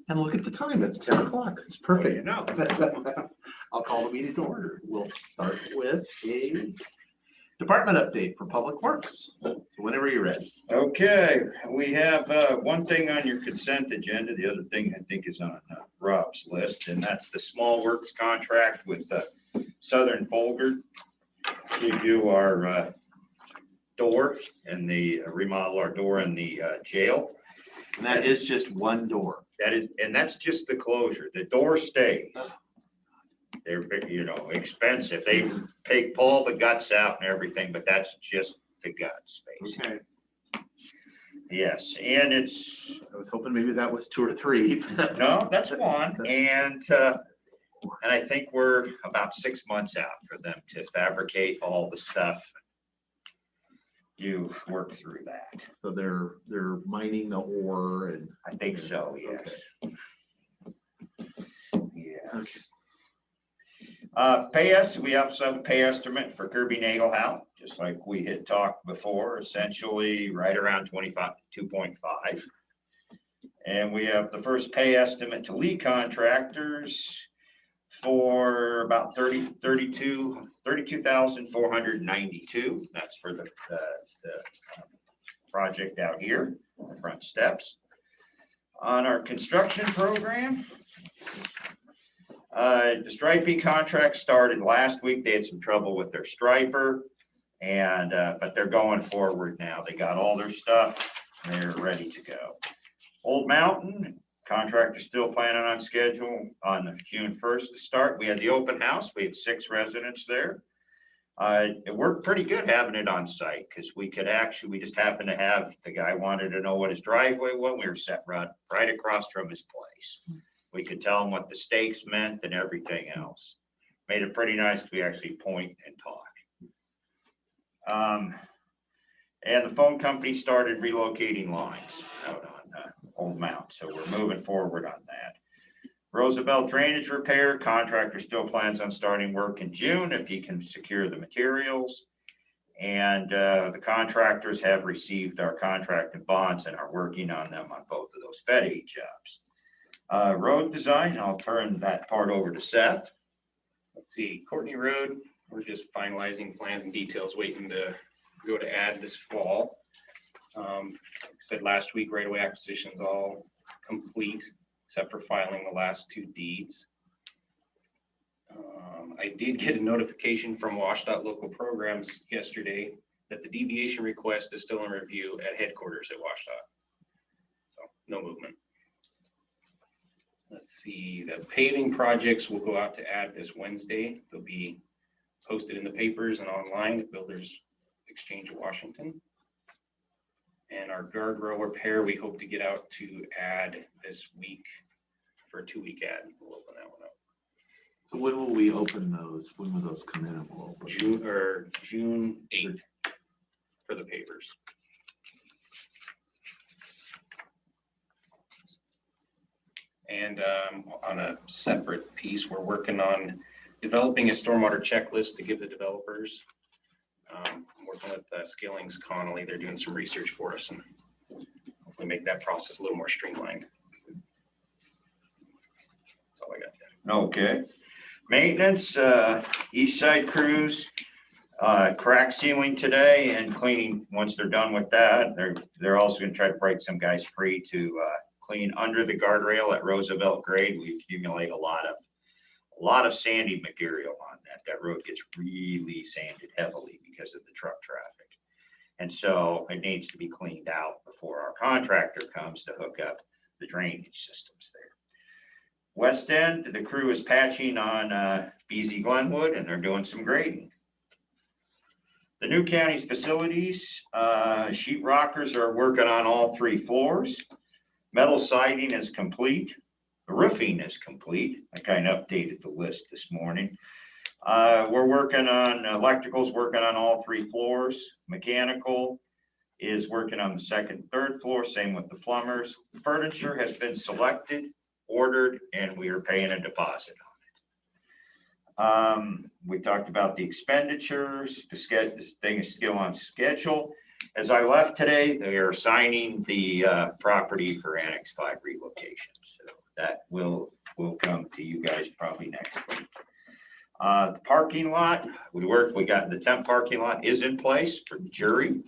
And look at the time, it's 10 o'clock. It's perfect. Well, I'll call the meeting to order. We'll start with a department update for Public Works. So whenever you're ready. Okay, we have one thing on your consent agenda. The other thing I think is on Rob's list, and that's the small works contract with Southern Folger to do our door and the remodel our door in the jail. And that is just one door. That is, and that's just the closure. The door stays. They're, expensive. They pull the guts out and everything, but that's just the guts, basically. Okay. Yes, and I was hoping maybe that was 2 or 3. No, that's one. And I think we're about 6 months out for them to fabricate all the stuff. You work through that. So they're mining the ore, and I think so. Yes. Okay. Yes. We also have a pay estimate for Kirby Nagelhout, just like we had talked before, essentially right around 2.5. And we have the first pay estimate to Lee Contractors for about 32,492. That's for the project out here, the front steps. On our construction program, the striping contract started last week. They had some trouble with their striper, and but they're going forward now. They got all their stuff. They're ready to go. Old Mountain contractor still planning on schedule on June 1st to start. We had the open house. We had 6 residents there. It worked pretty good having it on site because we just happened to have, the guy wanted to know what his driveway was. We were set right across from his place. We could tell him what the stakes meant and everything else. Made it pretty nice to actually point and talk. And the phone company started relocating lines out on Old Mount. So we're moving forward on that. Roosevelt drainage repair contractor still plans on starting work in June if he can secure the materials. And the contractors have received our contracted bonds and are working on them on both of those Fed aid jobs. Road design, I'll turn that part over to Seth. Let's see, Courtney Road, we're just finalizing plans and details, waiting to go to add this fall. Like I said last week, right-of-way acquisition's all complete, except for filing the last 2 deeds. I did get a notification from WashDOT local programs yesterday that the deviation request is still in review at headquarters at WashDOT. So no movement. Let's see, the paving projects will go out to add this Wednesday. They'll be posted in the papers and online at Builders Exchange of Washington. And our guardrail repair, we hope to get out to add this week for a 2-week ad. We'll open that one up. So when will we open those? When will those come in and we'll open? June 8th for the papers. And on a separate piece, we're working on developing a stormwater checklist to give the developers. Working with Skillings Connolly, they're doing some research for us and hopefully make that process a little more streamlined. That's all I got. Okay. Maintenance, east side crews, crack sealing today and cleaning. Once they're done with that, they're also going to try to break some guys free to clean under the guardrail at Roosevelt grade. We accumulate a lot of sandy material on that. That road gets really sanded heavily because of the truck traffic. And so it needs to be cleaned out before our contractor comes to hook up the drainage systems there. West End, the crew is patching on BZ Glenwood and they're doing some grading. The new county's facilities, sheet rockers are working on all 3 floors. Metal siding is complete. The roofing is complete. I kind of updated the list this morning. We're working on electricals, working on all 3 floors. Mechanical is working on the 2nd and 3rd floor. Same with the plumbers. Furniture has been selected, ordered, and we are paying a deposit on it. We talked about the expenditures. The thing is still on schedule. As I left today, they are signing the property for Annex 5 relocation. So that will come to you guys probably next week. The parking lot, we got the temp parking lot is in place for the jury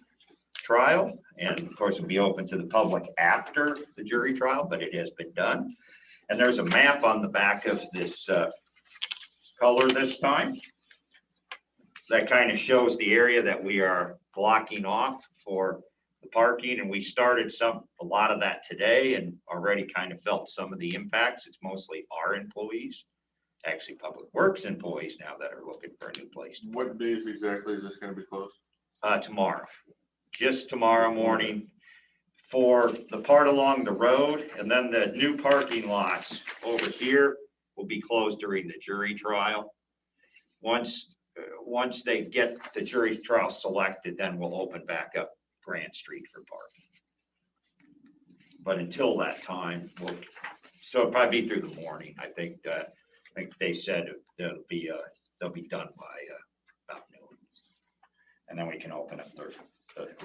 trial. And of course, it'll be open to the public after the jury trial, but it has been done. And there's a map on the back of this color this time that kind of shows the area that we are blocking off for the parking. And we started a lot of that today and already kind of felt some of the impacts. It's mostly our employees, actually Public Works employees now that are looking for a new place. What days exactly is this gonna be closed? Tomorrow, just tomorrow morning for the part along the road, and then the new parking lots over here will be closed during the jury trial. Once they get the jury trial selected, then we'll open back up Grant Street for parking. But until that time, so it'll probably be through the morning. I think they said they'll be done by about noon. And then we can open up the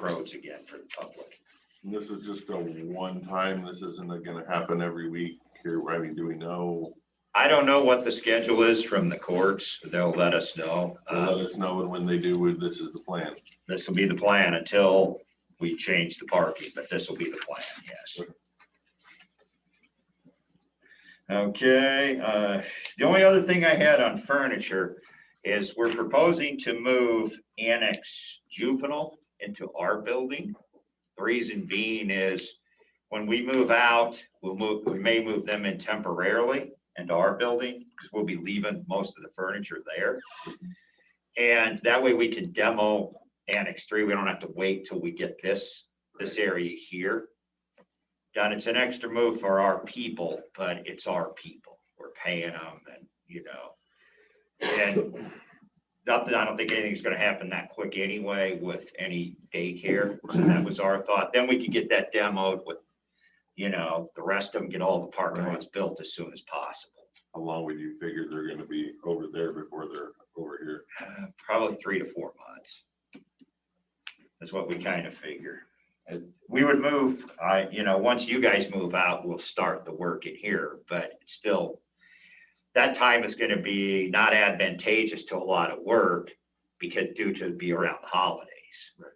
roads again for the public. And this is just a one time, this isn't gonna happen every week here, I mean, do we know? I don't know what the schedule is from the courts. They'll let us know. Let us know, and when they do, this is the plan. This will be the plan until we change the parking, but this will be the plan, yes. Okay, the only other thing I had on furniture is we're proposing to move Annex Juvenile into our building. The reason being is when we move out, we may move them in temporarily into our building because we'll be leaving most of the furniture there. And that way we can demo Annex 3. We don't have to wait till we get this area here done. It's an extra move for our people, but it's our people. We're paying them and, and nothing, I don't think anything's gonna happen that quick anyway with any daycare. So that was our thought. Then we could get that demoed with, the rest of them, get all the parking lots built as soon as possible. How long would you figure they're gonna be over there before they're over here? Probably 3 to 4 months. That's what we kind of figure. We would move, once you guys move out, we'll start the work in here, but still, that time is gonna be not advantageous to a lot of work because due to be around the holidays. Right.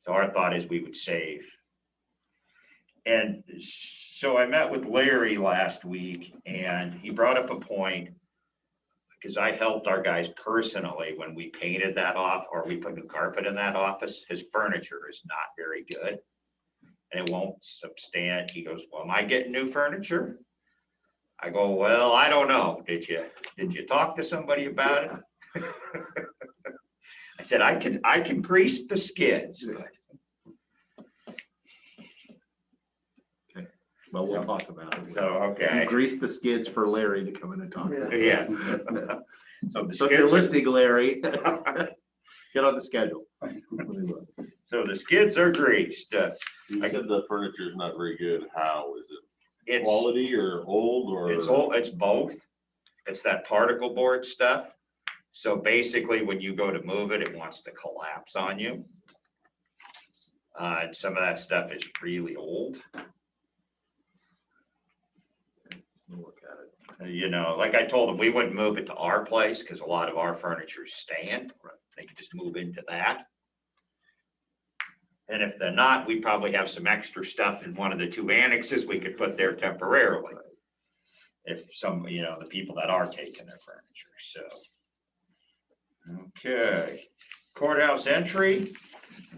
So our thought is we would save. And so I met with Larry last week and he brought up a point because I helped our guys personally when we painted that off or we put new carpet in that office. His furniture is not very good and it won't stand. He goes, well, am I getting new furniture? I go, well, I don't know. Did you talk to somebody about it? I said, I can grease the skids. Well, we'll talk about it. So, okay. Grease the skids for Larry to come in and talk. Yeah. So if you're listening, Larry, get on the schedule. So the skids are greased. You said the furniture is not very good. How is it? It's Quality or old or? It's both. It's that particle board stuff. So basically, when you go to move it, it wants to collapse on you. And some of that stuff is really old. Look at it. Like I told them, we wouldn't move it to our place because a lot of our furniture is staying. They could just move into that. And if they're not, we probably have some extra stuff in one of the 2 annexes we could put there temporarily. If some, the people that are taking their furniture, so. Okay, courthouse entry,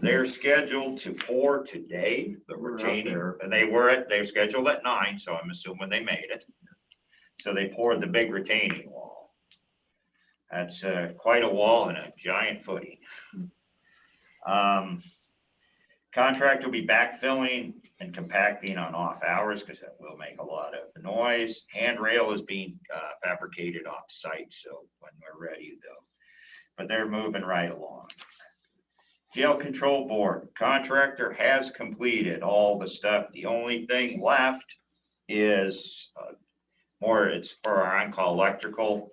they're scheduled to pour today, the retaining, and they were scheduled at 9, so I'm assuming they made it. So they poured the big retaining wall. That's quite a wall and a giant footing. Contract will be backfilling and compacting on off hours because that will make a lot of noise. Handrail is being fabricated off site, so when we're ready though. But they're moving right along. Jail control board, contractor has completed all the stuff. The only thing left is it's for our on-call electrical,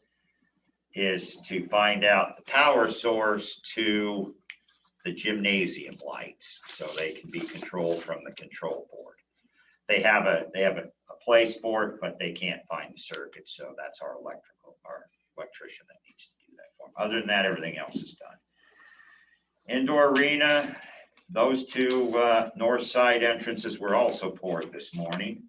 is to find out the power source to the gymnasium lights so they can be controlled from the control board. they have a place for it, but they can't find the circuit, so that's our electrician that needs to do that for them. Other than that, everything else is done. Indoor arena, those two north side entrances were also poured this morning.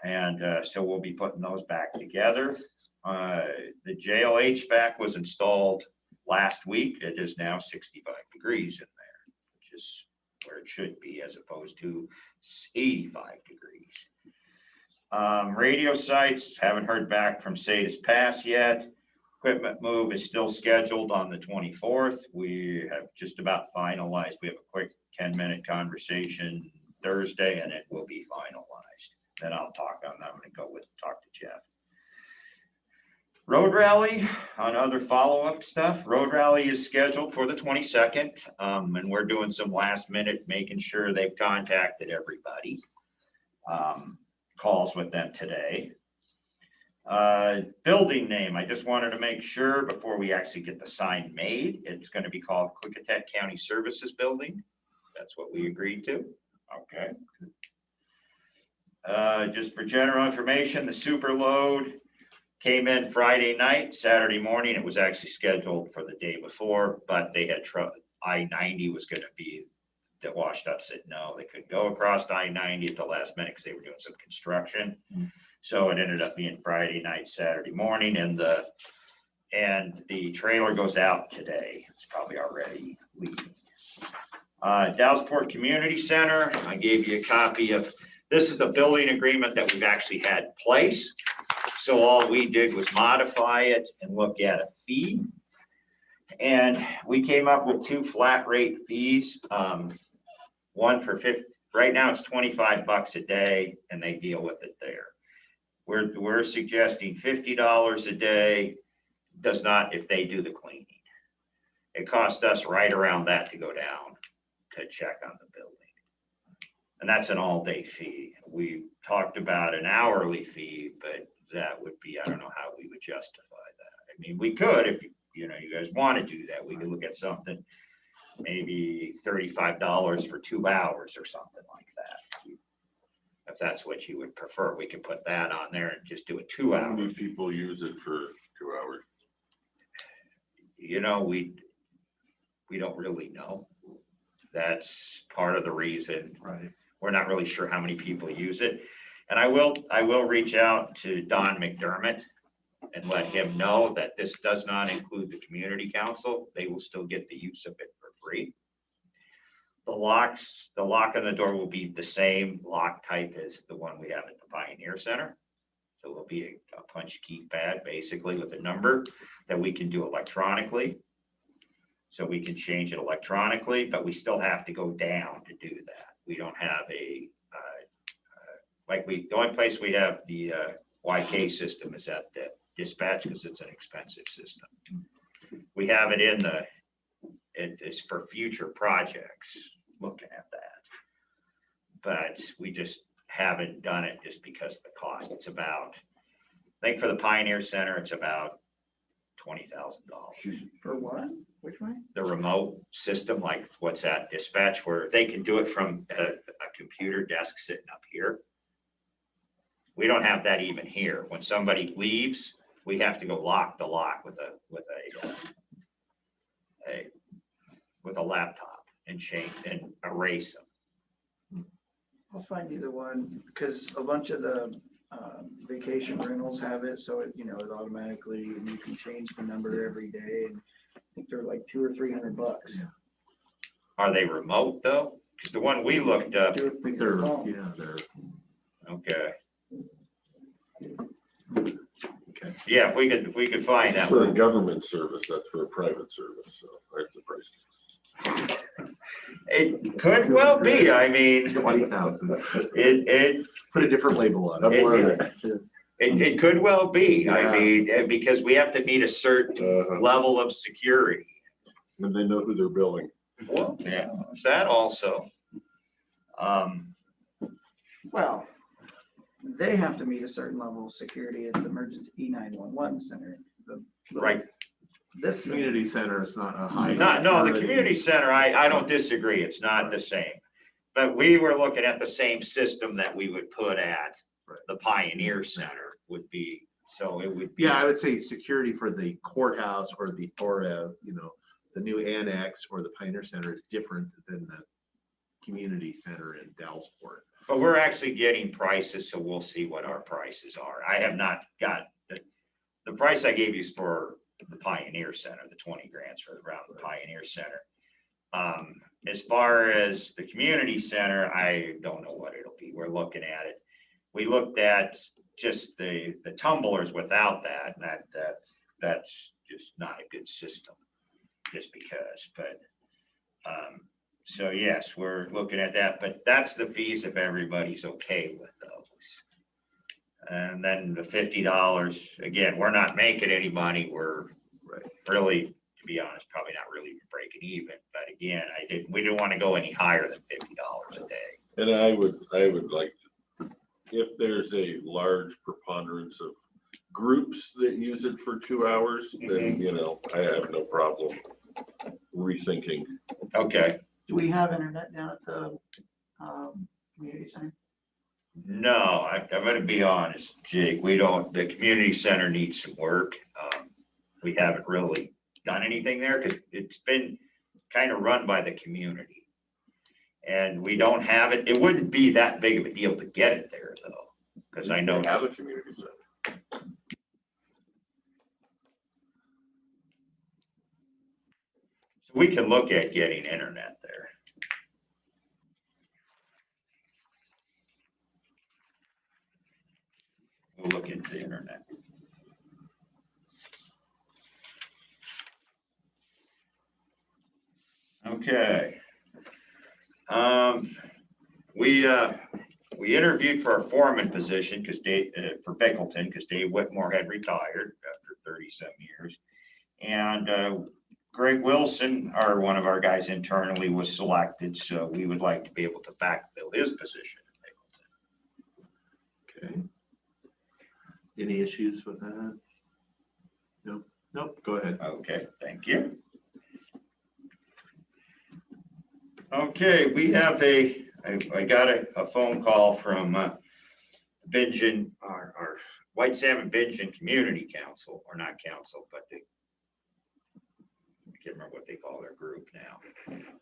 And so we'll be putting those back together. The jail HVAC was installed last week. It is now 65 degrees in there, which is where it should be as opposed to 85 degrees. Radio sites, haven't heard back from Sata's Pass yet. Equipment move is still scheduled on the 24th. We have just about finalized. We have a quick 10-minute conversation Thursday and it will be finalized. Then I'll talk on that. I'm going to go talk to Jeff. Road rally on other follow-up stuff. Road rally is scheduled for the 22nd. And we're doing some last minute, making sure they've contacted everybody. Calls with them today. Building name, I just wanted to make sure before we actually get the sign made, it's going to be called Klickitat County Services Building. That's what we agreed to. Okay. Just for general information, the super load came in Friday night. Saturday morning, it was actually scheduled for the day before, but they had I-90 was going to be, that WashDOT said no, they couldn't go across I-90 at the last minute because they were doing some construction. So it ended up being Friday night, Saturday morning, and the trailer goes out today. It's probably already leaving. Dallasport Community Center, I gave you a copy of, this is a building agreement that we've actually had in place. So all we did was modify it and look at a fee. And we came up with 2 flat rate fees. One for 50, right now it's $25 a day and they deal with it there. We're suggesting $50 a day, does not if they do the cleaning. It cost us right around that to go down to check on the building. And that's an all day fee. We talked about an hourly fee, but that would be, I don't know how we would justify that. I mean, we could, if you guys want to do that, we could look at something, maybe $35 for 2 hours or something like that. If that's what you would prefer, we can put that on there and just do a 2 How hour. many people use it for 2 hours? We don't really know. That's part of the reason. Right. We're not really sure how many people use it. And I will reach out to Don McDermott and let him know that this does not include the community council. They will still get the use of it for free. The lock on the door will be the same lock type as the one we have at the Pioneer Center. So it will be a punch key pad basically with a number that we can do electronically. So we can change it electronically, but we still have to go down to do that. We don't have the only place we have the YK system is at the dispatch because it's an expensive system. We have it it is for future projects, looking at that. But we just haven't done it just because of the cost. It's about, I think for the Pioneer Center, it's about $20,000. For what? Which one? The remote system, like what's that dispatch, where they can do it from a computer desk sitting up here. We don't have that even here. When somebody leaves, we have to go lock the lock with a laptop and change and erase them. I'll find you the one, because a bunch of the vacation rentals have it, so it automatically, you can change the number every day, and I think they're like $200 or $300. Are they remote though? Because the one we looked up, Do it I from think your they're, phone. they're, okay, okay. yeah, if we could find that For a one. government service, that's for a private service, so that's the price. It could well be. I mean, 20,000. it Put a different label on Up it. where it could well be. I Yeah. mean, because we have to meet a certain level of security. And they know who they're billing. Well, yeah, is that also? Well, they have to meet a certain level of security at the emergency E911 center. Right. This Community center is not a high. No, the community center, I don't disagree. It's not the same. But we were looking at the same system that we would put at Right. the Pioneer Center would be, so it would be. Yeah, I would say security for the courthouse or the, you know, the new annex or the Pioneer Center is different than the community center in Dallasport. But we're actually getting prices, so we'll see what our prices are. I have not got, the price I gave you is for the Pioneer Center, the 20 grand for around the Pioneer Center. As far as the community center, I don't know what it'll be. We're looking at it. We looked at just the tumblers without that, and that's just not a good system, just because, but, so yes, we're looking at that, but that's the fees if everybody's okay with those. And then the $50, again, we're not making any money. We're really, to be honest, probably not really breaking even. But again, we didn't want to go any higher than $50 a day. And I would like, if there's a large preponderance of groups that use it for 2 hours, then, you know, I have no problem rethinking. Okay. Do we have internet down at the community center? No, I'm going to be honest, Jake. The community center needs some work. We haven't really done anything there because it's been kind of run by the community. And we don't have it. It wouldn't be that big of a deal to get it there though, because I know. They have a community center. So we can look at getting internet there. We'll look into the internet. Okay. We interviewed for our foreman position because for Bickleton, because Dave Whitmore had retired after 37 years. And Greg Wilson, one of our guys internally, was selected. So we would like to be able to backfill his position at Bickleton. Okay. Any issues with that? Nope, go ahead. Okay, thank you. Okay, we have I got a phone call from Bingen, our White Salmon Bingen Community Council, or not council, but I can't remember what they call their group now.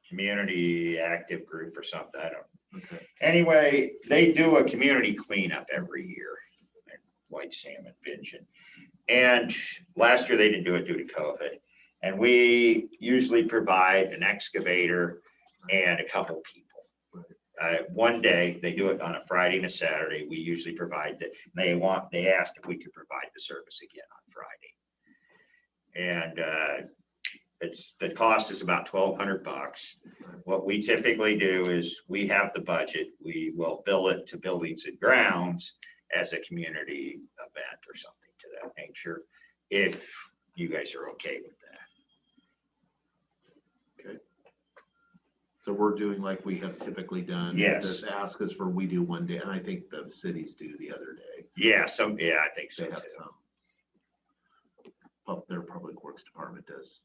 Community Active Group or something, I don't know. Okay. Anyway, they do a community cleanup every year at White Salmon Bingen. And last year they didn't do it due to COVID. And we usually provide an excavator and a couple people. One day, they do it on a Friday and a Saturday. We usually provide that. They asked if we could provide the service again on Friday. And the cost is about $1,200. What we typically do is we have the budget. We will bill it to Buildings and Grounds as a community event or something to that nature, if you guys are okay with that. So we're doing like we have typically done. Yes. Just ask us for, we do one day, and I think the cities do the other day. Yeah, I think so They have too. some. Their public works department does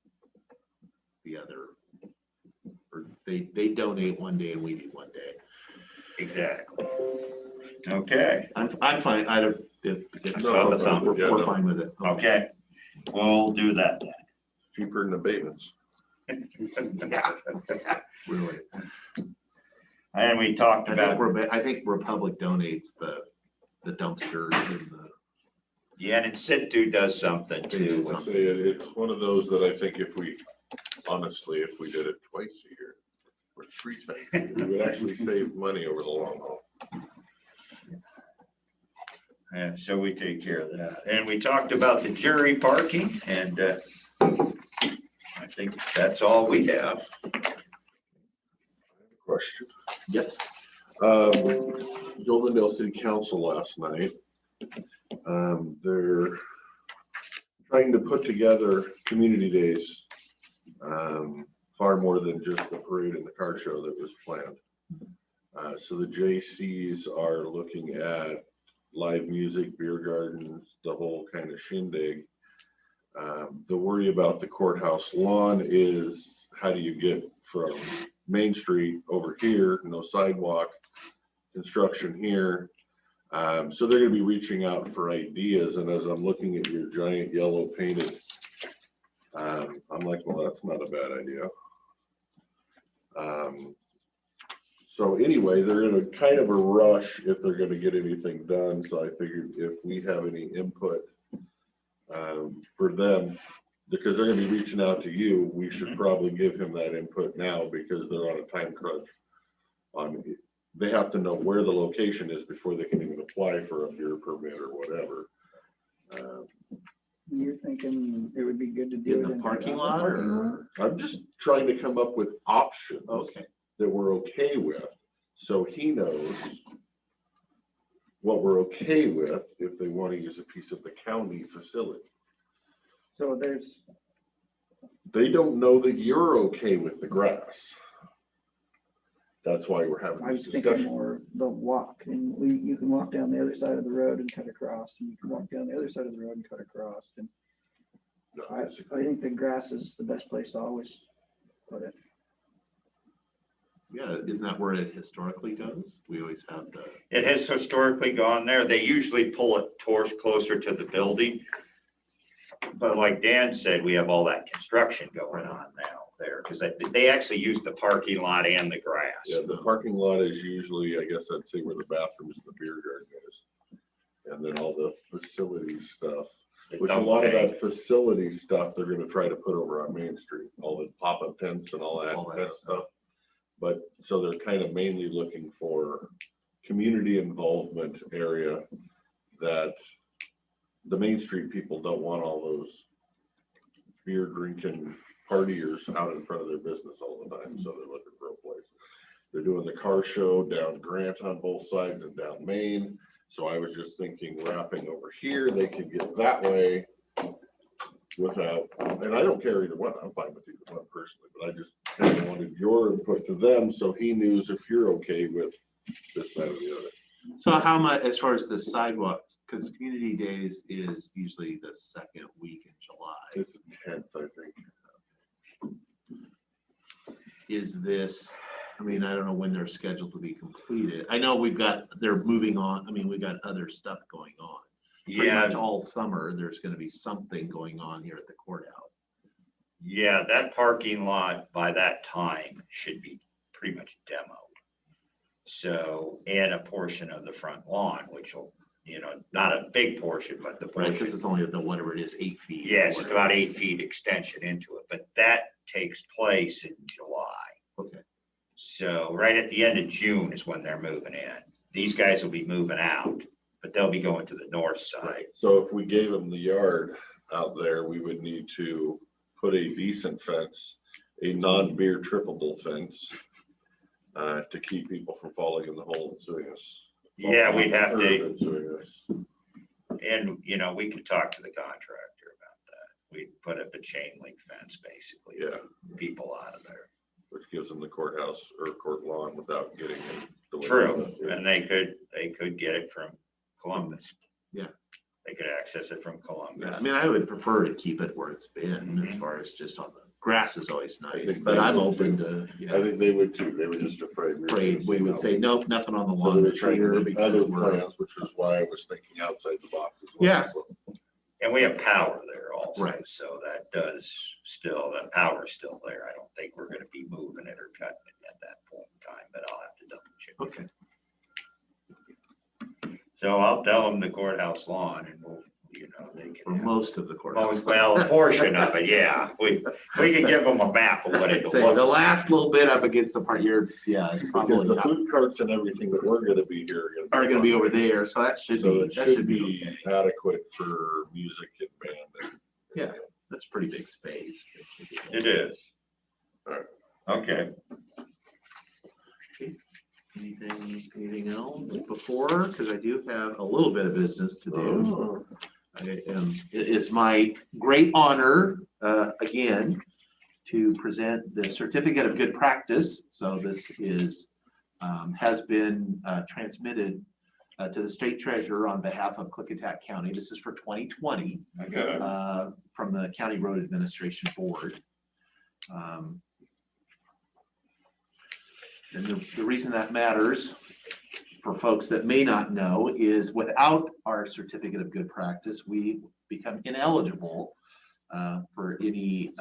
the other, or they donate one day and we do one day. Exactly. Okay, I'm fine. I don't, if No, the thumb. we're fine with it. okay. We'll do that then. Cheaper than abatements. Really. And we talked about, I think Republic donates the dumpsters and the. yeah, and in situ does something too. I say it's one of those that I think if we did it twice a year or 3 times, we would actually save money over the long haul. And so we take care of that. And we talked about the jury parking, and I think that's all we have. Question. Yes. Goldendale City Council last night. They're trying to put together community days, far more than just the parade and the car show that was planned. So the JCs are looking at live music, beer gardens, the whole kind of shindig. The worry about the courthouse lawn is how do you get from Main Street over here, no sidewalk, construction here. So they're gonna be reaching out for ideas, and as I'm looking at your giant yellow painted, I'm like, well, that's not a bad idea. So anyway, they're in a kind of a rush if they're gonna get anything done, so I figured if we have any input for them, because they're gonna be reaching out to you, we should probably give him that input now, because they're on a time crunch. They have to know where the location is before they can even apply for a beer permit or whatever. You're thinking it would be good to do In it the in parking the lot, parking or? lot? I'm just trying to come up with options. Okay. That we're okay with, so he knows what we're okay with if they want to use a piece of the county facility. So there's, They don't know that you're okay with the grass. That's why we're having I this was thinking discussion. more the walk, and you can walk down the other side of the road and cut across, and you can walk down the other side of the road and cut across, and No, I think the grass is the best place to always put it. Yeah, isn't that where it historically goes? We always have the, It has historically gone there. They usually pull it towards closer to the building. But like Dan said, we have all that construction going on now there, because they actually use the parking lot and the grass. Yeah, the parking lot is usually, I guess I'd say where the bathrooms and the beer garden is. And then all the facility stuff, which a lot of that facility stuff, they're gonna try to put over on Main Street, all the pop-up tents and all that kind of stuff. But, so they're kind of mainly looking for community involvement area that the Main Street people don't want all those beer drinking partiers out in front of their business all the time, so they're looking for a place. They're doing the car show down Grant on both sides and down Main, so I was just thinking wrapping over here, they could get that way without, and I don't care either one, I'm fine with either one personally, but I just kind of wanted your input to them, so he knows if you're okay with this, that, or the other. so how much, as far as the sidewalks, because Community Days is usually the second week in July. It's the 10th, I think. Is this, I mean, I don't know when they're scheduled to be completed. I know they're moving on. I mean, we've got other stuff going on. Pretty much Yeah, all summer, there's gonna be something going on here at the courthouse. yeah, that parking lot by that time should be pretty much demoed. So, and a portion of the front lawn, which will, not a big portion, but the Right, because portion. it's only the, whatever it is, 8 feet. or Yes, it's whatever. about 8 feet extension into it, but that takes place in July. Okay. So right at the end of June is when they're moving in. These guys will be moving out, but they'll be going to the north side. So if we gave them the yard out there, we would need to put a decent fence, a non-beer triple fence, to keep people from falling in the hole and suing us. Yeah, we'd have Falling to, and suing us. and we could talk to the contractor about that. We'd put up a chain link fence, basically. to Yeah. keep people out of there. Which gives them the courthouse or court lawn without getting in the way. True, and they could get it from Columbus. Yeah. They could access it from Yeah, Columbus. I mean, I would prefer to keep it where it's been as far as just on the grass is always I nice, think but they I'm would open too. to, I think they would too. They were just afraid. afraid we would say, nope, nothing on the So lawn they were this trying year to get because other we're. plans, which is why I was thinking outside the box as well. Yeah. So, And we have power there also. Right. So that that power's still there. I don't think we're gonna be moving it or cutting it at that point in time, but I'll have to double check. Okay, So I'll tell them the courthouse lawn and we'll, they for can. most of the courthouse. Well, a portion of it, yeah. We can give them a map of what it'll Say, look the like. last little bit up against the part here, yeah, it's Because probably the not, food carts and everything that we're gonna be here are gonna be over there, so that should So be, it that should should be be okay. adequate for music and band. and- Yeah. That's pretty big space. It is. Alright. Okay. Anything else before? Because I do have a little bit of business to do. It is my great honor, again, to present the certificate of good practice. So this has been transmitted to the state treasurer on behalf of Klickitat County. This is for 2020 Okay. from the County Road Administration Board. And the reason that matters for folks that may not know is without our certificate of good practice, we become ineligible for any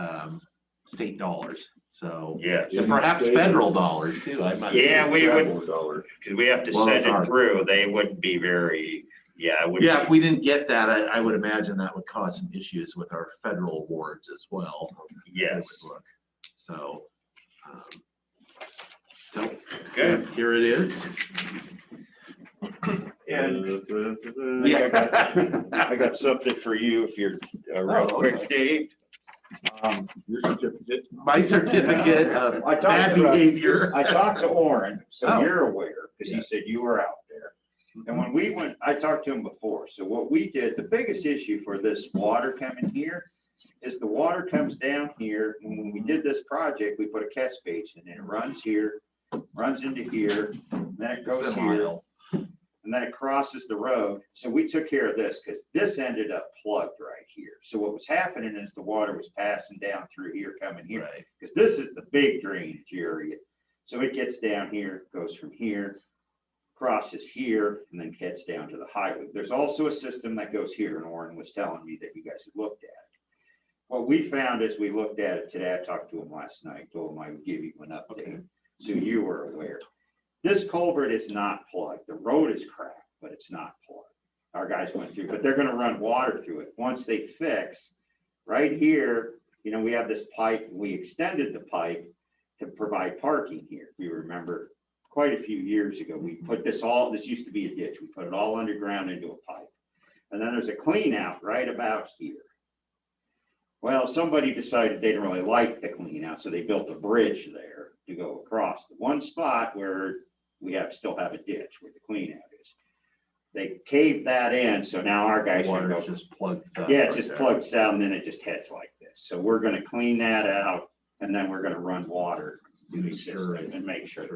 state dollars. So, Yes. and perhaps federal dollars too. I might. Yeah, we would, Federal dollars. because we have to Well, send it's it hard. through. They wouldn't be very, it would Yeah, if be- we didn't get that, I would imagine that would cause some issues with our federal awards as well. yes. So, so Good. here it is. And Yeah. I got something for you if you're real Oh, quick, Dave. Your certificate? My certificate of I talked bad to- behavior. I talked to Orrin, so Oh. you're aware, because he said you were out there. And when we went, I talked to him before, so what we did, the biggest issue for this water coming here is the water comes down here, and when we did this project, we put a catch basin, and it runs here, runs into here, and then it goes here, and then it crosses the road. So we took care of this, because this ended up plugged right here. So what was happening is the water was passing down through here, coming here, Right. because this is the big drainage area. So it gets down here, goes from here, crosses here, and then gets down to the highway. There's also a system that goes here, and Orrin was telling me that you guys had looked at it. What we found as we looked at it today, I talked to him last night, told him I would give you an update, so you were aware. This culvert is not plugged. The road is cracked, but it's not plugged. Our guys went through, but they're gonna run water through it. Once they fix, right here, we have this pipe, we extended the pipe to provide parking here. If you remember, quite a few years ago, we put this used to be a ditch. We put it all underground into a pipe. And then there's a clean out right about here. Well, somebody decided they didn't really like the clean out, so they built a bridge there to go across the one spot where we still have a ditch where the clean out is. They caved that in, so now our guys can Water go. just plugs up. Yeah, it just plugs out and then it just heads like this. So we're gonna clean that out and then we're gonna run water through the system and make sure.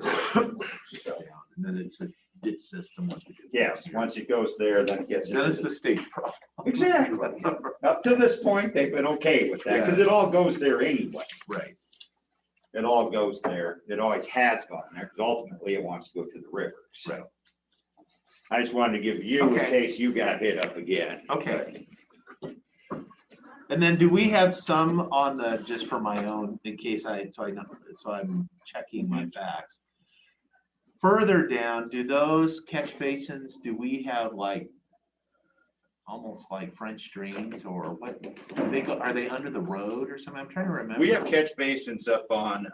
So, And then it's a ditch system. once we get yes, down once it goes there, then it gets. here. That is the state's problem. Exactly. Up to this point, they've been okay with that because it all goes there anyway. Right. It all goes there. It always has gone there because ultimately it wants to go to the river. So Right. I just wanted to give you in Okay. case you got hit up again. Okay. And then do we have some on the, just for my own, in case so I'm checking my facts. Further down, do those catch basins, do we have like, almost like French drains or what? Are they under the road or something? I'm trying to remember. We have catch basins up on,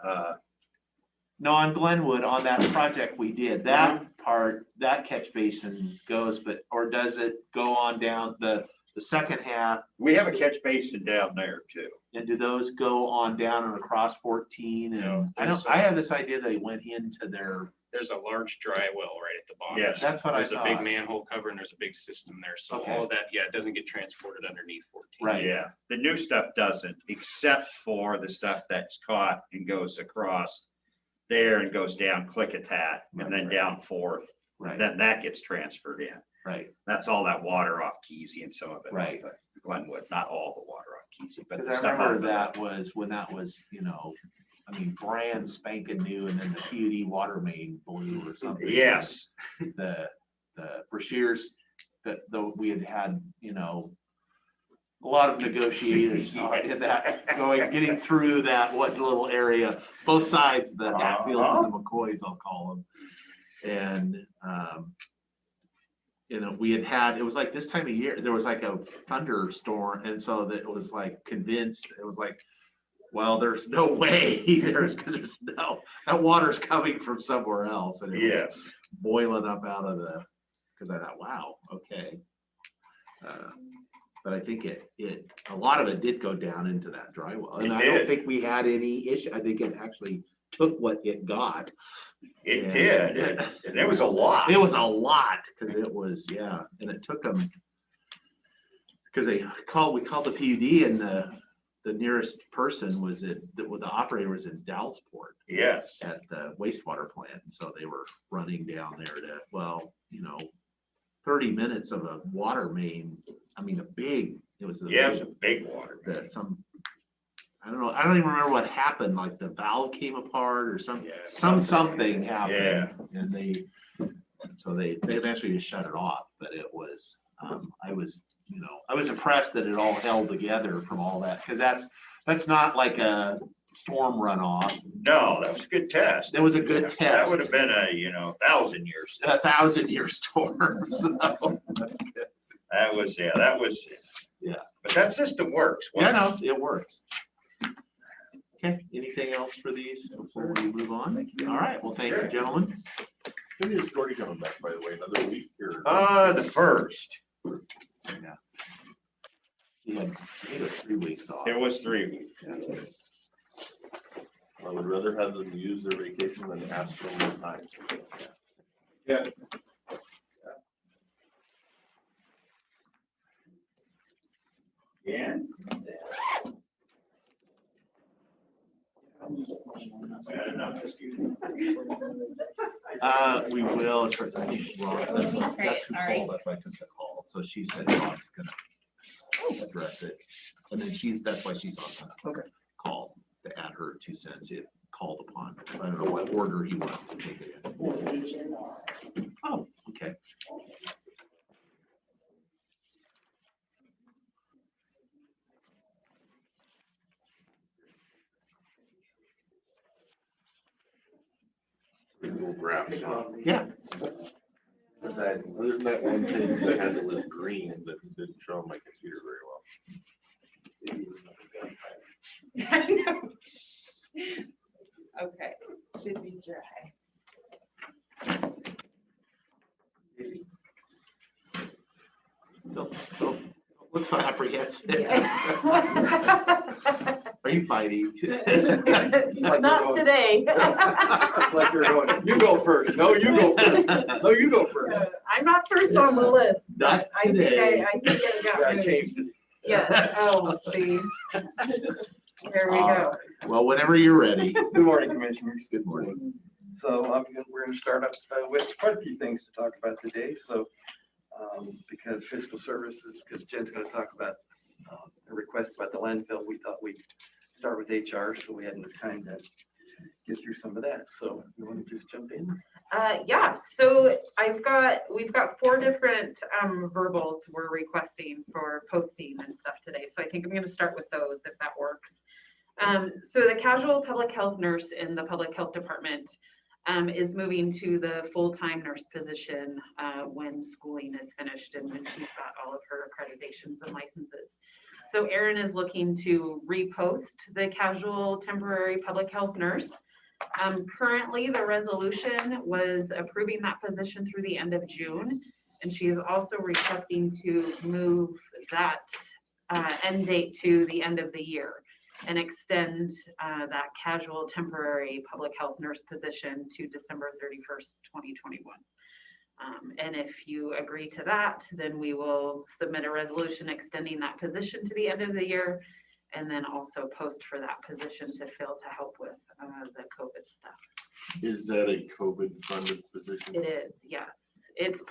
No, on Glenwood, on that project we did, that part, that catch basin goes, or does it go on down the second half? we have a catch basin down there too. And do those go on down and across 14? No, And I have this idea they went into There's a large dry well right at the bottom. Yes. that's what I There's a big thought. manhole cover and there's a big system there. So Okay. all of that, it doesn't get transported underneath 14. Right. Yeah, the new stuff doesn't, except for the stuff that's caught and goes across there and goes down Klickitat and then Right. down Fourth. Right, Then that gets transferred in. right. That's all that water off Keezy and some of it. Right. off of Glenwood, not all the water off Keezy, but. Because the I stuff remember off of- that was when that was, brand spanking new and then the PUD water main blew or something. Yes, The brochures that though we had, a lot of negotiators in that, getting through that little area, both sides, the Hatfield and the McCoys, I'll call them. And, we had, it was like this time of year, there was like a thunderstorm. And so that it was like condensed, it was like, well, there's no way because that water's coming from somewhere else. And it was yes. boiling up out of because I thought, wow, okay. But I think a lot of it did go down into that dry well. And It I don't did. think we had any issue. I think it actually took what it got. It And- did, and it was a lot. It was a lot because it was, yeah, and it took them, because we called the PUD and the nearest person was the operator was in Dalesport Yes, at the wastewater plant. And so they were running down there 30 minutes of a water main. I mean, it was yeah, it was a big water. some I don't know, I don't even remember what happened, like the valve came apart or something, Yeah, something happened. Yeah. And they eventually just shut it off, but it was, I was impressed that it all held together from all that, because that's not like a storm runoff. No, that was a good test. It was a good That test. would have been a, 1,000-year A system. 1,000-year storm, so that's good. That was. Yeah. But that system works. Yeah, no, it works. Okay, anything else for these before we move on? All right, well, thank you, gentlemen. When is Gordy coming back, by the way, another week or? The first. Yeah. He had 3 weeks off. It was 3 weeks. I would rather have them use their vacation than ask for more time. Yeah. Yeah. We will, as far as I think, Rob, that's who called, that's why I took the call, so she said Rob's gonna address it, and then that's why she's on the call, to add her 2 cents if called upon. I don't know what order he wants to take it in. Oh, okay. Little graphs. Yeah. But other than that one thing that had to was green, that didn't show on my computer very well. Okay, should be dry. Don't look so apprehensive. Are you fighting? Not today. Like you're going, you go first. No, you go first. No, you go first. I'm not first on the list. Not I think today. I think it got I moved. changed it. Yes, oh, see. There we go. Well, whenever you're ready. Good morning, Commissioners. Good morning. So we're going to start up with quite a few things to talk about today. So because fiscal services, because Jen's going to talk about a request about the landfill, we thought we'd start with HR, so we had enough time to get through some of that. So you want to just jump in? Yeah, so we've got 4 different verbals we're requesting for posting and stuff today. So I think I'm going to start with those if that works. So the casual public health nurse in the public health department is moving to the full-time nurse position when schooling is finished and when she's got all of her accreditations and licenses. So Erin is looking to repost the casual temporary public health nurse. Currently, the resolution was approving that position through the end of June, and she is also requesting to move that end date to the end of the year and extend that casual temporary public health nurse position to December 31st, 2021. And if you agree to that, then we will submit a resolution extending that position to the end of the year, and then also post for that position to fill to help with the COVID stuff. Is that a COVID funded position? It is, yes. It's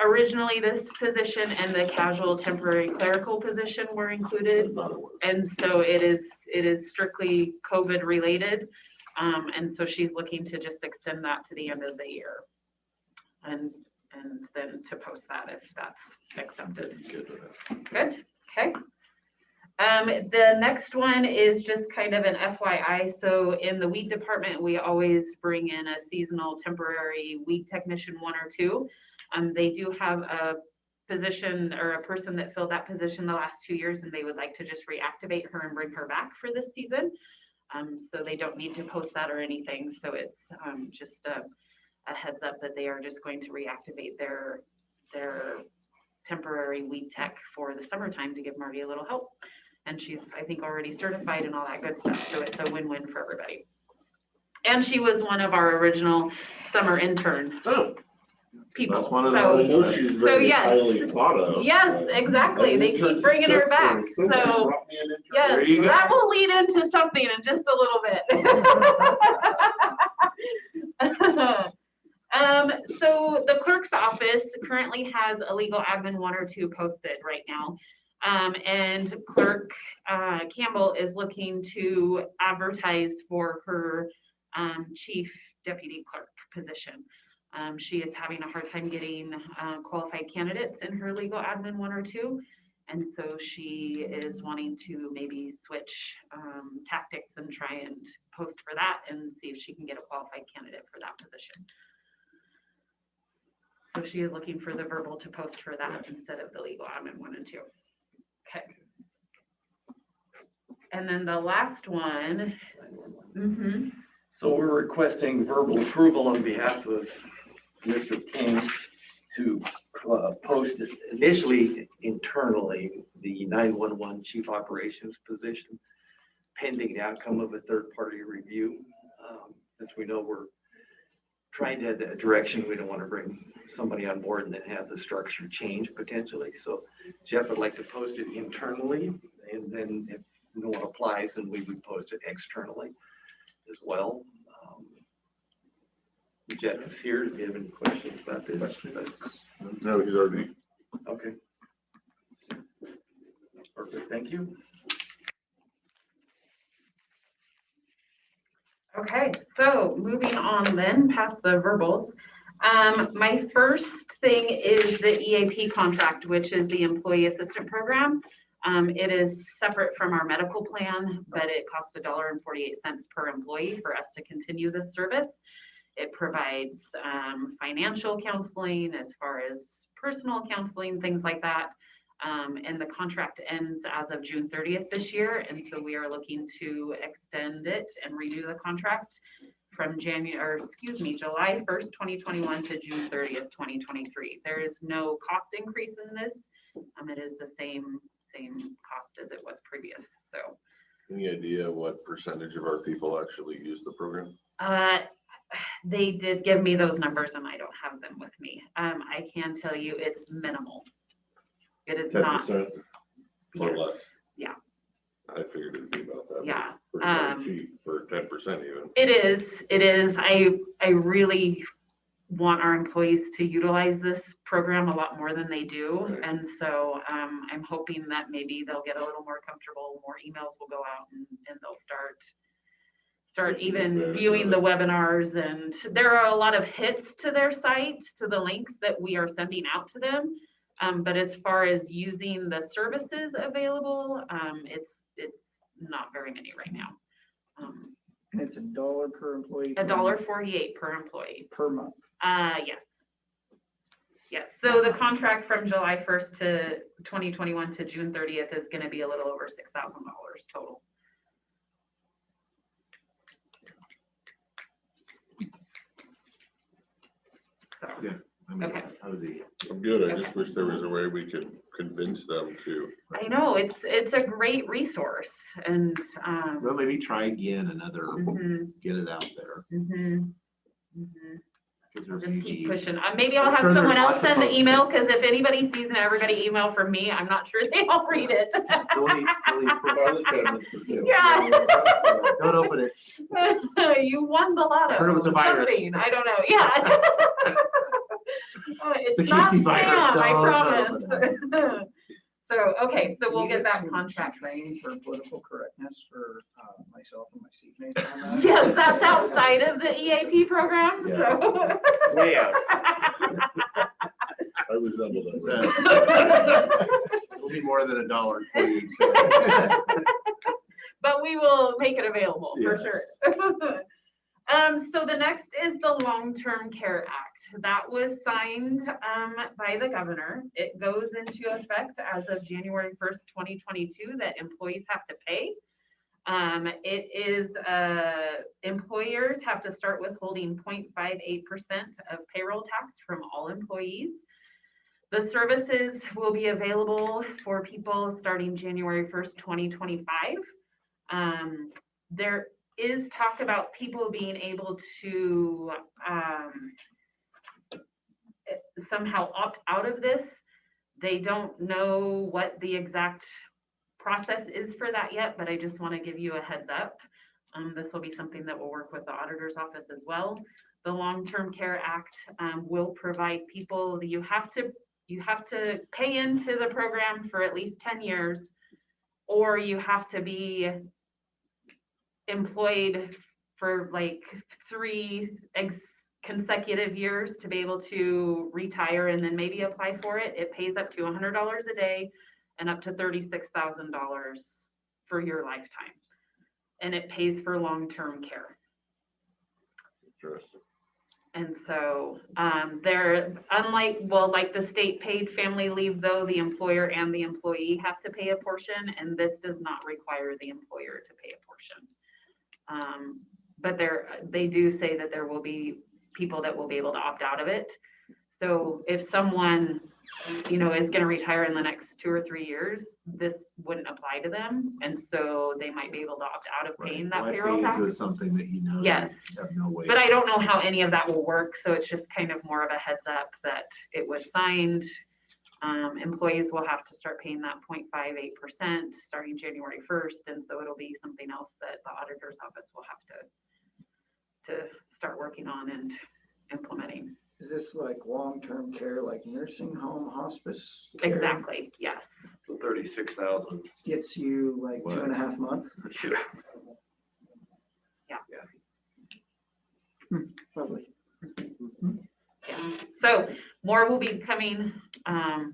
originally this position and the casual temporary clerical position were included. And so it is strictly COVID related. And so she's looking to just extend that to the end of the year. And then to post that if that's accepted. Good, okay. The next one is just kind of an FYI. So in the weed department, we always bring in a seasonal temporary weed technician 1 or 2. They do have a position or a person that filled that position the last 2 years, and they would like to just reactivate her and bring her back for this season. So they don't need to post that or anything. So it's just a heads up that they are just going to reactivate their temporary weed tech for the summertime to give Marty a little help. And she's, I think, already certified and all that good stuff. So it's a win-win for everybody. And she was one of our original summer intern people. That's one of I those. know she's very yes. highly thought of. Yes, exactly. They keep bringing her back. So yes, There you go. that will lead into something in just a little bit. So the clerk's office currently has a legal admin 1 or 2 posted right now. And Clerk Campbell is looking to advertise for her chief deputy clerk position. She is having a hard time getting qualified candidates in her legal admin 1 or 2. And so she is wanting to maybe switch tactics and try and post for that and see if she can get a qualified candidate for that position. So she is looking for the verbal to post for that instead of the legal admin 1 and 2. Okay. And then the last one. So we're requesting verbal approval on behalf of Mr. King to post it initially internally, the 911 chief operations position, pending the outcome of a third-party review. As we know, we're trying to head that direction. We don't want to bring somebody on board and then have the structure change potentially. So Jeff would like to post it internally, and then if no one applies, then we would post it externally as well. Jeff is here. Do you have any questions about this? No, he's already. Okay. Perfect. Thank you. Okay, so moving on then past the verbals. My first thing is the EAP contract, which is the Employee Assistant Program. It is separate from our medical plan, but it costs $1.48 per employee for us to continue this service. It provides financial counseling as far as personal counseling, things like that. And the contract ends as of June 30th this year. And so we are looking to extend it and renew the contract from July 1st, 2021 to June 30th, 2023. There is no cost increase in this. It is the same cost as it was previous. So Any idea what percentage of our people actually use the program? they did give me those numbers and I don't have them with me. I can tell you it's minimal. It is not. 10% or Yes. less? Yeah. I figured it'd be about that. Yeah. Pretty darn cheap for 10% even. It is. I really want our employees to utilize this program a lot more than they do. Right. And so I'm hoping that maybe they'll get a little more comfortable, more emails will go out and they'll start even viewing the webinars. And there are a lot of hits to their site, to the links that we are sending out to them. But as far as using the services available, it's not very many right now. And it's $1 per employee. $1.48 per employee. Per month. Yes. Yes. So the contract from July 1st to 2021 to June 30th is going to be a little over $6,000 total. So, Yeah. Okay. I'm good. I just wish there was a way we could convince them to. I know it's a great resource, and Well, maybe try again another, mhm, get it out there. mhm, mhm. 'Cause I'll there's just keep usually- pushing. Maybe I'll I'm have sure someone there's else lots of send the folks email, that- because if anybody sees everybody email from me, I'm not sure they all read it. Yeah. Don't open it. You won the lotto. I heard it was a virus. Something. I don't know. Yeah. It's The not Casey virus. spam, I Don't promise. open So, okay, so we'll We get that some contract. Training for political correctness for myself and my seatmates on that. Yes, that's outside of the EAP program, so. Way out. I resemble that. It'll be more than $1.48. But we will make it available for Yes. sure. So the next is the Long-Term Care Act. That was signed by the governor. It goes into effect as of January 1st, 2022, that employees have to pay. It is, employers have to start withholding 0.58% of payroll tax from all employees. The services will be available for people starting January 1st, 2025. There is talk about people being able to somehow opt out of this. They don't know what the exact process is for that yet, but I just want to give you a heads up. This will be something that will work with the auditor's office as well. The Long-Term Care Act will provide people, you have to you have to pay into the program for at least 10 years, or you have to be employed for like 3 consecutive years to be able to retire and then maybe apply for it. It pays up to $100 a day and up to $36,000 for your lifetime. And it pays for long-term care. Interesting. And so they're unlike, well, like the state paid family leave, though, the employer and the employee have to pay a portion, and this does not require the employer to pay a portion. But they do say that there will be people that will be able to opt out of it. So if someone, is going to retire in the next 2 or 3 years, this wouldn't apply to them. And so they might be able to opt out of paying that Why payroll pay tax. into something that you know Yes. you have no way. But I don't know how any of that will work, so it's just kind of more of a heads up that it was signed. Employees will have to start paying that 0.58% starting January 1st, and so it'll be something else that the auditor's office will have to start working on and implementing. Is this like long-term care, like nursing home, hospice care? Exactly, yes. So 36,000. Gets you like Wow. 2.5 months? Probably. Yeah. So more will be coming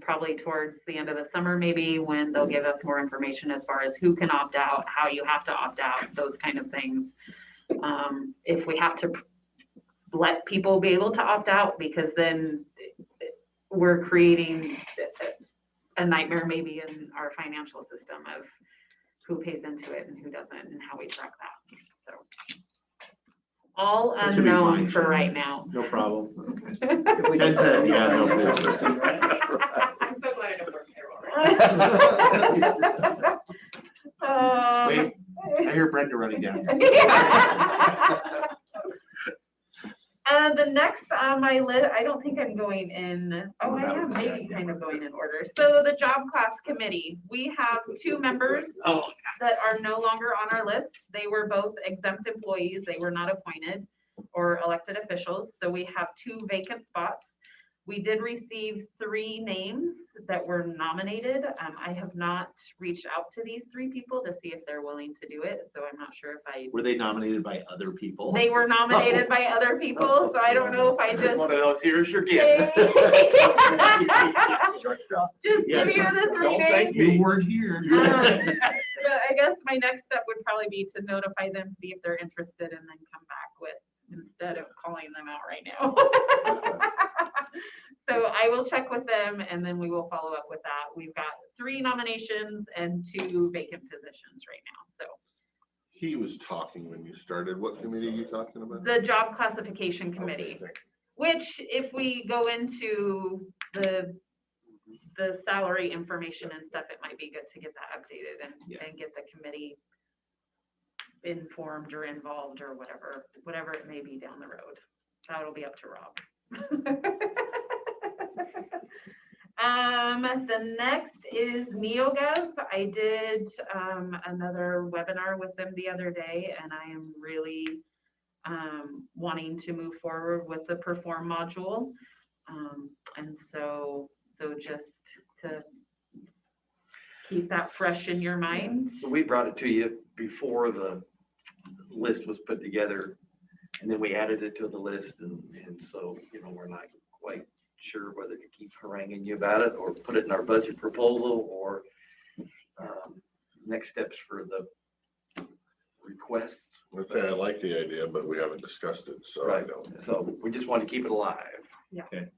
probably towards the end of the summer, maybe, when they'll give us more information as far as who can opt out, how you have to opt out, those kind of things. If we have to let people be able to opt out, because then we're creating a nightmare maybe in our financial system of who pays into it and who doesn't and how we track that. So all That should be unknown fine, for Sharon. right now. No problem. Okay. If we 10, yeah, no business. I'm so glad I don't work payroll. Wait, I hear Brenda running down. The next on my list, I don't think I'm going in, oh, I am maybe kind of going in order. So the job class committee, we have 2 members that are no longer on our list. They were both exempt employees. They were not appointed or elected officials. So we have 2 vacant spots. We did receive 3 names that were nominated. I have not reached out to these 3 people to see if they're willing to do it. So I'm not sure if I, Were they nominated by other people? they were nominated by other people. So I don't know if I just. One of those, here's your gift. Just Yeah. give you the 3 Don't names. thank me. You weren't here. But I guess my next step would probably be to notify them, see if they're interested, and then come back with, instead of calling them out right now. So I will check with them and then we will follow up with that. We've got 3 nominations and 2 vacant positions right now. So He was talking when you started. What committee are you talking about? the job classification committee, which if we go into the salary information and stuff, it might be good to get that updated and get the committee informed or involved or whatever it may be down the road. That'll be up to Rob. The next is NeoGov. I did another webinar with them the other day, and I am really wanting to move forward with the Perform module. And so just to keep that fresh in your mind. So we brought it to you before the list was put together, and then we added it to the list, and so, we're not quite sure whether to keep haranguing you about it or put it in our budget proposal or next steps for the requests. Let's say I like the idea, but we haven't discussed it, so I Right. don't. So we just want to keep it alive. Yep,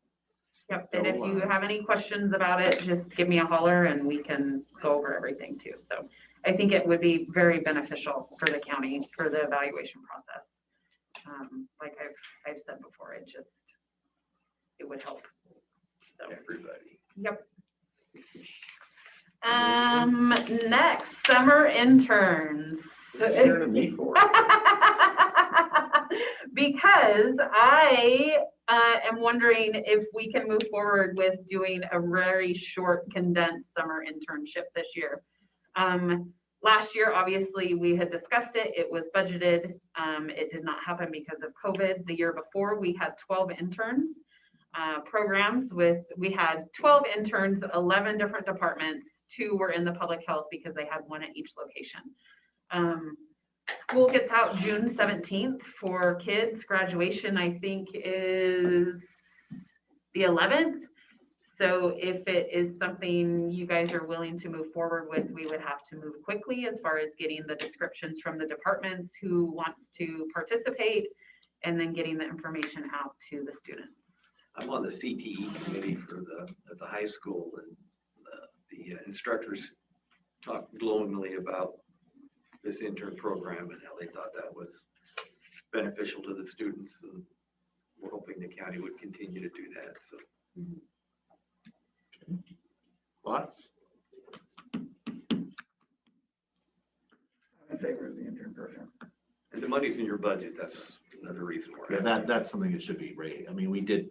So, and if you have any questions about it, just give me a holler and we can go over everything too. So I think it would be very beneficial for the county for the evaluation process. Like I've said before, it would help. So, Everybody. yep. Next, summer interns. What's there to me for? Because I am wondering if we can move forward with doing a very short condensed summer internship this year. Last year, obviously, we had discussed it. It was budgeted. It did not happen because of COVID. The year before, we had 12 interns. programs we had 12 interns, 11 different departments. 2 were in the public health because they had 1 at each location. School gets out June 17th for kids. Graduation, I think, is the 11th. So if it is something you guys are willing to move forward with, we would have to move quickly as far as getting the descriptions from the departments who wants to participate and then getting the information out to the students. I'm on the CTE committee at the high school, and the instructors talked glowingly about this intern program and how they thought that was beneficial to the students, and we're hoping the county would continue to do that, so. Thoughts? I'm in favor of the intern program. And the money's in your budget, that's another reason Yeah, why. that's something that should be raised. I mean, we did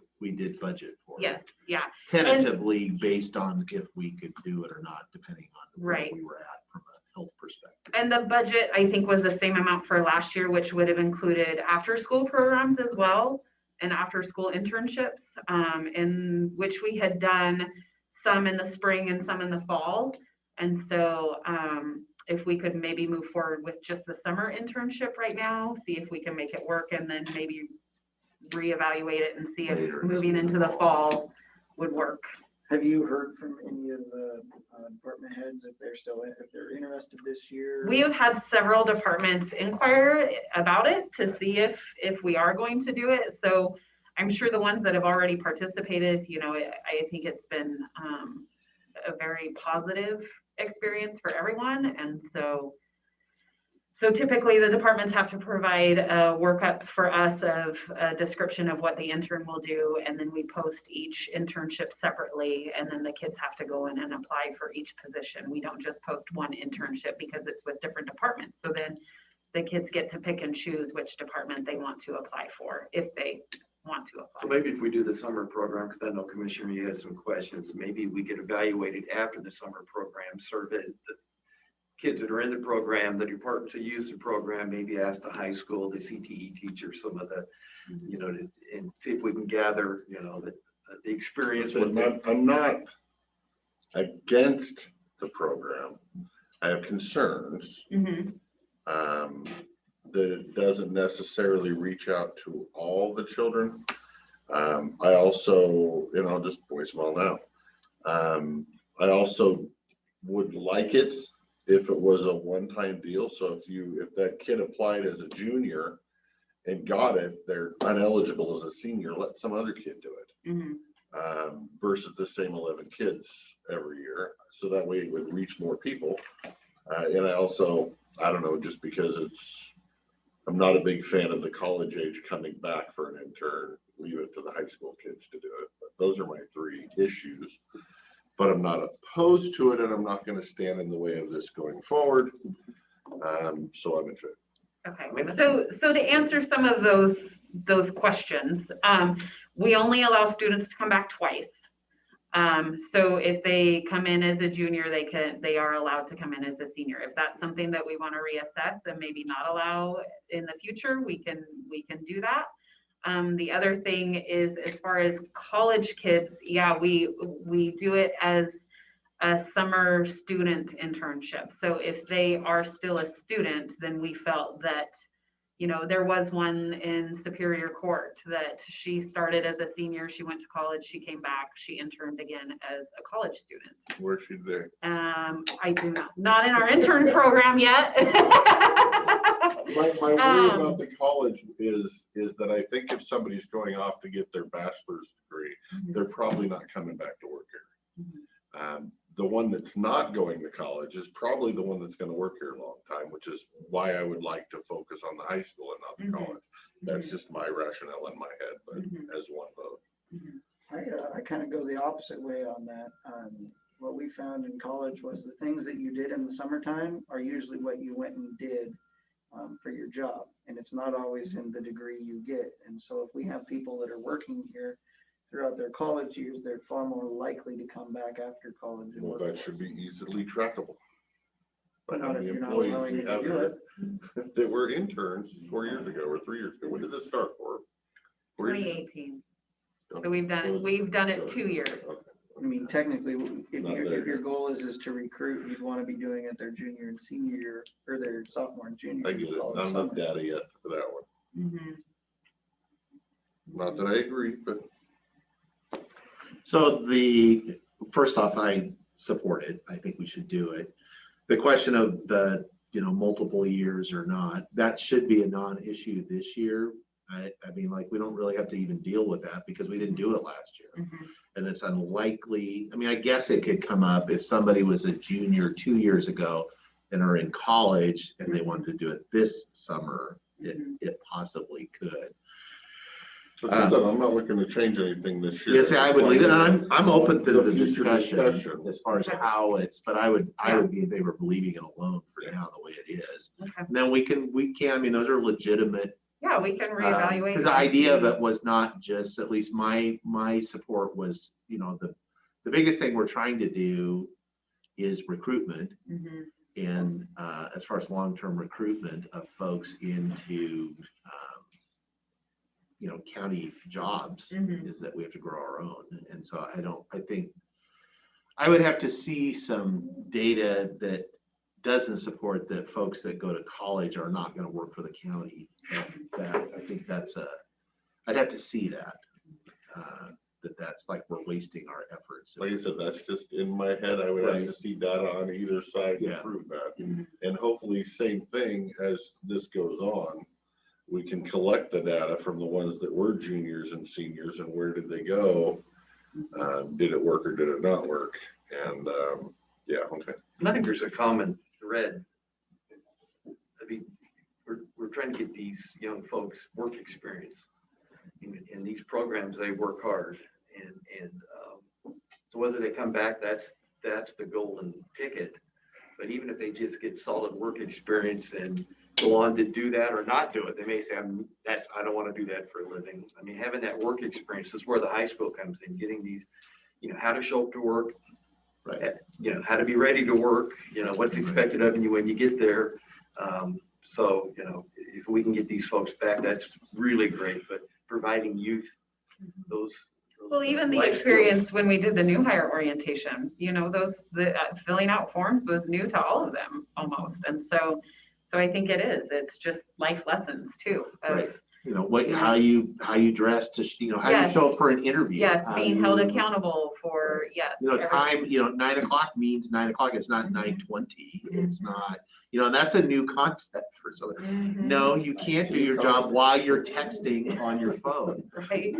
budget for it. Yes, yeah, Tentatively based on if we could do it or not, depending on where Right. we were at from a health perspective. and the budget, I think, was the same amount for last year, which would have included after-school programs as well, and after-school internships, in which we had done some in the spring and some in the fall. And so if we could maybe move forward with just the summer internship right now, see if we can make it work, and then maybe reevaluate it and see if Later in moving into the fall would work. Have you heard from any of the department heads if they're interested this year? We have had several departments inquire about it to see if we are going to do it. So I'm sure the ones that have already participated, I think it's been a very positive experience for everyone. And so typically the departments have to provide a workup for us of a description of what the intern will do. And then we post each internship separately. And then the kids have to go in and apply for each position. We don't just post one internship because it's with different departments. So then the kids get to pick and choose which department they want to apply for if they want to apply. So maybe if we do the summer program, because I know Commissioner, you had some questions, maybe we get evaluated after the summer program, survey the kids that are in the program, the departments that use the program, maybe ask the high school, the CTE teachers, some of the, and see if we can gather, the experience. I'm not against the program. I have concerns Mhm. that it doesn't necessarily reach out to all the children. I also, I'll just voicemail now. I also would like it if it was a one-time deal. So if that kid applied as a junior and got it, they're ineligible as a senior, let some other kid do it. Mhm. Versus the same 11 kids every year. So that way it would reach more people. And I don't know, just because I'm not a big fan of the college age coming back for an intern, leave it to the high school kids to do it. But those are my 3 issues. But I'm not opposed to it, and I'm not going to stand in the way of this going forward. So I'm in favor. Okay, so to answer some of those questions, we only allow students to come back twice. So if they come in as a junior, they are allowed to come in as a senior. If that's something that we want to reassess and maybe not allow in the future, we can do that. The other thing is, as far as college kids, yeah, we do it as a summer student internship. So if they are still a student, then we felt that, there was one in Superior Court that she started as a senior, she went to college, she came back, she interned again as a college student. Where's she there? I do not in our intern program yet. My worry about the college is that I think if somebody's going off to get their bachelor's degree, they're probably not coming back to work here. The one that's not going to college is probably the one that's going to work here a long time, which is why I would like to focus on the high school and not the college. That's just my rationale in my head, but as one vote. I kind of go the opposite way on that. What we found in college was the things that you did in the summertime are usually what you went and did for your job. And it's not always in the degree you get. And so if we have people that are working here throughout their college years, they're far more likely to come back after college. And Well, work. that should be easily trackable. By how Not if many you're not employees allowing we them to have do here that were interns 4 years ago or 3 years ago. When did this start for? 4 years ago? 2018. So we've done it 2 years. Okay. I mean, technically, if Not your, there if your yet. goal is to recruit, you'd want to be doing it their junior and senior year, or their sophomore and junior. I get it. all Not summer. enough data yet for that one. Mhm. Not that I agree, but So first off, I support it. I think we should do it. The question of the, multiple years or not, that should be a non-issue this year. I mean, like, we don't really have to even deal with that because we didn't do it last year. Mhm. And it's unlikely, I mean, I guess it could come up if somebody was a junior 2 years ago and are in college and they wanted to do it this summer, it possibly could. like I said, I'm not looking to change anything this year. Yes, I would leave it, and I'm open to the future discussion as far as how it's, but I would be in favor of leaving it alone for now, the way it is. Okay. And then we can, I mean, those are legitimate. Yeah, we can reevaluate. Because the idea of it was not just, at least my support was, the biggest thing we're trying to do is recruitment. Mhm. And as far as long-term recruitment of folks into, county jobs, Mhm. is that we have to grow our own. And so I think I would have to see some data that doesn't support that folks that go to college are not going to work for the county. I think I'd have to see that, that's like we're wasting our efforts. Like I said, that's just in my head. I would have to see data on either side to Yeah. prove that. Mhm. And hopefully, same thing as this goes on, we can collect the data from the ones that were juniors and seniors and where did they go? Did it work or did it not work? And yeah, okay. And I think there's a common thread. I mean, we're trying to get these young folks work experience. In these programs, they work hard. And so whether they come back, that's the golden ticket. But even if they just get solid work experience and go on to do that or not do it, they may say, I don't want to do that for a living. I mean, having that work experience is where the high school comes in, getting these, how to show up to work, Right. How to be ready to work, what's expected of you when you get there. So, if we can get these folks back, that's really great, but providing youth those. Well, even the life experience skills. when we did the new hire orientation, the filling out forms was new to all of them almost. And so I think it's just life lessons too. Right. How you dress to, how you Yes. show up for an interview. Yes, how being held you- accountable for, yes. Time, 9:00 means 9:00. It's not 9:20. It's Mhm. not, and that's a new concept for some. Mhm. No, you can't do your job while you're texting on your phone. Right,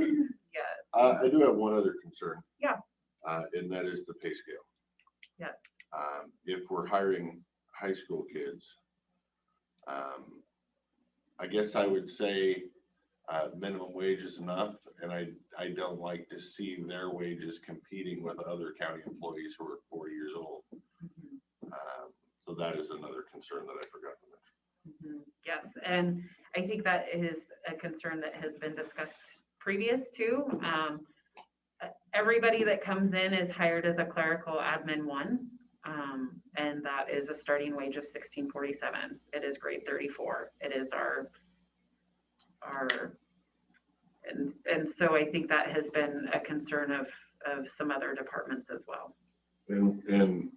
yeah. I do have one other concern. Yeah. And that is the pay scale. Yeah. If we're hiring high school kids, I guess I would say minimum wage is enough, and I don't like to see their wages competing with other county employees who are 40 years old. So that is another concern that I forgot to mention. Mhm. Yes, and I think that is a concern that has been discussed previous to. Everybody that comes in is hired as a clerical admin 1, and that is a starting wage of $16.47. It is grade 34. It is our and so I think that has been a concern of some other departments as well. And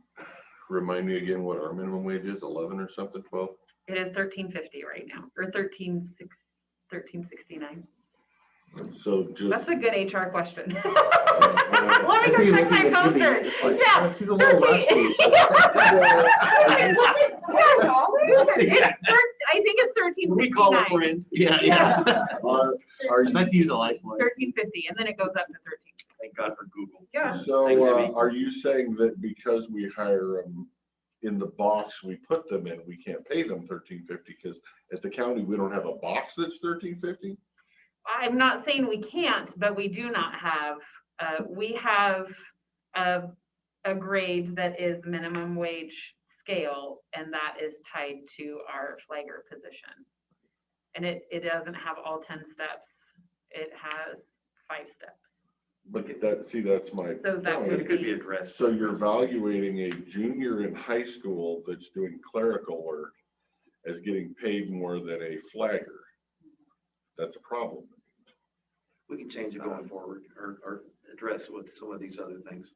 remind me again what our minimum wage is, 11 or something, 12? It is $13.50 right now, or $13.69. So just. That's a good HR question. I Let me see you go check looking my at Jimmy. poster. It's like, Yeah, she's a little 13. rusty. I think it's We call a $13.69. friend. Yeah. Are I you, meant to use a lifeline. $13.50, and then it goes up to 13. Thank God for Google. Yeah. so Thanks, Amy. are you saying that because we hire them in the box we put them in, we can't pay them $13.50 because at the county, we don't have a box that's $13.50? I'm not saying we can't, but we do not have, we have a grade that is minimum wage scale, and that is tied to our flagger position. And it doesn't have all 10 steps. It has 5 steps. But that's my So that point. would It could be addressed. So you're evaluating a junior in high school that's doing clerical work as getting paid more than a flagger. That's a problem. we can change it going forward or address it with some of these other things.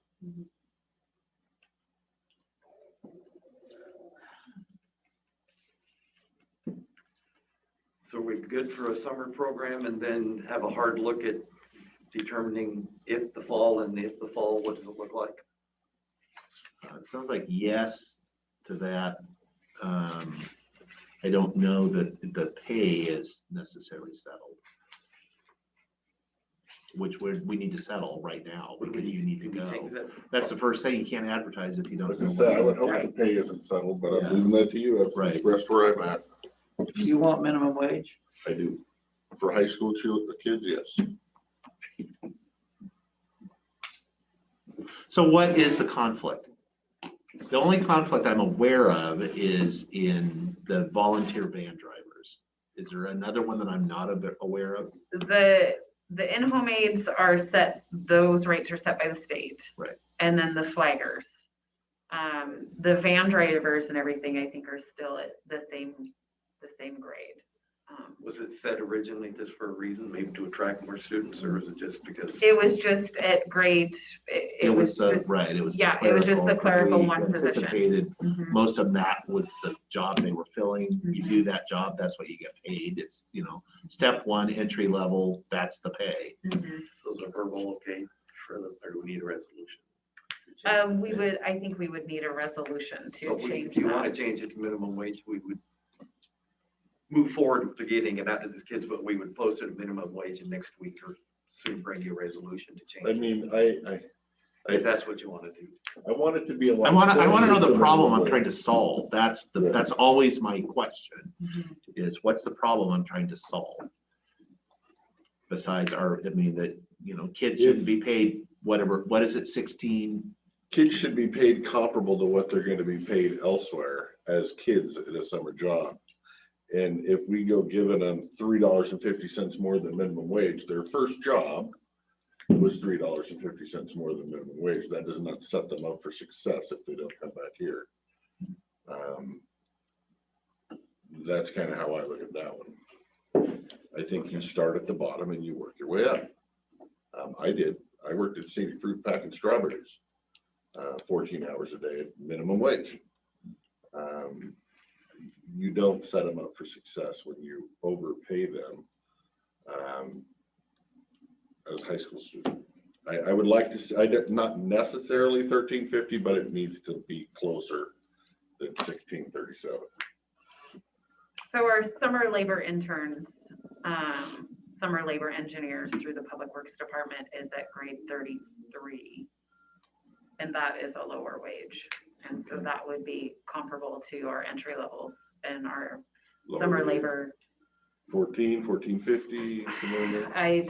So we're good for a summer program and then have a hard look at determining if the fall, and if the fall, what does it look like? It sounds like yes to that. I don't know that the pay is necessarily settled. Which we need to settle right now. Where do you need to Can we go? change that? That's the first thing. You can't advertise if you don't. As I know said, I what would you're hope the pay isn't settled, but Yeah. I'm leaving that to you. That's Right. expressed where I'm at. Do you want minimum wage? I do. For high school kids, yes. So what is the conflict? The only conflict I'm aware of is in the volunteer van drivers. Is there another one that I'm not aware of? The in-home aides are set, those rates are set by the state. Right. And then the flaggers. The van drivers and everything, I think, are still at the same grade. Was it set originally just for a reason, maybe to attract more students, or was it just because? It was just at grade, it was just, Right, it was. yeah, it was just the clerical we one position. Anticipated, Mhm. most of that was the job they were filling. You do that job, that's what you get paid. It's, step one, entry level, that's the pay. Mhm. Those are verbal, okay, or do we need a resolution? I think we would need a resolution So to if change if you want to that. change it to minimum wage, we would move forward to getting it out to the kids, but we would post it at minimum wage and next week or soon bring you a resolution to change. I it. mean, If that's what you want to do. I want it to be a lot. I want to know closer the to problem I'm minimum trying wage. to solve. That's Yeah. always my question, Mhm. is what's the problem I'm trying to solve? Besides kids shouldn't be paid whatever, what is it, 16? Kids should be paid comparable to what they're gonna be paid elsewhere as kids in a summer job. And if we go giving them $3.50 more than minimum wage, their first job was $3.50 more than minimum wage. That does not set them up for success if they don't come back here. That's kind of how I look at that one. I think you start at the bottom and you work your way up. I did. I worked at City Fruit packing strawberries, 14 hours a day at minimum wage. You don't set them up for success when you overpay them as a high school student. I would like to see, not necessarily 1350, but it needs to be closer than 1637. So our summer labor interns, summer labor engineers through the Public Works Department is at grade 33. And that is a lower wage. And so that would be comparable to our entry levels and our summer labor. 1450, somewhere in there. I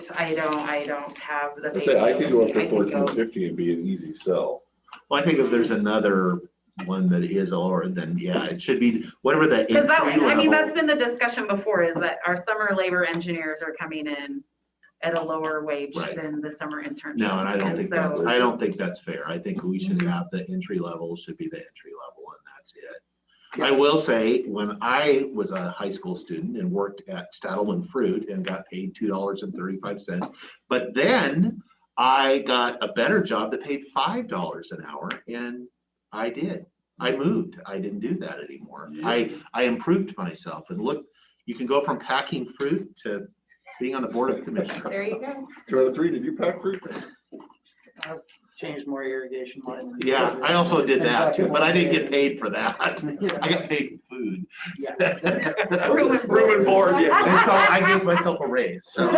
don't have the. I say I could go up to I could go- 1450 and be an easy sell. Well, I think if there's another one that is lower, then yeah, it should be whatever the Because entry I mean, that's level. been the discussion before, is that our summer labor engineers are coming in at a lower wage Right. than the summer interns. No, and I don't think that's fair. I think we should Mhm. have the entry level should be the entry level and that's it. I will say, when I was a high school student and worked at Stadelman Fruit and got paid $2.35, but then I got a better job that paid $5 an hour, and I did. I moved. I didn't do that anymore. I improved myself, and look, you can go from packing fruit to being on the board of commissioners. There you go. 2 out of 3, did you pack fruit? Change more irrigation line. Yeah, I also did that too, but I didn't get paid for that. I got paid food. Room and board, yeah. And so I gave myself a raise, so.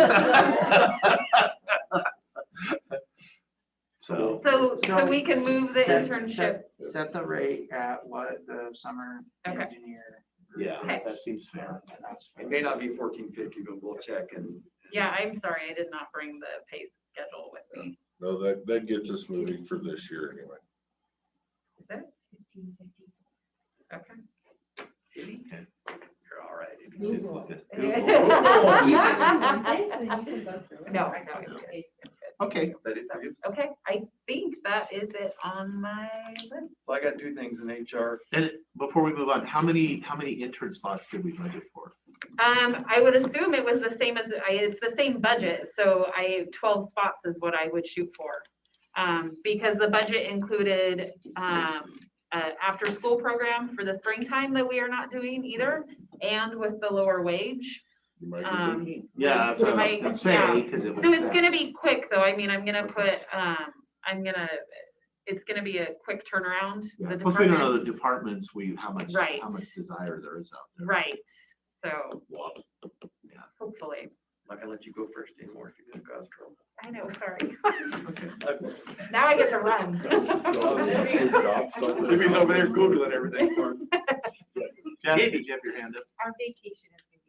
So, So we can move the internship. Set the rate at what the summer Okay. engineer. yeah, Okay. that seems fair. And that's It may not be 1450, but we'll check and. Yeah, I'm sorry, I did not bring the pay schedule with me. No, that gets us moving for this year anyway. Is it? Okay. You're all right. No, it's good. Okay, That is good. Okay, I think that is it on my list. Well, I got 2 things in HR. and before we move on, how many intern slots did we budget for? I would assume it was the same as, it's the same budget, so 12 spots is what I would shoot for. Because the budget included, after-school program for the springtime that we are not doing either, and with the lower wage. You might be Um, thinking, Yeah, that's what I was Right, gonna say, yeah. because it was. So it's set. gonna be quick, though. I mean, it's gonna be a quick turnaround. Yeah, The plus we don't know the departments- departments, Right. how much desire there is out there. Right, so Yeah. hopefully. Not gonna let you go first anymore if you're gonna cause trouble. I know, sorry. Okay. Now I get to run. Jimmy's over there Googling everything for him. Jeff, did you have your hand up? Our vacation is gonna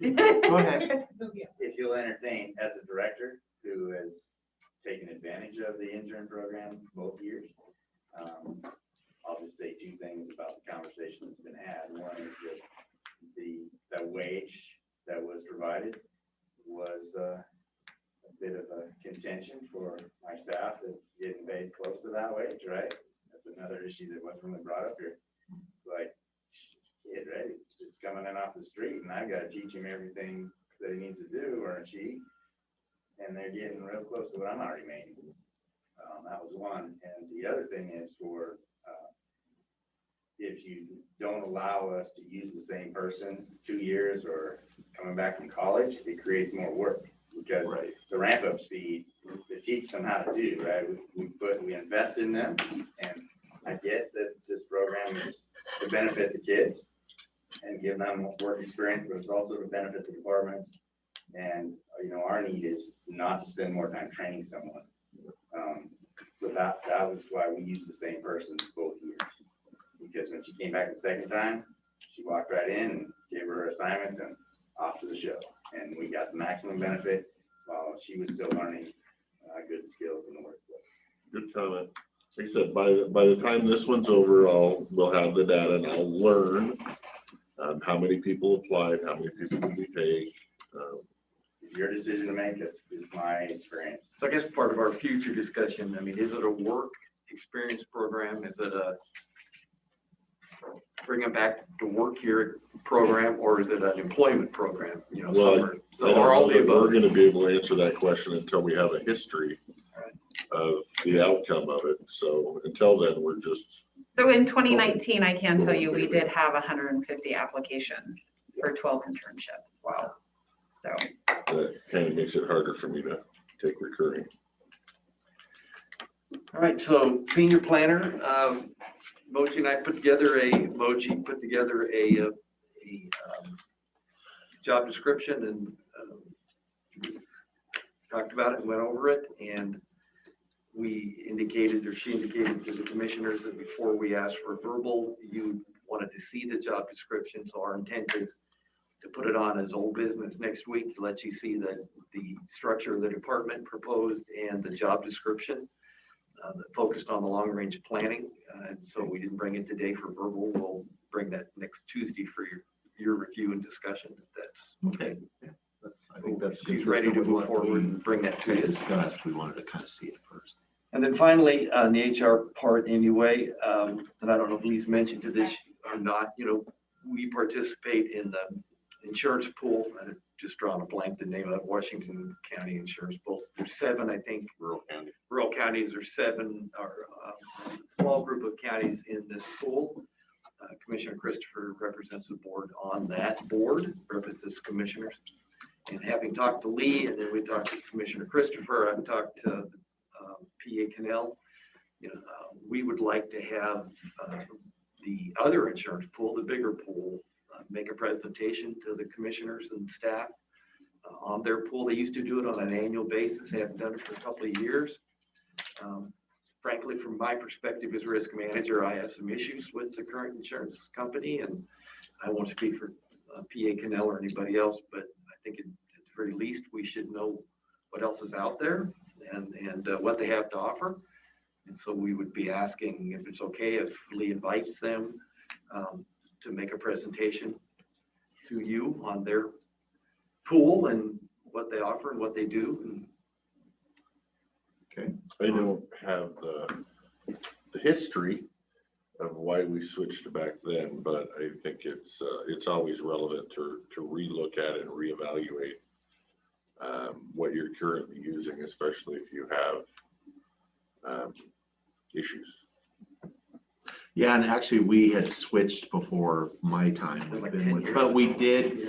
be next. Go ahead. If you'll entertain, as a director who has taken advantage of the intern program both years, I'll just say two things about the conversation that's been had. One is that the wage that was provided was a bit of a contention for my staff that's getting paid close to that wage, right? That's another issue that wasn't really brought up here. Like, kid, right? He's just coming in off the street and I've got to teach him everything that he needs to do or she. And they're getting real close to what I'm already making. That was one. And the other thing is if you don't allow us to use the same person 2 years or coming back from college, it creates more work because Right. the ramp up speed to teach them how to do, right? We invest in them, and I get that this program is to benefit the kids and give them work experience, but it's also to benefit the departments. And, our need is not to spend more time training someone. So that was why we used the same person both years. Because when she came back the second time, she walked right in and gave her assignments and off to the show. And we got the maximum benefit while she was still learning good skills in the workplace. good comment. Like I said, by the time this one's over, we'll have the data and I'll learn how many people applied, how many people will be paid. It's your decision to make, is my experience. So I guess part of our future discussion, I mean, is it a work experience program? Is it a bring them back to work here program, or is it an employment program? Well, Somewhere. I So don't are all know the that we're above. gonna be able to answer that question until we have a history of the outcome of it. So until then, we're just, So in 2019, I can tell you, we did have 150 applications for 12 internships. Wow. So, that kind of makes it harder for me to take recurring. All right, so senior planner, Mochi and I put together a job description and talked about it and went over it. And we indicated, or she indicated to the commissioners that before we asked for verbal, you wanted to see the job description. So our intent is to put it on as old business next week, to let you see the structure of the department proposed and the job description that focused on the long-range planning. And so we didn't bring it today for verbal. We'll bring that next Tuesday for your review and discussion. If that's Okay. Yeah, I think that's she's ready to consistent with move what forward we and bring that to you. discussed. We wanted to kind of see it first. And then finally, on the HR part anyway, and I don't know if Lee's mentioned to this or not, we participate in the insurance pool. And just drawing a blank, the name of it, Washington County Insurance Pool. There's 7, I think, rural counties or 7, or a small group of counties in this pool. Commissioner Christopher represents the board on that board, represents commissioners. And having talked to Lee, and then we talked to Commissioner Christopher, I've talked to PA Canal. We would like to have the other insurance pool, the bigger pool, make a presentation to the commissioners and staff on their pool. They used to do it on an annual basis. They haven't done it for a couple of years. Frankly, from my perspective as risk manager, I have some issues with the current insurance company, and I won't speak for PA Canal or anybody else, but I think at the very least, we should know what else is out there and what they have to offer. And so we would be asking if it's okay if Lee invites them to make a presentation to you on their pool and what they offer and what they do. Okay. I don't have the history of why we switched to back then, but I think it's always relevant to relook at and reevaluate what you're currently using, especially if you have issues. Yeah, and actually, we had switched before my time, Like been 10 with- years. but we did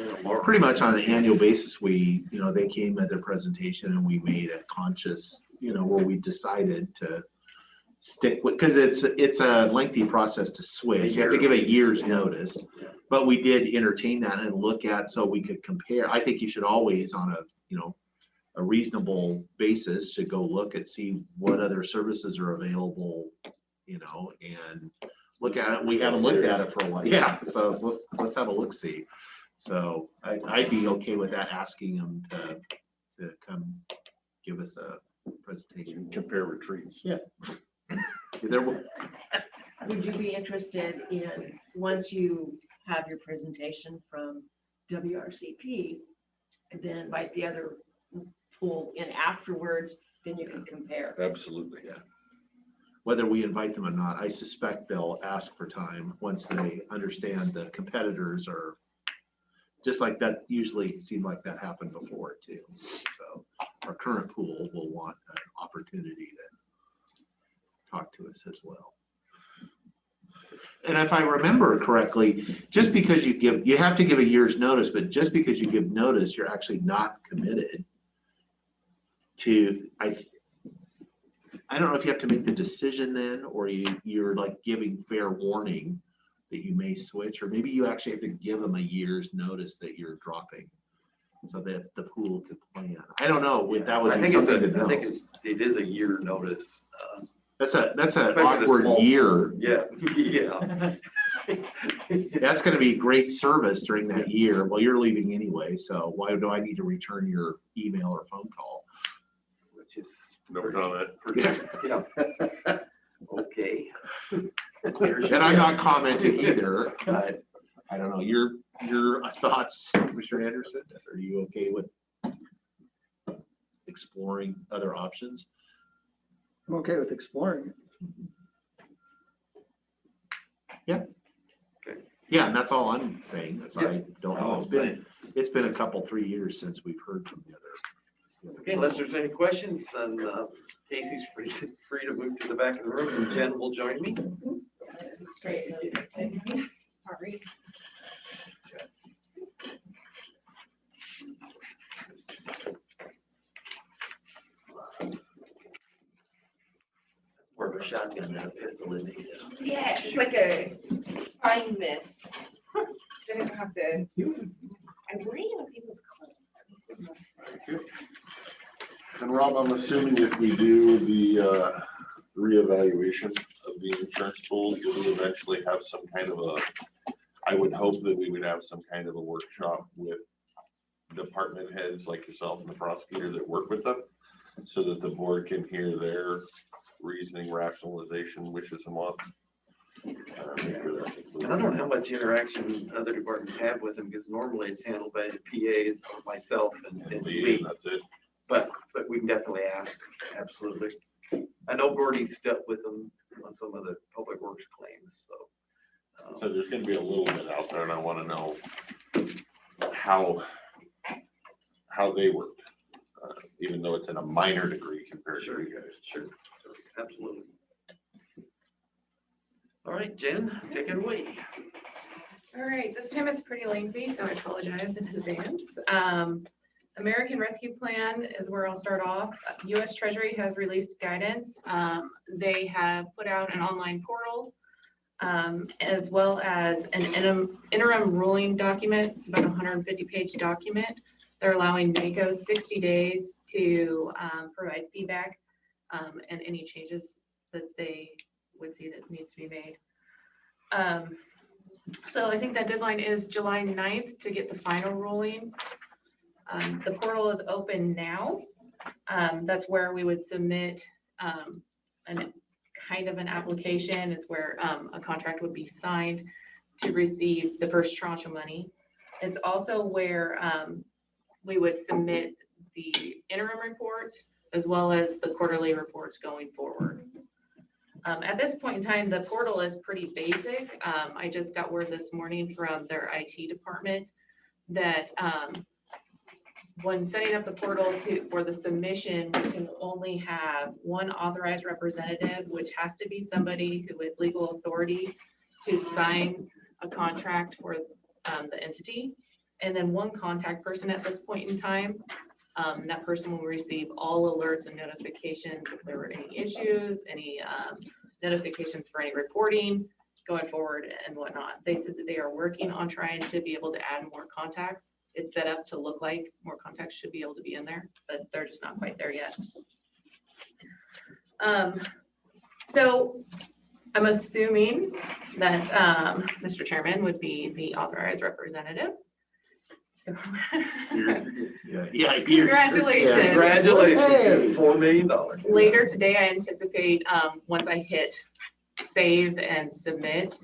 pretty much on an annual basis. We, they came at their presentation and we made a conscious, where we decided to stick with, because it's a lengthy process to switch. You have to give a year's notice, but we did entertain that and look at, so we could compare. I think you should always on a reasonable basis should go look and see what other services are available, and look at it. We haven't looked at it for a while. Yeah, so let's have a look, see. So I'd be okay with that, asking them to come give us a presentation. Compare retreats. Yeah. There will, Would you be interested in, once you have your presentation from WRCP, and then invite the other pool in afterwards, then you can compare? Absolutely. Yeah. Whether we invite them or not, I suspect they'll ask for time once they understand the competitors are just like that. Usually seemed like that happened before too. So our current pool will want an opportunity to talk to us as well. And if I remember correctly, just because you have to give a year's notice, but just because you give notice, you're actually not committed to, I don't know if you have to make the decision then, or you're like giving fair warning that you may switch, or maybe you actually have to give them a year's notice that you're dropping so that the pool could plan. I don't know, that would I be think something to I know. think it is a year notice. That's an Especially the awkward small- year. Yeah, yeah. That's gonna be great service during that year. Well, you're leaving anyway, so why do I need to return your email or phone call? Which is. No comment. Yeah. Okay. And I'm not commenting either, but I don't know, your thoughts, Mr. Anderson, are you okay with exploring other options? I'm okay with exploring. Yeah, and that's all I'm saying. That's, I don't know. It's been a couple, 3 years since we've heard from the other. Okay, unless there's any questions, then Casey's free to move to the back of the room, and Jen will join me. Straight. Sorry. More of a shotgun than a pistol, isn't it? Yeah, it's like a fine mist. Then I have to, I'm laying on people's clothes. And Rob, I'm assuming if we do the reevaluation of the insurance pools, that we eventually have some kind of I would hope that we would have some kind of a workshop with department heads like yourself and the prosecutor that work with them, so that the board can hear their reasoning, rationalization, wishes and wants. And I don't know how much interaction other departments have with them, because normally it's handled by the PAs, myself and me. And that's it. But we can definitely ask, absolutely. I know Gordy's dealt with them on some of the public works claims, so. So there's gonna be a little bit out there, and I wanna know how they worked, even though it's in a minor degree compared to you guys. Sure, absolutely. All right, Jen, take it away. All right, this time it's pretty lengthy, so I apologize in advance. American Rescue Plan is where I'll start off. US Treasury has released guidance. They have put out an online portal, as well as an interim ruling document. It's about a 150-page document. They're allowing NACO 60 days to provide feedback and any changes that they would see that needs to be made. So I think that deadline is July 9th to get the final ruling. The portal is open now. That's where we would submit kind of an application. It's where a contract would be signed to receive the first tranche of money. It's also where we would submit the interim reports as well as the quarterly reports going forward. At this point in time, the portal is pretty basic. I just got word this morning from their IT department that when setting up the portal for the submission, we can only have one authorized representative, which has to be somebody who with legal authority to sign a contract for the entity, and then one contact person at this point in time. That person will receive all alerts and notifications if there were any issues, any notifications for any reporting going forward and whatnot. They said that they are working on trying to be able to add more contacts. It's set up to look like more contacts should be able to be in there, but they're just not quite there yet. So I'm assuming that Mr. Chairman would be the authorized representative. So Yeah. Congratulations. Congratulations, $4 million. Later today, I anticipate, once I hit save and submit,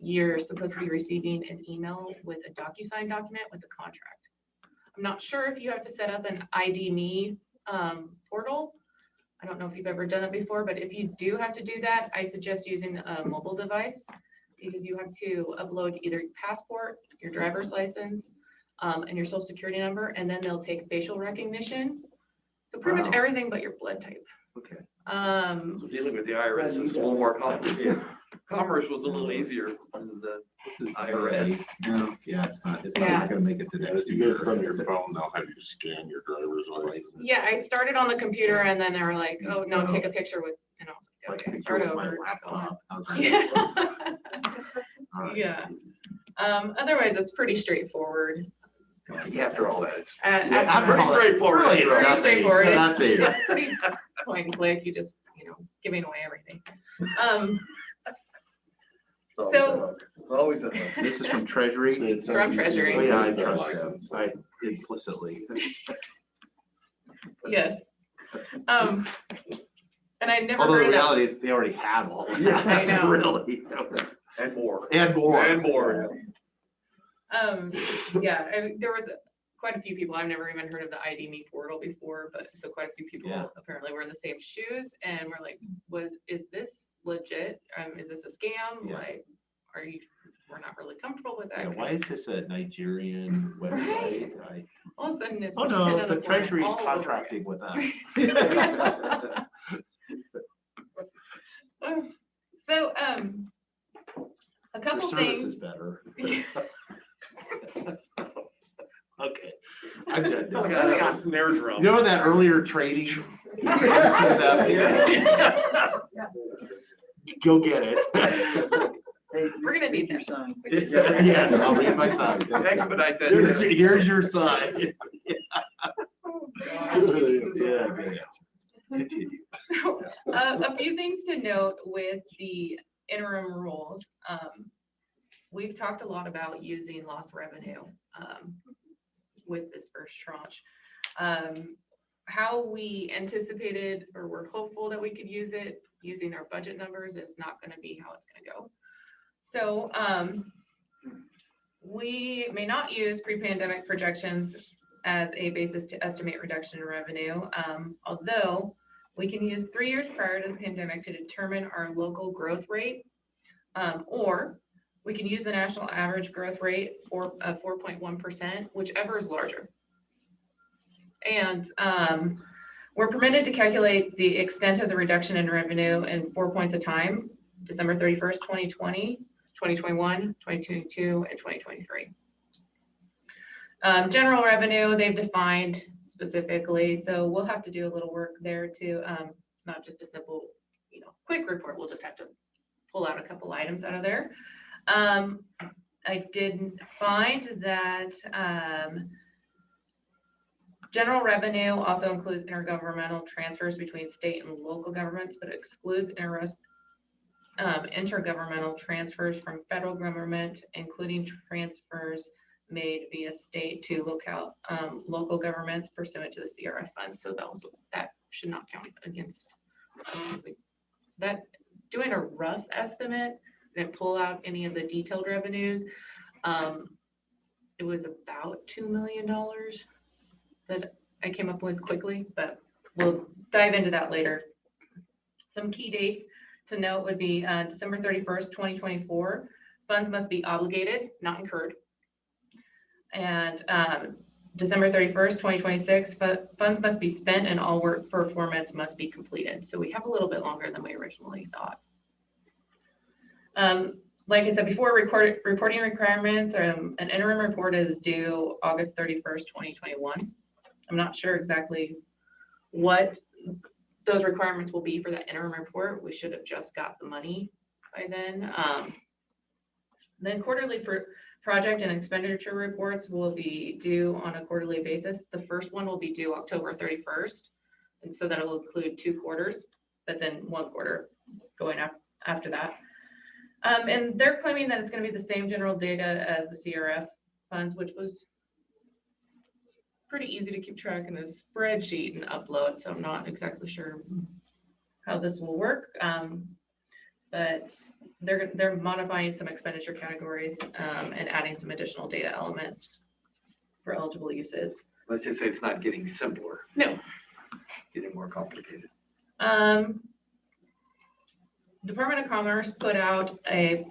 you're supposed to be receiving an email with a DocuSign document with the contract. I'm not sure if you have to set up an ID Me portal. I don't know if you've ever done it before, but if you do have to do that, I suggest using a mobile device, because you have to upload either your passport, your driver's license, and your social security number, and then they'll take facial recognition. So pretty much everything but your blood type. Okay. Dealing with the IRS is a little more complicated. Commerce was a little easier than the IRS. No, yeah, it's not Yeah. gonna make it to next You get year. it from your phone, they'll have you scan your driver's license. Yeah, I started on the computer and then they were like, oh, no, take a picture with, you know, I was like, okay, start With my over. laptop. How's that? Yeah. All right. Yeah. Otherwise, it's pretty straightforward. After all that, it's After all that, straightforward. really, It's pretty nothing- straightforward. nothing. It's pretty point and click. You just, giving away everything. So- Always a. This is from Treasury. From Treasury. Oh, yeah, I trust them. I implicitly. Yes. And I never Although heard the of that. reality is they already have all of Yeah, that. I know. Really. That was- And more. And more. And more. Yeah, there was quite a few people, I've never even heard of the ID Me portal before, but so quite a few people Yeah. apparently were in the same shoes and we're like, is this legit? Is this a scam? Yeah. Like, we're not really comfortable with Yeah, that. why is this a Nigerian website? All of a sudden it's. Oh, Washington no, on the corner Treasury's all over contracting with us. again. So, a Your couple service things. is better. Okay. I'm done now. Yeah. Snares You know that earlier trading? Go get it. Hey, We're gonna need your that. sign. Yes, I'll read my sign. Expedite that. Here's your sign. Continue. So, a few things to note with the interim rules. We've talked a lot about using lost revenue with this first tranche. How we anticipated or were hopeful that we could use it using our budget numbers is not going to be how it's going to go. So we may not use pre-pandemic projections as a basis to estimate reduction in revenue, although we can use 3 years prior to the pandemic to determine our local growth rate, or we can use the national average growth rate for 4.1%, whichever is larger. And we're permitted to calculate the extent of the reduction in revenue in 4 points of time, December 31st, 2020, 2021, 2022, and 2023. General revenue, they've defined specifically, so we'll have to do a little work there too. It's not just a simple, quick report. We'll just have to pull out a couple items out of there. I did find that general revenue also includes intergovernmental transfers between state and local governments, but excludes intergovernmental transfers from federal government, including transfers made via state to local governments pursuant to the CRF funds. So that should not count against that. Doing a rough estimate, didn't pull out any of the detailed revenues. It was about $2 million that I came up with quickly, but we'll dive into that later. Some key dates to note would be December 31st, 2024. Funds must be obligated, not incurred. And December 31st, 2026, funds must be spent and all work performance must be completed. So we have a little bit longer than we originally thought. Like I said before, reporting requirements, an interim report is due August 31st, 2021. I'm not sure exactly what those requirements will be for that interim report. We should have just got the money by then. Then quarterly project and expenditure reports will be due on a quarterly basis. The first one will be due October 31st. And so that'll include 2 quarters, but then 1 quarter going up after that. And they're claiming that it's going to be the same general data as the CRF funds, which was pretty easy to keep track in a spreadsheet and upload. So I'm not exactly sure how this will work. But they're modifying some expenditure categories and adding some additional data elements for eligible uses. Let's just say it's not getting simpler. No. Getting more complicated. Department of Commerce put out a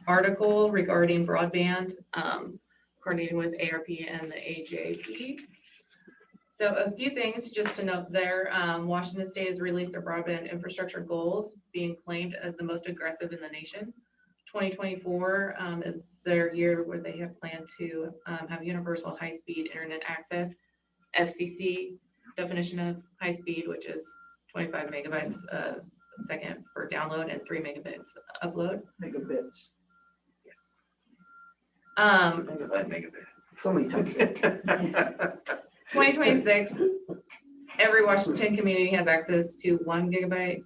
article regarding broadband, coordinating with ARP and the AJP. So a few things just to note there. Washington State has released their broadband infrastructure goals, being claimed as the most aggressive in the nation. 2024 is their year where they have planned to have universal high-speed internet access. FCC definition of high speed, which is 25 megabytes a second for download and 3 megabits upload. Megabits. Yes. Megabit. It's only 10. 2026, every Washington community has access to 1 gigabyte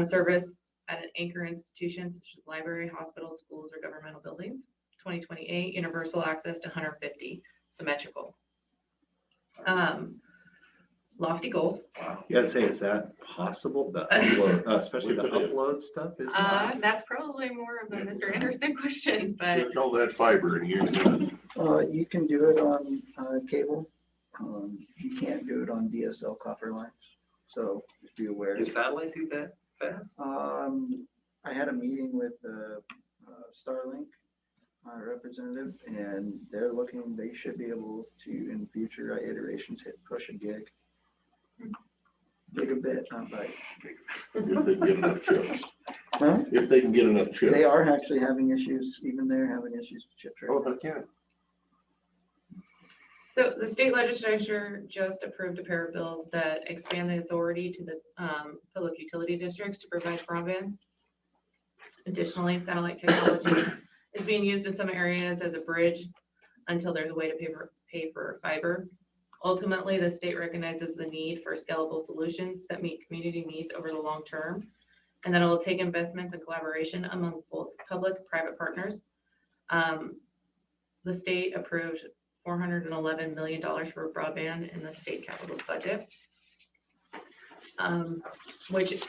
service at an anchor institution such as library, hospitals, schools, or governmental buildings. 2028, universal access to 150, symmetrical. Lofty goals. You gotta say, is that possible? The upload, especially the upload stuff is not. That's probably more of a Mr. Anderson question, but Switch all that fiber and you're done. You can do it on cable. You can't do it on DSL copper lines. So just be aware. Does satellite do that fast? I had a meeting with Starlink representative, and they're looking, they should be able to, in future iterations, push a gig. Gigabit, not byte. If they get enough chips. Huh? If they can get enough chips. They are actually having issues, even they're having issues with chip Oh, trade. they can. so the state legislature just approved a pair of bills that expand the authority to the public utility districts to provide broadband. Additionally, satellite technology is being used in some areas as a bridge until there's a way to pay for fiber. Ultimately, the state recognizes the need for scalable solutions that meet community needs over the long term, and that it will take investments and collaboration among both public-private partners. The state approved $411 million for broadband in the state capital budget, which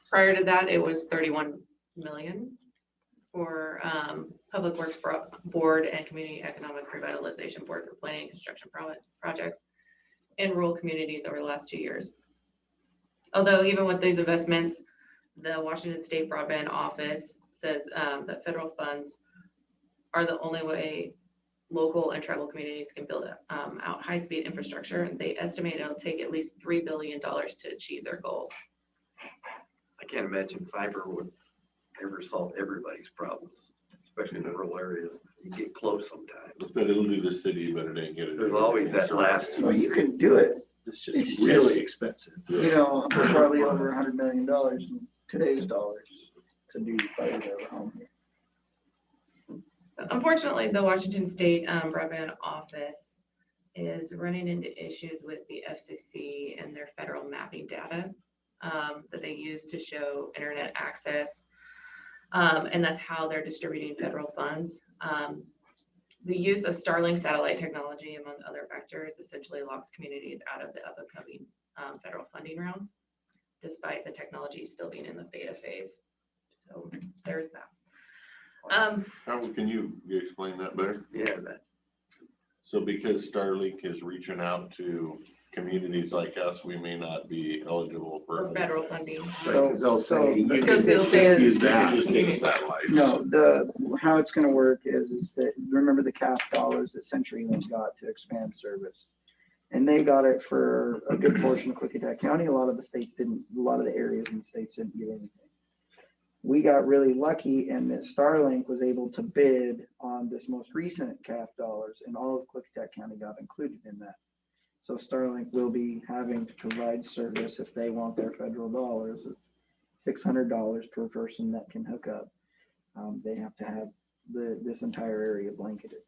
prior to that, it was 31 million for Public Works Board and Community Economic Revitalization Board for planning and construction projects in rural communities over the last 2 years. Although even with these investments, the Washington State Broadband Office says that federal funds are the only way local and tribal communities can build out high-speed infrastructure. And they estimate it'll take at least $3 billion to achieve their goals. I can't imagine fiber would ever solve everybody's problems, especially in the rural areas. You get close sometimes. They said it'll do the city, but it ain't gonna do. There's always that last. Well, you can do it. It's just really expensive. You know, for probably over $100 million in today's dollars to do fiber to the home here. So unfortunately, the Washington State Broadband Office is running into issues with the FCC and their federal mapping data that they use to show internet access. And that's how they're distributing federal funds. The use of Starlink satellite technology, among other factors, essentially locks communities out of the upcoming federal funding rounds, despite the technology still being in the beta phase. So there's that. How can you explain that better? Yeah, that. So because Starlink is reaching out to communities like us, we may not be eligible For for. federal funding. Because they'll say, you Because can they'll say just use You that. can just get a satellite. No, how it's gonna work is that, remember the CAF dollars that CenturyLink got to expand service? And they got it for a good portion of Klickitat County. A lot of the states didn't, a lot of the areas in the states didn't get anything. We got really lucky and that Starlink was able to bid on this most recent CAF dollars, and all of Klickitat County got included in that. So Starlink will be having to provide service if they want their federal dollars, $600 per person that can hook up. They have to have this entire area blanketed.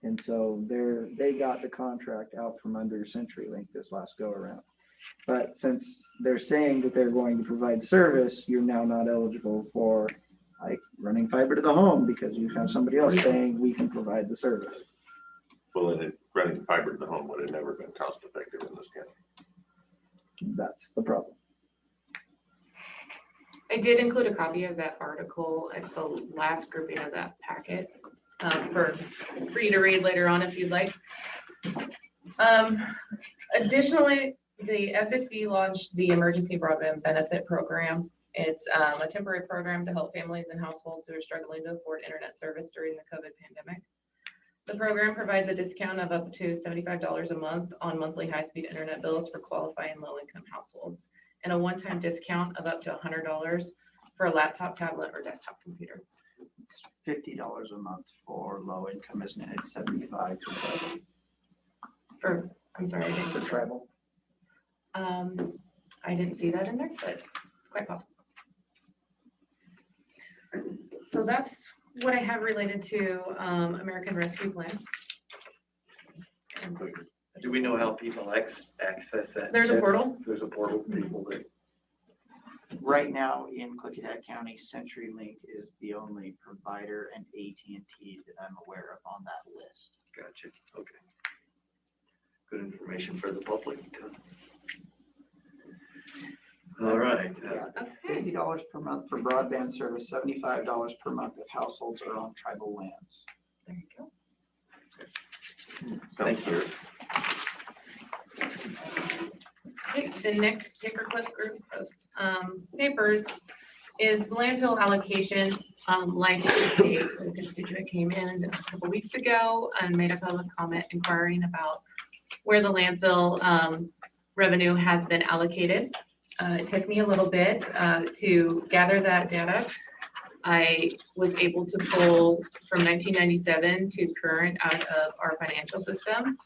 And so they got the contract out from under CenturyLink this last go around. But since they're saying that they're going to provide service, you're now not eligible for like running fiber to the home because you have somebody else saying we can provide the service. Well, and running fiber to the home would have never been cost effective in this county. That's the problem. I did include a copy of that article. It's the last grouping of that packet for you to read later on if you'd like. Additionally, the FCC launched the Emergency Broadband Benefit Program. It's a temporary program to help families and households who are struggling to afford internet service during the COVID pandemic. The program provides a discount of up to $75 a month on monthly high-speed internet bills for qualifying low-income households, and a one-time discount of up to $100 for a laptop, tablet, or desktop computer. It's $50 a month for low income, isn't it? It's 75 For, I'm sorry, I for didn't, tribal. I didn't see that in there, but quite possible. So that's what I have related to American Rescue Plan. Do we know how people access that? There's a portal. There's a portal for people that. Right now in Klickitat County, CenturyLink is the only provider and AT&T that I'm aware of on that list. Gotcha, okay. Good information for the public. All right. Okay. $50 per month for broadband service, $75 per month if households are on tribal lands. There you go. Thank you. Okay, the next paperclip group of papers is landfill allocation. Like a constituent came in a couple weeks ago and made a public comment inquiring about where the landfill revenue has been allocated. It took me a little bit to gather that data. I was able to pull from 1997 to current out of our financial system,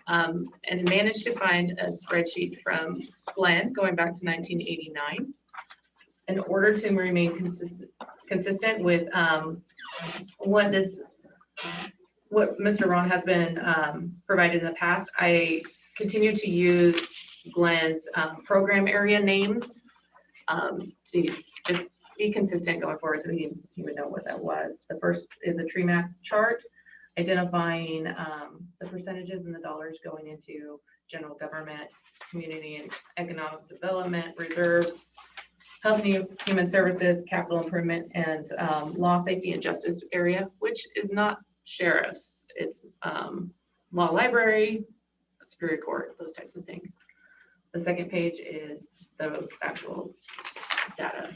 and managed to find a spreadsheet from Glenn going back to 1989. In order to remain consistent with what Mr. Ron has been provided in the past, I continue to use Glenn's program area names to just be consistent going forward, so he would know what that was. The first is a tree map chart identifying the percentages and the dollars going into general government, community and economic development, reserves, health and human services, capital improvement, and law, safety, and justice area, which is not sheriff's. It's law library, superior court, those types of things. The second page is the actual data.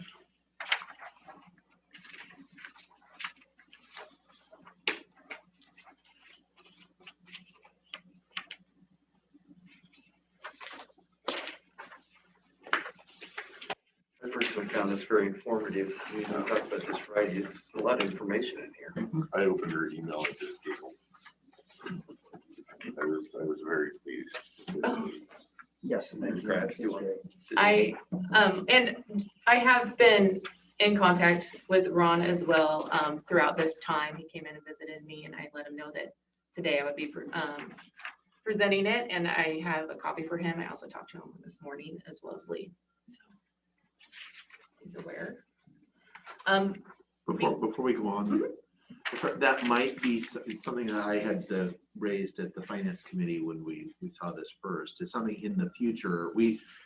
I personally found this very informative. We talked about this Friday. It's a lot of information in here. I opened her email and just giggled. I was very pleased. Yes. thank you. Congrats, you want- And I have been in contact with Ron as well throughout this time. He came in and visited me, and I let him know that today I would be presenting it, and I have a copy for him. I also talked to him this morning as well as Lee, so he's aware. Before we go on, that might be something that I had raised at the finance committee when we saw this first. Is something in the future.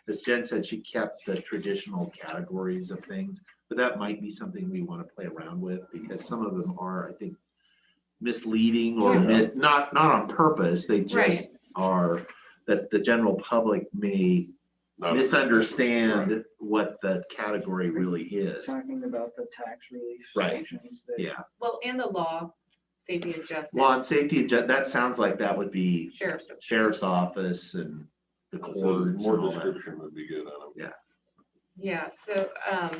As Jen said, she kept the traditional categories of things, but that might be something we want to play around with, because some of them are, I think, misleading or not on purpose. They just Right. are that the general public may Not- misunderstand what the category really is. Talking about the tax relief Right. sections that. Yeah. Well, and the law, safety and justice. Law and safety, that sounds like that would be Sheriff's office and the So courts more and all that. description would be good on them. Yeah, so,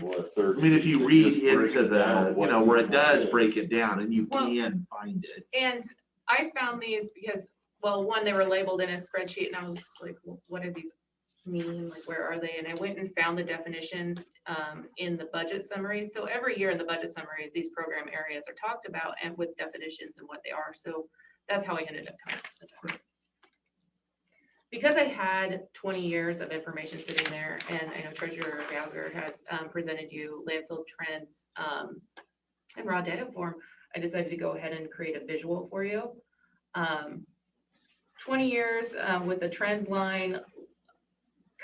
Or a third. I mean, if you that read just breaks into the, down you what know, where it each does one break is. it down and you Well- can find it. and I found these because, well, one, they were labeled in a spreadsheet and I was like, what do these mean? Like, where are they? And I went and found the definitions in the budget summaries. So every year in the budget summaries, these program areas are talked about and with definitions and what they are. So that's how I ended up coming up with that. Because I had 20 years of information sitting there, and I know Treasurer Gallagher has presented you landfill trends in raw data form, I decided to go ahead and create a visual for you. 20 years with the trend line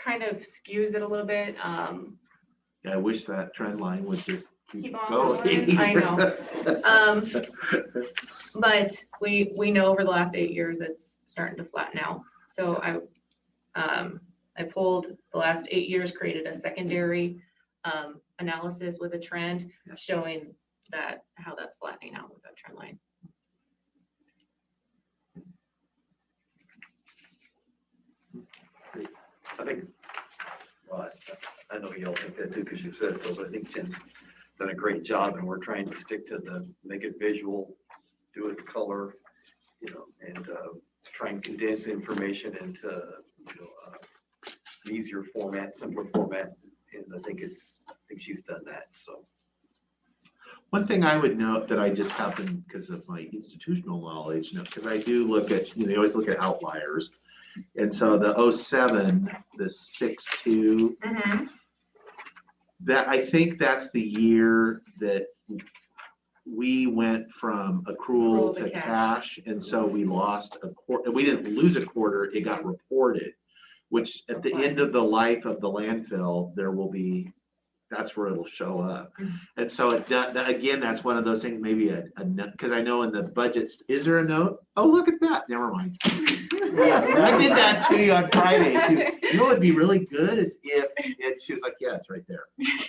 kind of skews it a little bit. Yeah, I wish that trend line would just Keep on going. going. I know. But we know over the last 8 years, it's starting to flatten out. So I pulled the last 8 years, created a secondary analysis with a trend showing that how that's flattening out with that trend line. I think, well, I know y'all think that too, because you've said so, but I think Jen's done a great job, and we're trying to stick to make it visual, do it color, and try and condense the information into, an easier format, simpler format, and I think she's done that, so. One thing I would note that I just happen, because of my institutional knowledge, because I do look at, you always look at outliers. And so the 07, the 6.2, that I think that's the year that we went from accrual to cash. And so we lost a quarter. We didn't lose a quarter, it got reported, which at the end of the life of the landfill, there will be, that's where it'll show up. And so again, that's one of those things, maybe a note, because I know in the budgets, is there a note? Oh, look at that. Never mind. I did that to you on Friday. You know what would be really good is if she was like, yeah, it's right there.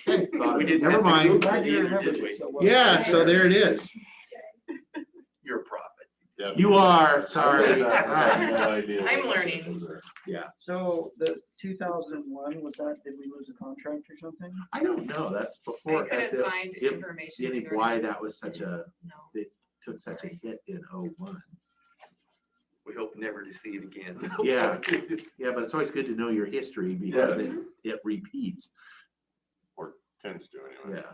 Okay, We didn't never have to mind. go back there, did we? Yeah, so there it is. You're a prophet. Yeah. You are, I sorry. read that, I had no idea I'm what learning. was there. Yeah, So the 2001, was that, did we lose a contract or something? I don't know. That's I before. couldn't find if- information. Getting regarding why it. that was such a, No. it took such a hit in 01. We hope never to see it again. Yeah. Yeah, but it's always good to know your history because it repeats. Tends to anyway. Yeah.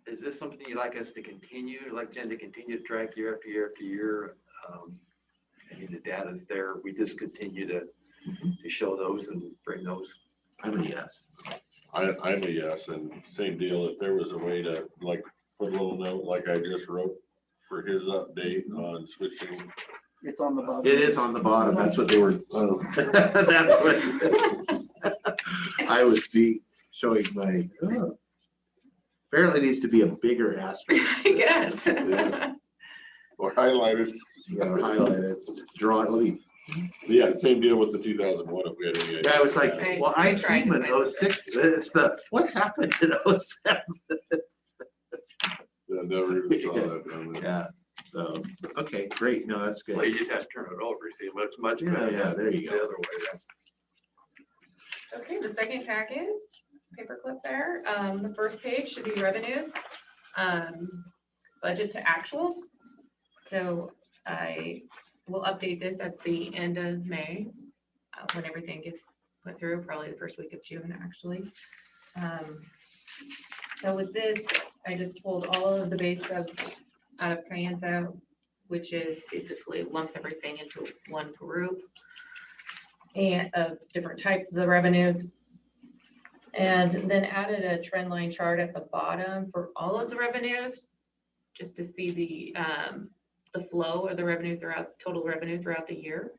Is this something you'd like us to continue, like Jen, to continue to track year after year after year? I mean, the data's there. We just continue to show those and bring those. I'm a yes. I'm a yes, and same deal, if there was a way to like put a little note like I just wrote for his update on switching. It's on the bottom. It is on the bottom. That's what they were. Oh. That's what I would be showing my. Oh. Apparently needs to be a bigger asterisk. I guess. Yeah. Or highlighted. Yeah, highlight it, draw it. Let me. Yeah, same deal with the 2001 if we had any. Yeah, I was like, I- well, I I tried came to in find 06. It's the what happened in 07. I never even saw that down there. Yeah. So okay, great. No, that's good. Well, you just have to turn it over, see, much Yeah, better. yeah, there you The go. other way, yeah. Okay, the second packet, paperclip there. The first page should be revenues, budget to actuals. So I will update this at the end of May, when everything gets put through, probably the first week of June, actually. So with this, I just pulled all of the base subs out of Kayenta, which is basically lumps everything into one group and of different types of the revenues. And then added a trend line chart at the bottom for all of the revenues, just to see the flow of the revenue throughout, total revenue throughout the year.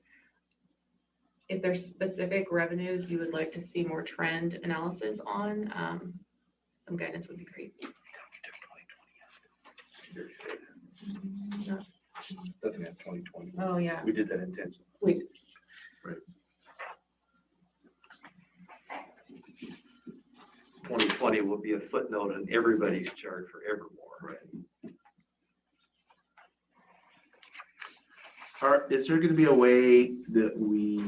If there's specific revenues you would like to see more trend analysis on, some guidance would be great. Doesn't have 2020. Oh, yeah. We did that intentionally. We, 2020 will be a footnote in everybody's chart forevermore. Is there gonna be a way that we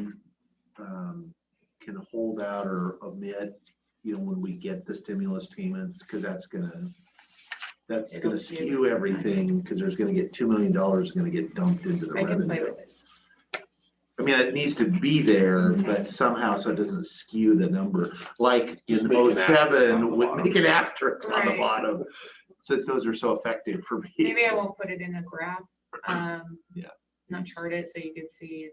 can hold out or omit, when we get the stimulus payments? Cause that's gonna It'll skew everything, cause there's gonna get $2 million gonna get dumped into the I can play revenue. with it. I mean, it needs to be there, but somehow so it doesn't skew the number, like Just in make an asterisk on the 07, would bottom. make an asterisk on the Right. bottom, since those are so effective for me. Maybe I won't put it in a graph. Yeah. Not chart it, so you could see,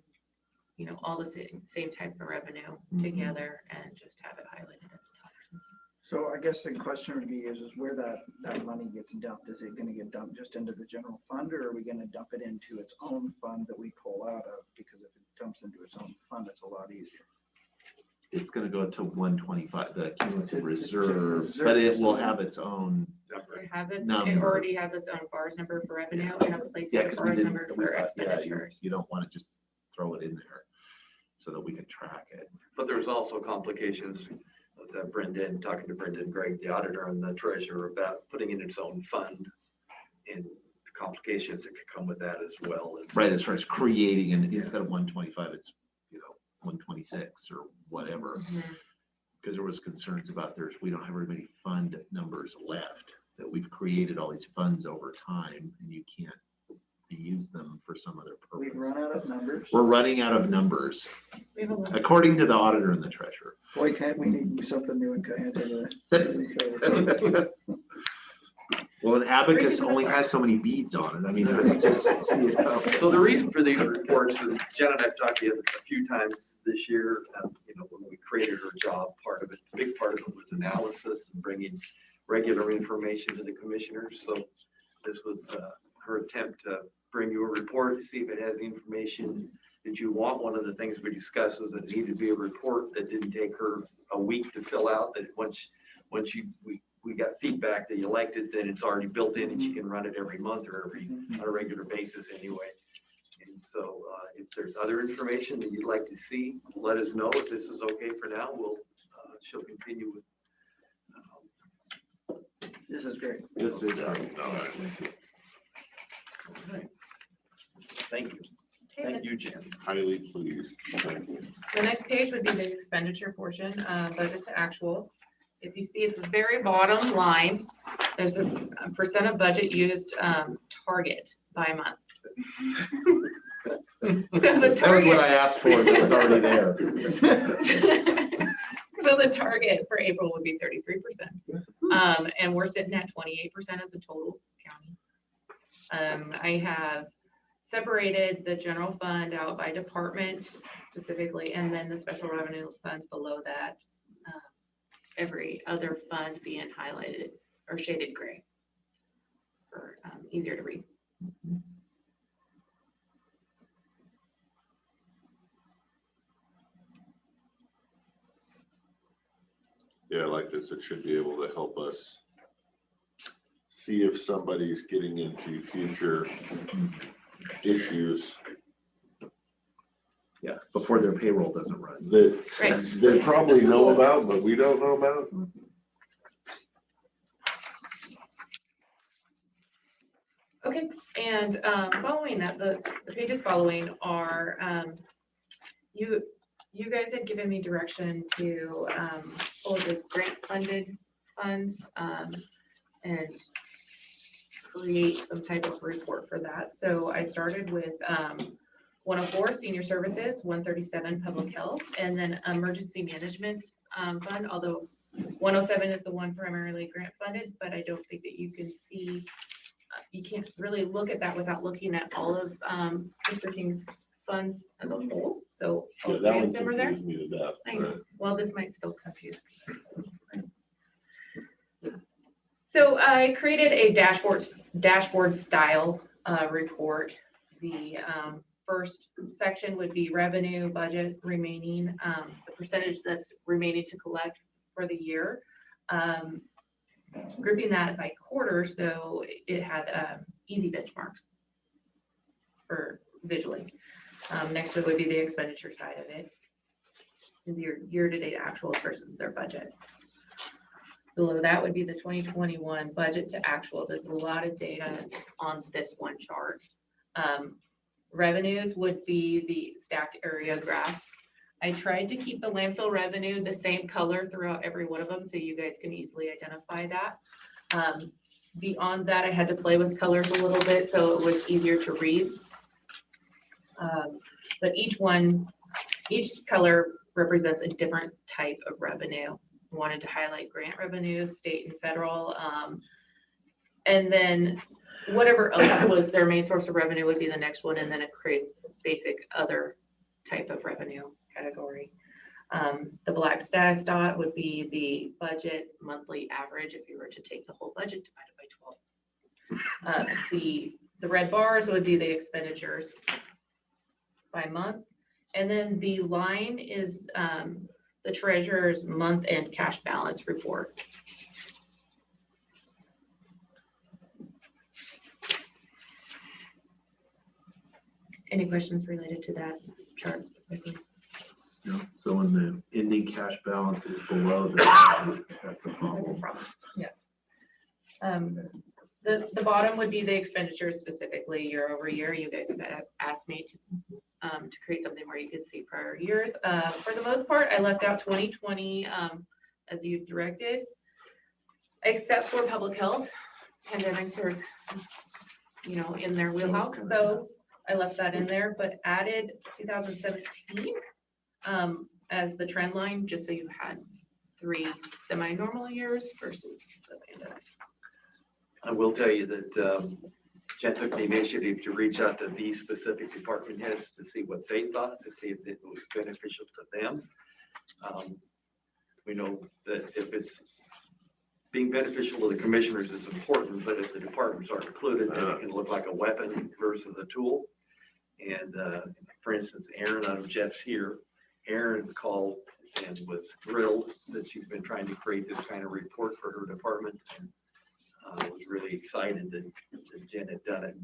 all the same type of revenue together and just have it highlighted at the top or something. So I guess the question would be is where that money gets dumped? Is it gonna get dumped just into the general fund, or are we gonna dump it into its own fund that we pull out of? Because if it dumps into its own fund, it's a lot easier. It's gonna go to 125, the cumulative reserve, Reserve. but it will have its own. It has it Number. already has its own bars number for revenue and a place Yeah, for because we bars didn't. number we for thought, expenditures. you don't want to just throw it in there so that we can track it. But there's also complications with Brendan, talking to Brendan Gregg, the auditor and the treasurer, about putting in its own fund and the complications that could come with that as well. Right, as far as creating, and instead of 125, it's, 126 or whatever. Mhm. Because there was concerns about we don't have very many fund numbers left, that we've created all these funds over time and you can't use them for some other We've purpose. run out of numbers. We're running out of numbers, We have a lot. according to the auditor and the treasurer. Boy, can't we need something new in Kayenta? Well, an abacus Reaching only the has so many beads on it. I mean, it's just, So the reason for these reports, is Jen and I've talked to you a few times this year, when we created her job, a big part of it was analysis and bringing regular information to the commissioners. So this was her attempt to bring you a report to see if it has the information that you want. One of the things we discussed was that it needed to be a report that didn't take her a week to fill out, that once we got feedback that you liked it, then it's already built in and you can run it every month or on a regular basis anyway. And so if there's other information that you'd like to see, let us know. If this is okay for now, she'll continue with. This is great. this is great. All right. Thank you. Okay, Thank you, Jen. Highly pleased. Thank you. The next page would be the expenditure portion, budget to actuals. If you see at the very bottom line, there's a percent of budget used target by month. So the That was what target, I asked for, that was already there. so the target for April would be 33%. And we're sitting at 28% as a total county. I have separated the general fund out by department specifically, and then the special revenue funds below that. Every other fund being highlighted or shaded gray for easier to read. Yeah, I like this. It should be able to help us see if somebody's getting into future issues Yeah, before their payroll doesn't run. that Right. they probably know about, but we don't know about. Okay, and following that, the pages following are, you guys had given me direction to pull the grant funded funds and create some type of report for that. So I started with 104 senior services, 137 public health, and then emergency management fund, although 107 is the one primarily grant funded, but I don't think that you can see, you can't really look at that without looking at all of Mr. King's funds as a whole. So Yeah, all that three one of them are there. confused me to death. I know. Well, this might still confuse me. So I created a dashboard style report. The first section would be revenue, budget, remaining, the percentage that's remaining to collect for the year. Grouping that by quarter, so it had easy benchmarks for visually. Next one would be the expenditure side of it. Your year-to-date actuals versus their budget. Below that would be the 2021 budget to actual. There's a lot of data on this one chart. Revenues would be the stacked area graphs. I tried to keep the landfill revenue the same color throughout every one of them so you guys can easily identify that. Beyond that, I had to play with colors a little bit so it was easier to read. But each color represents a different type of revenue. I wanted to highlight grant revenue, state and federal, and then whatever else was their main source of revenue would be the next one, and then a create basic other type of revenue category. The black stacked dot would be the budget monthly average if you were to take the whole budget divided by 12. The red bars would be the expenditures by month. And then the line is the treasurer's month-end cash balance report. Any questions related to that chart specifically? No. So when the ending cash balance is below that, that's a problem. Yes. The bottom would be the expenditures specifically year over year. You guys have asked me to create something where you could see prior years. For the most part, I left out 2020 as you directed, except for public health. Pandemics are, in their wheelhouse, so I left that in there, but added 2017 as the trend line, just so you had 3 semi-normal years versus the pandemic. I will tell you that Jen took the initiative to reach out to these specific department heads to see what they thought, to see if it was beneficial to them. We know that if it's being beneficial to the commissioners is important, but if the departments aren't included, then it can look like a weapon versus a tool. And for instance, Erin out of Jeff's here, Erin called and was thrilled that she's been trying to create this kind of report for her department. And was really excited that Jen had done it,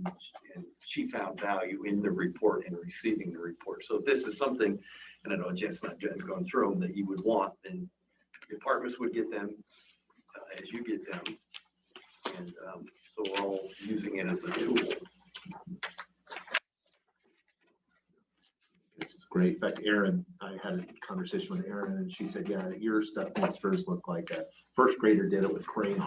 and she found value in the report and receiving the report. So if this is something, and I know Jen's not going through them, that you would want, then departments would get them as you get them. And so we're all using it as a tool. It's great. In fact, Erin, I had a conversation with Erin and she said, yeah, your stuff needs first look like a first grader did it with crayon.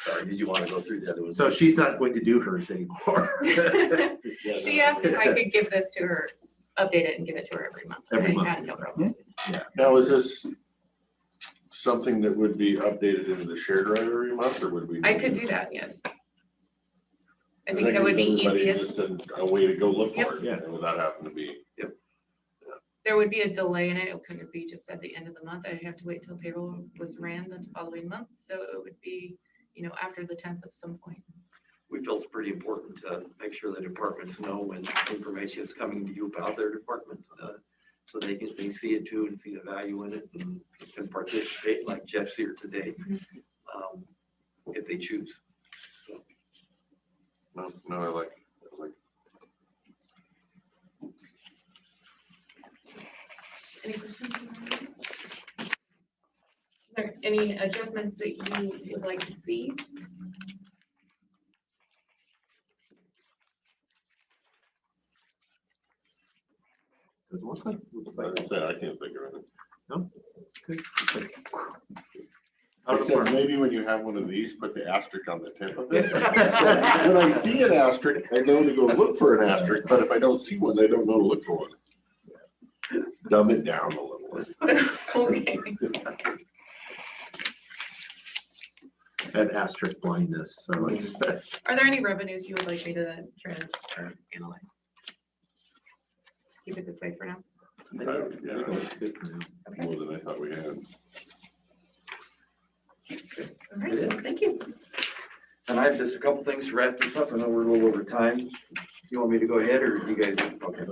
Sorry, did you want to go through the other one? So she's not going to do hers anymore. She asked if I could give this to her, update it and give it to her every month. Every I month. had no problem. Yeah. Now, is this something that would be updated into the shared drive every month, or would we? I could do that, yes. I think that would be gives everybody easiest. Just a way to go look Yep. for it, yeah, without having to be. There would be a delay in it. It couldn't be just at the end of the month. I'd have to wait till payroll was ran the following month. So it would be, after the 10th of some point. We feel it's pretty important to make sure the departments know when information is coming to you about their department, so they see it too and see the value in it and can participate like Jeff's here today, if they choose. No, I like it. Any questions? Are there any adjustments that you would like to see? Does it look like? Like I said, I can't think of it. No, it's good. Out of the Except park. maybe when you have one of these, put the asterisk on the tip of it. When I see an asterisk, I know to go look for an asterisk, but if I don't see one, I don't know to look for one. Dumb it down a little. Okay. Had asterisk blindness, so it's. Are there any revenues you would like me to try to analyze? Just keep it this way for now. Yeah, It's good for now. Okay. more than I thought we had. All right. Thank you. And I have just a couple things to wrap this up. I know we're a little over time. You want me to go ahead or you guys? Okay.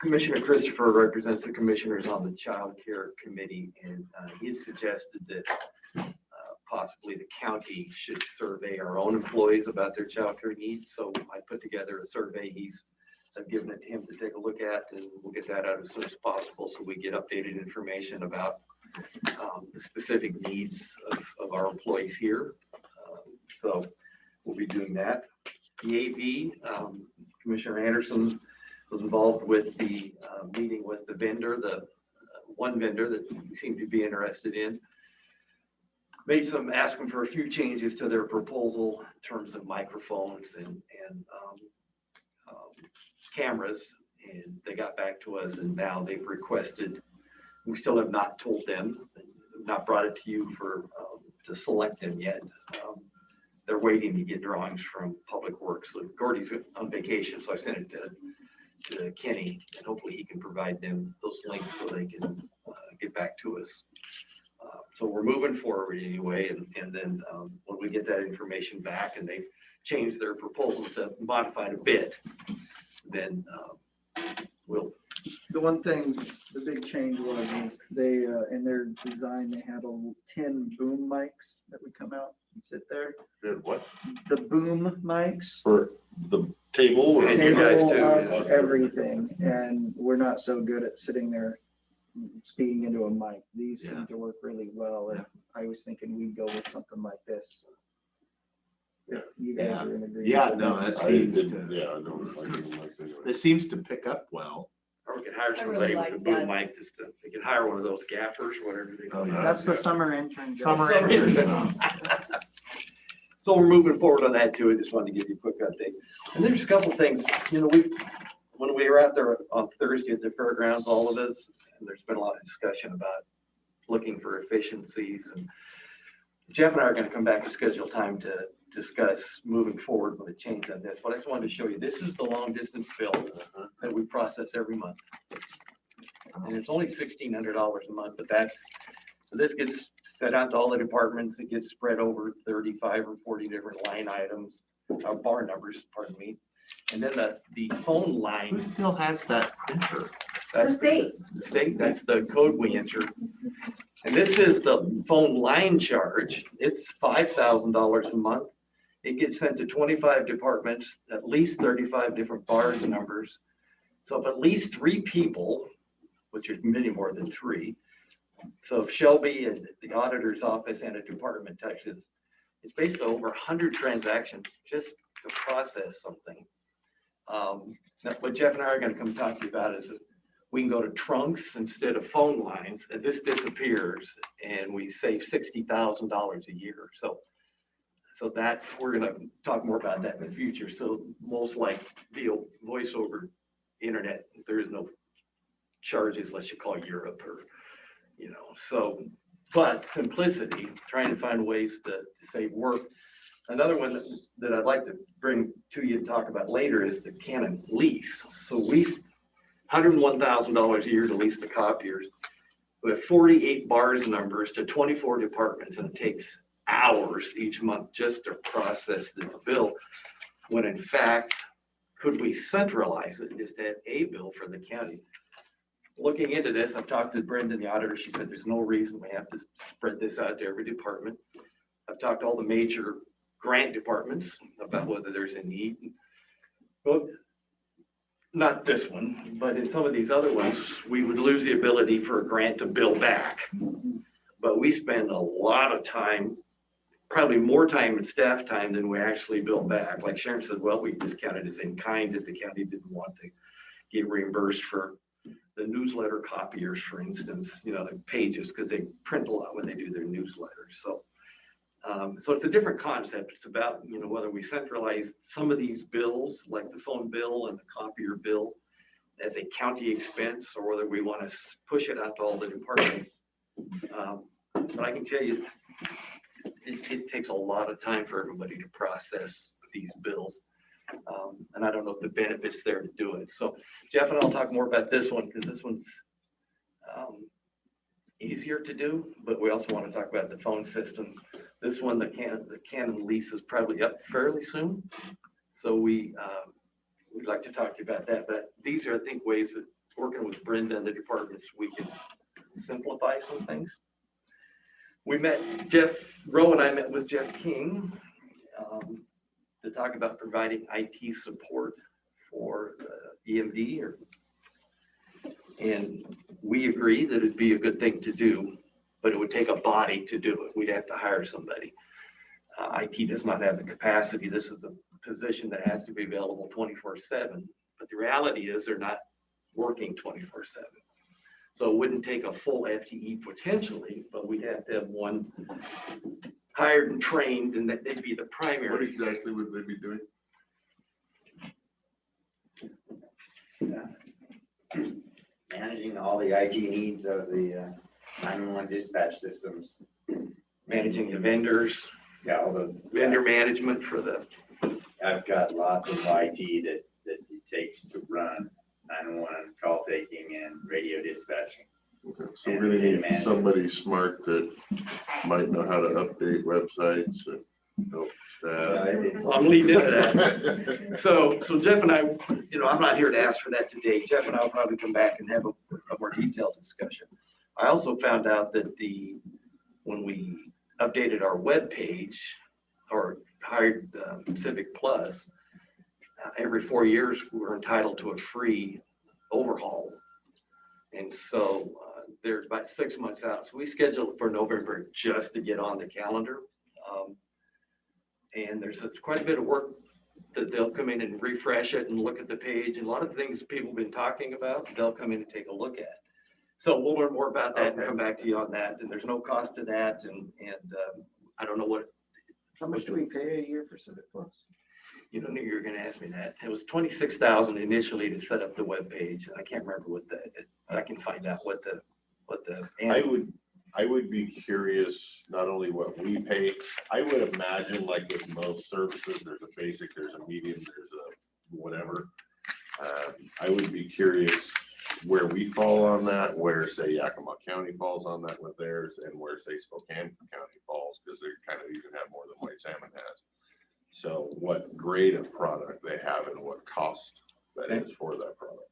Commissioner Christopher represents the commissioners on the Child Care Committee, and he had suggested that possibly the county should survey our own employees about their childcare needs. So I put together a survey. I've given it to him to take a look at, and we'll get that out as soon as possible so we get updated information about the specific needs of our employees here. So we'll be doing that. The AV, Commissioner Anderson was involved with the meeting with the vendor, the one vendor that we seem to be interested in. Asking for a few changes to their proposal in terms of microphones and cameras, and they got back to us, and now they've requested, we still have not told them, not brought it to you for to select them yet. They're waiting to get drawings from Public Works. So Gordy's on vacation, so I sent it to Kenny, and hopefully he can provide them those links so they can get back to us. So we're moving forward anyway, and then when we get that information back and they've changed their proposal to modify it a bit, then we'll. The one thing, the big change was is they, in their design, they had 10 boom mics that would come out and sit there. Did what? The boom mics. For the table? or- And you guys Table, too, us, yeah. everything, and we're not so good at sitting there speaking into a mic. These Yeah. seem to work really well, and I was thinking we'd go with something like this. If you guys Yeah. are in agreement. Yeah, with no, this. that I seems didn't, to, yeah, I don't like it like anyway. it seems to pick up well. Or we could hire I really somebody with a like boom that. mic, just to, they can hire one of those gaffers, whatever they Oh, call yeah. it. That's the summer intern. job. Summer intern. So we're moving forward on that too. I just wanted to give you a quick update. And there's a couple things, when we were out there on Thursday at the fairgrounds, all of us, and there's been a lot of discussion about looking for efficiencies. And Jeff and I are going to come back to schedule time to discuss moving forward with a change on this. But I just wanted to show you, this is the long distance bill that we process every month. And it's only $1,600 a month, but so this gets set out to all the departments. It gets spread over 35 or 40 different line items, bar numbers, pardon me. And then the phone Who line, still has that printer? that's the state, that's the code we enter. And this is the phone line charge. It's $5,000 a month. It gets sent to 25 departments, at least 35 different bars and numbers. So if at least 3 people, which is many more than 3, so if Shelby and the auditor's office and a department touches, it's basically over 100 transactions just to process something. What Jeff and I are going to come talk to you about is that we can go to trunks instead of phone lines, and this disappears, and we save $60,000 a year. So we're going to talk more about that in the future. So most like via voice over internet, there is no charges unless you call Europe or, so, but simplicity, trying to find ways to save work. Another one that I'd like to bring to you and talk about later is the Canon lease. So we, $101,000 a year to lease the copiers. We have 48 bars numbers to 24 departments, and it takes hours each month just to process this bill. When in fact, could we centralize it and just have a bill for the county? Looking into this, I've talked to Brendan, the auditor. She said there's no reason we have to spread this out to every department. I've talked to all the major grant departments about whether there's a need. Well, not this one, but in some of these other ones, we would lose the ability for a grant to bill back. But we spend a lot of time, probably more time and staff time than we actually bill back. Like Sharon said, well, we discounted as in kind if the county didn't want to get reimbursed for the newsletter copiers, for instance, the pages, because they print a lot when they do their newsletters. So it's a different concept. It's about, whether we centralize some of these bills, like the phone bill and the copier bill, as a county expense, or whether we want to push it out to all the departments. But I can tell you, it takes a lot of time for everybody to process these bills. And I don't know if the benefit's there to do it. So Jeff and I'll talk more about this one, because this one's easier to do, but we also want to talk about the phone system. This one, the Canon lease is probably up fairly soon. So we'd like to talk to you about that. But these are, I think, ways that working with Brenda and the departments, we can simplify some things. We met, Roe and I met with Jeff King to talk about providing IT support for EMD, and we agree that it'd be a good thing to do, but it would take a body to do it. We'd have to hire somebody. IT does not have the capacity. This is a position that has to be available 24/7, but the reality is they're not working 24/7. So it wouldn't take a full FTE potentially, but we'd have to have one hired and trained, and that they'd be the What primary. exactly would they be doing? Managing all the IT needs of the 911 dispatch systems. Managing the vendors, Yeah, all the vendor management for the, I've got lots of IT that it takes to run 911 call taking and radio dispatching. Okay, so we're gonna need And- somebody smart that might know how to update websites and help staff. I'm leading into that. So Jeff and I, I'm not here to ask for that today. Jeff and I will probably come back and have a more detailed discussion. I also found out that when we updated our webpage or hired Civic Plus, every 4 years, we were entitled to a free overhaul. And so they're about 6 months out. So we scheduled it for November just to get on the calendar. And there's quite a bit of work that they'll come in and refresh it and look at the page. And a lot of the things people have been talking about, they'll come in and take a look at. So we'll learn more about that and come back to you on that. And there's no cost to that. And I don't know what. How much do we pay a year for Civic Plus? You knew you were going to ask me that. It was $26,000 initially to set up the webpage. I can't remember what I can find out what the. I would be curious, not only what we pay, I would imagine like with most services, there's a basic, there's a medium, there's a whatever. I would be curious where we fall on that, where say Yakima County falls on that with theirs, and where say Spokane County falls, because they kind of even have more than White Salmon has. So what grade of product they have and what cost that is for that product.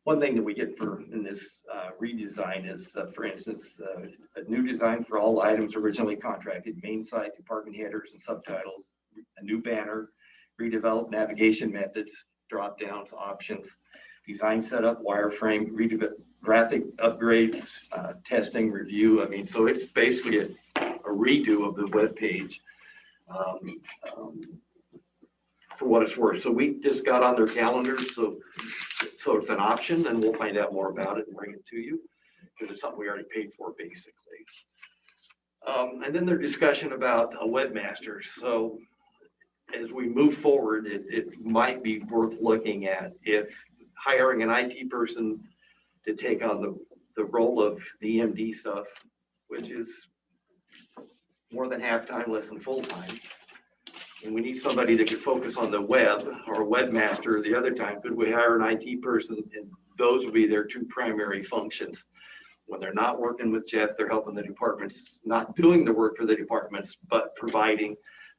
One thing that we get in this redesign is, for instance, a new design for all items originally contracted, main site, department headers and subtitles, a new banner, redeveloped navigation methods, drop downs, options, design setup, wireframe, graphic upgrades, testing, review. I mean, so it's basically a redo of the web page. For what it's worth. So we just got on their calendar, so it's an option, and we'll find out more about it and bring it to you, because it's something we already paid for, basically. And then their discussion about a webmaster. So as we move forward, it might be worth looking at if hiring an IT person to take on the role of the EMD stuff, which is more than half time, less than full time. And we need somebody that could focus on the web, or a webmaster the other time. Could we hire an IT person, and those would be their two primary functions. When they're not working with Jeff, they're helping the departments, not doing the work for the departments, but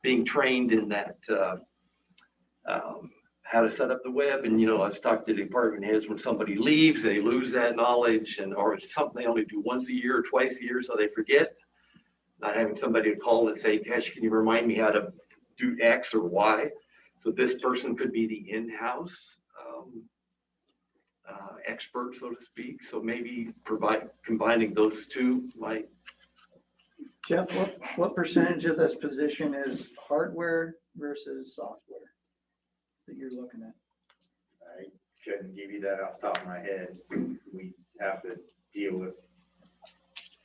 being trained in that, how to set up the web. And, I've talked to department heads, when somebody leaves, they lose that knowledge, or it's something they only do once a year or twice a year, so they forget. Not having somebody to call and say, gosh, can you remind me how to do X or Y? So this person could be the in-house expert, so to speak. So maybe combining those two might. Jeff, what percentage of this position is hardware versus software that you're looking at? I couldn't give you that off the top of my head. We have to deal with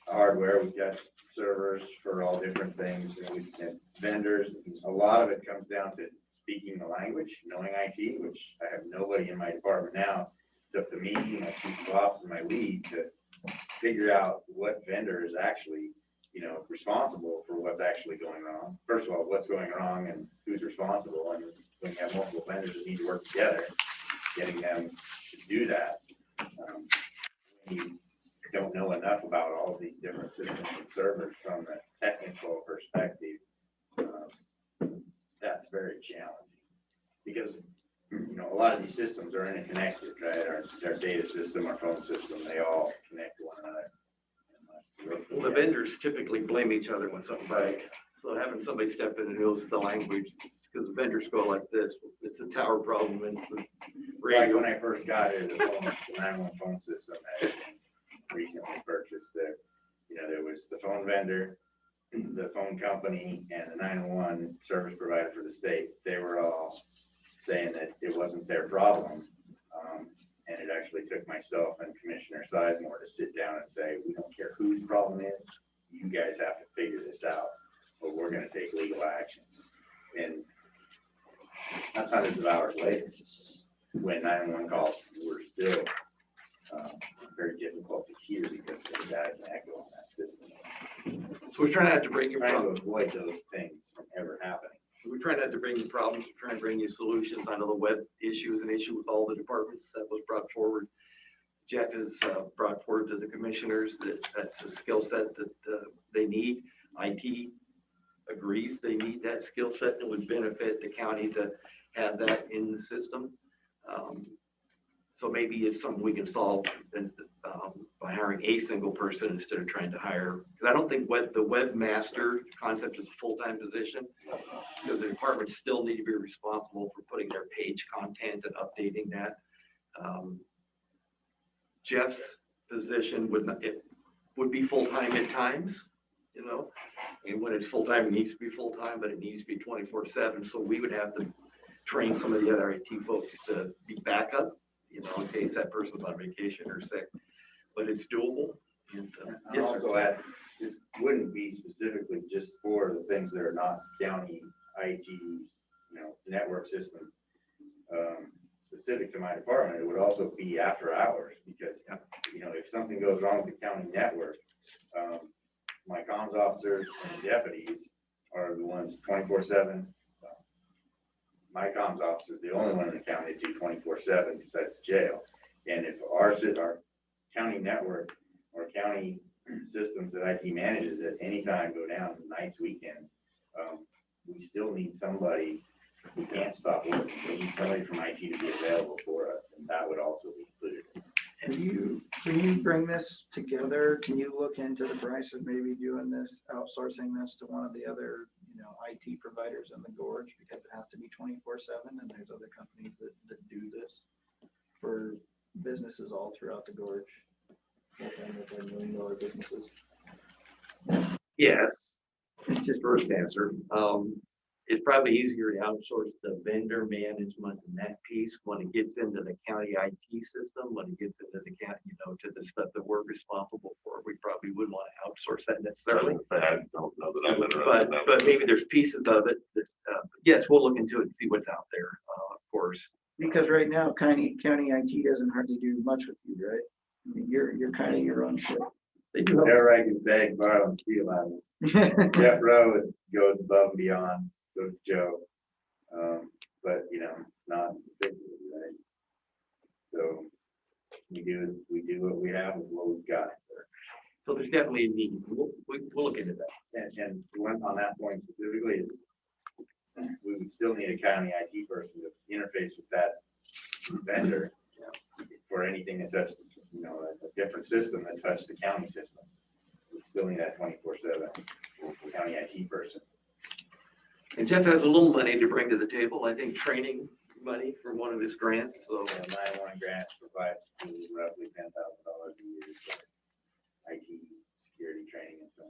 hardware. We've got servers for all different things, and we have vendors. A lot of it comes down to speaking the language, knowing IT, which I have nobody in my department now. It's up to me, my chief of ops, and my lead to figure out what vendor is actually, responsible for what's actually going wrong. First of all, what's going wrong and who's responsible, and when you have multiple vendors that need to work together, getting them to do that. When you don't know enough about all these different systems and servers from a technical perspective, that's very challenging, because a lot of these systems are interconnected, right? Our data system, our phone system, they all connect to one another. Well, the vendors typically blame each other when something breaks. So having somebody step in and knows the language, because vendors go like this, it's a tower problem and the Like radio. when I first got here, the 911 phone system that recently purchased there, there was the phone vendor, the phone company, and the 911 service provider for the state. They were all saying that it wasn't their problem. And it actually took myself and Commissioner Sizemore to sit down and say, we don't care whose problem is, you guys have to figure this out, but we're gonna take legal action. And that's hundreds of hours later, when 911 calls were still very difficult to hear because of that echo on that system. So we're trying not to bring you Trying to problems. avoid those things from ever happening. We're trying not to bring you problems. We're trying to bring you solutions. I know the web issue is an issue with all the departments that was brought forward. Jeff has brought forward to the commissioners that that's a skill set that they need. IT agrees they need that skill set and would benefit the county to have that in the system. So maybe it's something we can solve by hiring a single person instead of trying to hire. Because I don't think the webmaster concept is a full-time position, because the departments still need to be responsible for putting their page content and updating that. Jeff's position would be full-time at times, and when it's full-time, it needs to be full-time, but it needs to be 24/7. So we would have to train some of the other IT folks to be backup, in case that person's on vacation or sick, but it's doable. And, And also add, this wouldn't be specifically just for the things that are not county IT, network system, specific to my department. It would also be after hours because, if something goes wrong with the county network, my comms officers and deputies are the ones 24/7. My comms officer is the only one in the county that do 24/7 besides jail. And if our county network or county systems that IT manages at any time go down nights, weekends, we still need somebody. We can't stop working. We need somebody from IT to be available for us, and that would also be included. Can you bring this together? Can you look into the price of maybe doing this, outsourcing this to one of the other, IT providers in the gorge? Because it has to be 24/7 and there's other companies that do this for businesses all throughout the gorge. Multi-million-dollar businesses. yes, just first answer. It's probably easier to outsource the vendor management and that piece when it gets into the county IT system, when it gets into the county, to the stuff that we're responsible for. We probably wouldn't want to outsource that necessarily. I don't know that I'm interested in that. But maybe there's pieces of it that, yes, we'll look into it and see what's out there, of course. Because right now, county IT doesn't hardly do much with you, right? I mean, you're kind of your own shit. They do help. Whatever I can beg, borrow, and steal out of it. Jeff Rowe goes above and beyond, so does Joe. But, not particularly, right? So we do what we have with what we've got. So there's definitely a need. We'll look into that. And one on that point specifically is we would still need a county IT person to interface with that vendor for anything that touches, a different system that touches the county system. We still need that 24/7 county IT person. And Jeff has a little money to bring to the table, I think training money from one of his grants, so. 911 grants provides roughly $10,000 a year for IT security training and so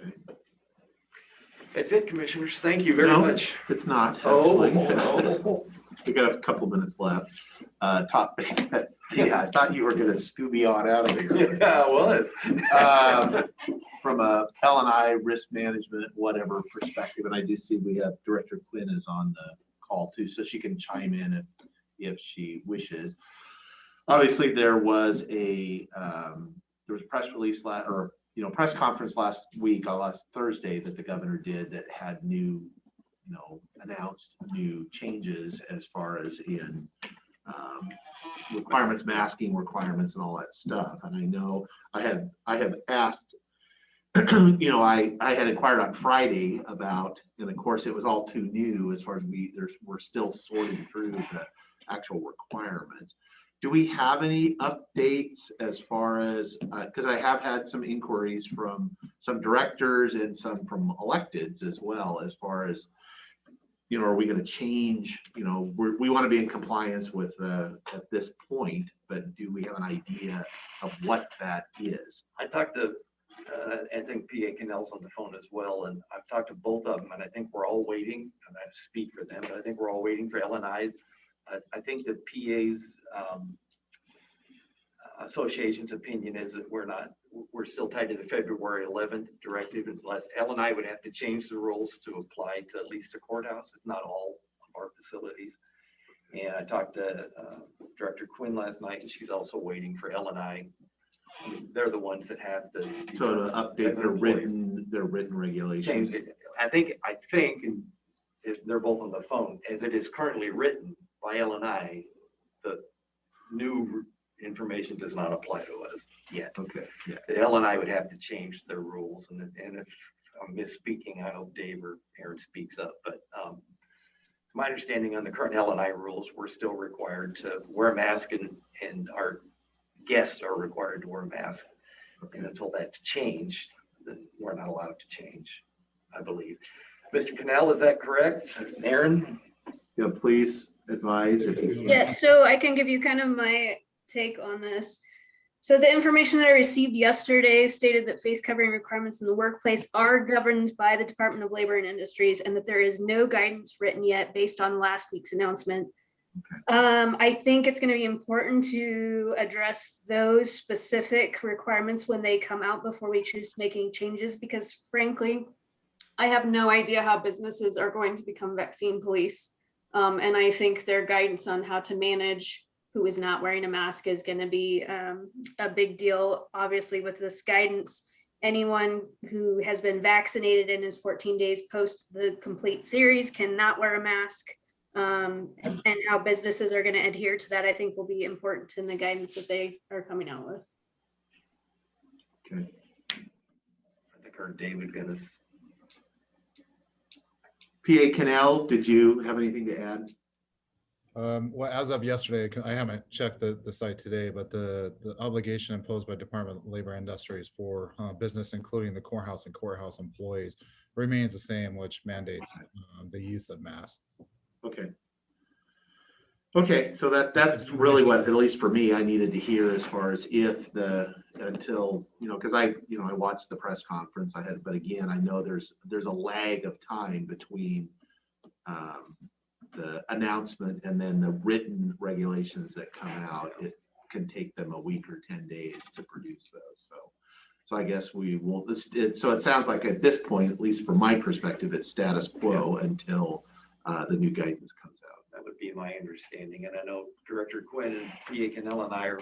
on. That's it, commissioners. Thank you very No. much. It's not. Oh, actually. We got a couple minutes left. Topic. Yeah, I thought you were gonna Scooby on out of here. yeah, it was. From a L&I risk management, whatever perspective, and I do see we have Director Quinn is on the call too, so she can chime in if she wishes. Obviously, there was a press release press conference last week, last Thursday, that the governor did that had announced new changes as far as in requirements, masking requirements and all that stuff. And I know I have asked, I had inquired on Friday about, and of course it was all too new as far as we're still sorting through the actual requirements. do we have any updates as far as, because I have had some inquiries from some directors and some from electeds as well, as far as, you know, are we going to change, you know, we want to be in compliance with at this point, but do we have an idea of what that is? I talked to, I think PA Cannell's on the phone as well, and I've talked to both of them, and I think we're all waiting, and I have to speak for them, but I think we're all waiting for LNI. I think the PA's association's opinion is that we're still tied to the February 11th directive, unless LNI would have to change the rules to apply to at least the courthouse, if not all of our facilities. And I talked to Director Quinn last night, and she's also waiting for LNI. They're the ones that have to. So to update their written regulations. Change it. I think, and if they're both on the phone, as it is currently written by LNI, the new information does not apply to us yet. Okay. Yeah. The LNI would have to change their rules, and if I'm misspeaking, I hope Dave or Aaron speaks up, but my understanding on the current LNI rules, we're still required to wear a mask, and our guests are required to wear a mask. Okay. And until that's changed, then we're not allowed to change, I believe. Mr. Cannell, is that correct? Aaron? Yeah, please advise if you. Yeah, so I can give you kind of my take on this. So the information that I received yesterday stated that face covering requirements in the workplace are governed by the Department of Labor and Industries, and that there is no guidance written yet based on last week's announcement. Okay. I think it's going to be important to address those specific requirements when they come out before we choose making changes, because frankly, I have no idea how businesses are going to become vaccine police. And I think their guidance on how to manage who is not wearing a mask is going to be a big deal. Obviously, with this guidance, anyone who has been vaccinated and is 14 days post the complete series cannot wear a mask. And how businesses are going to adhere to that, I think, will be important in the guidance that they are coming out with. Okay. I think our David got us. PA Cannell, did you have anything to add? Well, as of yesterday, I haven't checked the site today, but the obligation imposed by Department of Labor and Industries for business, including the courthouse and courthouse employees, remains the same, which mandates the use of masks. Okay. Okay, so that's really what, at least for me, I needed to hear as far as until, you know, because I watched the press conference I had, but again, I know there's a lag of time between the announcement and then the written regulations that come out. It can take them a week or 10 days to produce those. So I guess we will, so it sounds like at this point, at least from my perspective, it's status quo until the new guidance comes out. That would be my understanding. And I know Director Quinn and PA Cannell and I are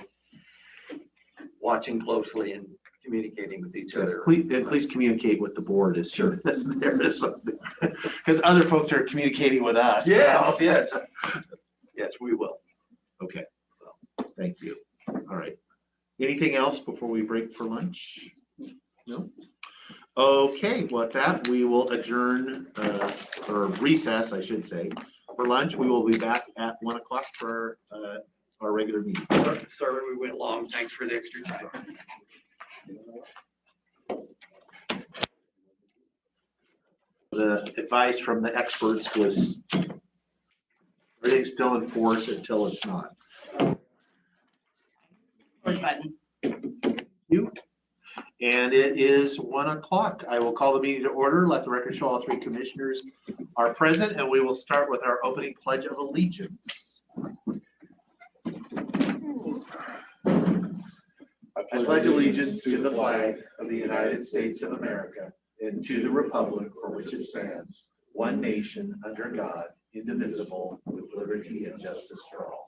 watching closely and communicating with each other. Please communicate with the board as soon as there is something, because other folks are communicating with us. Yes, so. Yes. Yes, we will. Okay, so thank you. All right. Anything else before we break for lunch? No? Okay, with that, we will adjourn or recess, I should say, for lunch. We will be back at 1 o'clock for our regular meeting. Sorry we went long. Thanks for the extra time. The advice from the experts was everything's still in force until it's not. Push button. You. And it is 1 o'clock. I will call the meeting to order. Let the record show all three commissioners are present, and we will start with our opening pledge of allegiance. I pledge allegiance to the flag of the United States of America and to the republic for which it stands, one nation under God, indivisible, with liberty and justice for all.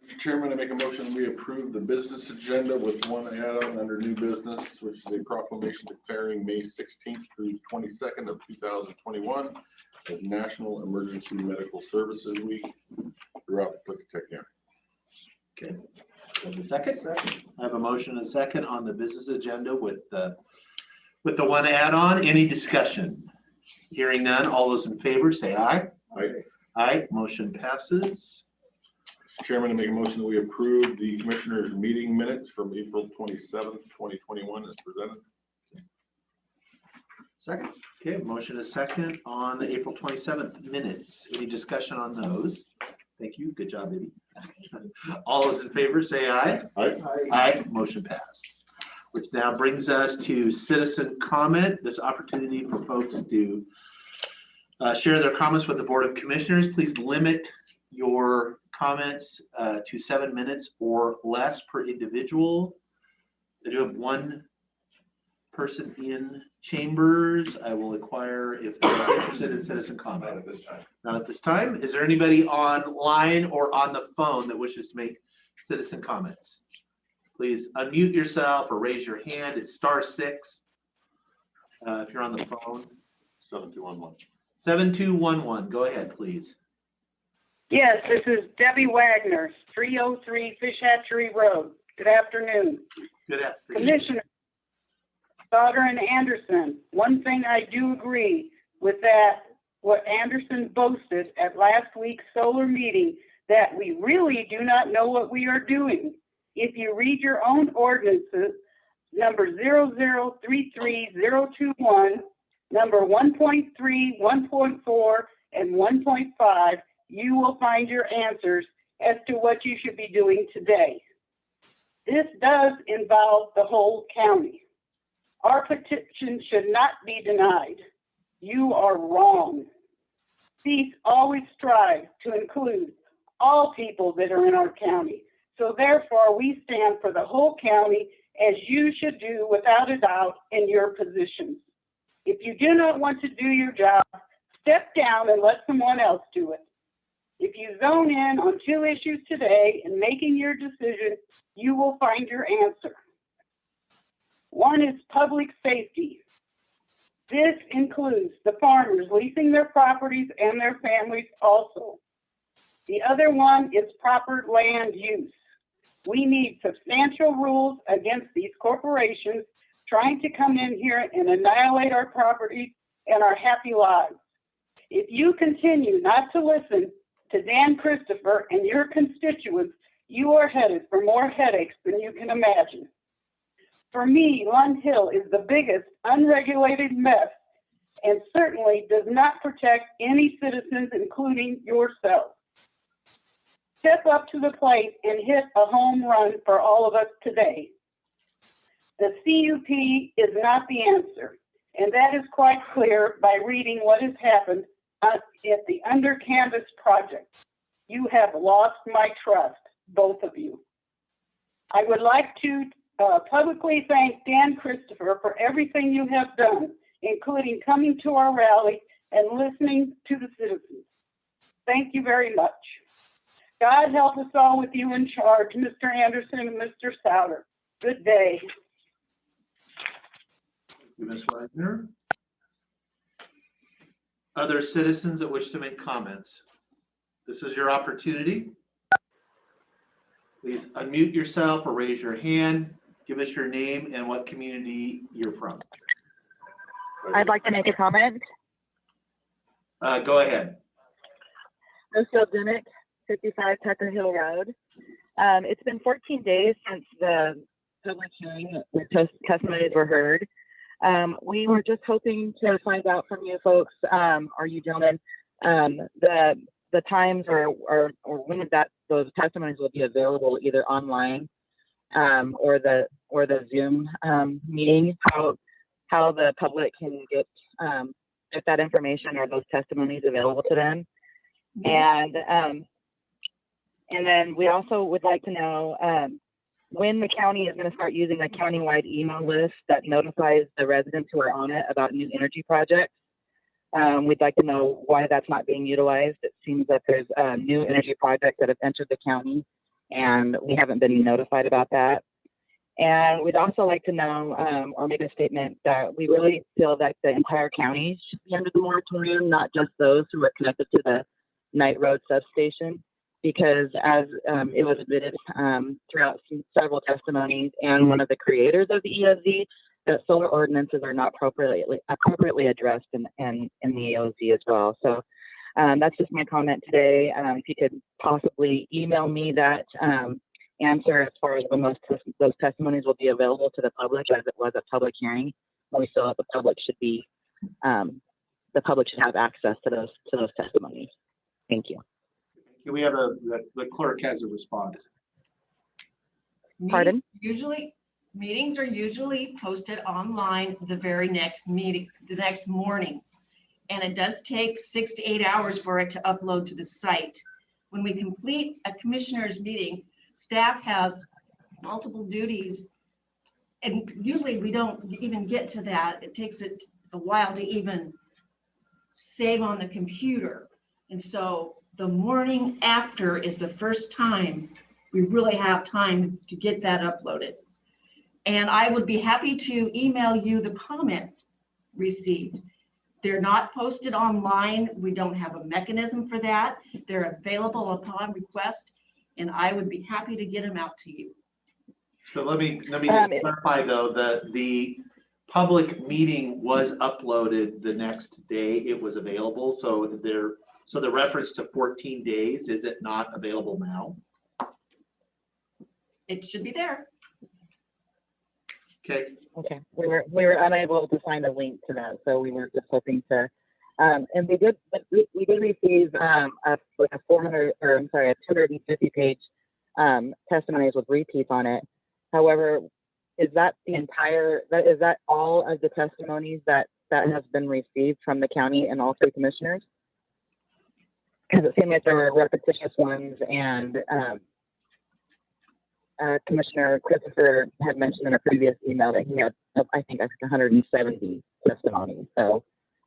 Mr. Chairman, I make a motion we approve the business agenda with one add-on under new business, which is a proclamation declaring May 16th through 22nd of 2021 as National Emergency Medical Services Week throughout Klickitat County. Okay. A second. I have a motion and a second on the business agenda with the With the one add-on, any discussion? Hearing none, all those in favor say aye. Aye. Aye, motion passes. Mr. Chairman, I make a motion that we approve the commissioners' meeting minutes from April 27th, 2021 as presented. Second. Okay, motion is second on the April 27th minutes. Any discussion on those? Thank you. Good job, Eddie. All those in favor say aye. Aye. Aye, motion passed. Which now brings us to citizen comment. This opportunity for folks to share their comments with the Board of Commissioners. Please limit your comments to 7 minutes or less per individual. I do have one person in chambers. I will inquire if they're interested in citizen comment. Not at this time. Not at this time. Is there anybody online or on the phone that wishes to make citizen comments? Please unmute yourself or raise your hand. It's *6 if you're on the phone. 7211. 7211. Go ahead, please. Yes, this is Debbie Wagner, 303 Fish Hatchery Road. Good afternoon. Good afternoon. Commissioner Sauter and Anderson, one thing I do agree with that, what Anderson boasted at last week's solar meeting, that we really do not know what we are doing. If you read your own ordinances, number 0033021, number 1.3, 1.4, and 1.5, you will find your answers as to what you should be doing today. This does involve the whole county. Our petition should not be denied. You are wrong. Peace always strives to include all people that are in our county. So therefore, we stand for the whole county, as you should do without a doubt in your positions. If you do not want to do your job, step down and let someone else do it. If you zone in on 2 issues today and making your decision, you will find your answer. One is public safety. This includes the farmers leasing their properties and their families also. The other one is proper land use. We need substantial rules against these corporations trying to come in here and annihilate our property and our happy lives. If you continue not to listen to Dan Christopher and your constituents, you are headed for more headaches than you can imagine. For me, Lund Hill is the biggest unregulated mess and certainly does not protect any citizens, including yourself. Step up to the plate and hit a home run for all of us today. The CUP is not the answer, and that is quite clear by reading what has happened at the Under Canvas project. You have lost my trust, both of you. I would like to publicly thank Dan Christopher for everything you have done, including coming to our rally and listening to the citizens. Thank you very much. God help us all with you in charge, Mr. Anderson and Mr. Sauter. Good day. Thank you, Ms. Wagner. Other citizens that wish to make comments? This is your opportunity. Please unmute yourself or raise your hand. Give us your name and what community you're from. I'd like to make a comment. Go ahead. Rochelle Dimmick, 55 Tucker Hill Road. It's been 14 days since the public hearing where testimonies were heard. We were just hoping to find out from you folks, or you gentlemen, the times or when those testimonies will be available, either online or the Zoom meeting. How the public can get that information or those testimonies available to them. And then we also would like to know when the county is going to start using a countywide email list that notifies the residents who are on it about new energy projects. We'd like to know why that's not being utilized. It seems that there's new energy projects that have entered the county, and we haven't been notified about that. And we'd also like to know, or make a statement that we really feel that the entire county should be under the moratorium, not just those who are connected to the Knight Road substation, because as it was admitted throughout several testimonies, and one of the creators of the ESZ that solar ordinances are not appropriately addressed in the AOZ as well. So that's just my comment today. If you could possibly email me that answer as far as when those testimonies will be available to the public, as it was a public hearing. We feel that the public should have access to those testimonies. Thank you. We have the clerk has a response. Pardon? Meetings are usually posted online the very next meeting, the next morning. And it does take 6 to 8 hours for it to upload to the site. When we complete a commissioner's meeting, staff has multiple duties. And usually we don't even get to that. It takes it a while to even save on the computer. And so the morning after is the first time we really have time to get that uploaded. And I would be happy to email you the comments received. They're not posted online. We don't have a mechanism for that. They're available upon request, and I would be happy to get them out to you. So let me just clarify though, that the public meeting was uploaded the next day it was available. So the reference to 14 days, is it not available now? It should be there. Okay. Okay. We were unable to find a link to that, so we were just hoping to. And we did receive a 250 page testimonies with repeats on it. However, is that all of the testimonies that has been received from the county and all three commissioners? Because it seemed like there were repetitious ones, and Commissioner Christopher had mentioned in a previous email that he had, I think, 170 testimonies. So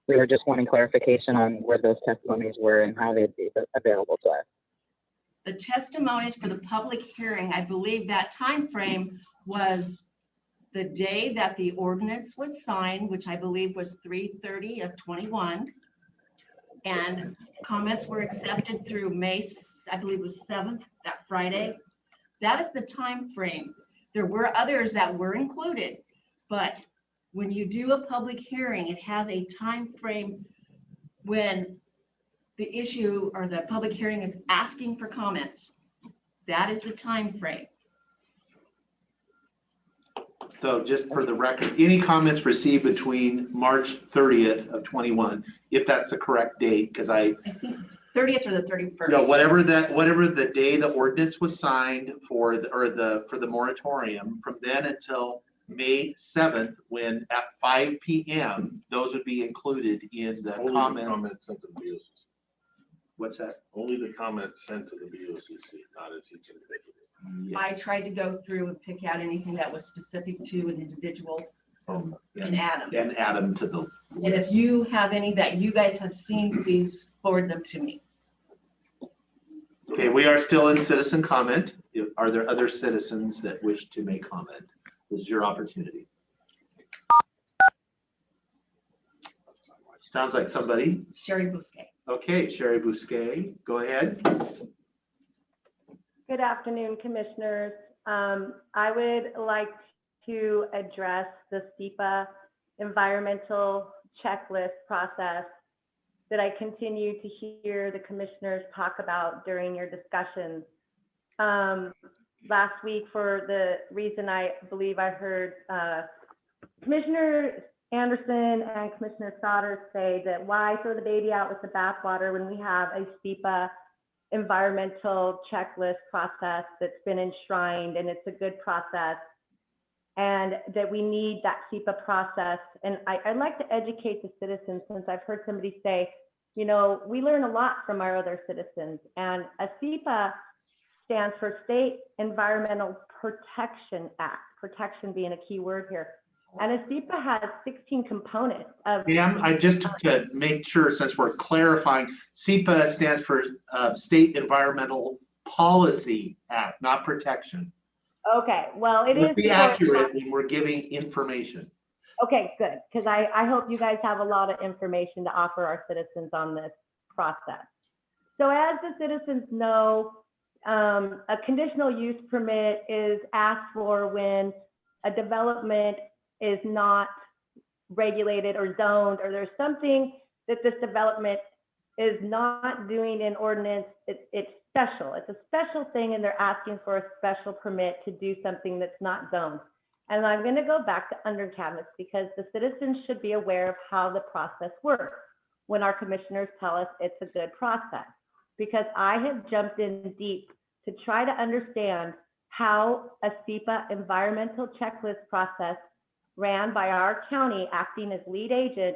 we were just wanting clarification on where those testimonies were and how they'd be available to us. The testimonies for the public hearing, I believe that time frame was the day that the ordinance was signed, which I believe was 3/30 of 21. And comments were accepted through May, I believe it was 7th, that Friday. That is the time frame. There were others that were included, but when you do a public hearing, it has a time frame when the issue or the public hearing is asking for comments. That is the time frame. So just for the record, any comments received between March 30th of 21, if that's the correct date, because I think 30th or the 31st. No, whatever the day the ordinance was signed for the moratorium, from then until May 7th, when at 5 p.m., those would be included in the Only the comments. comments sent to the BOCC. What's that? Only the comments sent to the BOCC, not as each individual. I tried to go through and pick out anything that was specific to an individual and add them. And add them to the. And if you have any that you guys have seen, please forward them to me. Okay, we are still in citizen comment. Are there other citizens that wish to make comment? This is your opportunity. Sounds like somebody. Sherry Bousquet. Okay, Sherry Bousquet, go ahead. Good afternoon, commissioners. I would like to address the SEPA environmental checklist process that I continue to hear the commissioners talk about during your discussions. Last week, for the reason I believe I heard Commissioner Anderson and Commissioner Stoddard say that why throw the baby out with the bathwater when we have a SEPA environmental checklist process that's been enshrined, and it's a good process, and that we need that SEPA process. And I'd like to educate the citizens, since I've heard somebody say, you know, we learn a lot from our other citizens, and a SEPA stands for State Environmental Protection Act, protection being a key word here. And a SEPA has 16 components of. Ma'am, I just to make sure, since we're clarifying, SEPA stands for State Environmental Policy Act, not protection. Okay, well, it Let's is. be accurate when we're giving information. Okay, good, because I hope you guys have a lot of information to offer our citizens on this process. So as the citizens know, a conditional use permit is asked for when a development is not regulated or zoned, or there's something that this development is not doing in ordinance, it's special. It's a special thing, and they're asking for a special permit to do something that's not zoned. And I'm going to go back to under canvas because the citizens should be aware of how the process works when our commissioners tell us it's a good process. Because I have jumped in deep to try to understand how a SEPA environmental checklist process ran by our county acting as lead agent,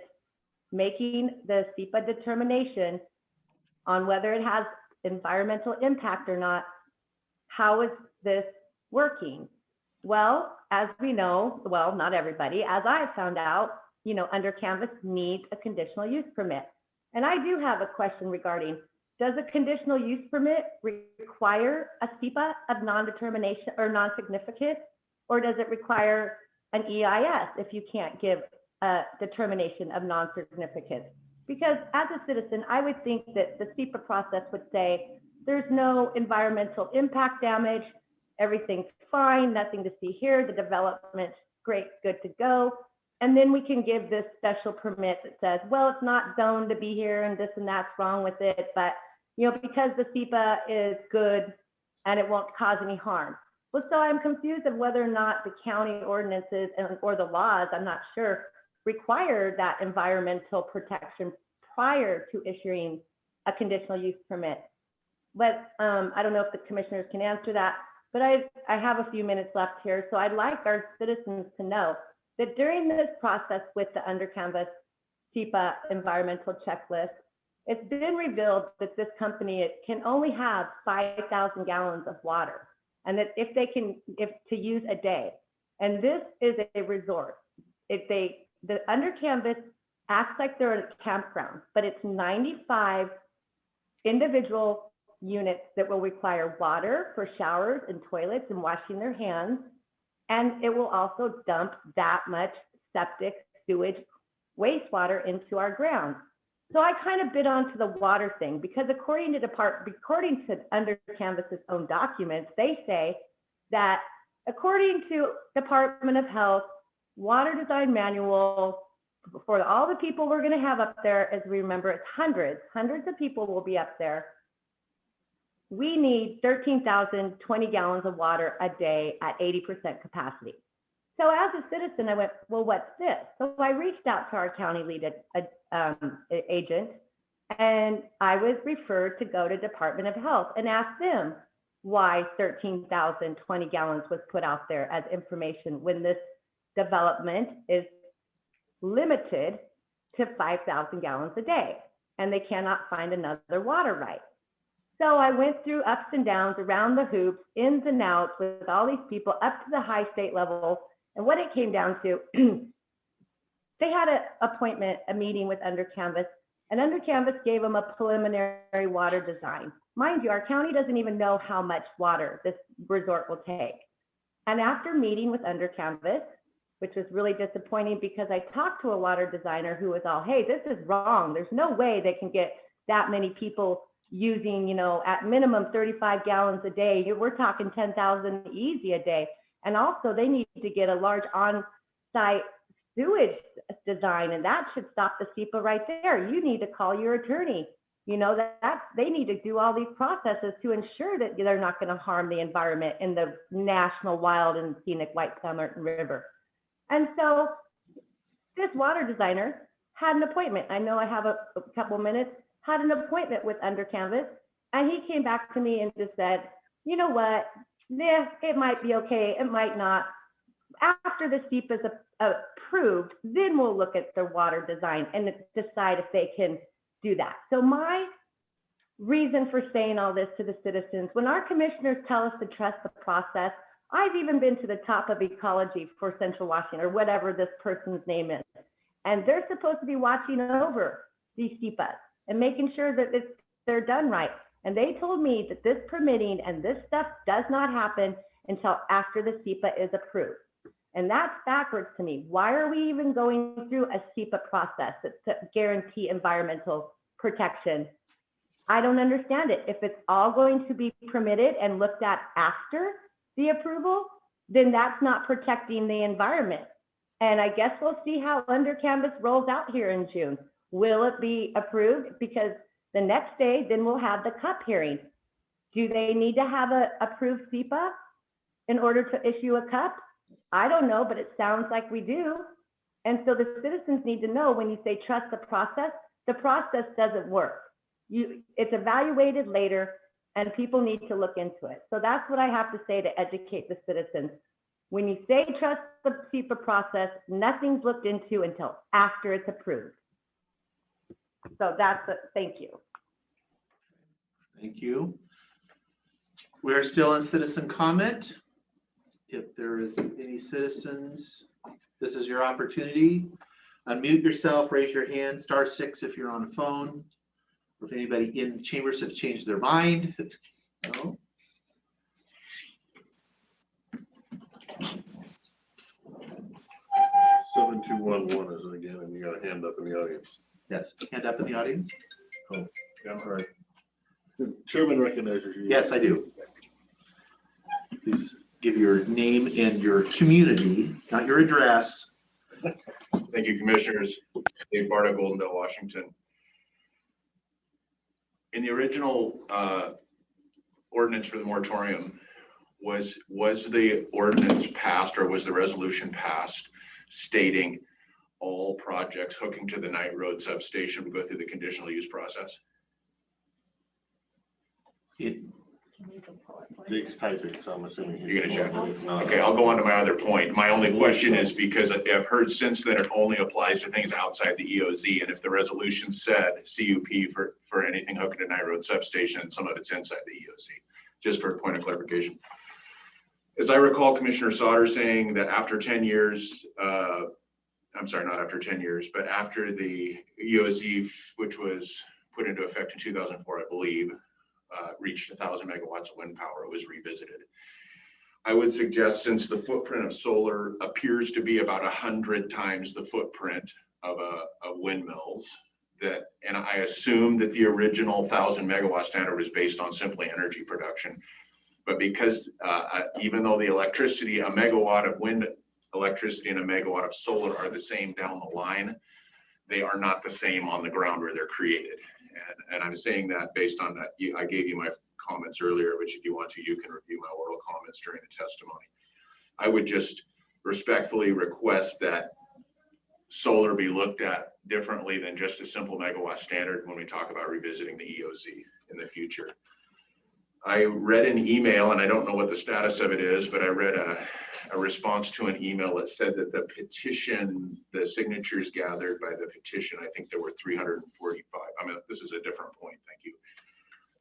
making the SEPA determination on whether it has environmental impact or not. How is this working? Well, as we know, well, not everybody, as I found out, you know, under canvas needs a conditional use permit. And I do have a question regarding, does a conditional use permit require a SEPA of non-determination or non-significant, or does it require an EIS if you can't give a determination of non-significance? Because as a citizen, I would think that the SEPA process would say, there's no environmental impact damage, everything's fine, nothing to see here, the development's great, good to go. And then we can give this special permit that says, well, it's not zoned to be here and this and that's wrong with it, but you know, because the SEPA is good and it won't cause any harm. Well, so I'm confused of whether or not the county ordinances or the laws, I'm not sure, require that environmental protection prior to issuing a conditional use permit. But I don't know if the commissioners can answer that, but I have a few minutes left here. So I'd like our citizens to know that during this process with the under canvas SEPA environmental checklist, it's been revealed that this company can only have 5,000 gallons of water, and that if to use a day, and this is a resort. The under canvas acts like they're at a campground, but it's 95 individual units that will require water for showers and toilets and washing their hands, and it will also dump that much septic, sewage, wastewater into our ground. So I kind of bit onto the water thing because according to Under Canvas's own documents, they say that according to Department of Health water design manual for all the people we're going to have up there, as we remember, it's hundreds of people will be up there. We need 13,020 gallons of water a day at 80% capacity. So as a citizen, I went, well, what's this? So I reached out to our county lead agent, and I was referred to go to Department of Health and ask them why 13,020 gallons was put out there as information when this development is limited to 5,000 gallons a day, and they cannot find another water right. So I went through ups and downs, around the hoops, ins and outs with all these people up to the high state level. And what it came down to, they had a meeting with Under Canvas, and Under Canvas gave them a preliminary water design. Mind you, our county doesn't even know how much water this resort will take. And after meeting with Under Canvas, which was really disappointing because I talked to a water designer who was all, hey, this is wrong. There's no way they can get that many people using, you know, at minimum 35 gallons a day. We're talking 10,000 easy a day. And also they need to get a large on-site sewage design, and that should stop the SEPA right there. You need to call your attorney. You know, they need to do all these processes to ensure that they're not going to harm the environment in the national wild and scenic White Plum-Mountain River. And so this water designer had an appointment. I know I have a couple minutes, had an appointment with Under Canvas, and he came back to me and just said, you know what, yeah, it might be okay, it might not. After the SEPA is approved, then we'll look at the water design and decide if they can do that. So my reason for saying all this to the citizens, when our commissioners tell us to trust the process, I've even been to the top of ecology for Central Washington or whatever this person's name is. And they're supposed to be watching over these SEPAs and making sure that they're done right. And they told me that this permitting and this stuff does not happen until after the SEPA is approved. And that's backwards to me. Why are we even going through a SEPA process to guarantee environmental protection? I don't understand it. If it's all going to be permitted and looked at after the approval, then that's not protecting the environment. And I guess we'll see how Under Canvas rolls out here in June. Will it be approved? Because the next day, then we'll have the CUP hearing. Do they need to have a approved SEPA in order to issue a CUP? I don't know, but it sounds like we do. And so the citizens need to know, when you say trust the process doesn't work. It's evaluated later and people need to look into it. So that's what I have to say to educate the citizens. When you say trust the SEPA process, nothing's looked into until after it's approved. So that's it. Thank you. Thank you. We are still in citizen comment. If there is any citizens, this is your opportunity. Unmute yourself, raise your hand, *6 if you're on a phone. Or if anybody in chambers has changed their mind. No. Seven two one one is it again, and you got a hand up in the audience. Yes, hand up in the audience. Oh, yeah, all right. The chairman recognizes you. Yes, I do. Please give your name and your community, not your address. Thank you, Commissioners. Dave Barta, Goldendale, Washington. In the original ordinance for the moratorium, was the ordinance passed, or was the resolution passed stating all projects hooking to the Knight Road substation will go through the conditional use process? Jake's typing, so I'm assuming. You're gonna check? Okay, I'll go on to my other point. My only question is because I've heard since then it only applies to things outside the EOZ, and if the resolution said CUP for anything hooking to Knight Road substation, some of it's inside the EOZ, just for a point of clarification. As I recall, Commissioner Sauter saying that after 10 years, I'm sorry, not after 10 years, but after the EOZ, which was put into effect in 2004, I believe, reached 1,000 megawatts of wind power, it was revisited. I would suggest, since the footprint of solar appears to be about 100 times the footprint of windmills, that, and I assume that the original 1,000 megawatt standard was based on simply energy production. But because even though the electricity, a megawatt of wind electricity and a megawatt of solar are the same down the line, they are not the same on the ground where they're created. And I'm saying that based on that. I gave you my comments earlier, which if you want to, you can review my oral comments during the testimony. I would just respectfully request that solar be looked at differently than just a simple megawatt standard when we talk about revisiting the EOZ in the future. I read an email, and I don't know what the status of it is, but I read a response to an email that said that the petition, the signatures gathered by the petition, I think there were 345. I mean, this is a different point, thank you.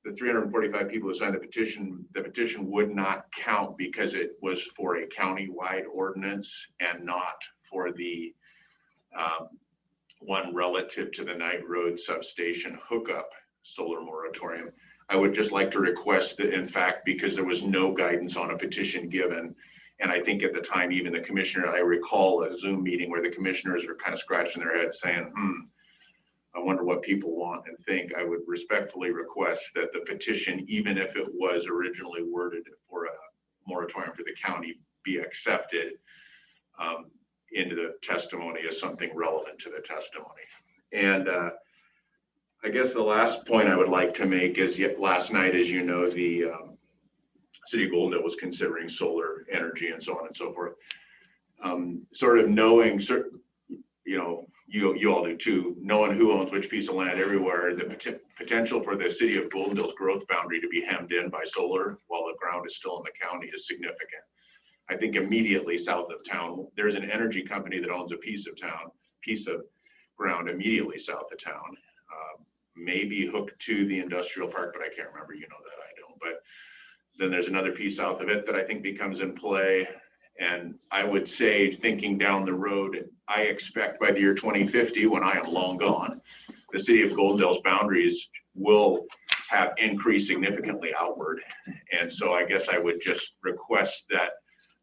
The 345 people who signed the petition would not count because it was for a county-wide ordinance and not for the one relative to the Knight Road substation hookup solar moratorium. I would just like to request that, in fact, because there was no guidance on a petition given, and I think at the time, even the commissioner, I recall a Zoom meeting where the commissioners were kind of scratching their heads saying, I wonder what people want and think. I would respectfully request that the petition, even if it was originally worded for a moratorium for the county, be accepted into the testimony as something relevant to the testimony. And I guess the last point I would like to make is, last night, as you know, the City of Goldendale was considering solar energy and so on and so forth. Sort of knowing, you know, you all do too, knowing who owns which piece of land everywhere, the potential for the City of Goldendale's growth boundary to be hemmed in by solar while the ground is still in the county is significant. I think immediately south of town, there's an energy company that owns a piece of ground immediately south of town. Maybe hooked to the industrial park, but I can't remember, you know that, I don't. But then there's another piece south of it that I think becomes in play. And I would say, thinking down the road, I expect by the year 2050, when I am long gone, the City of Goldendale's boundaries will have increased significantly outward. And so I guess I would just request that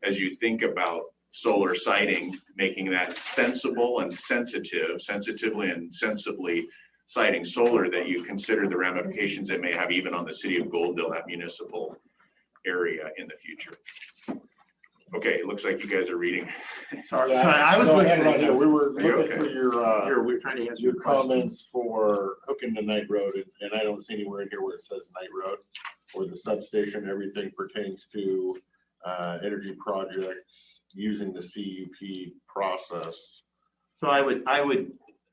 as you think about solar siting, making that sensible and sensitively and sensibly citing solar, that you consider the ramifications it may have even on the City of Goldendale, that municipal area in the future. Okay, it looks like you guys are reading. Sorry, I was No, listening. right here. We were Are you looking okay? for your, We were trying to answer your your question. comments for hooking to Knight Road, and I don't see anywhere in here where it says Knight Road or the substation. Everything pertains to energy projects using the CUP process. So I would,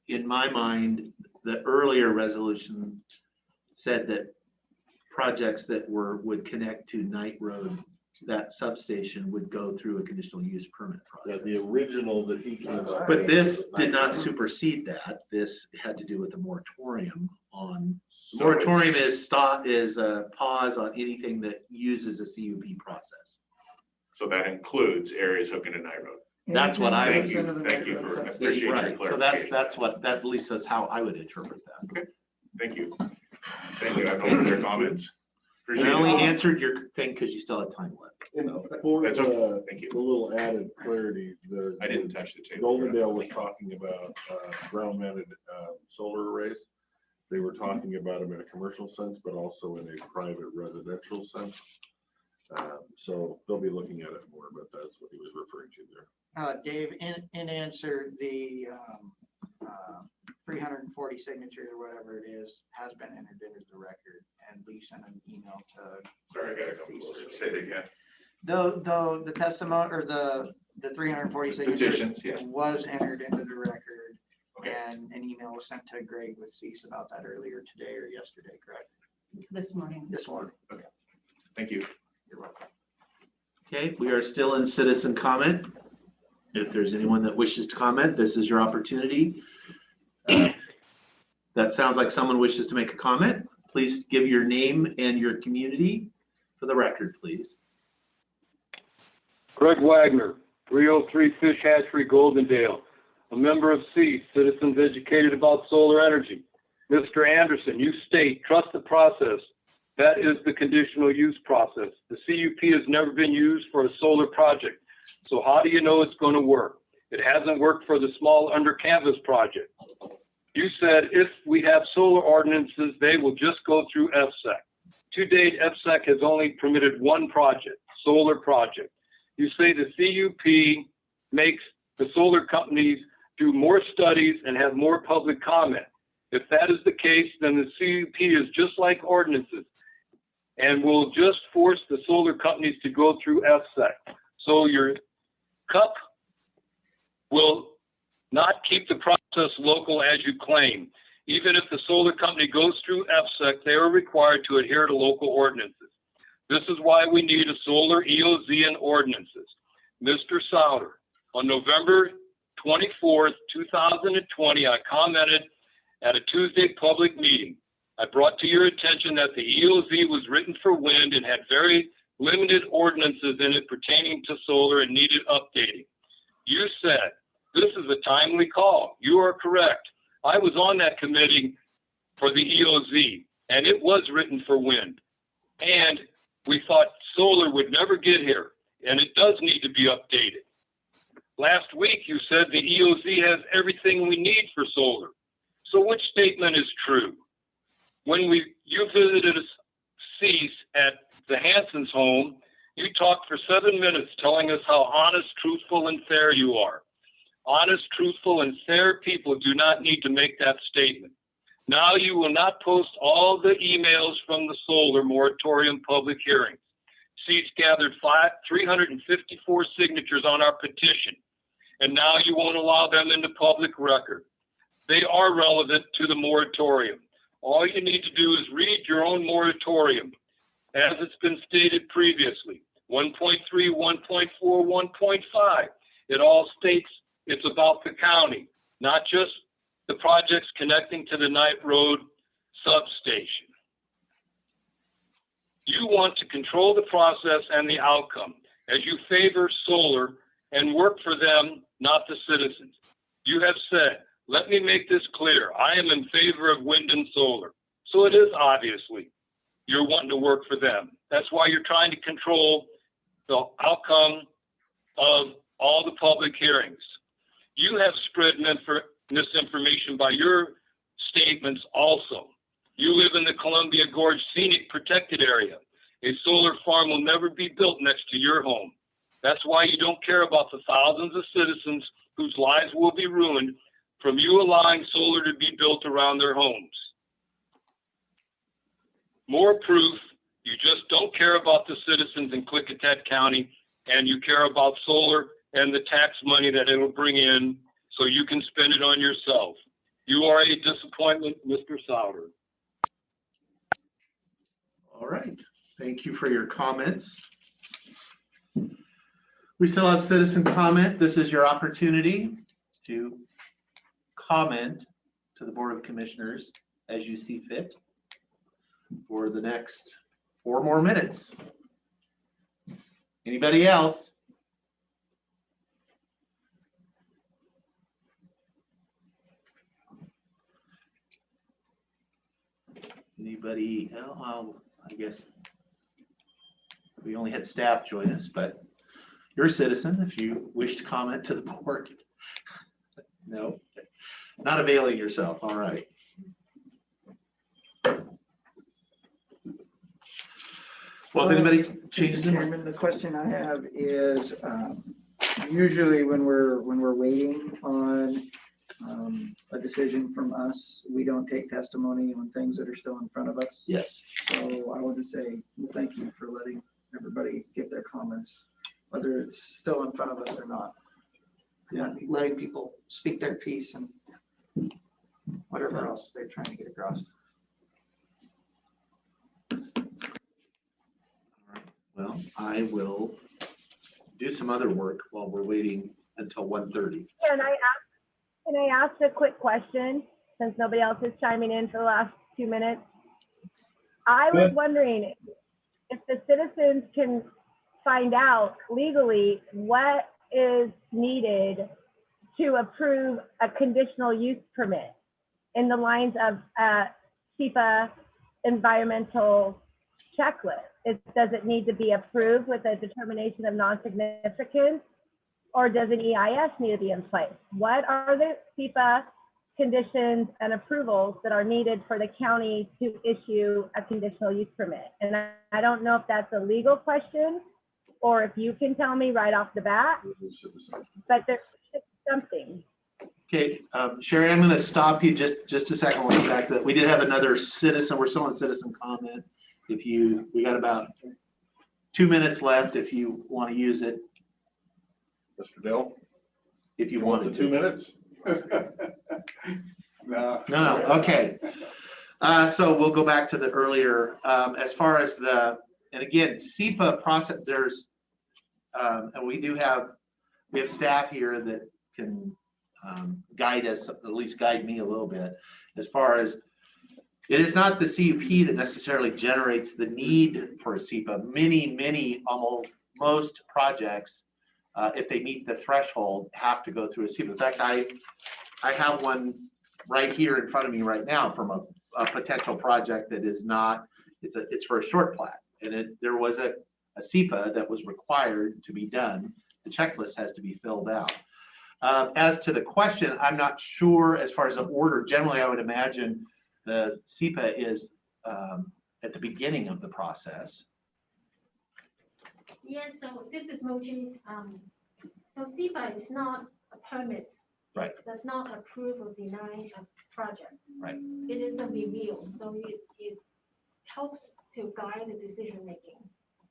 in my mind, the earlier resolution said that projects that would connect to Knight Road, that substation would go through a conditional use permit Yeah, process. the original that he came up. But with this was did Knight not Road. supersede that. This had to do with the moratorium on, So moratorium it's- is a pause on anything that uses a CUP process. So that includes areas hooking to Night Road. That's what I Thank would. you, thank you for, appreciate your Right, so clarification. that's what, that at least is how I would interpret that. Thank you. Thank you. I have no further comments. And Appreciate I only it. answered your thing because you still had time left. And So- for That's the, okay. Thank you. the little added clarity, the. I didn't touch the table. Goldendale was talking about ground mounted solar arrays. They were talking about them in a commercial sense, but also in a private residential sense. So they'll be looking at it more, but that's what he was referring to there. Dave, in answer, the 340 signatures or whatever it is, has been entered into the record, and Lee sent an email to. Sorry, I gotta come closer. Say it again. Though the testimony, or the 340 signatures Petitions, yeah. was entered into the record, Okay. and an email was sent to Greg with Cease about that earlier today or yesterday, correct? This morning. This one. Thank you. You're welcome. Okay, we are still in citizen comment. If there's anyone that wishes to comment, this is your opportunity. That sounds like someone wishes to make a comment. Please give your name and your community for the record, please. Greg Wagner, 303 Fish Hatchery, Goldendale, a member of C, Citizens Educated About Solar Energy. Mr. Anderson, you state, trust the process. That is the conditional use process. The CUP has never been used for a solar project. So how do you know it's going to work? It hasn't worked for the small under canvas project. You said if we have solar ordinances, they will just go through FSEC. To date, FSEC has only permitted one project, solar project. You say the CUP makes the solar companies do more studies and have more public comment. If that is the case, then the CUP is just like ordinances and will just force the solar companies to go through FSEC. So your CUP will not keep the process local as you claim. Even if the solar company goes through FSEC, they are required to adhere to local ordinances. This is why we need a solar EOZ and ordinances. Mr. Souter, on November 24th, 2020, I commented at a Tuesday public meeting. I brought to your attention that the EOZ was written for wind and had very limited ordinances in it pertaining to solar and needed updating. You said, this is a timely call. You are correct. I was on that committee for the EOZ, and it was written for wind. And we thought solar would never get here, and it does need to be updated. Last week, you said the EOZ has everything we need for solar. So which statement is true? When you visited Cease at the Hanson's home, you talked for 7 minutes telling us how honest, truthful, and fair you are. Honest, truthful, and fair people do not need to make that statement. Now you will not post all the emails from the solar moratorium public hearings. Cease gathered 354 signatures on our petition, and now you won't allow them into public record. They are relevant to the moratorium. All you need to do is read your own moratorium, as it's been stated previously, 1.3, 1.4, 1.5. It all states it's about the county, not just the projects connecting to the Knight Road substation. You want to control the process and the outcome as you favor solar and work for them, not the citizens. You have said, let me make this clear. I am in favor of wind and solar. So it is obviously you're wanting to work for them. That's why you're trying to control the outcome of all the public hearings. You have spread misinformation by your statements also. You live in the Columbia Gorge Scenic Protected Area. A solar farm will never be built next to your home. That's why you don't care about the thousands of citizens whose lives will be ruined from you allowing solar to be built around their homes. More proof, you just don't care about the citizens in Klickitat County, and you care about solar and the tax money that it'll bring in so you can spend it on yourself. You are a disappointment, Mr. Souter. All right, thank you for your comments. We still have citizen comment. This is your opportunity to comment to the Board of Commissioners as you see fit for the next 4 more minutes. Anybody else? Anybody else? I guess we only had staff join us, but you're a citizen if you wish to comment to the board. No, not availing yourself. All right. Well, if anybody changes Mr. Chairman, the question I have is, usually when we're waiting on a decision from us, we don't take testimony on things that are still in front of us. Yes. So I want to say thank you for letting everybody give their comments, whether it's still in front of us or not. Yeah, letting people speak their piece and whatever else they're trying to get across. Well, I will do some other work while we're waiting until 1:30. Can I ask a quick question, since nobody else is chiming in for the last 2 minutes? I was wondering if the citizens can find out legally what is needed to approve a conditional use permit in the lines of SEPA environmental checklist. Does it need to be approved with a determination of non-significance, or does an EIS need to be in place? What are the SEPA conditions and approvals that are needed for the county to issue a conditional use permit? And I don't know if that's a legal question or if you can tell me right off the bat, but there's something. Okay, Sherry, I'm going to stop you just a second. We'll get back to that. We did have another citizen. We're still on citizen comment. We got about 2 minutes left if you want to use it. Mr. Dell? If you wanted the to. 2 minutes? No, okay. So we'll go back to the earlier, as far as and again, SEPA process, and we have staff here that can guide us, at least guide me a little bit, as far as it is not the CUP that necessarily generates the need for a SEPA. Almost most projects, if they meet the threshold, have to go through a SEPA. In fact, I have one right here in front of me right now from a potential project that is not, it's for a short plat. And there was a SEPA that was required to be done. The checklist has to be filled out. As to the question, I'm not sure as far as the order. Generally, I would imagine the SEPA is at the beginning of the process. Yes, so this is motion. So SEPA is not a permit. Right. Does not approve or deny a project. Right. It is a review, so it helps to guide the decision making.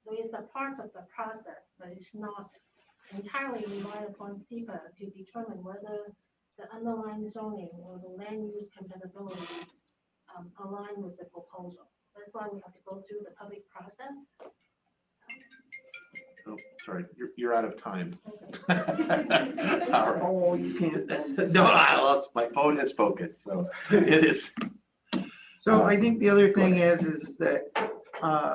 So it's a part of the process, but it's not entirely rely upon SEPA to determine whether the underlying zoning or the land use compatibility align with the proposal. That's why we have to go through the public process. Oh, sorry, you're out of time. Okay. All right. Oh, you can't. No, my phone has spoken, so it is. So I think the other thing is that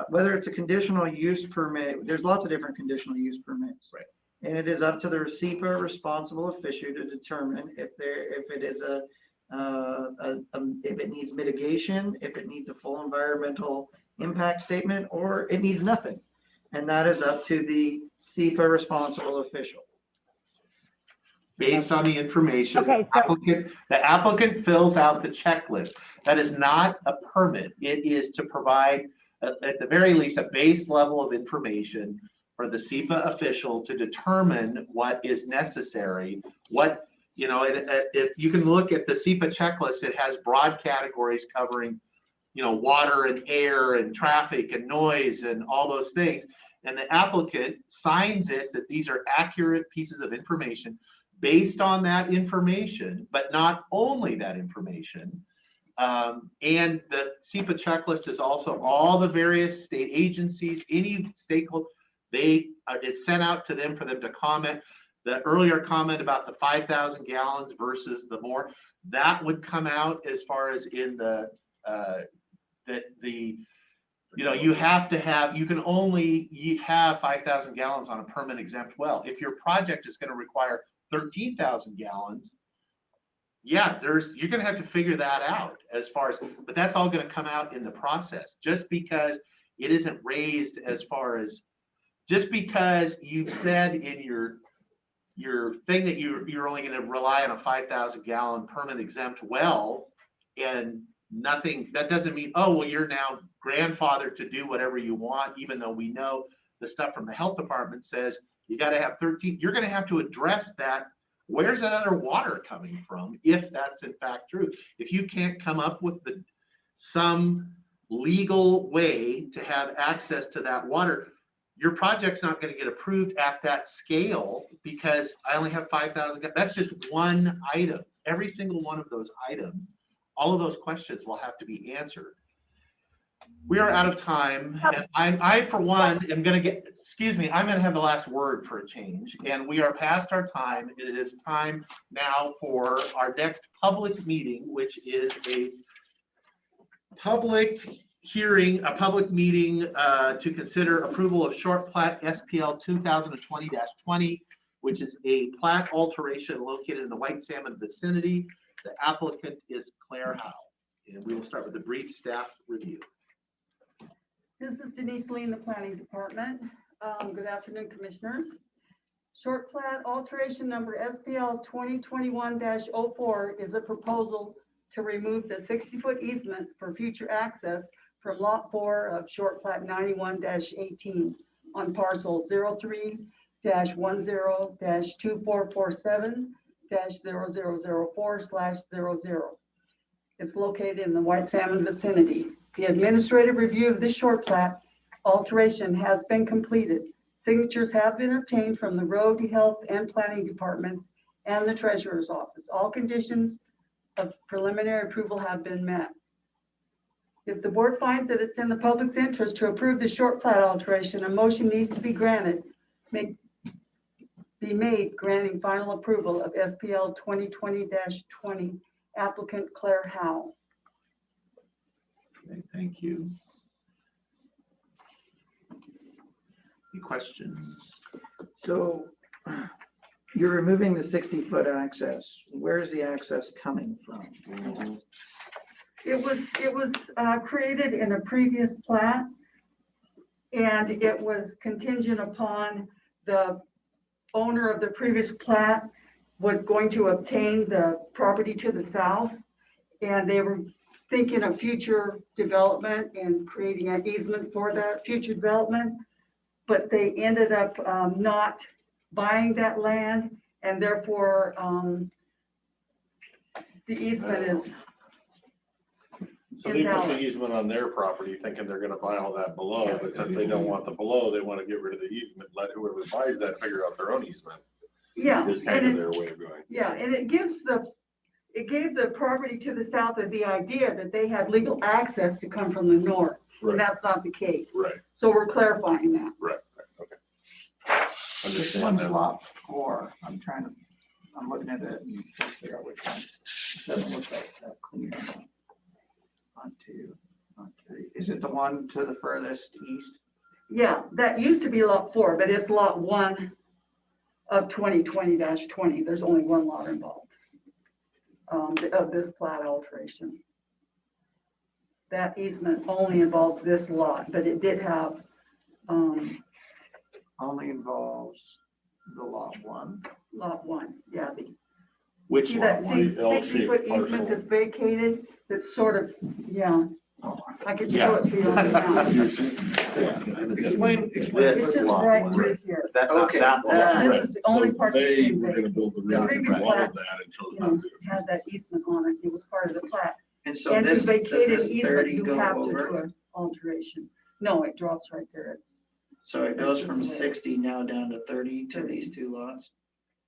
whether it's a conditional use permit, there's lots of different conditional use permits. Right. And it is up to the SEPA responsible official to determine if it is if it needs mitigation, if it needs a full environmental impact statement, or it needs nothing. And that is up to the SEPA responsible official. Based on the information, Okay, the applicant fills out the checklist. That is not a permit. It is to provide, at the very least, a base level of information for the SEPA official to determine what is necessary. What, you know, if you can look at the SEPA checklist, it has broad categories covering, you know, water and air and traffic and noise and all those things. And the applicant signs it that these are accurate pieces of information based on that information, but not only that information. And the SEPA checklist is also all the various state agencies, any stakeholder, it's sent out to them for them to comment. The earlier comment about the 5,000 gallons versus the more, that would come out as far as in the, you know, you have to have, you can only have 5,000 gallons on a permit exempt well. If your project is going to require 13,000 gallons, yeah, you're going to have to figure that out as far as, but that's all going to come out in the process. Just because it isn't raised as far as, just because you've said in your thing that you're only going to rely on a 5,000 gallon permit exempt well, and nothing, that doesn't mean, oh, well, you're now grandfathered to do whatever you want, even though we know the stuff from the health department says you got to have 13. You're going to have to address that. Where's that other water coming from, if that's in fact true? If you can't come up with some legal way to have access to that water, your project's not going to get approved at that scale because I only have 5,000. That's just one item. Every single one of those items, all of those questions will have to be answered. We are out of time, and I for one am going to get, excuse me, I'm going to have the last word for a change, and we are past our time. It is time now for our next public meeting, which is a public hearing, a public meeting to consider approval of short plat SPL 2020-20, which is a plat alteration located in the White Salmon vicinity. The applicant is Claire Howe, and we will start with a brief staff review. This is Denise Lee in the Planning Department. Good afternoon, Commissioners. Short plat alteration number SPL 2021-04 is a proposal to remove the 60-foot easement for future access from Lot 4 of short plat 91-18 on parcel 03-10-2447-0004/00. It's located in the White Salmon vicinity. The administrative review of this short plat alteration has been completed. Signatures have been obtained from the Road, Health, and Planning Departments and the Treasurer's Office. All conditions of preliminary approval have been met. If the board finds that it's in the public's interest to approve the short plat alteration, a motion needs to be granted, be made granting final approval of SPL 2020-20, applicant Claire Howe. Okay, thank you. Any questions? So you're removing the 60-foot access. Where's the access coming from? It was created in a previous plat, and it was contingent upon the owner of the previous plat was going to obtain the property to the south, and they were thinking of future development and creating an easement for that future development, but they ended up not buying that land, and therefore the easement is So they put the easement on their property thinking they're gonna buy all that below, but since they don't want the below, they wanna get rid of the easement, let whoever buys that figure out their own easement. Yeah. Is kind of their way of going. Yeah, and it gave the property to the south of the idea that they had legal access to come from the north. Right. And that's not the case. Right. So we're clarifying that. Right, okay. This Understand one's that. lot 4. I'm looking at it and trying to figure out which one. It doesn't look like that clear. On 2, on 3. Is it the one to the furthest east? Yeah, that used to be lot 4, but it's lot 1 of 2020-20. There's only one lot involved of this plat alteration. That easement only involves this lot, but it did have Only involves the lot 1. lot 1, yeah. Which See that lot? 60-foot easement that's vacated, that's sort of, yeah. I could show it to you on the map. Explain, It's just right through here. Okay, This is the only part. that's They been were gonna vacated. build the The road and previous do all plat, of that and chose you not know, to. had that easement on it. It was part of the plat. And so And to this, vacate does an this easement, 30 you go have to over? do an alteration. No, it drops right there. So it goes from 60 now down to 30 to these two lots?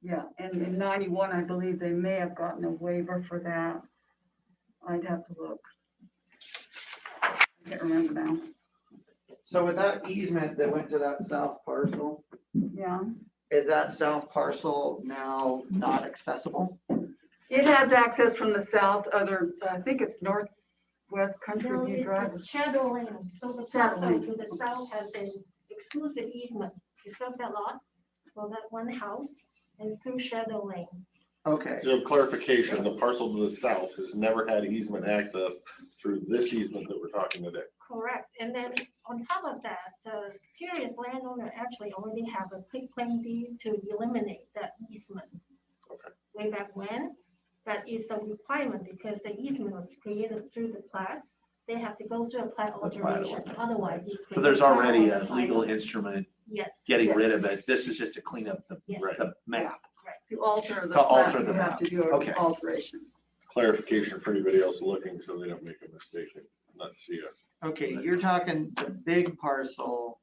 Yeah, and in 91, I believe they may have gotten a waiver for that. I'd have to look. I can't remember now. So with that easement that went to that south parcel, Yeah, is that south parcel now not accessible? it has access from the south, I think it's northwest country No, view drive. it's Shadow Lane, so the Shadow parcel Lane. to the south has an exclusive easement to serve that lot for that one house, and through Shadow Lane. Okay. So clarification, the parcel to the south has never had easement access through this easement that we're talking today. Correct, and then on top of that, the previous landowner actually already have a quick claim deed to eliminate that easement. Way back when, that is a requirement because the easement was created through the plat. They have to go through a plat alteration, otherwise. it So there's creates already a title. legal instrument Yes. getting rid of it. This is just to clean up the Yes. the map. To alter the To alter plat, the you have map. to do Okay. an alteration. Clarification for anybody else looking so they don't make a mistake and not see it. Okay, you're talking the big parcel,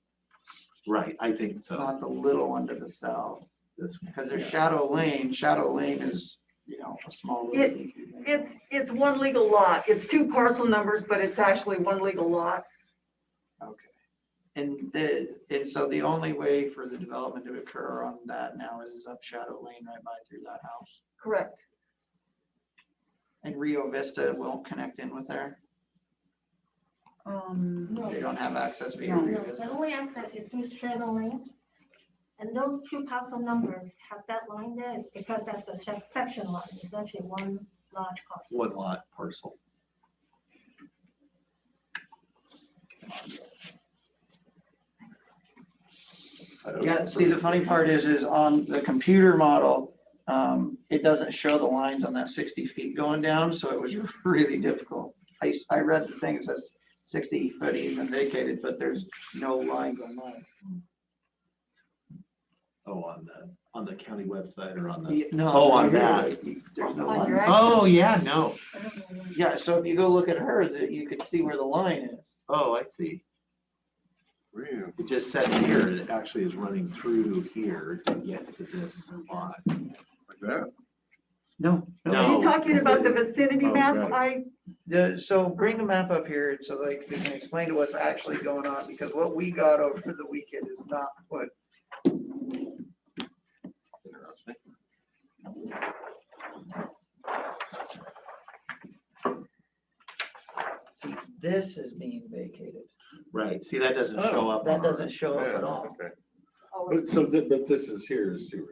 Right, I think so. not the little one to the south. This, Because there's Shadow Lane. Shadow Lane is, a small. It- It's one legal lot. It's two parcel numbers, but it's actually one legal lot. Okay. And so the only way for the development to occur on that now is up Shadow Lane right by through that house. Correct. And Rio Vista won't connect in with there? No. They don't have access via No. Rio No, the Vista? only access is through Shadow Lane. And those two parcel numbers have that line there is because that's the section line. It's actually one large parcel. one lot parcel. Yeah, see, the funny part is on the computer model, it doesn't show the lines on that 60 feet going down, so it was really difficult. I read the thing, it says 60 foot even vacated, but there's no lines on mine. Oh, on the county website or on the, Yeah, no, oh, on here, that. There's no On lines. your Oh, yeah, no. Yeah, so if you go look at her, that you could see where the line is. Oh, I see. Really? It just said here, it actually is running through here to get to this lot. Like that? No. Are you talking about the vicinity Oh, map? got it. So bring the map up here so like we can explain to what's actually going on, because what we got over the weekend is not what. Interesting. See, this is being vacated. Right, see, that doesn't show up. That on doesn't ours. show up Yeah, at all. okay. Oh, But so, but this is here is too.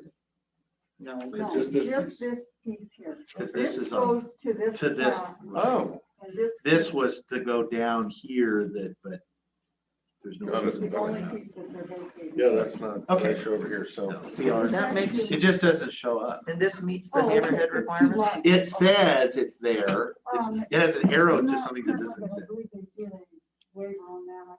No. It's no, just this just this piece here. 'Cause this is on- goes to this. To this, plat, Oh, and this. this was to go down here that, but there's no Got it. is reason the for only that. piece that they're vacating. yeah, that's not, Okay. okay, show over here, so. No, see ours, That makes, it just doesn't show up. and this meets the Oh, okay, hammerhead it's two requirement? lots. It says it's there. It's, it has an arrow to something that doesn't I exist. believe they did a waiver on that.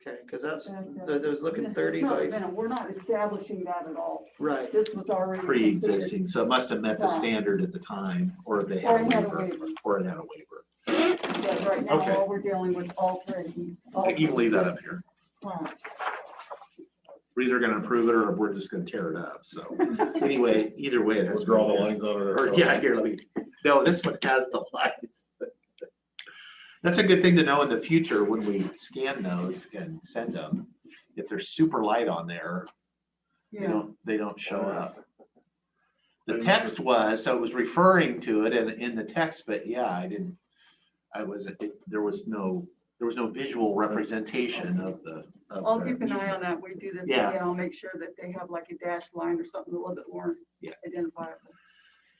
Okay, because that's, That, there was looking 30 it's not- by, no, we're not establishing that at all. right. This was already. Pre-existing, so it must have met the Fine. standard at the time, or they Or had it a had a waiver, waiver. or it had a waiver. But right now, Okay. all we're dealing with altering. You can leave that up here. Right. We're either gonna approve it or we're just gonna tear it up, so anyway, either way, it has. We'll draw the lines on it. Or, ourselves. yeah, here, let me, no, this one has the lines. That's a good thing to know in the future when we scan those and send them. If there's super light on there, Yeah. they don't show up. The text was, so it was referring to it in the text, but yeah, there was no visual representation of the. of I'll the keep an eye easement. on that. We do this Yeah. again. I'll make sure that they have like a dashed line or something a little bit more Yeah. identifiable.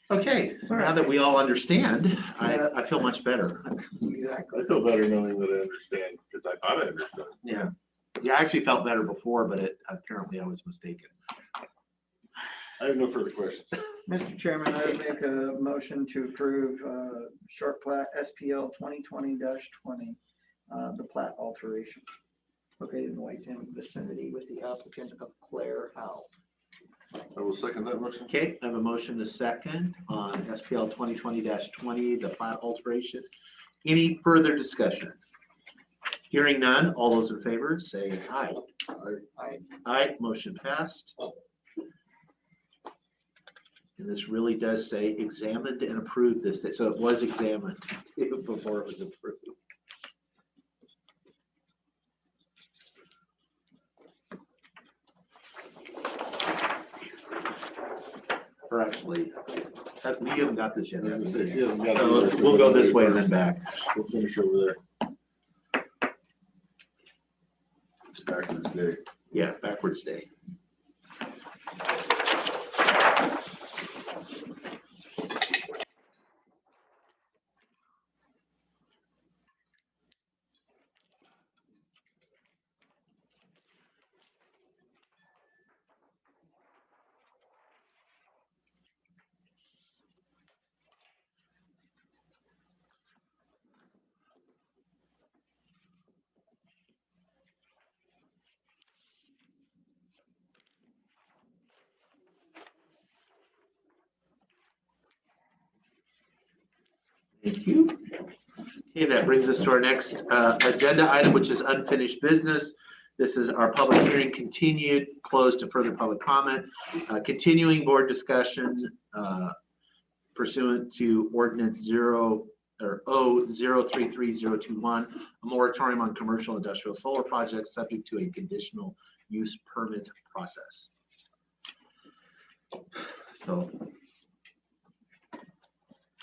Okay, so now that we all understand, I feel much better. Exactly. I feel better knowing that I understand, because I thought I understood. Yeah. Yeah, I actually felt better before, but apparently I was mistaken. I have no further questions. Mr. Chairman, I would make a motion to approve short plat SPL 2020-20, the plat alteration located in the White Sand vicinity with the applicant of Claire Howe. I will second that motion. Okay, I have a motion to second on SPL 2020-20, the plat alteration. Any further discussion? Hearing none, all those in favor say aye. Aye. Aye, motion passed. And this really does say examined and approved this day. So it was examined before it was approved. Or actually, you haven't got this yet. have you? Yeah, we got So it. we'll go this way and then back. We'll finish over there. It's backwards day. Yeah, backwards day. Thank you. Okay, that brings us to our next agenda item, which is unfinished business. This is our public hearing continued, closed to further public comment. Continuing board discussion pursuant to ordinance 033021, a moratorium on commercial industrial solar projects subject to a conditional use permit process. So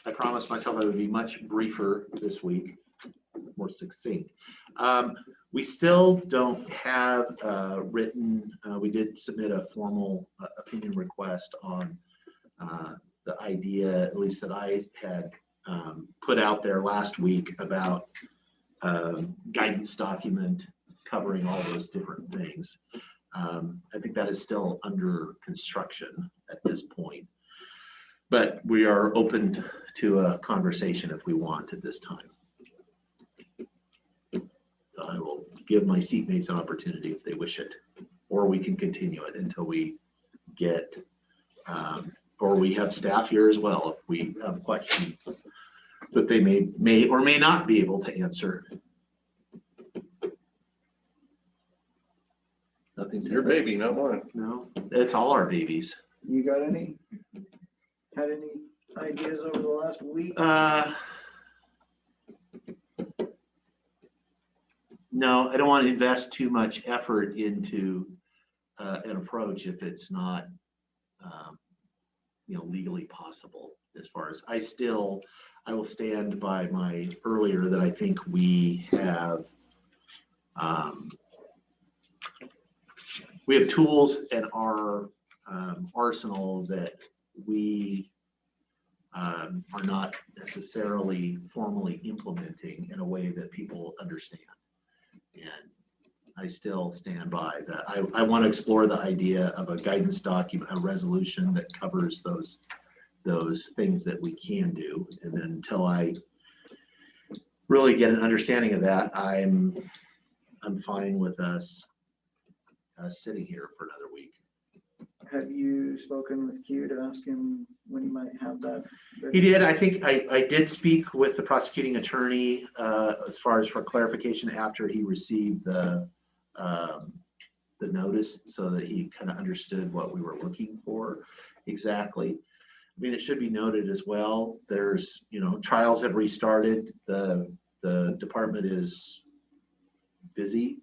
I promised myself I would be much briefer this week, more succinct. We still don't have written, we did submit a formal opinion request on the idea, at least that I had put out there last week about guidance document covering all those different things. I think that is still under construction at this point. But we are open to a conversation if we want at this time. So I will give my seatmates an opportunity if they wish it, or we can continue it until we get, or we have staff here as well if we have questions that they may or may not be able to answer. Nothing to Your baby, not mine. No, it's all our babies. You got had any ideas over the last week? No, I don't want to invest too much effort into an approach if it's not, legally possible. As far as I will stand by my earlier that I think we have tools in our arsenal that we are not necessarily formally implementing in a way that people understand. And I still stand by that. I want to explore the idea of a guidance document, a resolution that covers those things that we can do. And then until I really get an understanding of that, I'm fine with us sitting here for another week. Have you spoken with Q to ask him when he might have that? He did. I think I did speak with the prosecuting attorney as far as for clarification after he received the notice, so that he kind of understood what we were looking for exactly. I mean, it should be noted as well, there's, trials have restarted. The department is busy.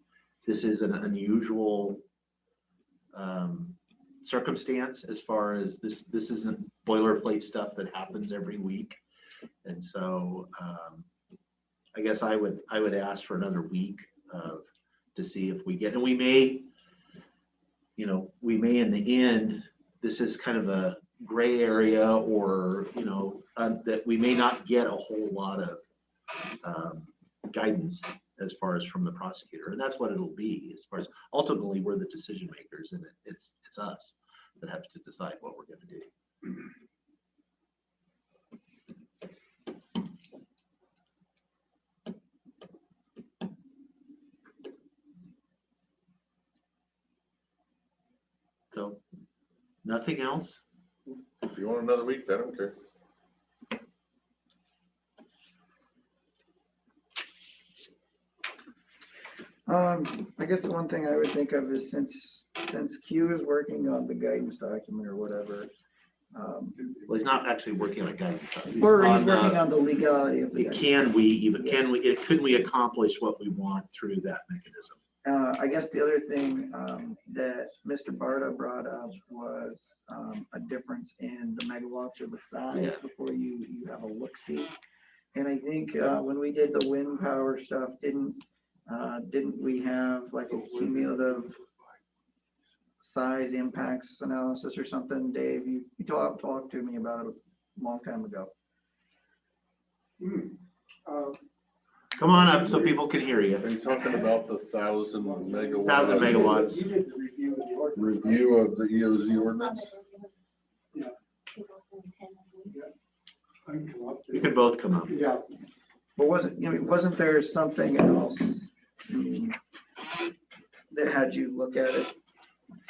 This is an unusual circumstance as far as this isn't boilerplate stuff that happens every week. And so I guess I would ask for another week to see if we get, and we may in the end, this is kind of a gray area, or that we may not get a whole lot of guidance as far as from the prosecutor, and that's what it'll be. As far as ultimately we're the decision makers, and it's us that have to decide what we're gonna do. So, nothing else? If you want another week, I don't care. I guess the one thing I would think of is since Q is working on the guidance document or whatever. Well, he's not actually working on a guidance. Or he's working on the legality of the. Could we accomplish what we want through that mechanism? I guess the other thing that Mr. Barta brought up was a difference in the megawatts or the size Yeah. before you have a look-see. And I think when we did the wind power stuff, didn't we have like a cumulative size impacts analysis or something? Dave, you talked to me about it a long time ago. Come on up so people can hear you. Are you talking about the 1,000 megawatts? 1,000 megawatts. Review of the EOZ ordinance? You can both come up. Yeah. But wasn't there something else that had you look at it?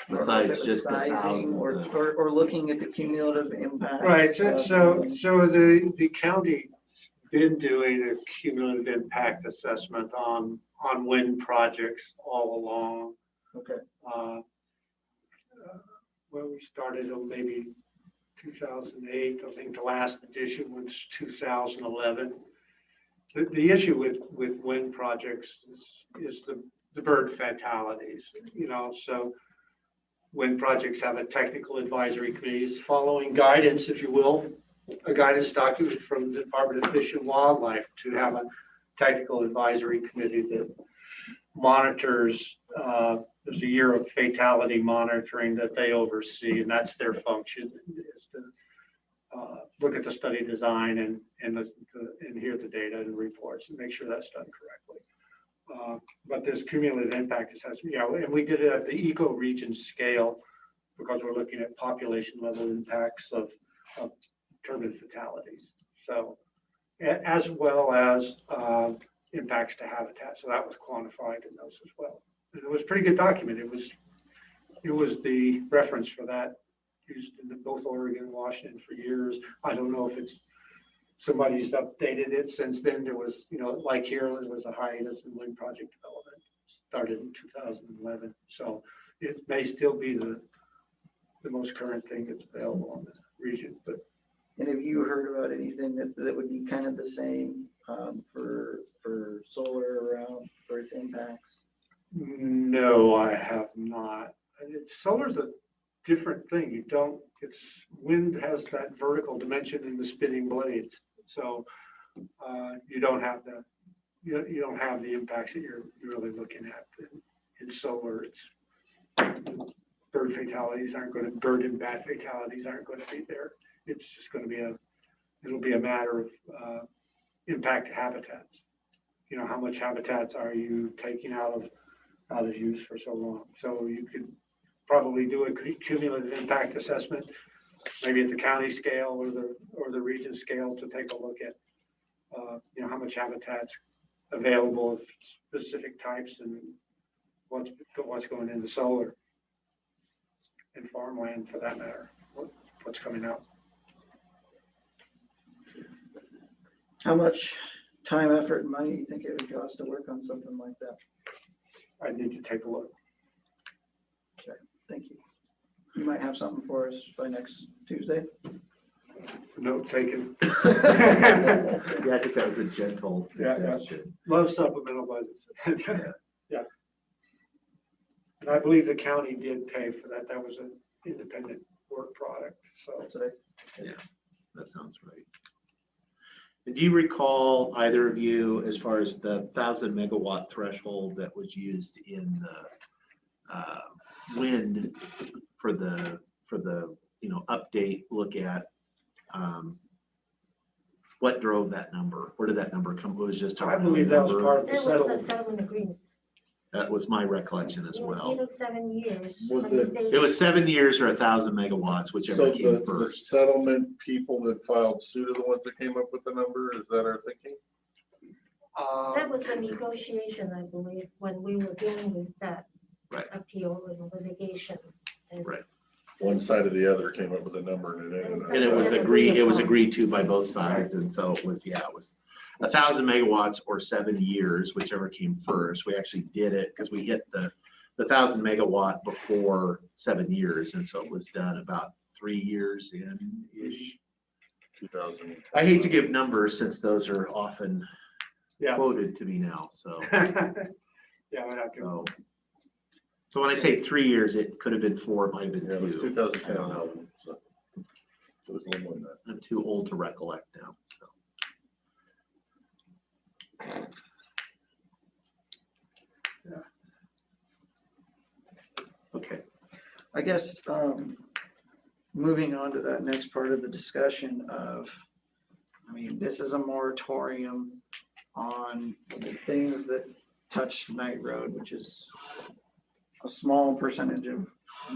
Besides just the sizing or looking at the cumulative impact? Right, so the county's been doing a cumulative impact assessment on wind projects all along. Okay. When we started in maybe 2008, I think the last edition was 2011. The issue with wind projects is the bird fatalities, so wind projects have a technical advisory committee following guidance, if you will, a guidance document from the Department of Fish and Wildlife to have a technical advisory committee that monitors, there's a year of fatality monitoring that they oversee, and that's their function, is to look at the study design and hear the data and reports and make sure that's done correctly. But this cumulative impact assessment, and we did it at the eco-region scale because we're looking at population level impacts of turbine fatalities. So, as well as impacts to habitat. So that was quantified in those as well. And it was a pretty good document. It was the reference for that used in both Oregon and Washington for years. I don't know if somebody's updated it since then. There was, like here, there was a hiatus in wind project development, started in 2011. So it may still be the most current thing that's available on the region. But And have you heard about anything that would be kind of the same for solar around for its impacts? no, I have not. Solar's a different thing. Wind has that vertical dimension in the spinning blades. So you don't have the impacts that you're really looking at in solar. Bird and bat fatalities aren't going to be there. It's just going to be it'll be a matter of impact to habitats. How much habitats are you taking out of use for so long? So you could probably do a cumulative impact assessment, maybe at the county scale or the region scale, to take a look at how much habitat's available of specific types and what's going into solar and farmland for that matter, what's coming out. How much time, effort, and money do you think it would cost to work on something like that? I need to take a look. Okay, thank you. You might have something for us by next Tuesday. Note taken. Yeah, I think that was a gentle suggestion. Love supplemental budgets. Yeah. And I believe the county did pay for that. That was an independent work product. So Yeah, that sounds right. Do you recall, either of you, as far as the 1,000 megawatt threshold that was used in the wind for the update look at, what drove that number? Where did that number come? It was just. I believe that was part of the That was the settlement. settlement agreement. That was my recollection as It was well. either 7 years. Was but it- they- It was 7 years or 1,000 megawatts, whichever So came the first. settlement people that filed suit are the ones that came up with the number? Is that our thinking? That was a negotiation, I believe, when we were dealing with that Right. appeal and litigation. And Right. One side or the other came up with a number and it ended up. And it was agreed to by both sides, and so it was 1,000 megawatts or 7 years, whichever came first. We actually did it because we hit the 1,000 megawatt before 7 years, and so it was done about 3 years in-ish. 2000. I hate to give numbers since those are often Yeah. quoted to me now, so. Yeah, I'd have to. So when I say 3 years, it could have been 4, it might have been Yeah, it was 2. 2010. I don't know. So it was a little more than that. I'm too old to recollect now, so. Okay. I guess, moving on to that next part of the discussion of, I mean, this is a moratorium on the things that touch Night Road, which is a small percentage of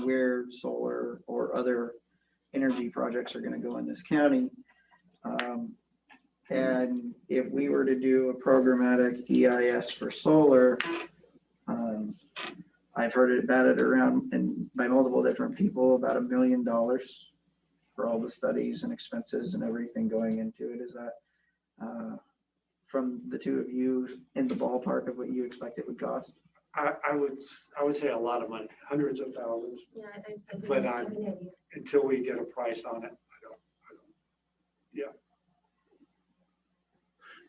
where solar or other energy projects are gonna go in this county. And if we were to do a programmatic EIS for solar, I've heard it batted around and by multiple different people, about $1 million for all the studies and expenses and everything going into it. Is that, from the two of you, in the ballpark of what you expect it would cost? I would say a lot of money, hundreds of thousands, Yeah, I but have an idea. until we get a price on it, I don't, yeah.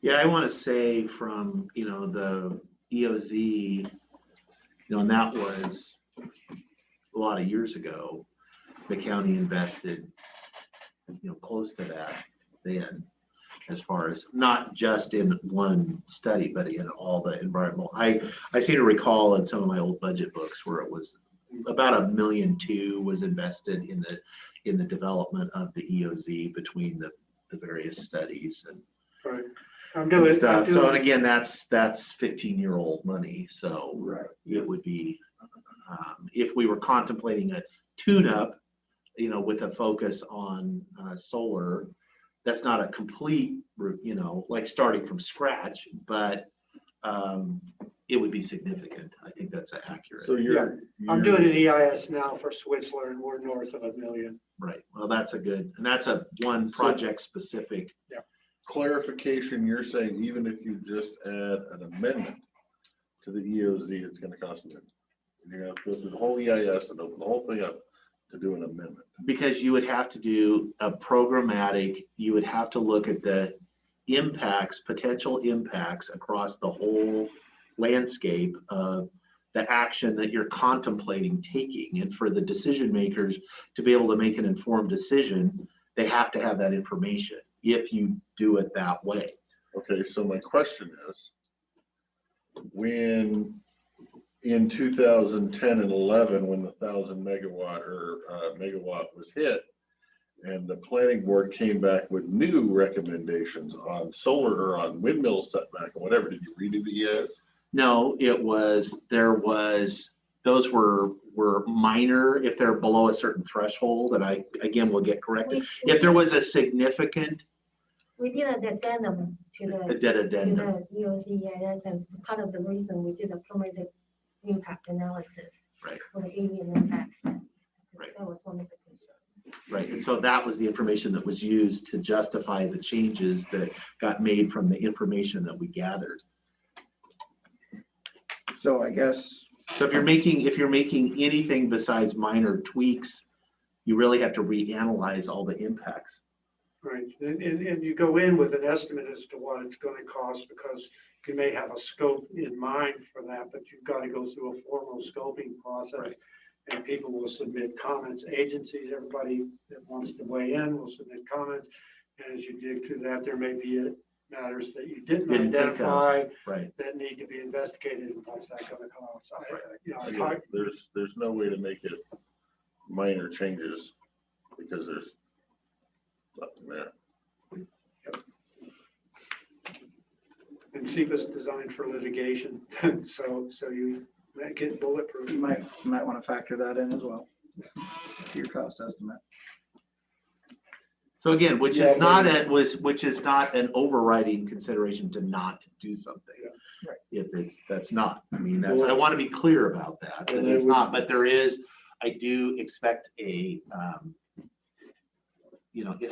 Yeah, I want to say from, the EOZ, and that was a lot of years ago, the county invested, close to that then, as far as not just in one study, but in all the environmental. I seem to recall in some of my old budget books where it was about $1.2 million was invested in the development of the EOZ between the various studies and Right. and stuff. So, and again, that's 15-year-old money. So it would be, if we were contemplating a tune-up, with a focus on solar, that's not a complete, like starting from scratch, but it would be significant. I think that's accurate. So I'm doing an EIS now for Switzerland, and we're north of $1 million. Right. Well, that's that's a one project specific. Yeah. Clarification, you're saying even if you just add an amendment to the EOZ, it's gonna cost a million. You're gonna go through the whole EIS and open the whole thing up to do an amendment. Because you would have to do a programmatic, you would have to look at the impacts, potential impacts across the whole landscape of the action that you're contemplating taking. And for the decision makers to be able to make an informed decision, they have to have that information if you do it that way. Okay, so my question is, when in 2010 and 11, when the 1,000 megawatt was hit, and the planning board came back with new recommendations on solar or on windmill setback or whatever, did you redo the EIS? No, those were minor if they're below a certain threshold, and I, again, will get corrected. If there was a significant. We did an addendum to the addendum. EOZ EIS, and part of the reason we did a cumulative impact analysis for the avian impacts. Right. That was one of the concerns. Right, and so that was the information that was used to justify the changes that got made from the information that we gathered. So I guess. So if you're making anything besides minor tweaks, you really have to reanalyze all the impacts. Right, and you go in with an estimate as to what it's gonna cost, because you may have a scope in mind for that, but you've got to go through a formal scoping process. And people will submit comments, agencies, everybody that wants to weigh in will submit comments. And as you dig through that, there may be matters that you didn't identify that need to be investigated, and what's that gonna cost? There's no way to make it minor changes because there's nothing there. And SEPA is designed for litigation, so Make it bulletproof. You might want to factor that in as well, to your cost estimate. So again, which Yeah, is not which is not an overriding consideration to not do something. Right. If that's not, I mean, I want to be clear about that, that And it's it not, but there is, I do expect it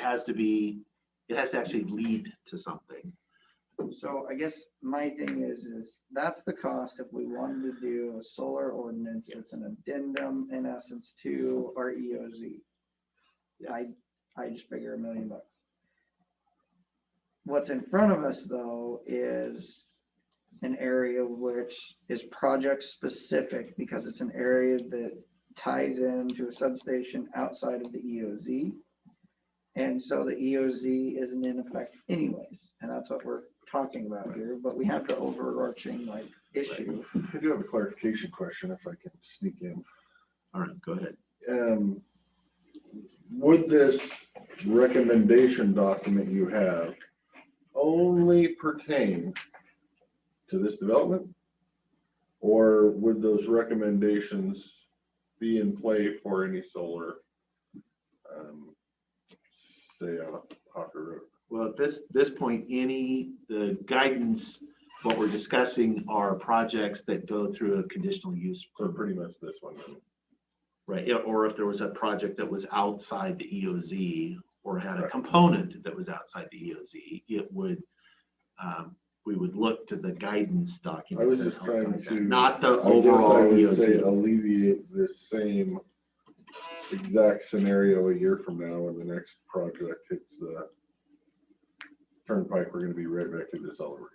has to actually lead to something. So I guess my thing is that's the cost if we wanted to do a solar ordinance. It's an addendum in essence to our EOZ. I just figure $1 million. What's in front of us though is an area which is project specific because it's an area that ties into a substation outside of the EOZ. And so the EOZ isn't in effect anyways. And that's what we're talking about here, but we have the overarching issue. I do have a clarification question if I can sneak in. All right, go ahead. Would this recommendation document you have only pertain to this development? Or would those recommendations be in play for any solar, say on Hawker Road? Well, at this point, the guidance, what we're discussing are projects that go through a conditional use. So pretty much this one then. Right, yeah, or if there was a project that was outside the EOZ or had a component that was outside the EOZ, it would, we would look to the guidance document. I was just trying to. Not the I guess overall I would say EOZ. alleviate this same exact scenario a year from now when the next project hits the turnpike, we're gonna be right back to this all over.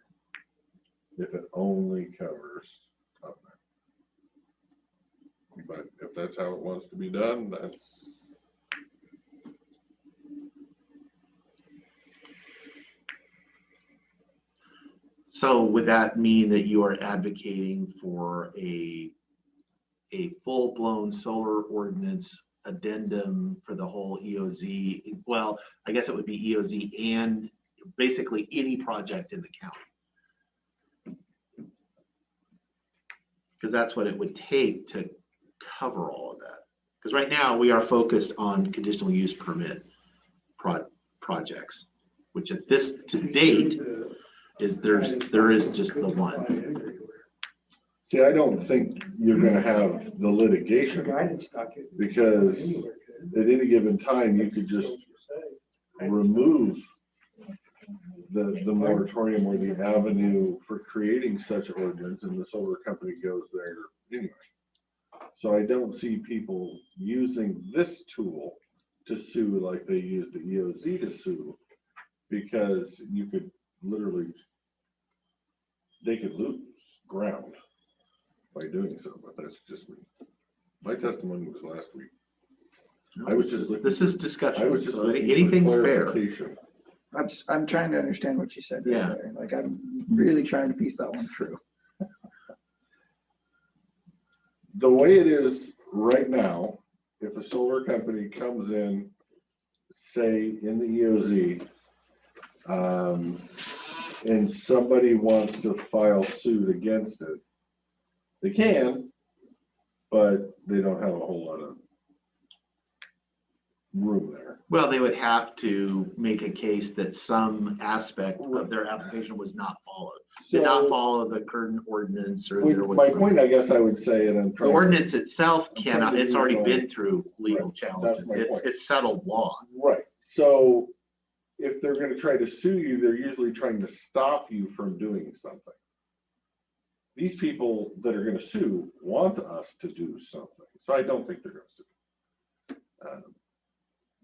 If it only covers top end. But if that's how it wants to be done, that's. So would that mean that you are advocating for a full-blown solar ordinance addendum for the whole EOZ? Well, I guess it would be EOZ and basically any project in the county. Because that's what it would take to cover all of that. Because right now we are focused on conditional use permit projects, which at this to date is there is just the one. See, I don't think you're gonna have the litigation because at any given time, you could just remove the moratorium or the avenue for creating such ordinance and the solar company goes there anyway. So I don't see people using this tool to sue like they use the EOZ to sue, because you could literally, they could lose ground by doing so, but that's just me. My testimony was last week. I was just looking. This is discussion. I was just So looking for anything's fair. clarification. I'm trying to understand what you said. right Yeah. there. Like I'm really trying to piece that one through. The way it is right now, if a solar company comes in, say in the EOZ, and somebody wants to file suit against it, they can, but they don't have a whole lot of room there. Well, they would have to make a case that some aspect of their application was not followed. Did not follow the current ordinance or there was. My point, I guess I would say, and I'm The trying. ordinance itself I'm cannot, trying to it's do already it been right. through legal challenges. my point. It's settled law. Right, so if they're gonna try to sue you, they're usually trying to stop you from doing something. These people that are gonna sue want us to do something, so I don't think they're gonna sue.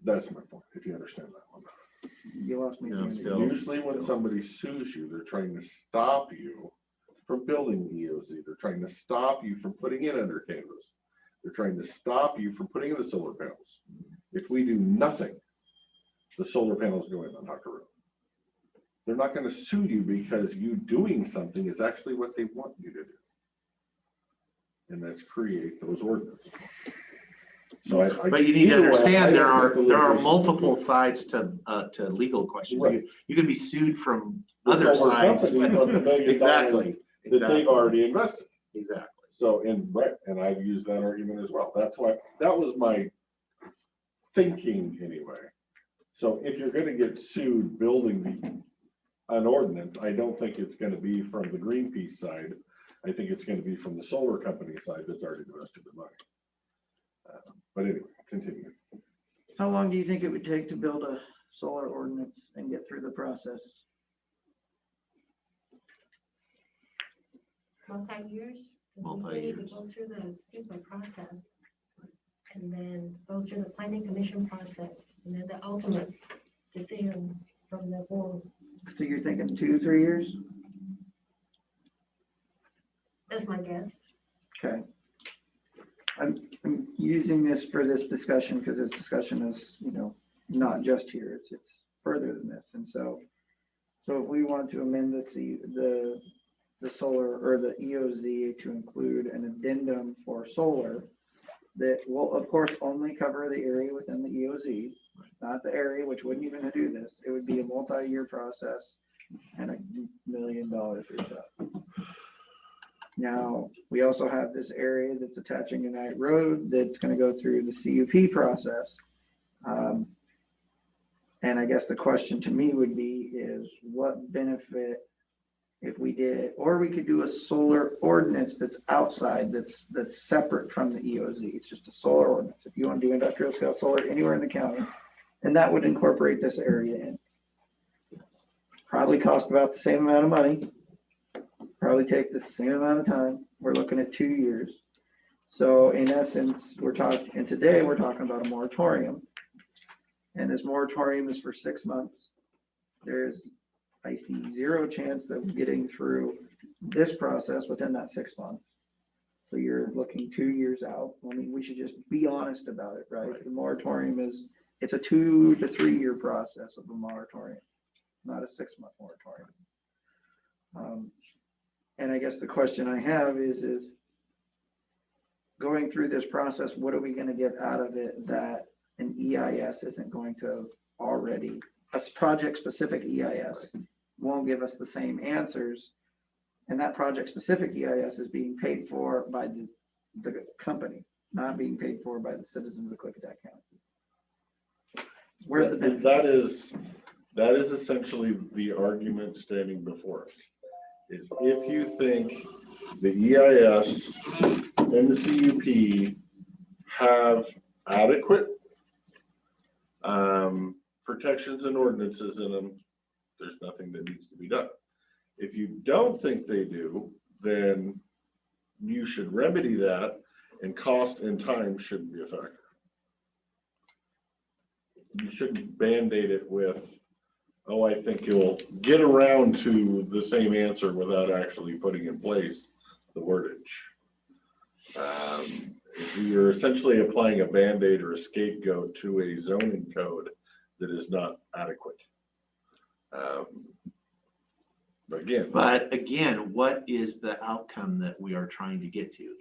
That's my point, if you understand that one. You lost me. No, Jamie. still. Usually when somebody sues you, they're trying to stop you from building the EOZ. They're trying to stop you from putting it under canvas. They're trying to stop you from putting in the solar panels. If we do nothing, the solar panels go in on Hawker Road. They're not going to sue you because you doing something is actually what they want you to do. And that's create those ordinances. So But you need to either way, understand, there I are don't think the multiple sides to legal questions. Right. You can be sued from The other solar sides. company on the $1 million Exactly. that they've already invested. Exactly. So, and I've used that argument as well. That's why, that was my thinking anyway. So if you're gonna get sued building an ordinance, I don't think it's gonna be from the Greenpeace side. I think it's gonna be from the solar company side that's already invested the money. But anyway, continue. How long do you think it would take to build a solar ordinance and get through the process? Multi-years. Multi-years. We go through the SEPA process and then go through the planning commission process and then the ultimate decision from the board. So you're thinking 2-3 years? That's my guess. Okay. I'm using this for this discussion because this discussion is, you know, not just here, it's further than this. And so if we want to amend the solar or the EOZ to include an addendum for solar that will of course only cover the area within the EOZ, not the area which wouldn't even do this. It would be a multi-year process and $1 million or so. Now, we also have this area that's attaching to Knight Road that's going to go through the CUP process. And I guess the question to me would be is what benefit if we did, or we could do a solar ordinance that's outside, that's separate from the EOZ. It's just a solar ordinance. If you want to do industrial scale solar anywhere in the county, and that would incorporate this area in. Probably cost about the same amount of money. Probably take the same amount of time. We're looking at 2 years. So in essence, and today we're talking about a moratorium. And this moratorium is for 6 months. I see zero chance of getting through this process within that 6 months. So you're looking 2 years out. I mean, we should just be honest about it, right? The moratorium it's a 2 to 3 year process of a moratorium, not a 6 month moratorium. And I guess the question I have is going through this process, what are we going to get out of it that an EIS isn't going to already, a project specific EIS won't give us the same answers. And that project specific EIS is being paid for by the company, not being paid for by the citizens of Klickitat County. Where's the benefit? That is essentially the argument standing before us. Is if you think the EIS and the CUP have adequate protections and ordinances in them, there's nothing that needs to be done. If you don't think they do, then you should remedy that, and cost and time shouldn't be a factor. You shouldn't band-aid it with, oh, I think you'll get around to the same answer without actually putting in place the wordage. You're essentially applying a band-aid or a scapegoat to a zoning code that is not adequate. But again, what is the outcome that we are trying to get to?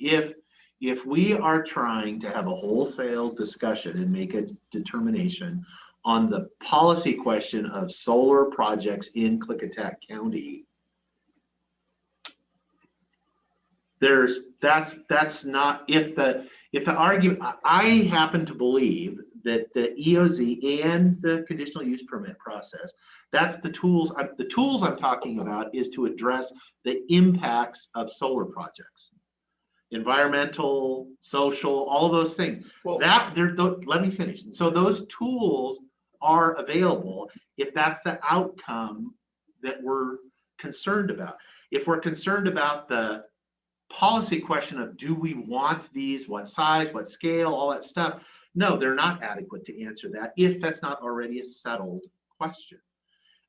If we are trying to have a wholesale discussion and make a determination on the policy question of solar projects in Klickitat County, that's not, if the argument, I happen to believe that the EOZ and the conditional use permit process, that's the tools I'm talking about is to address the impacts of solar projects. Environmental, social, all of those things. Well, let me finish. So those tools are available if that's the outcome that we're concerned about. If we're concerned about the policy question of do we want these, what size, what scale, all that stuff, no, they're not adequate to answer that if that's not already a settled question.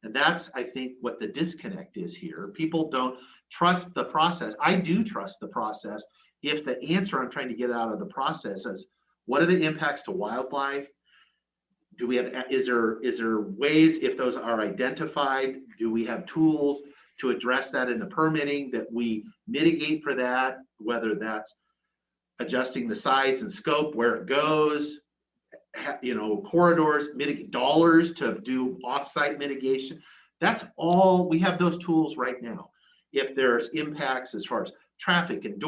And that's, I think, what the disconnect is here. People don't trust the process. I do trust the process if the answer I'm trying to get out of the process is what are the impacts to wildlife? Do we have, is there ways, if those are identified, do we have tools to address that in the permitting that we mitigate for that, whether that's adjusting the size and scope, where it goes, corridors, mitigate dollars to do offsite mitigation. That's all, we have those tools right now. If there's impacts as far as traffic and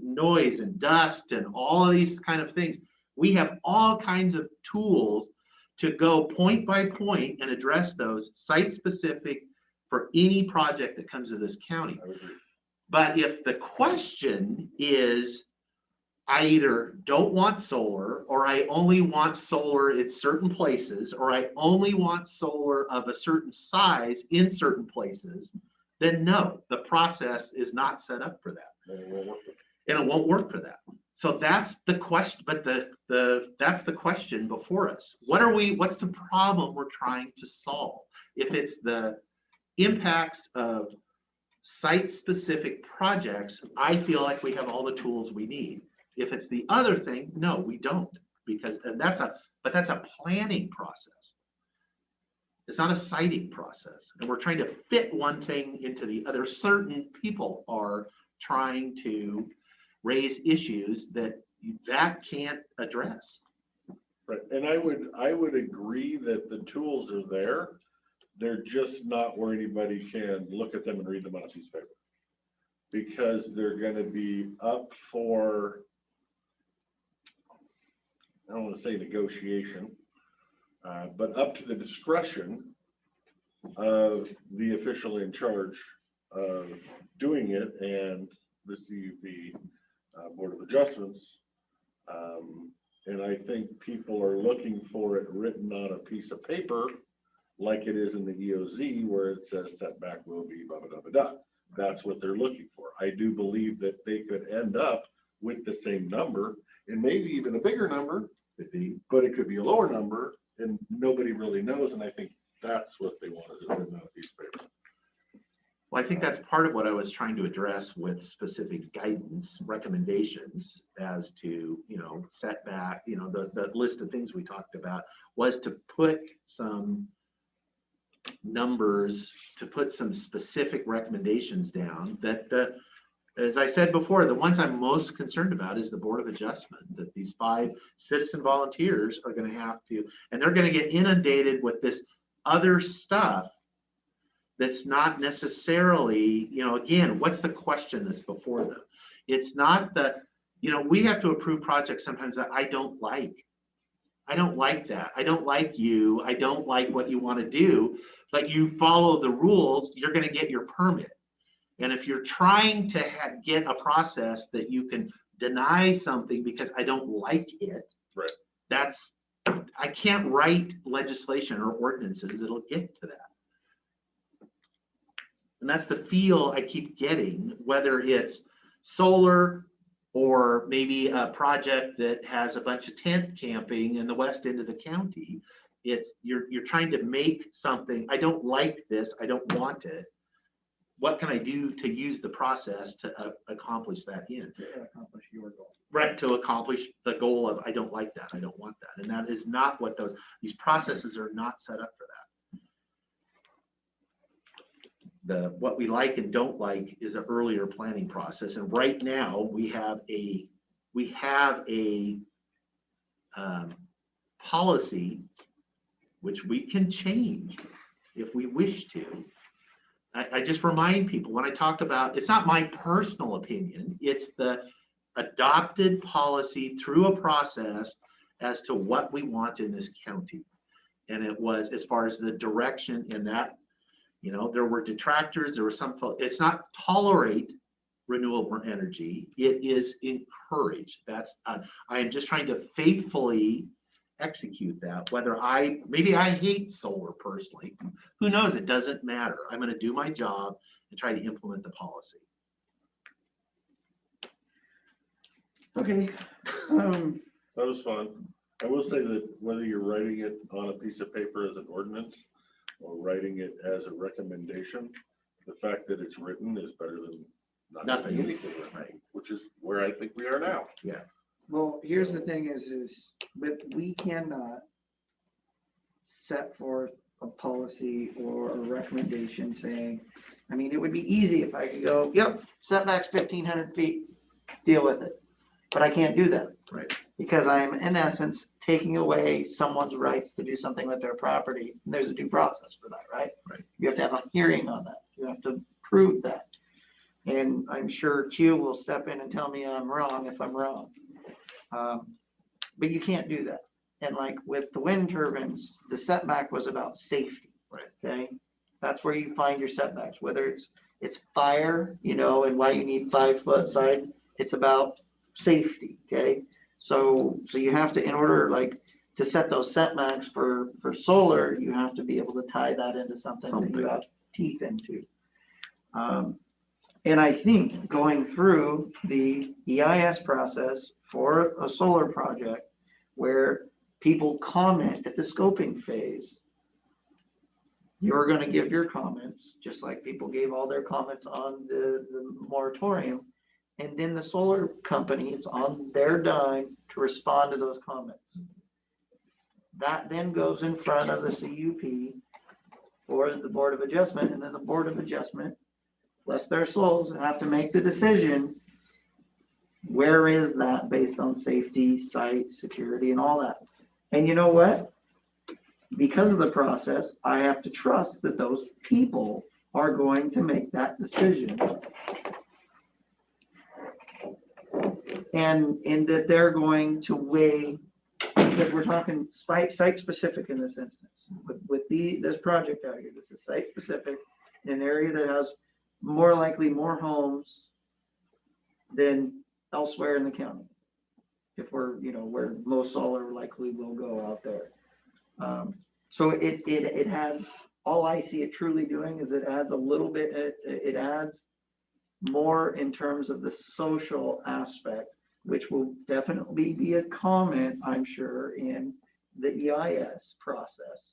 noise and dust and all of these kind of things. We have all kinds of tools to go point by point and address those site specific for any project that comes to this county. But if the question is, I either don't want solar, or I only want solar at certain places, or I only want solar of a certain size in certain places, then no, the process is not set up for that. And it won't work for that. So that's the question, but that's the question before us. What's the problem we're trying to solve? If it's the impacts of site-specific projects, I feel like we have all the tools we need. If it's the other thing, no, we don't, because that's a planning process. It's not a siting process, and we're trying to fit one thing into the other. Certain people are trying to raise issues that can't address. Right, and I would agree that the tools are there. They're just not where anybody can look at them and read them on a piece of paper, because they're going to be up for, I don't want to say negotiation, but up to the discretion of the official in charge of doing it, and the CUP Board of Adjustments. And I think people are looking for it written on a piece of paper like it is in the EOZ, where it says setback will be blah, blah, blah, blah. That's what they're looking for. I do believe that they could end up with the same number, and maybe even a bigger number, but it could be a lower number, and nobody really knows. And I think that's what they want, is it written on a piece of paper. Well, I think that's part of what I was trying to address with specific guidance recommendations as to, setback, the list of things we talked about, was to put some numbers, to put some specific recommendations down that as I said before, the ones I'm most concerned about is the Board of Adjustment, that these 5 citizen volunteers are going to have to, and they're going to get inundated with this other stuff that's not necessarily, again, what's the question that's before them? It's not that, we have to approve projects sometimes that I don't like. I don't like that. I don't like you. I don't like what you want to do. But you follow the rules, you're going to get your permit. And if you're trying to get a process that you can deny something because I don't like it, right? I can't write legislation or ordinances that'll get to that. And that's the feel I keep getting, whether it's solar or maybe a project that has a bunch of tent camping in the west end of the county. It's you're trying to make something. I don't like this. I don't want it. What can I do to use the process to accomplish that end? To accomplish your goal. Right, to accomplish the goal of I don't like that. I don't want that. And that is not what these processes are not set up for that. What we like and don't like is an earlier planning process. And right now we have a policy which we can change if we wish to. I just remind people when I talk about, it's not my personal opinion, it's the adopted policy through a process as to what we want in this county. And it was, as far as the direction in that, there were detractors, there were some, it's not tolerate renewable energy, it is encourage. That's, I am just trying to faithfully execute that, whether maybe I hate solar personally, who knows, it doesn't matter. I'm going to do my job and try to implement the policy. Okay. That was fun. I will say that whether you're writing it on a piece of paper as an ordinance or writing it as a recommendation, the fact that it's written is better than not having anything written, which is where I think we are now. Yeah. Well, here's the thing but we cannot set forth a policy or a recommendation saying, it would be easy if I could go, yep, setback's 1,500 feet, deal with it. But I can't do that. Right. Because I'm in essence taking away someone's rights to do something with their property. And there's a due process for that, right? Right. You have to have a hearing on that. You have to prove that. And I'm sure Q will step in and tell me I'm wrong if I'm wrong. But you can't do that. And like with the wind turbines, the setback was about safety. Right. Okay. That's where you find your setbacks, whether it's fire, you know, and why you need 5 foot side. It's about safety. Okay. So you have to, in order like to set those setbacks for solar, you have to be able to tie that into something that you have teeth into. And I think going through the EIS process for a solar project where people comment at the scoping phase, you're going to give your comments, just like people gave all their comments on the moratorium. And then the solar company, it's on their dime to respond to those comments. That then goes in front of the CUP or the Board of Adjustment, and then the Board of Adjustment, bless their souls, have to make the decision. Where is that based on safety, site, security, and all that? And you know what? Because of the process, I have to trust that those people are going to make that decision. And that they're going to weigh, because we're talking site specific in this instance. With this project out here, this is site specific in an area that has more likely more homes than elsewhere in the county. If we're, you know, where most solar likely will go out there. So it has, all I see it truly doing is it adds a little bit, it adds more in terms of the social aspect, which will definitely be a comment, I'm sure, in the EIS process.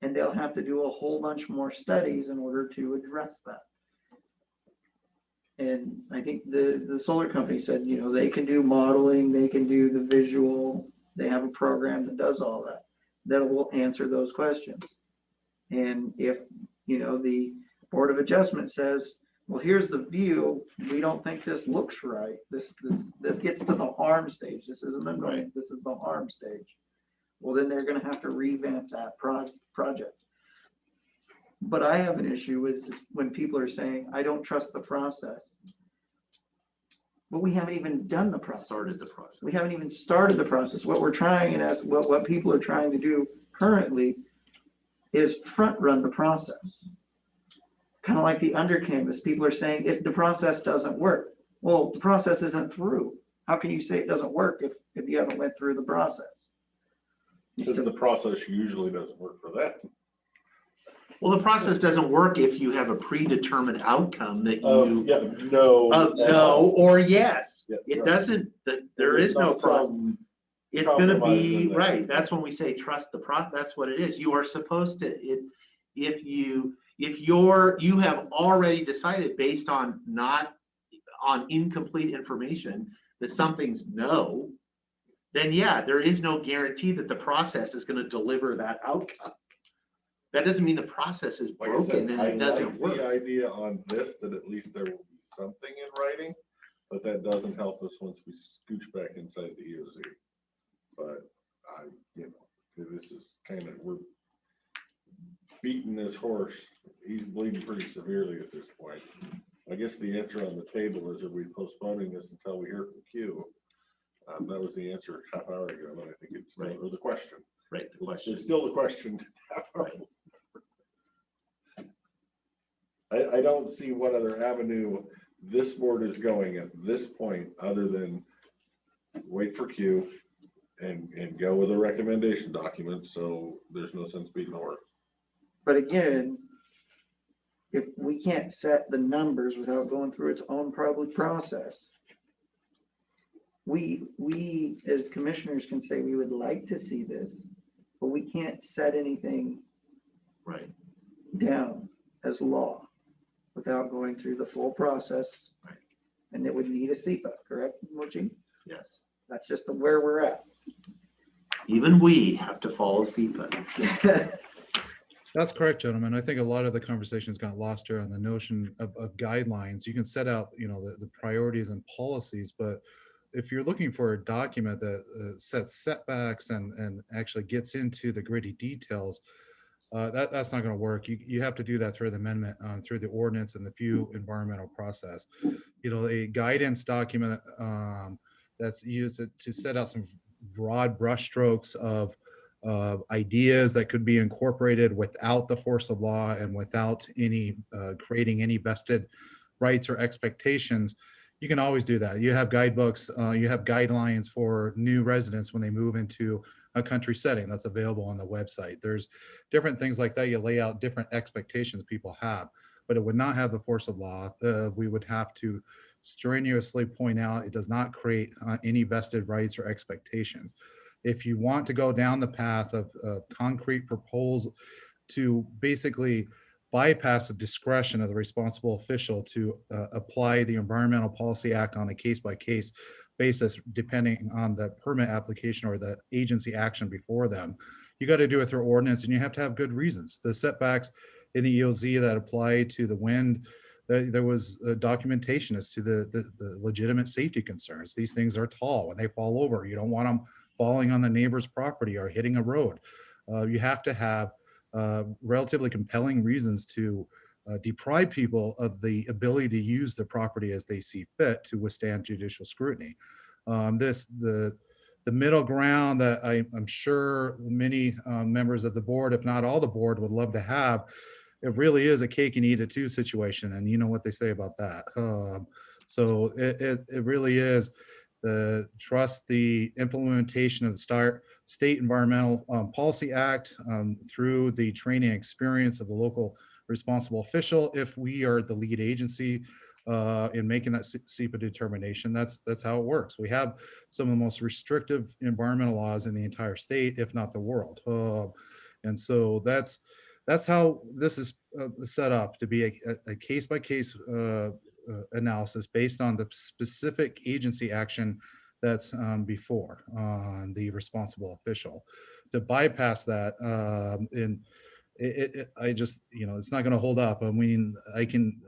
And they'll have to do a whole bunch more studies in order to address that. And I think the solar company said, you know, they can do modeling, they can do the visual, they have a program that does all that will answer those questions. And if, you know, the Board of Adjustment says, well, here's the view, we don't think this looks right. This gets to the harm stage. This isn't the right, this is the harm stage. Well, then they're going to have to revamp that project. But I have an issue is when people are saying, I don't trust the process. But we haven't even done the process. Started the process. We haven't even started the process. What we're trying, and what people are trying to do currently is front run the process. Kind of like the under canvas. People are saying if the process doesn't work. Well, the process isn't through. How can you say it doesn't work if you haven't went through the process? Because the process usually doesn't work for that. Well, the process doesn't work if you have a predetermined outcome that you. No, or yes. It doesn't, there is no problem. It's gonna be, right, that's when we say trust the process, that's what it is. You are supposed to, if you have already decided based on on incomplete information that something's no, then yeah, there is no guarantee that the process is gonna deliver that outcome. That doesn't mean the process is broken and it doesn't work. The idea on this, that at least there will be something in writing, but that doesn't help us once we scooch back inside the EOZ. But you know, this is kind of, we're beating this horse. He's bleeding pretty severely at this point. I guess the answer on the table is, are we postponing this until we hear from Q? That was the answer a half hour ago, but I think it's still, or the question. Right, the question. It's still the question. I don't see what other avenue this board is going at this point, other than wait for Q and go with a recommendation document. So there's no sense beating the horse. But again, if we can't set the numbers without going through its own public process, we as commissioners can say we would like to see this, but we can't set anything down as law without going through the full process. And it would need a SEPA, correct, Mochi? Yes. That's just where we're at. Even we have to follow SEPA. That's correct, gentlemen. I think a lot of the conversations got lost here on the notion of guidelines. You can set out, you know, the priorities and policies, but if you're looking for a document that sets setbacks and actually gets into the gritty details, That's not going to work. You have to do that through the amendment, through the ordinance and the few environmental process. A guidance document that's used to set out some broad brushstrokes of ideas that could be incorporated without the force of law and without any creating any vested rights or expectations. You can always do that. You have guidebooks, you have guidelines for new residents when they move into a country setting that's available on the website. There's different things like that. You lay out different expectations people have, but it would not have the force of law. We would have to strenuously point out it does not create any vested rights or expectations. If you want to go down the path of concrete proposal to basically bypass the discretion of the responsible official to apply the Environmental Policy Act on a case-by-case basis, depending on the permit application or the agency action before them, you got to do it through ordinance, and you have to have good reasons. The setbacks in the EOZ that apply to the wind, there was documentation as to the legitimate safety concerns. These things are tall. When they fall over, you don't want them falling on the neighbor's property or hitting a road. You have to have relatively compelling reasons to deprive people of the ability to use the property as they see fit to withstand judicial scrutiny. The middle ground that I'm sure many members of the board, if not all the board, would love to have, it really is a cake and eat it too situation, and you know what they say about that. So it really is trust the implementation of the State Environmental Policy Act through the training experience of the local responsible official. If we are the lead agency in making that SEPA determination, that's how it works. We have some of the most restrictive environmental laws in the entire state, if not the world. And so that's how this is set up, to be a case-by-case analysis based on the specific agency action that's before the responsible official. To bypass that, I just, it's not going to hold up. I mean, I can,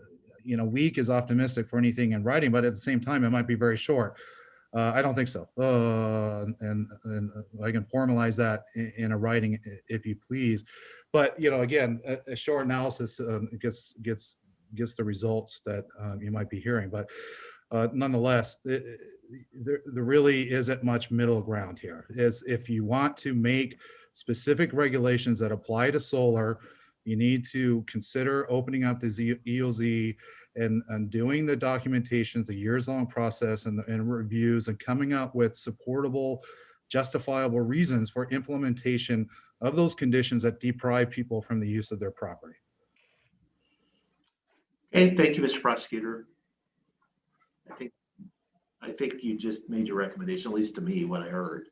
weak is optimistic for anything in writing, but at the same time, it might be very short. I don't think so. And I can formalize that in a writing if you please. But, again, a short analysis gets the results that you might be hearing. But nonetheless, there really isn't much middle ground here. If you want to make specific regulations that apply to solar, you need to consider opening up the EOZ and doing the documentations, the years-long process and reviews, and coming up with supportable, justifiable reasons for implementation of those conditions that deprive people from the use of their property. Okay, thank you, Mr. Prosecutor. I think you just made your recommendation, at least to me, what I heard.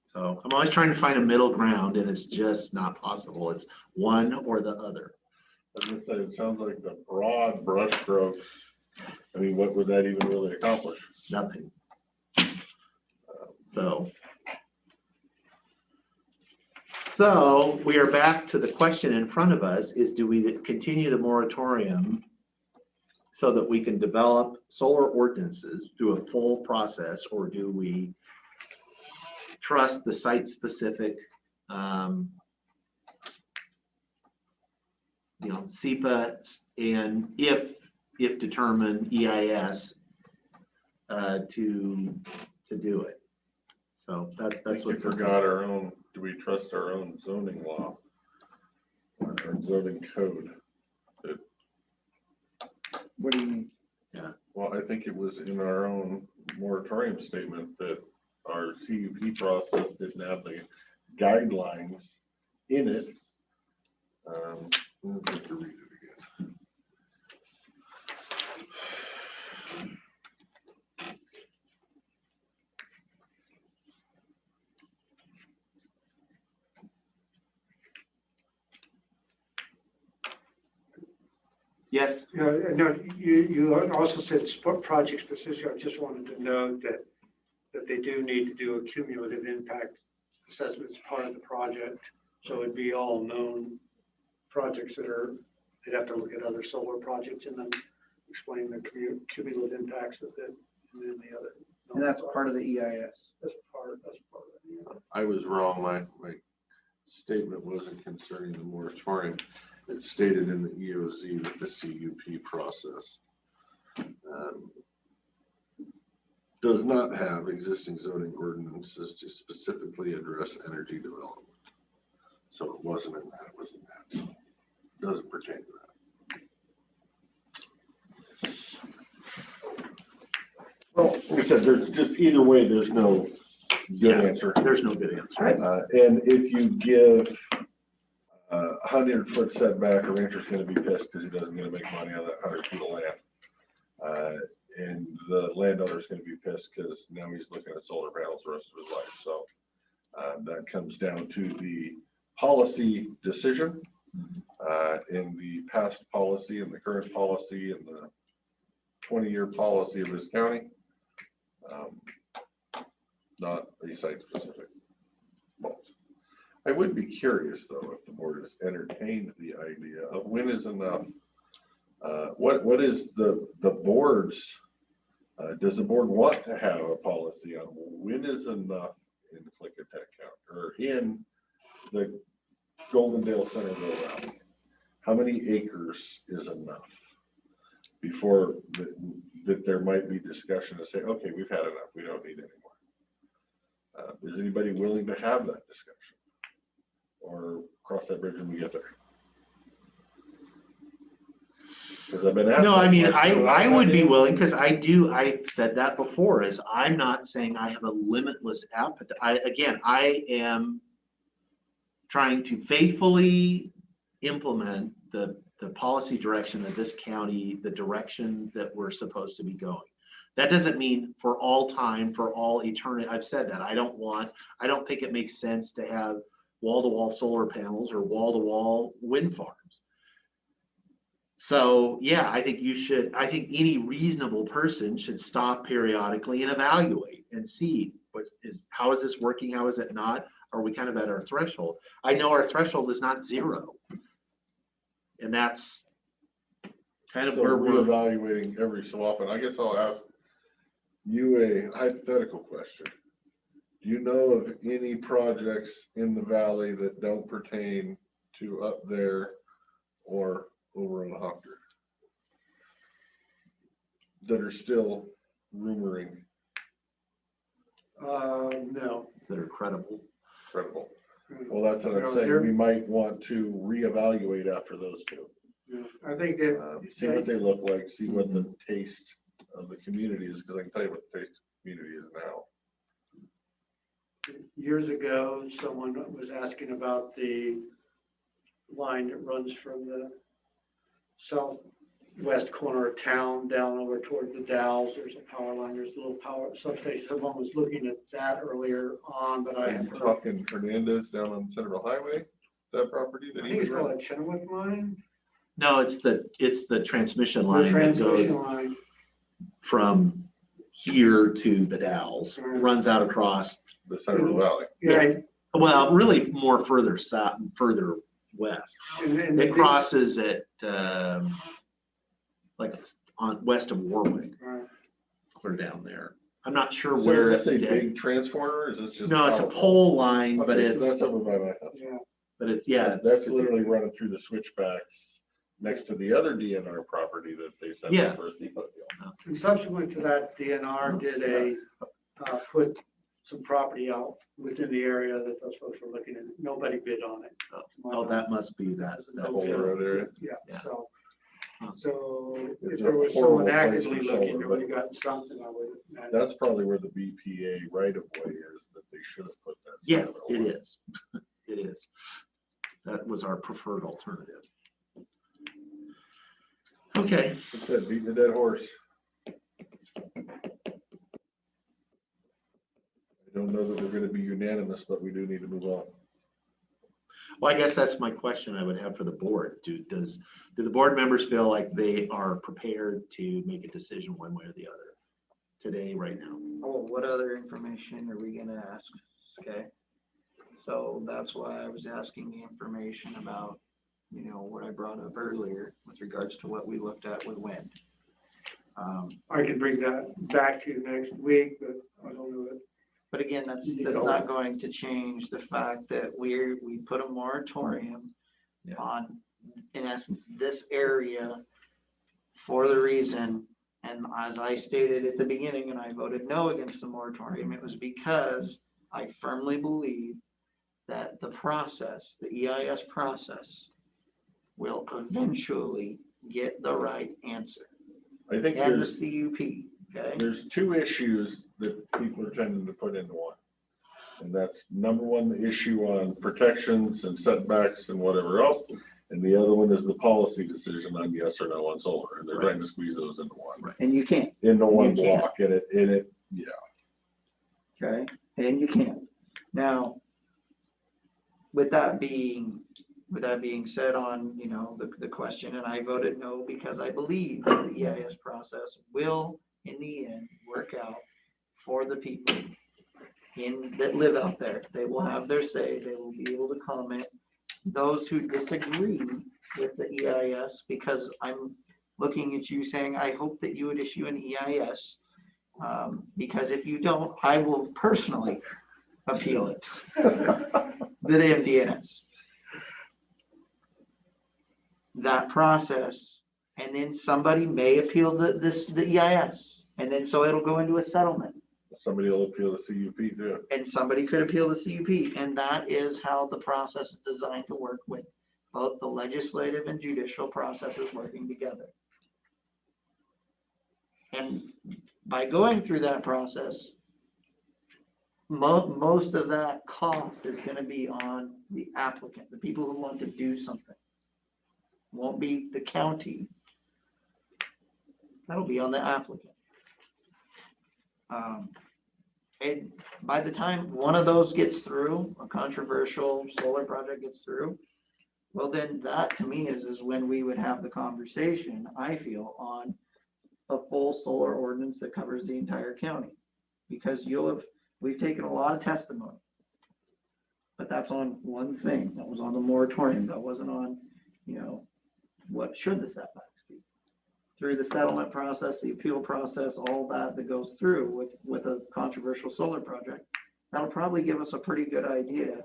So I'm always trying to find a middle ground, and it's just not possible. It's one or the other. I was gonna say, it sounds like the broad brushstrokes. I mean, what would that even really accomplish? Nothing. So we are back to the question in front of us is, do we continue the moratorium so that we can develop solar ordinances through a full process, or do we trust the site-specific, SEPA, and if determined, EIS to do it? So that's what we forgot our own. Do we trust our own zoning law or our zoning code? What do you mean? Yeah. Well, I think it was in our own moratorium statement that our CUP process didn't have the guidelines in it. Let me have to read it again. Yes. No, you also said project specific. I just wanted to note that they do need to do a cumulative impact assessment as part of the project. So it'd be all known projects they'd have to look at other solar projects and then explain the cumulative impacts of it, and then the other. And that's part of the EIS. That's part of it. I was wrong. My statement wasn't concerning the moratorium. It stated in the EOZ that the CUP process does not have existing zoning ordinances to specifically address energy development. So it wasn't in that, it was in that. So it doesn't pertain to that. Well, like I said, there's just either way, there's no good answer. There's no good answer. And if you give 100-foot setback, a rancher's gonna be pissed because he doesn't get to make money on that 100 feet of land. And the landowner's gonna be pissed because now he's looking at solar panels the rest of his life. So that comes down to the policy decision in the past policy and the current policy and the 20-year policy of this county. Not a site specific. I would be curious though, if the board has entertained the idea of when is enough. What is the board's, does the board want to have a policy on when is enough in the Klickitat County or in the Goldendale Centerville Valley? How many acres is enough before that there might be discussion to say, okay, we've had enough, we don't need any more. Is anybody willing to have that discussion or cross that bridge when we get there? Because I've been asked. No, I mean, I would be willing, because I've said that before, is I'm not saying I have a limitless appetite. I am trying to faithfully implement the policy direction of this county, the direction that we're supposed to be going. That doesn't mean for all time, for all eternity. I've said that. I don't think it makes sense to have wall-to-wall solar panels or wall-to-wall wind farms. So yeah, I think any reasonable person should stop periodically and evaluate and see how is this working, how is it not? Are we kind of at our threshold? I know our threshold is not 0. And that's kind of where we're evaluating every so often. I guess I'll ask you a hypothetical question. Do you know of any projects in the valley that don't pertain to up there or over in Hoctor that are still rumoring? No. That are credible. Well, that's what I'm saying. We might want to reevaluate after those two. Yeah, I think that. See what they look like, see what the taste of the community is, because I can tell you what the taste of the community is now. Years ago, someone was asking about the line that runs from the southwest corner of town down over toward the Dalles. There's a power line, there's a little power substation. Someone was looking at that earlier on, but Are you talking Hernandez down on Centerville Highway, that property that I he think was it's called running? a Chenoweth line. No, it's the transmission The line that transmission goes line. from here to the Dalles, runs out across the Centerville Valley. Yeah. Well, really more further south and further west. And It crosses at like on west of Warwick, clear down there. I'm not sure So where. is this a big transformer or is this just? No, it's a pole line, but Okay, so it's. that's over by my house. Yeah. But it's, yeah. That's literally running through the switchbacks next to the other DNR property that they sent Yeah. for a CPO deal. And subsequent to that, DNR did put some property out within the area that those folks were looking at. Nobody bid on it. Oh, that must be that. whole road area? Yeah, so if It's there a was horrible someone place actively for looking, solar, they would have gotten something, I would. That's probably where the BPA right of way is that they should have put that. Yes, it is. It is. That was our preferred alternative. Okay. It said beating a dead horse. I don't know that we're going to be unanimous, but we do need to move on. Well, I guess that's my question I would have for the board. Do the board members feel like they are prepared to make a decision one way or the other today, right now? Oh, what other information are we gonna ask? Okay. So that's why I was asking the information about, what I brought up earlier with regards to what we looked at with wind. I can bring that back to you next week, but I don't know But again, that's not going to change the fact that we put a moratorium on, in essence, this area for the reason, and as I stated at the beginning, and I voted no against the moratorium, it was because I firmly believe that the process, the EIS process, will eventually get the right answer. I think And the there's, CUP, okay? there's two issues that people are tending to put into one. And that's number one, the issue on protections and setbacks and whatever else. And the other one is the policy decision on yes or no on solar. And they're trying to squeeze those into one. And you can't. Into one You can't. block. And it, yeah. Okay, and you can't. Now, with that being said on, you know, the question, and I voted no because I believe that the EIS process will, in the end, work out for the people that live out there. They will have their say, they will be able to comment. Those who disagree with the EIS, because I'm looking at you saying, I hope that you would issue an EIS, because if you don't, I will personally appeal it. The MDNS. That process, and then somebody may appeal the EIS, and then so it'll go into a settlement. Somebody will appeal the CUP too. And somebody could appeal the CUP, and that is how the process is designed to work, with both the legislative and judicial processes working together. And by going through that process, most of that cost is going to be on the applicant, the people who want to do something. Won't be the county. That'll be on the applicant. And by the time one of those gets through, a controversial solar project gets through, well, then that to me is when we would have the conversation, I feel, on a full solar ordinance that covers the entire county. Because we've taken a lot of testimony, but that's on one thing. That was on the moratorium. That wasn't on, you know, what should the setbacks be. Through the settlement process, the appeal process, all that goes through with a controversial solar project, that'll probably give us a pretty good idea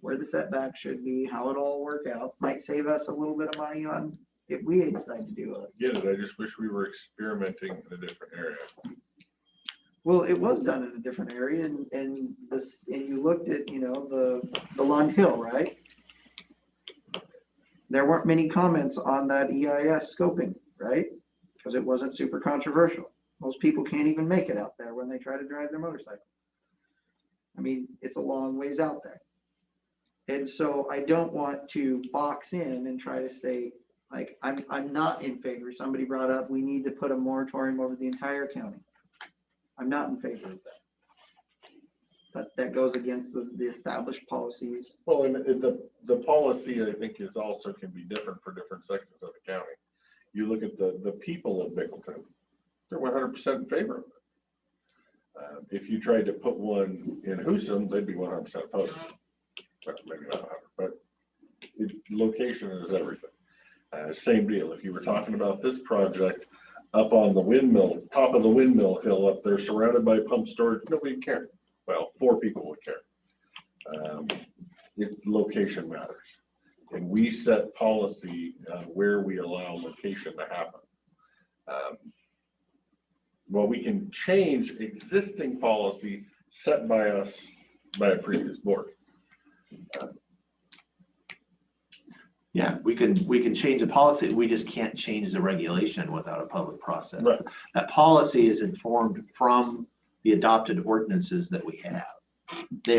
where the setback should be, how it all work out. Might save us a little bit of money on if we decide to do it. Get it? I just wish we were experimenting in a different area. Well, it was done in a different area, and you looked at, you know, the Lund Hill, right? There weren't many comments on that EIS scoping, right? Because it wasn't super controversial. Most people can't even make it out there when they try to drive their motorcycle. I mean, it's a long ways out there. And so I don't want to box in and try to say, like, I'm not in favor. Somebody brought up, we need to put a moratorium over the entire county. I'm not in favor of that. But that goes against the established policies. Well, and the policy, I think, is also can be different for different sections of the county. You look at the people of Bickleton, they're 100% in favor of it. If you tried to put one in Houston, they'd be 100% opposed. Well, maybe not 100, but location is everything. Same deal. If you were talking about this project up on the windmill, top of the windmill hill up there, surrounded by pump storage, nobody cared. Well, 4 people would care. Location matters. And we set policy where we allow location to happen. Well, we can change existing policy set by us by a previous board. Yeah, we can change the policy. We just can't change the regulation without a public process. Right. That policy is informed from the adopted ordinances that we have. They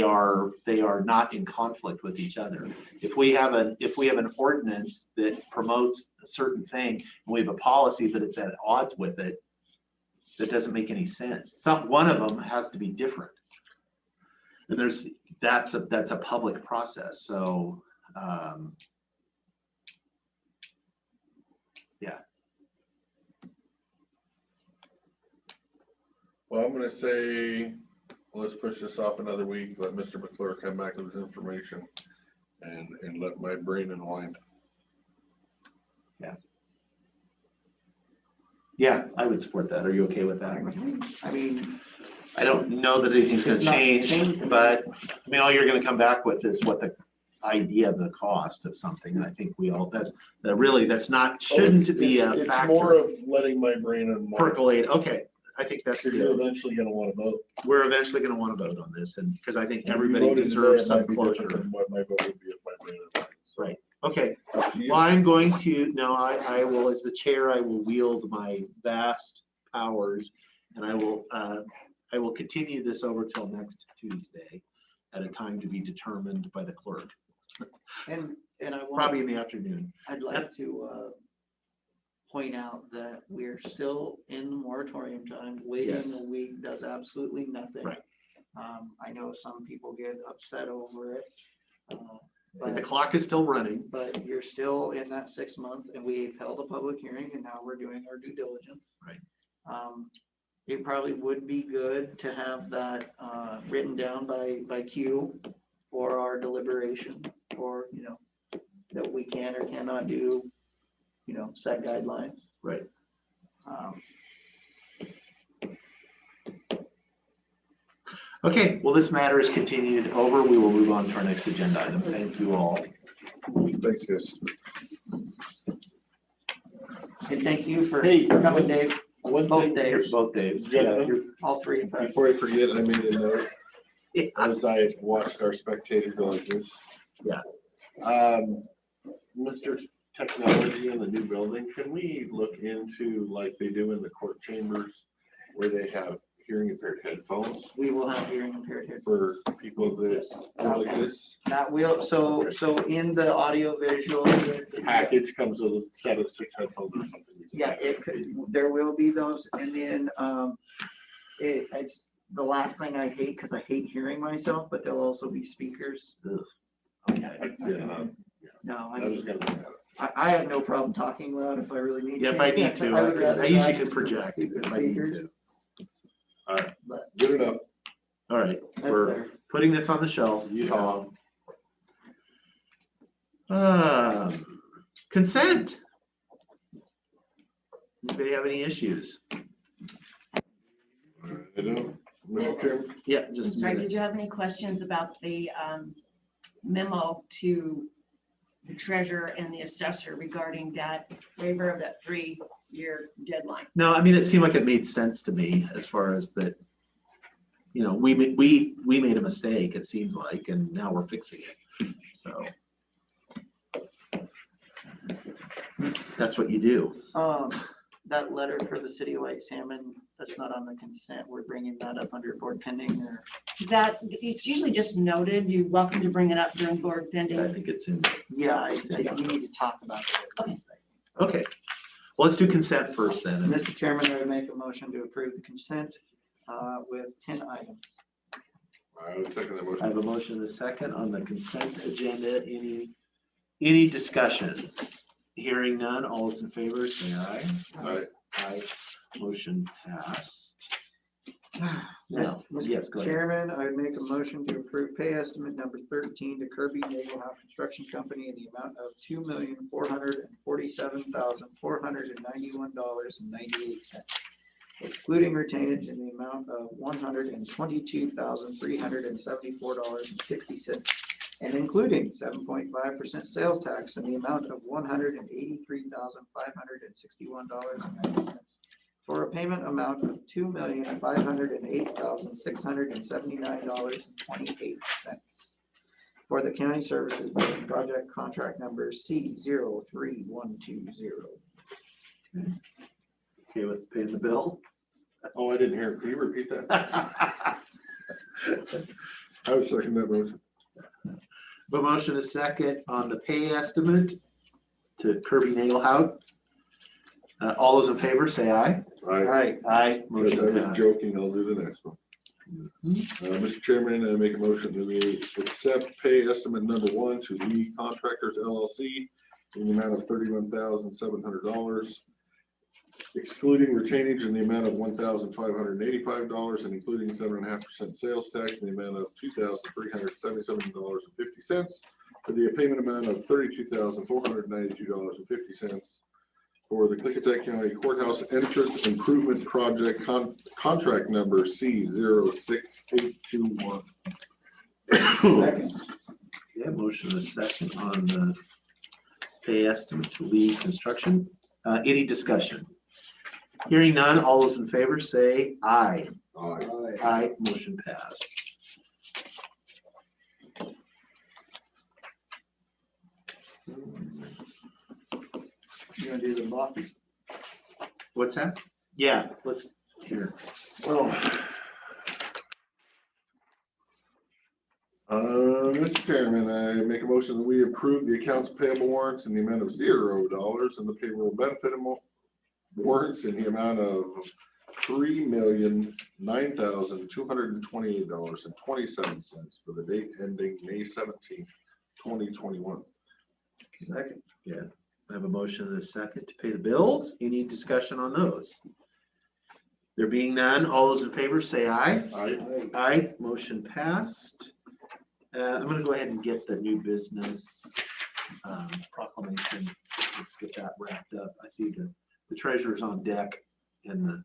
are not in conflict with each other. If we have an ordinance that promotes a certain thing, and we have a policy that it's at odds with it, that doesn't make any sense. One of them has to be different. And that's a public process. So yeah. Well, I'm going to say, let's push this off another week. Let Mr. McClure come back with his information and let my brain unwind. Yeah. Yeah, I would support that. Are you okay with that? I mean, I don't know that anything's gonna It's not change, changing. but, I mean, all you're gonna come back with is what the idea of the cost of something, and I think we all, that's not, shouldn't be a It's more factor. of letting my brain unwind. Percolate, okay, I think that's Because you're good. eventually gonna wanna vote. We're eventually gonna wanna vote on this, and, because I think If you everybody voted today, deserves it some might be different closure. than what my vote would be if my brain unwinds. Right, okay. Up to you. Well, I'm going to, no, I will, as the chair, I will wield my vast powers, and I will continue this over till next Tuesday at a time to be determined by the clerk, And I want. probably in the afternoon. I'd like to point out that we're still in the moratorium time. Waiting a week does absolutely nothing. Right. I know some people get upset over it. The clock is still running. But you're still in that 6 month, and we've held a public hearing, and now we're doing our due diligence. Right. It probably would be good to have that written down by Q for our deliberation, or, that we can or cannot do, set guidelines. Right. Okay, well, this matter is continued over. We will move on to our next agenda item. Thank you all. Thanks, guys. And thank you for Hey, coming, Dave. One Both thing, days. Both days. All three, in fact. before I forget, I made a note as I watched our spectator villages. Yeah. Mr. Technology in the new building, can we look into like they do in the court chambers where they have hearing impaired headphones We will have hearing impaired here. for people that are like this? That will, so in the audio visual, Package comes with a set of 6 headphones or something. yeah, it could, there will be those, and then, it's the last thing I hate, because I hate hearing myself, but there'll also be speakers. Ugh. That's it. No, I was gonna bring that up. I have no problem talking loud if I really need to. Yeah, if I need to, would rather I usually not can project speak with if I need speakers, to. All right, but Good enough. all right. that's We're there. putting this on the shelf. Consent. Anybody have any issues? I don't, Mr. Chairman? Yeah, I'm just a sorry, minute. did you have any questions about the memo to the treasurer and the assessor regarding that waiver of that 3-year deadline? No, I mean, it seemed like it made sense to me as far as that, we made a mistake, it seems like, and now we're fixing it. So that's what you do. That letter for the city of White Salmon, that's not on the consent, we're bringing that up under board pending, or? That, it's usually just noted, you're welcome to bring it up during board I pending. think it's in. Yeah, we need to talk about it. Okay, well, let's do consent first then. Mr. Chairman, I would make a motion to approve the consent with 10 items. I would second that motion. I have a motion and a second on the consent agenda. Any discussion? Hearing none, all those in favor, say aye. Aye. Aye. Motion passed. Now, Mr. yes, go ahead. Chairman, I would make a motion to approve pay estimate number 13 to Kirby Nagelhouse Construction Company in the amount of $2,447,491.98, excluding retainage in the amount of $122,374.60, and including 7.5% sales tax in the amount of $183,561.90, for a payment amount of $2,508,679.28 for the county services building project contract number C03120. Okay with paying the bill? Oh, I didn't hear it. Can you repeat that? I would second that motion. The motion is second on the pay estimate to Kirby Nagelhout. All those in favor, say aye. Aye. Aye. Because I Motion was passed. joking, I'll do the next one. Mr. Chairman, I make a motion that we accept pay estimate number 1 to Lee Contractors LLC in the amount of $31,700, excluding retainage in the amount of $1,585 and including 7.5% sales tax in the amount of $2,377.50 for the payment amount of $32,492.50 for the Klickitat County Courthouse Entrance Improvement Project contract number C06821. Yeah, motion and a second on the pay estimate to lead construction. Any discussion? Hearing none, all those in favor say aye. Aye. Aye, motion passed. You gonna do the Bobby? What's that? Yeah, let's hear. Well, Mr. Chairman, I make a motion that we approve the accounts payable warrants in the amount of $0 and the payroll benefit warrants in the amount of $3,009,228.27 for the date ending May 17th, 2021. Second. Yeah, I have a motion and a second to pay the bills. Any discussion on those? There being none, all those in favor say aye. Aye. Aye, motion passed. I'm gonna go ahead and get the new business proclamation. Let's get that wrapped up. I see the treasurer's on deck and the,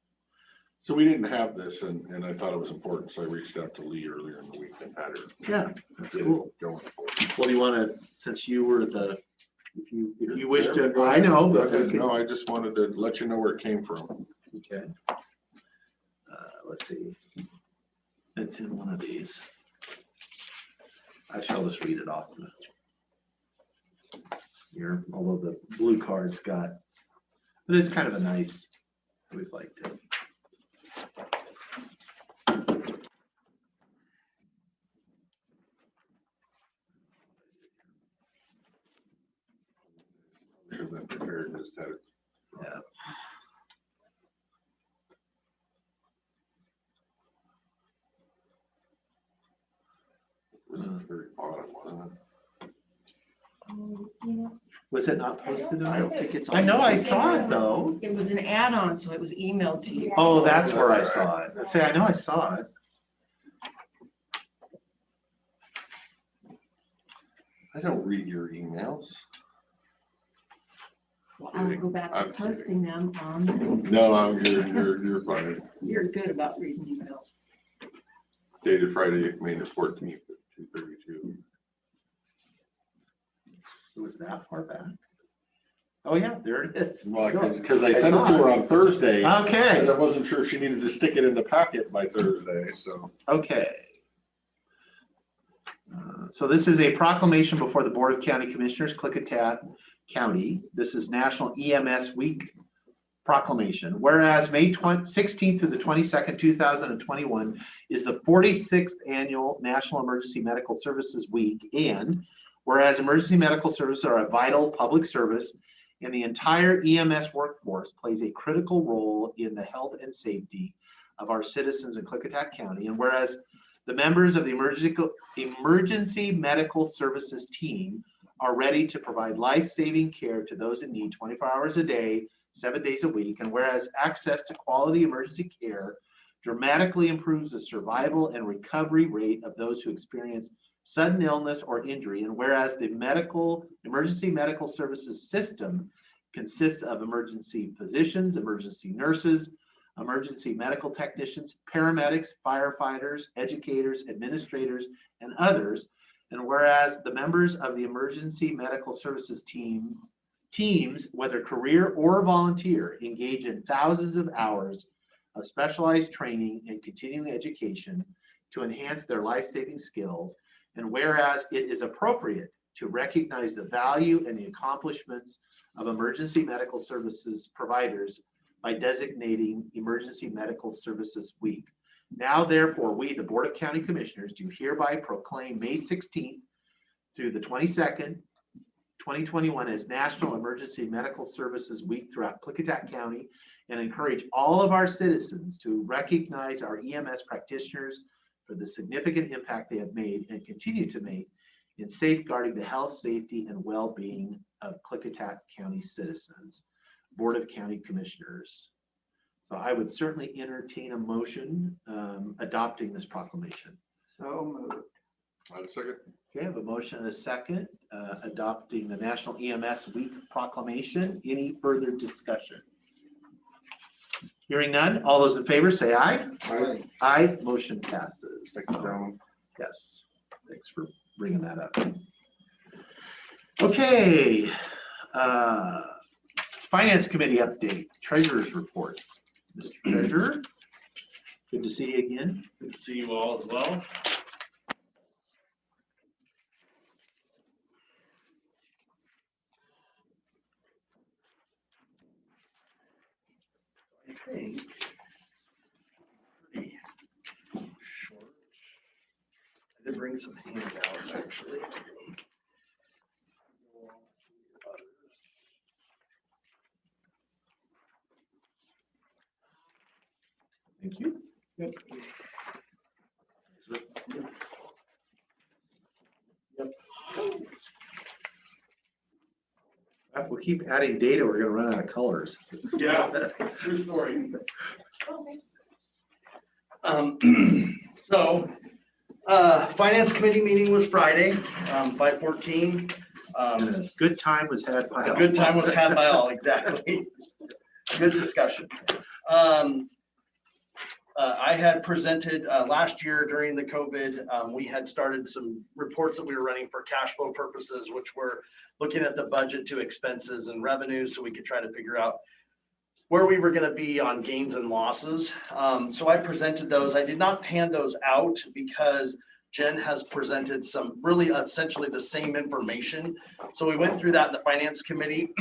So we didn't have this and I thought it was important, so I reached out to Lee earlier in the week and had her. yeah, that's get it cool. going. What do you wanna, since you were the, if you wish to, I know, but we can. No, I just wanted to let you know where it came from. Okay. Let's see. It's in one of these. I shall just read it off here, although the blue card's got, but it's kind of a nice, I always liked it. Should have been prepared and just had it. Yeah. It was very odd, wasn't Was it not posted? I don't think it's. I know I saw it though. It was an add-on, so it was emailed to you. Oh, that's where I saw it. Say, I know I saw it. I don't read your emails. Well, I'll go back to I'm posting them on, No, you're fine. you're good about reading emails. Dated Friday, May the 14th at 2:32. It was that far back. Oh, yeah, there it is. Well, because I sent it to her on Thursday. Okay. Because I wasn't sure she needed to stick it in the packet by Thursday, so. Okay. So this is a proclamation before the Board of County Commissioners, Klickitat County. This is National EMS Week proclamation. Whereas May 16th to the 22nd, 2021 is the 46th annual National Emergency Medical Services Week, and whereas emergency medical services are a vital public service and the entire EMS workforce plays a critical role in the health and safety of our citizens in Klickitat County, and whereas the members of the emergency medical services team are ready to provide life-saving care to those in need 24 hours a day, 7 days a week, and whereas access to quality emergency care dramatically improves the survival and recovery rate of those who experience sudden illness or injury, and whereas the emergency medical services system consists of emergency physicians, emergency nurses, emergency medical technicians, paramedics, firefighters, educators, administrators, and others, and whereas the members of the emergency medical services teams, whether career or volunteer, engage in thousands of hours of specialized training and continuing education to enhance their life-saving skills, and whereas it is appropriate to recognize the value and the accomplishments of emergency medical services providers by designating Emergency Medical Services Week. Now, therefore, we, the Board of County Commissioners, do hereby proclaim May 16th through the 22nd, 2021 as National Emergency Medical Services Week throughout Klickitat County, and encourage all of our citizens to recognize our EMS practitioners for the significant impact they have made and continue to make in safeguarding the health, safety, and well-being of Klickitat County citizens. Board of County Commissioners. So I would certainly entertain a motion adopting this proclamation. So moved. Second. Okay, I have a motion and a second, adopting the National EMS Week proclamation. Any further discussion? Hearing none, all those in favor say aye. Aye. Aye, motion passes. Thank you, gentlemen. Yes, thanks for bringing that up. Okay, Finance Committee update, Treasurer's report. Mr. Treasurer, good to see you again. Good to see you all as well. Okay. Pretty short. I did bring some handouts, actually. Thank you. Yep. If we keep adding data, we're gonna run out of colors. Yeah, true story. So, Finance Committee meeting was Friday, 5:14. Good time was had by all. A good time was had by all, exactly. Good discussion. I had presented last year during the COVID, we had started some reports that we were running for cash flow purposes, which were looking at the budget to expenses and revenues so we could try to figure out where we were going to be on gains and losses. So I presented those. I did not hand those out because Jen has presented some really essentially the same information. So we went through that in the Finance Committee.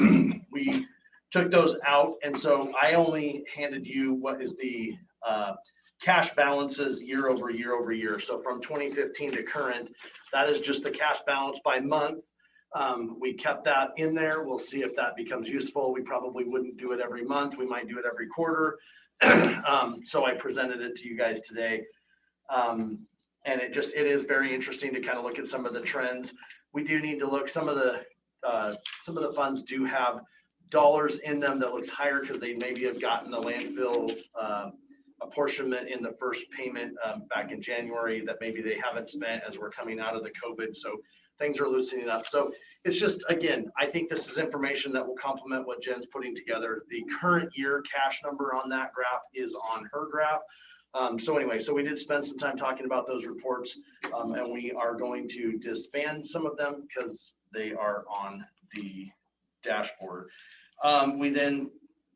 We took those out. And so I only handed you what is the cash balances year over year over year. So from 2015 to current, that is just the cash balance by month. We kept that in there. We'll see if that becomes useful. We probably wouldn't do it every month. We might do it every quarter. So I presented it to you guys today. And it is very interesting to kind of look at some of the trends. We do need to look, some of the funds do have dollars in them that looks higher because they maybe have gotten the landfill apportionment in the first payment back in January that maybe they haven't spent as we're coming out of the COVID. So things are loosening up. So it's just, again, I think this is information that will complement what Jen's putting together. The current year cash number on that graph is on her graph. So anyway, so we did spend some time talking about those reports and we are going to disband some of them because they are on the dashboard. We then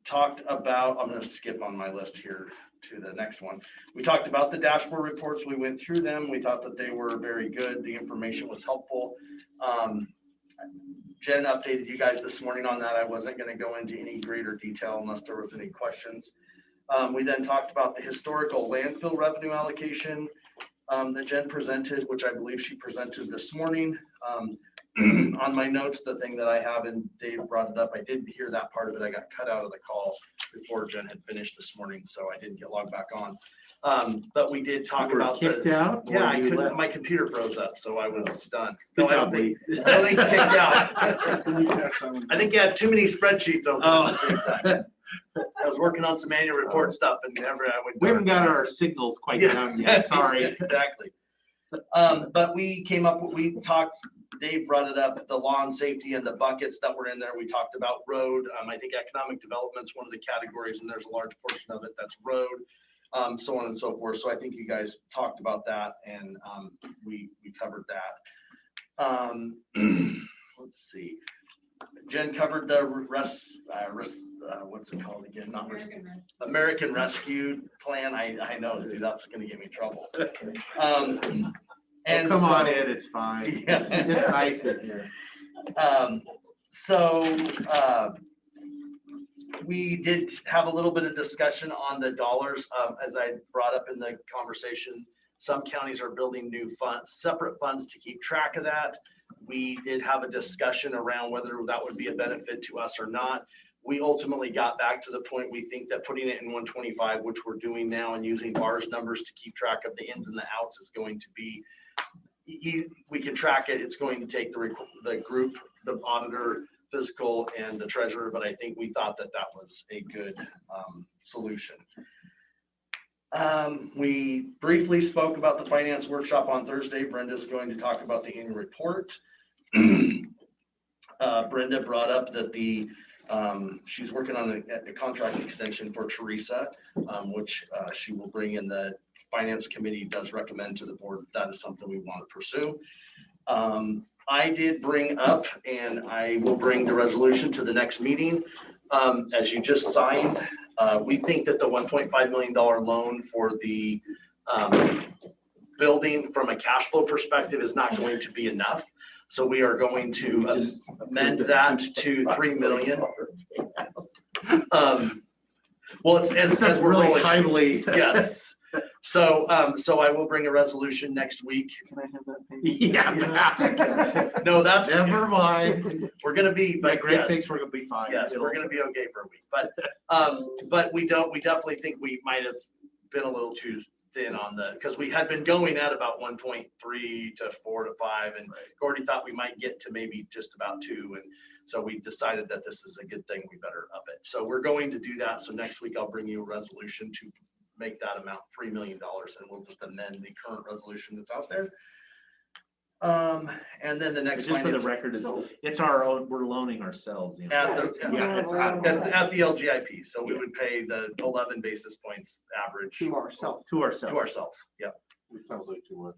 talked about, I'm going to skip on my list here to the next one. We talked about the dashboard reports. We went through them. We thought that they were very good. The information was helpful. Jen updated you guys this morning on that. I wasn't going to go into any greater detail unless there was any questions. We then talked about the historical landfill revenue allocation that Jen presented, which I believe she presented this morning. On my notes, the thing that I have, and Dave brought it up, I did hear that part of it. I got cut out of the call before Jen had finished this morning, so I didn't get logged back on. But we did talk about kicked out. Yeah, I couldn't. My computer froze up, so I was done. Good No, job, Lee. I don't think kicked out. I think you had too many spreadsheets open at the same time. I was working on some annual report stuff, and never I would. We haven't got our signals quite down yet. Sorry. Exactly. But we came up, we talked, Dave brought it up, the lawn safety and the buckets that were in there. We talked about road. I think economic development's one of the categories, and there's a large portion of it that's road, so on and so forth. So I think you guys talked about that, and we covered that. Let's see. Jen covered the what's it called again? Not American Rescue Plan. I know, see, that's going to give me trouble. And come on so, in, it's fine. Yeah. It's nice in here. We did have a little bit of discussion on the dollars. As I brought up in the conversation, some counties are building new funds, separate funds to keep track of that. We did have a discussion around whether that would be a benefit to us or not. We ultimately got back to the point we think that putting it in 125, which we're doing now, and using bars numbers to keep track of the ins and the outs is going to be, we can track it. It's going to take the group, the auditor, fiscal, and the treasurer, but I think we thought that that was a good solution. We briefly spoke about the finance workshop on Thursday. Brenda's going to talk about the annual report. Brenda brought up that she's working on a contract extension for Teresa, which she will bring in. The finance committee does recommend to the board that is something we want to pursue. I did bring up, and I will bring the resolution to the next meeting. As you just signed, we think that the $1.5 million loan for the building from a cash flow perspective is not going to be enough. So we are going to amend that to 3 million. Well, it's as we're really rolling. timely. Yes. So I will bring a resolution next week. Can I have that? Yeah. No, that's. Never mind. We're gonna be, but Greg yes. thinks we're gonna be fine. Yes, we're gonna be okay for a week, but we definitely think we might have been a little too thin on because we had been going at about 1.3 to 4 to 5, and Gordy thought we might get to maybe just about 2, and so we decided that this is a good thing, we better up it. So we're going to do that. So next week I'll bring you a resolution to make that amount $3 million, and we'll just amend the current resolution that's out there. And then the next Just for the finance- record, it's our own, we're loaning ourselves. You know. It's at the LGIP, so we would pay the 11 basis points average. To ourselves. To ourselves. To ourselves, yeah. It sounds like too much.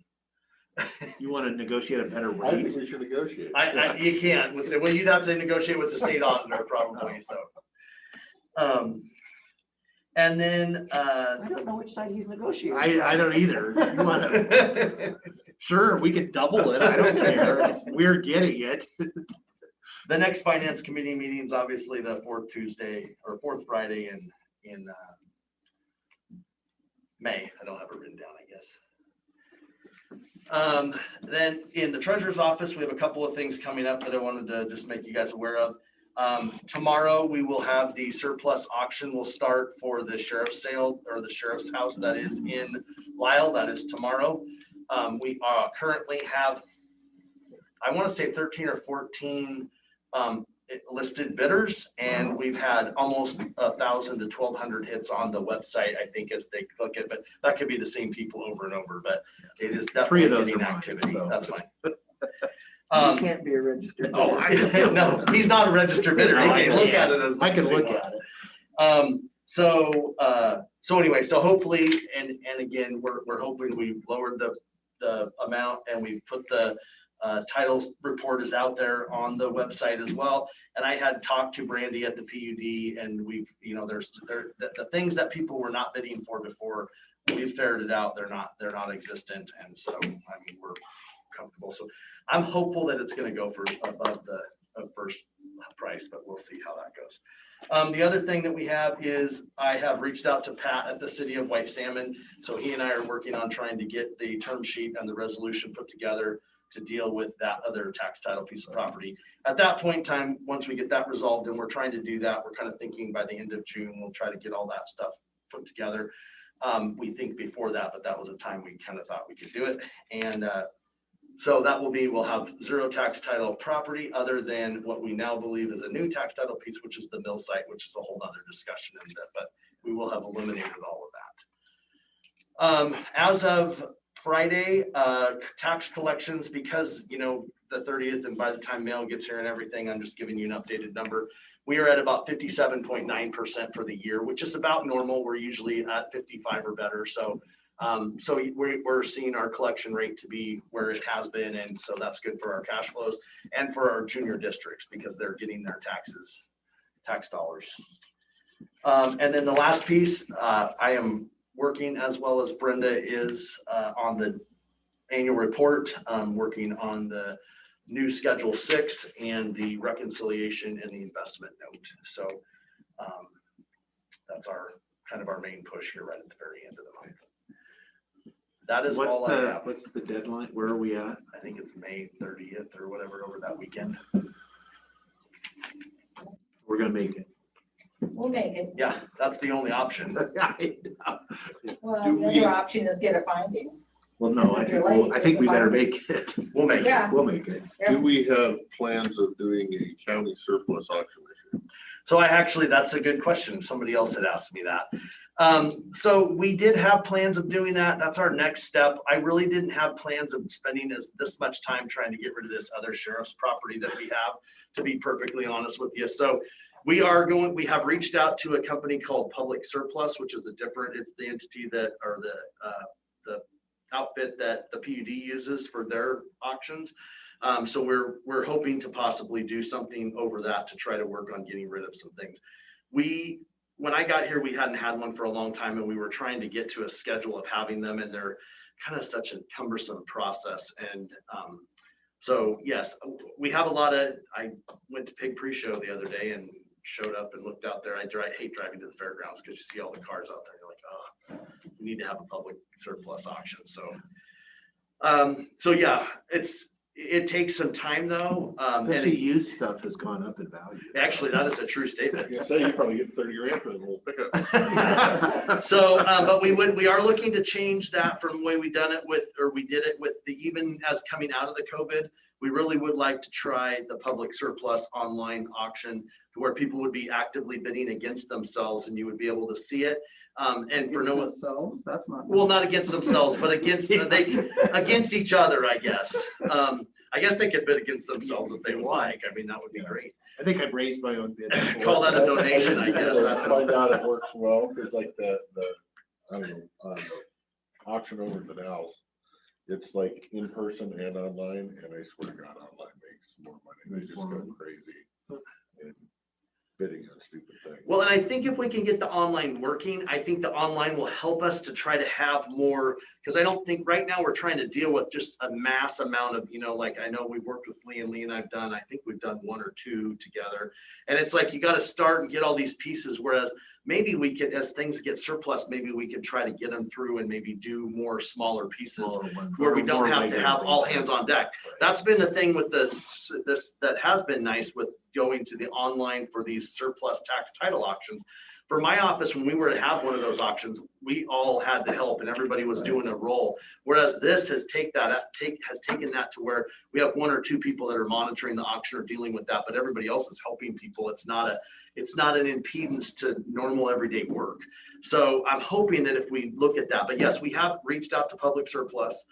You want to negotiate a better I think rate? we should negotiate. You can't, well, you'd have to negotiate with the state auditor probably, so. And then, I don't know which side he's negotiating. I don't either. You want to? Sure, we could double it. I don't care. We're getting it. the next finance committee meeting is obviously the fourth Tuesday or fourth Friday in May. I don't have it written down, I guess. Then in the treasurer's office, we have a couple of things coming up that I wanted to just make you guys aware of. Tomorrow we will have the surplus auction will start for the sheriff's sale or the sheriff's house that is in Lyle. That is tomorrow. We currently have, I want to say 13 or 14 listed bidders, and we've had almost 1,000 to 1,200 hits on the website, I think, as they look at, but that could be the same people over and over, but it is definitely 3 of those getting are mine, activity. so. That's fine. You can't be a registered Oh, bidder. no, he's not a registered bidder. He can look at it as I can much as he look wants. at it. So anyway, so hopefully, and again, we're hoping we've lowered the amount, and we've put the title report is out there on the website as well. And I had talked to Brandy at the PUD, and we've, there's the things that people were not bidding for before, we've ferreted out. They're not existent. And so, I mean, we're comfortable. So I'm hopeful that it's going to go for above the first price, but we'll see how that goes. The other thing that we have is I have reached out to Pat at the city of White Salmon. So he and I are working on trying to get the term sheet and the resolution put together to deal with that other tax title piece of property. At that point in time, once we get that resolved, and we're trying to do that, we're kind of thinking by the end of June, we'll try to get all that stuff put together. We think before that, but that was a time we kind of thought we could do it. And so that will be, we'll have 0 tax title property other than what we now believe is a new tax title piece, which is the mill site, which is a whole other discussion in that, but we will have eliminated all of that. As of Friday, tax collections, because, the 30th, and by the time mail gets here and everything, I'm just giving you an updated number. We are at about 57.9% for the year, which is about normal. We're usually at 55 or better. So we're seeing our collection rate to be where it has been. And so that's good for our cash flows and for our junior districts because they're getting their tax dollars. And then the last piece, I am working as well as Brenda is on the annual report, working on the new Schedule 6 and the reconciliation and the investment note. So that's our kind of our main push here right at the very end of the month. That is all I have. What's the deadline? Where are we at? I think it's May 30th or whatever over that weekend. We're gonna make it. We'll make it. Yeah, that's the only option. Well, Do the we- other option is get a finding. Well, no, I think we better make it. We'll make Yeah. We'll make it. Yeah. Do we have plans of doing a county surplus auction this year? So that's a good question. Somebody else had asked me that. So we did have plans of doing that. That's our next step. I really didn't have plans of spending this much time trying to get rid of this other sheriff's property that we have, to be perfectly honest with you. So we have reached out to a company called Public Surplus, which is it's the entity that, or the outfit that the PUD uses for their auctions. So we're hoping to possibly do something over that to try to work on getting rid of some things. When I got here, we hadn't had one for a long time, and we were trying to get to a schedule of having them, and they're kind of such a cumbersome process. And so yes, we have I went to Pig Pre-Show the other day and showed up and looked out there. I hate driving to the fairgrounds because you see all the cars out there. You're like, oh, we need to have a public surplus auction. So yeah, it takes some time though. Especially used stuff has gone up in value. Actually, that is a true statement. You say you probably get 30 grand for the little pickup. So, but we are looking to change that from the way we did it with even as coming out of the COVID. We really would like to try the public surplus online auction to where people would be actively bidding against themselves and you would be able to see it. And for no themselves, that's not. Well, not against themselves, but against each other, I guess. I guess they could bid against themselves if they would like. I mean, that would be great. I think I've raised my own bid. Call that a donation, I guess. Find out it works well, because like the I don't know, auction over at the Dalles, it's like in person and online, and I swear to God, online makes more money. They just go crazy and bidding on stupid things. Well, and I think if we can get the online working, I think the online will help us to try to have more, because I don't think right now we're trying to deal with just a mass amount of, like I know we've worked with Lee and I think we've done one or two together. And it's like, you got to start and get all these pieces. Whereas maybe we could, as things get surplus, maybe we could try to get them through and maybe do more smaller pieces where we don't have to have all hands on deck. That's been the thing with this that has been nice with going to the online for these surplus tax title auctions. For my office, when we were to have one of those auctions, we all had to help and everybody was doing a role. Whereas this has taken that to where we have one or two people that are monitoring the auction or dealing with that, but everybody else is helping people. It's not an impedance to normal everyday work. So I'm hoping that if we look at that, but yes, we have reached out to Public Surplus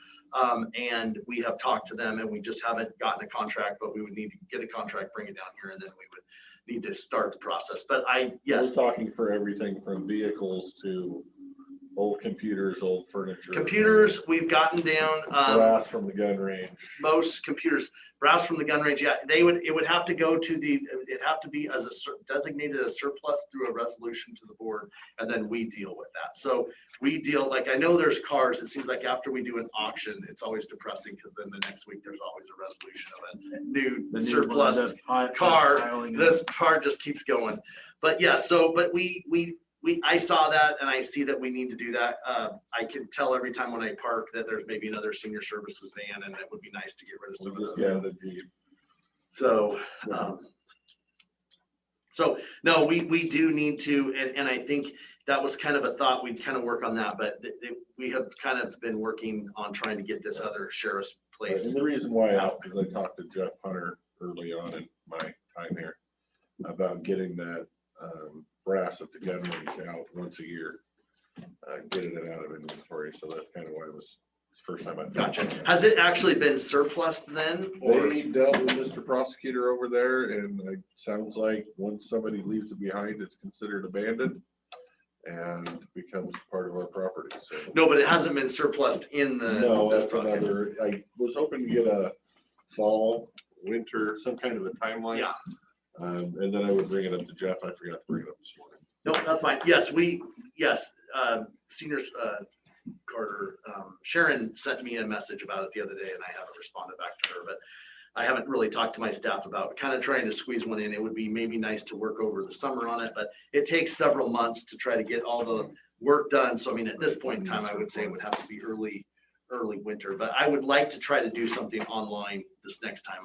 and we have talked to them and we just haven't gotten a contract, but we would need to get a contract, bring it down here, and then we would need to start the process. But yes. We're talking for everything from vehicles to old computers, old furniture. Computers, we've gotten down. Brass from the gun range. Most computers, brass from the gun range, yeah, it would have to go to it'd have to be as designated as surplus through a resolution to the board, and then we deal with that. So we deal, like, I know there's cars, it seems like after we do an auction, it's always depressing because then the next week there's always a resolution of a new surplus car. This car just keeps going. But yeah, but I saw that and I see that we need to do that. I can tell every time when I park that there's maybe another senior services van, and it would be nice to get rid of some of those. So no, we do need to, and I think that was kind of a thought, we'd kind of work on that, but we have kind of been working on trying to get this other sheriff's place. And the reason why I talked to Jeff Hunter early on in my time here about getting that brass at the gun range out once a year, getting it out of inventory. So that's kind of why it was the first time I Gotcha. Has it actually been surplus then? Or? They dealt with Mr. Prosecutor over there, and it sounds like once somebody leaves it behind, it's considered abandoned and becomes part of our property. So no, but it hasn't been surplused in the. No, that's another. I was hoping to get a fall, winter, some kind of a timeline. Yeah. And then I would bring it up to Jeff. I forgot to bring it up this morning. No, that's fine. Yes, seniors, Carter, Sharon sent me a message about it the other day and I haven't responded back to her, but I haven't really talked to my staff about kind of trying to squeeze one in. It would be maybe nice to work over the summer on it, but it takes several months to try to get all the work done. So I mean, at this point in time, I would say it would have to be early winter, but I would like to try to do something online this next time.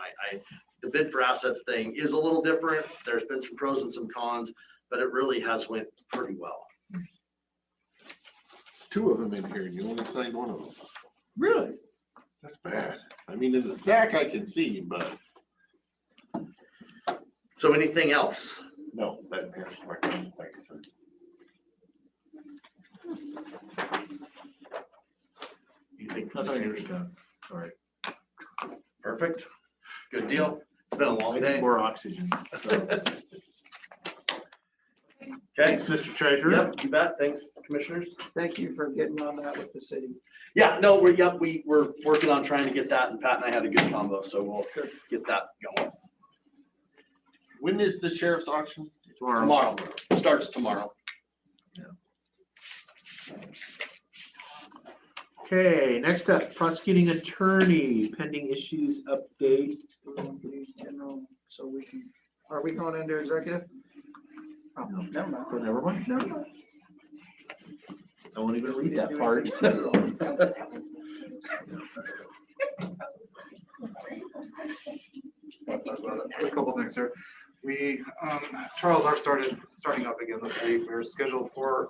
The bid for assets thing is a little different. There's been some pros and some cons, but it really has went pretty well. Two of them in here, and you only signed one of them. Really? That's bad. I mean, in the stack I can see, but. So anything else? No, that answers my question. Thank you, sir. You think? That's all you're done. All right. Perfect. Good deal. It's been a long day. More oxygen. Okay. Thanks, Mr. Treasurer. Yep, you bet. Thanks, commissioners. Thank you for getting on that with the city. Yeah, no, we're working on trying to get that, and Pat and I had a good combo, so we'll get that going. When is the sheriff's auction? Tomorrow. Starts tomorrow. Okay, next up, prosecuting attorney, pending issues update. General, so we can, are we going into executive? Oh, never mind. So never mind. Never mind. I won't even read that part. A couple things here. We, trials are starting up again this week. We were scheduled for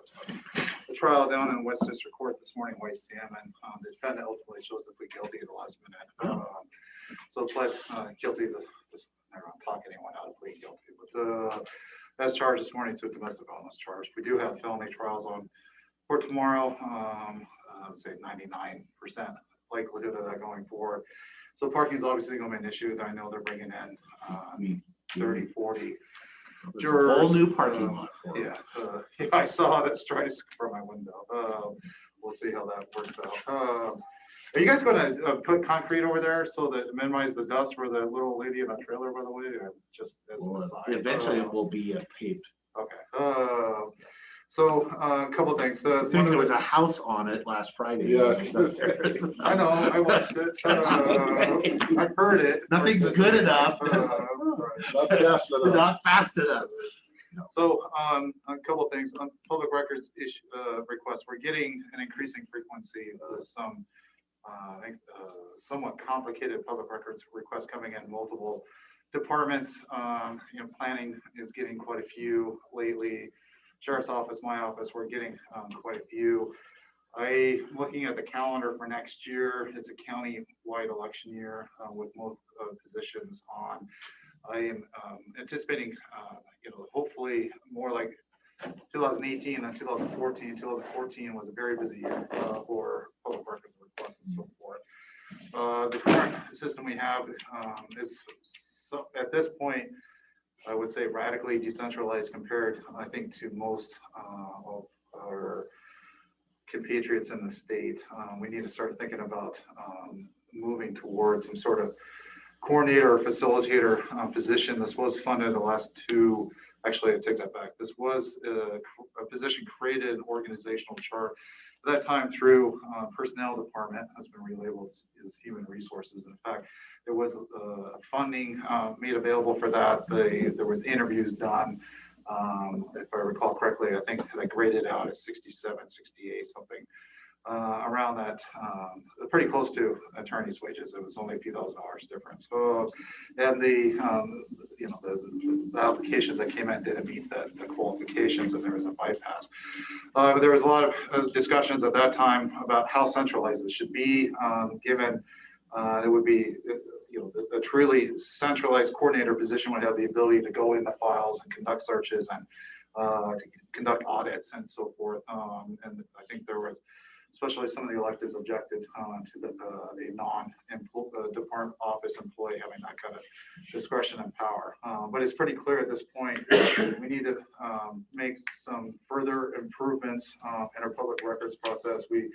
the trial down in West District Court this morning, White Salmon. The defendant ultimately chose to plead guilty at the last minute. So pled guilty to this, I don't know, talk anyone out of plead guilty. But as charged this morning, took domestic violence charge. We do have felony trials on for tomorrow. I would say 99% likelihood of that going forward. So parking is obviously going to be an issue. I know they're bringing in 30, 40 jurors. Whole new parking lot. Yeah, I saw that stripes from my window. We'll see how that works out. Are you guys going to put concrete over there so that minimize the dust for the little lady in a trailer, by the way? Just as an aside. Eventually it will be paved. Okay. So a couple of things. I think there was a house on it last Friday. Yes. I know, I watched it. I've heard it. Nothing's good enough. Not fast enough. Not fast enough. So a couple of things on public records issue requests. We're getting an increasing frequency of some somewhat complicated public records requests coming in multiple departments. Planning is getting quite a few lately. Sheriff's office, my office, we're getting quite a few. Looking at the calendar for next year, it's a county-wide election year with most positions on. I am anticipating, hopefully more like 2018 and 2014. 2014 was a very busy year for public records requests and so forth. The current system we have is at this point, I would say radically decentralized compared, I think, to most of our compatriots in the state. We need to start thinking about moving towards some sort of coordinator or facilitator position. This was funded the last two, actually I take that back. This was a position created in organizational chart at that time through personnel department, has been relabeled as human resources. In fact, there was funding made available for that. There was interviews done. If I recall correctly, I think they graded out at 67, 68, something around that, pretty close to attorney's wages. It was only a few $1,000s difference. And the applications that came in didn't meet the qualifications, and there was a bypass. But there was a lot of discussions at that time about how centralized it should be, given it would be, a truly centralized coordinator position would have the ability to go in the files and conduct searches and conduct audits and so forth. And I think there was, especially some of the electeds objected to the non-department office employee having that kind of discretion and power. But it's pretty clear at this point, we need to make some further improvements in our public records process. We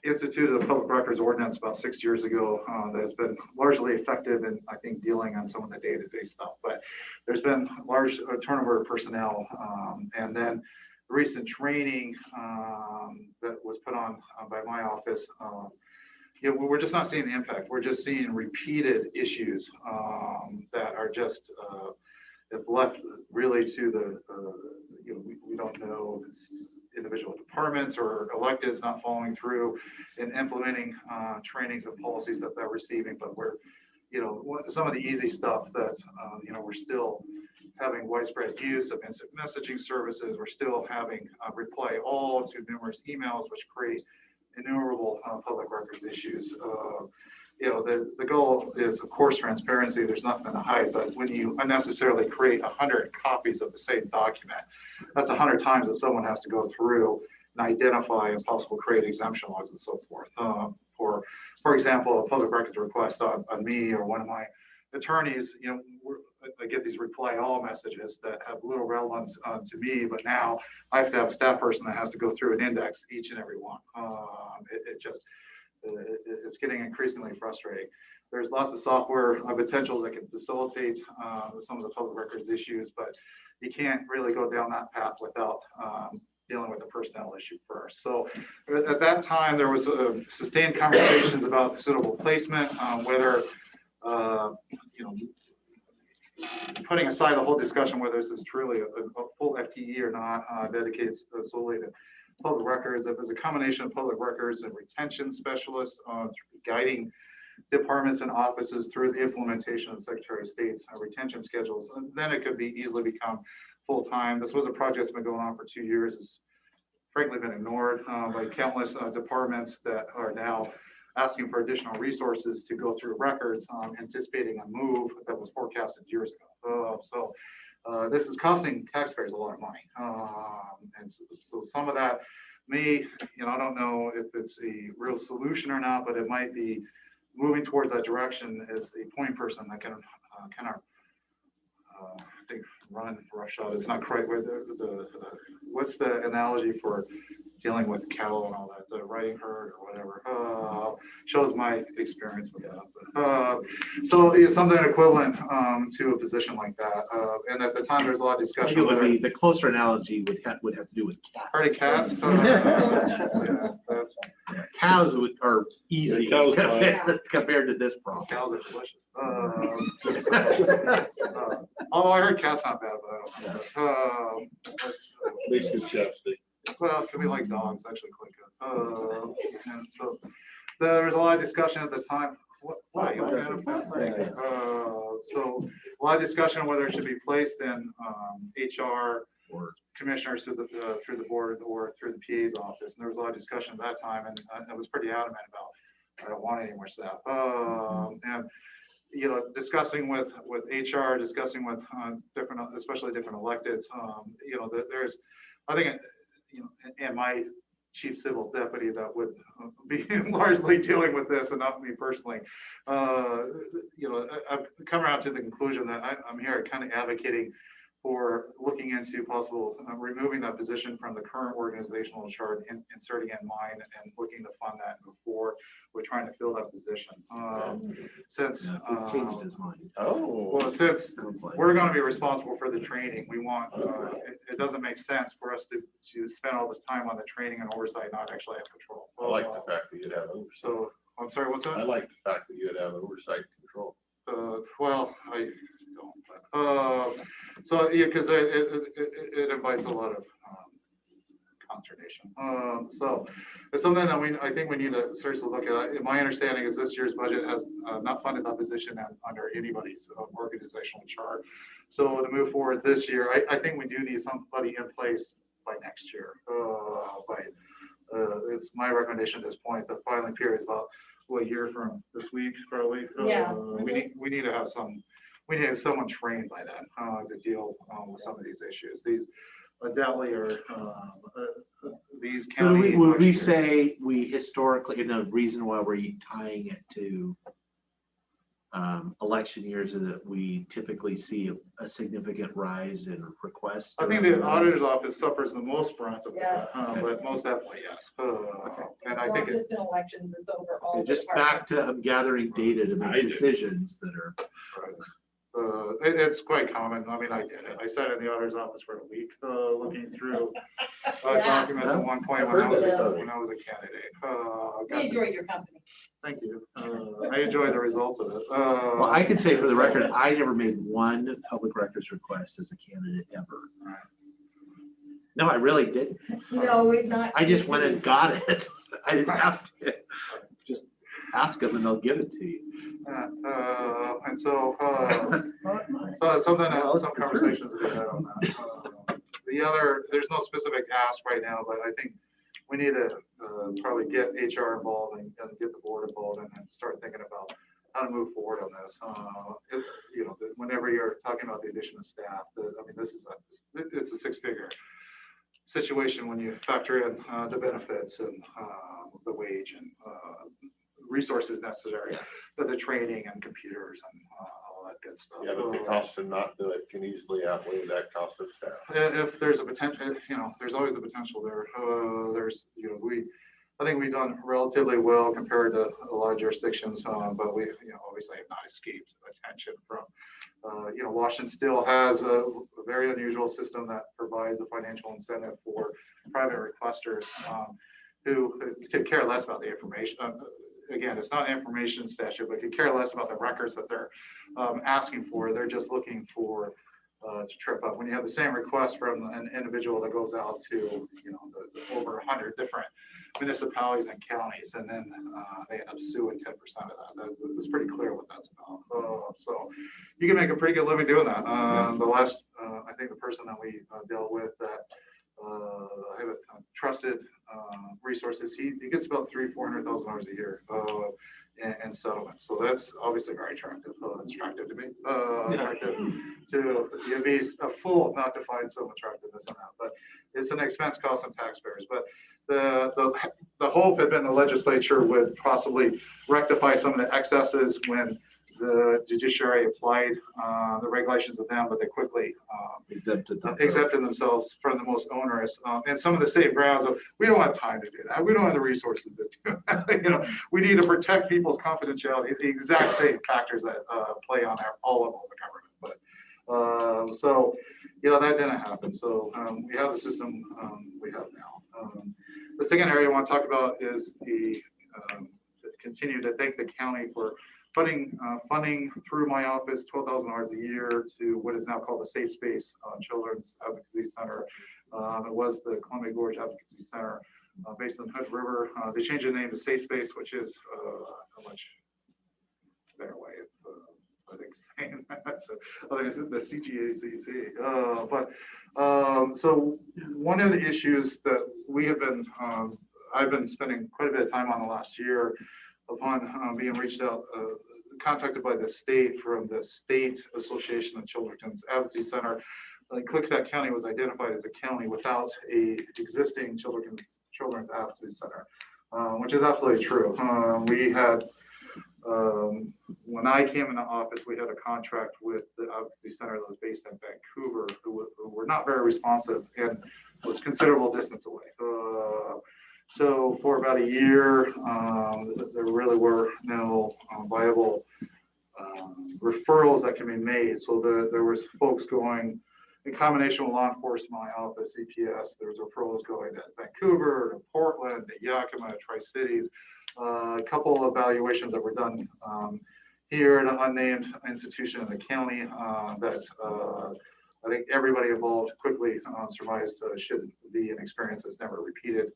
instituted a public records ordinance about 6 years ago that has been largely effective in, I think, dealing on some of the day-to-day stuff. But there's been large turnover of personnel, and then recent training that was put on by my office. We're just not seeing the impact. We're just seeing repeated issues that are just if left really to the we don't know individual departments or electeds not following through in implementing trainings and policies that they're receiving. But we're some of the easy stuff that we're still having widespread use of instant messaging services. We're still having reply all to numerous emails, which create innumerable public records issues. the goal is, of course, transparency. There's nothing to hide, but when you unnecessarily create 100 copies of the same document, that's 100 times that someone has to go through and identify and possible create exemption logs and so forth. For example, a public records request on me or one of my attorneys, I get these reply all messages that have little relevance to me, but now I have to have a staff person that has to go through and index each and every one. It's getting increasingly frustrating. There's lots of software potentials that can facilitate some of the public records issues, but you can't really go down that path without dealing with the personnel issue first. So at that time, there was sustained conversations about suitable placement, whether putting aside the whole discussion whether this is truly a full FTE or not, dedicated solely to public records. If there's a combination of public records and retention specialists guiding departments and offices through the implementation of the Secretary of State's retention schedules, and then it could be easily become full-time. This was a project that's been going on for 2 years. It's frankly been ignored by countless departments that are now asking for additional resources to go through records, anticipating a move that was forecasted years ago. So this is costing taxpayers a lot of money. And so some of that may, I don't know if it's a real solution or not, but it might be moving towards that direction as a point person that can kind of, I think, run roughshod. It's not quite where what's the analogy for dealing with cattle and all that, the riding herd or whatever, shows my experience with that. So it's something equivalent to a position like that. And at the time, there's a lot of discussion. The closer analogy would have to do with cats. Herding cats? Cows are easy Yeah, compared to this problem. Cows are delicious. Although I heard cats not bad, but I don't know. Makes good chapstick. Well, it can be like dogs, actually quite good. And so there was a lot of discussion at the time. What you looking at it? So a lot of discussion on whether it should be placed in HR or commissioners through the board or through the PA's office. And there was a lot of discussion at that time, and I was pretty adamant about I don't want any more staff. And discussing with HR, discussing with different, especially different electeds. There's, I think, and my chief civil deputy that would be largely dealing with this and not me personally. I've come around to the conclusion that I'm here kind of advocating for looking into possible removing that position from the current organizational chart and inserting in mine and looking to fund that before we're trying to fill that position. Since He's changed his mind. well, since we're going to be responsible for the training, we want it doesn't make sense for us to spend all this time on the training and oversight, not actually have control. I like the fact that you'd have oversight. So I'm sorry, what's that? I like the fact that you'd have oversight control. Well, I don't. So yeah, because it invites a lot of consternation. So it's something that I think we need to seriously look at. My understanding is this year's budget has not funded that position under anybody's organizational chart. So to move forward this year, I think we do need somebody in place by next year. It's my recommendation at this point. The filing period is about a year from this week, probably. Yeah. We need to have someone trained by then to deal with some of these issues. These undoubtedly are these So county. would we say we historically, and the reason why we're tying it to election years is that we typically see a significant rise in requests? I think the auditor's office suffers the most brunt of that, but most definitely, yes. And I think Just in elections, it's overall. just back to gathering data to make decisions that are. it's quite common. I mean, I did it. I sat in the auditor's office for a week, looking through documents at one point when I was a candidate. We enjoyed your company. Thank you. I enjoy the results of it. Well, I can say for the record, I never made one public records request as a candidate ever. No, I really didn't. No, we've not. I just went and got it. I didn't have to. Just ask them and they'll give it to you. And so something, some conversations we had on that. The other, there's no specific ask right now, but I think we need to probably get HR involved and get the board involved and start thinking about how to move forward on this. Whenever you're talking about the addition of staff, this is it's a six-figure situation when you factor in the benefits and the wage and resources necessary for the training and computers and all that good stuff. Yeah, but the cost to not do it can easily outweigh that cost of staff. If there's a potential, there's always the potential there. I think we've done relatively well compared to a lot of jurisdictions, but we, obviously have not escaped attention from, Washington still has a very unusual system that provides a financial incentive for private requesters who could care less about the information. Again, it's not an information statute, but could care less about the records that they're asking for. They're just looking for to trip up. When you have the same request from an individual that goes out to, the over 100 different municipalities and counties, and then they end up suing 10% of that. It's pretty clear what that's about. So you can make a pretty good living doing that. The last, I think the person that we dealt with that I have trusted resources, he gets about $300,000-400,000 a year in settlement. So that's obviously very attractive. It's attractive to me. Attractive to you'd be a fool not to find some attractiveness in that. But it's an expense cost on taxpayers. But the hope had been the legislature would possibly rectify some of the excesses when the judiciary applied the regulations of them, but they quickly exempted themselves from the most onerous. And some of the safe grounds of, we don't have time to do that. We don't have the resources to do that. We need to protect people's confidentiality, the exact same factors that play on all levels of government. But so, that didn't happen. So we have the system we have now. The second area I want to talk about is the continue to thank the county for funding through my office $12,000 a year to what is now called the Safe Space Children's Advocacy Center. It was the Columbia Gorge Advocacy Center based on Hood River. They changed the name to Safe Space, which is a much better way of, I think, saying that. So I think it's the CGACC. So one of the issues that we have been, I've been spending quite a bit of time on the last year upon being reached out, contacted by the state from the State Association of Children's Advocacy Center. Klickitat County was identified as a county without a existing children's advocacy center, which is absolutely true. We had, when I came into office, we had a contract with the advocacy center that was based in Vancouver, who were not very responsive and was considerable distance away. So for about a year, there really were no viable referrals that can be made. So there was folks going, in combination with law enforcement, my office, EPS, there was referrals going to Vancouver, to Portland, to Yakima, Tri-Cities. A couple of evaluations that were done here at an unnamed institution in the county that I think everybody involved quickly surmised should be an experience that's never repeated.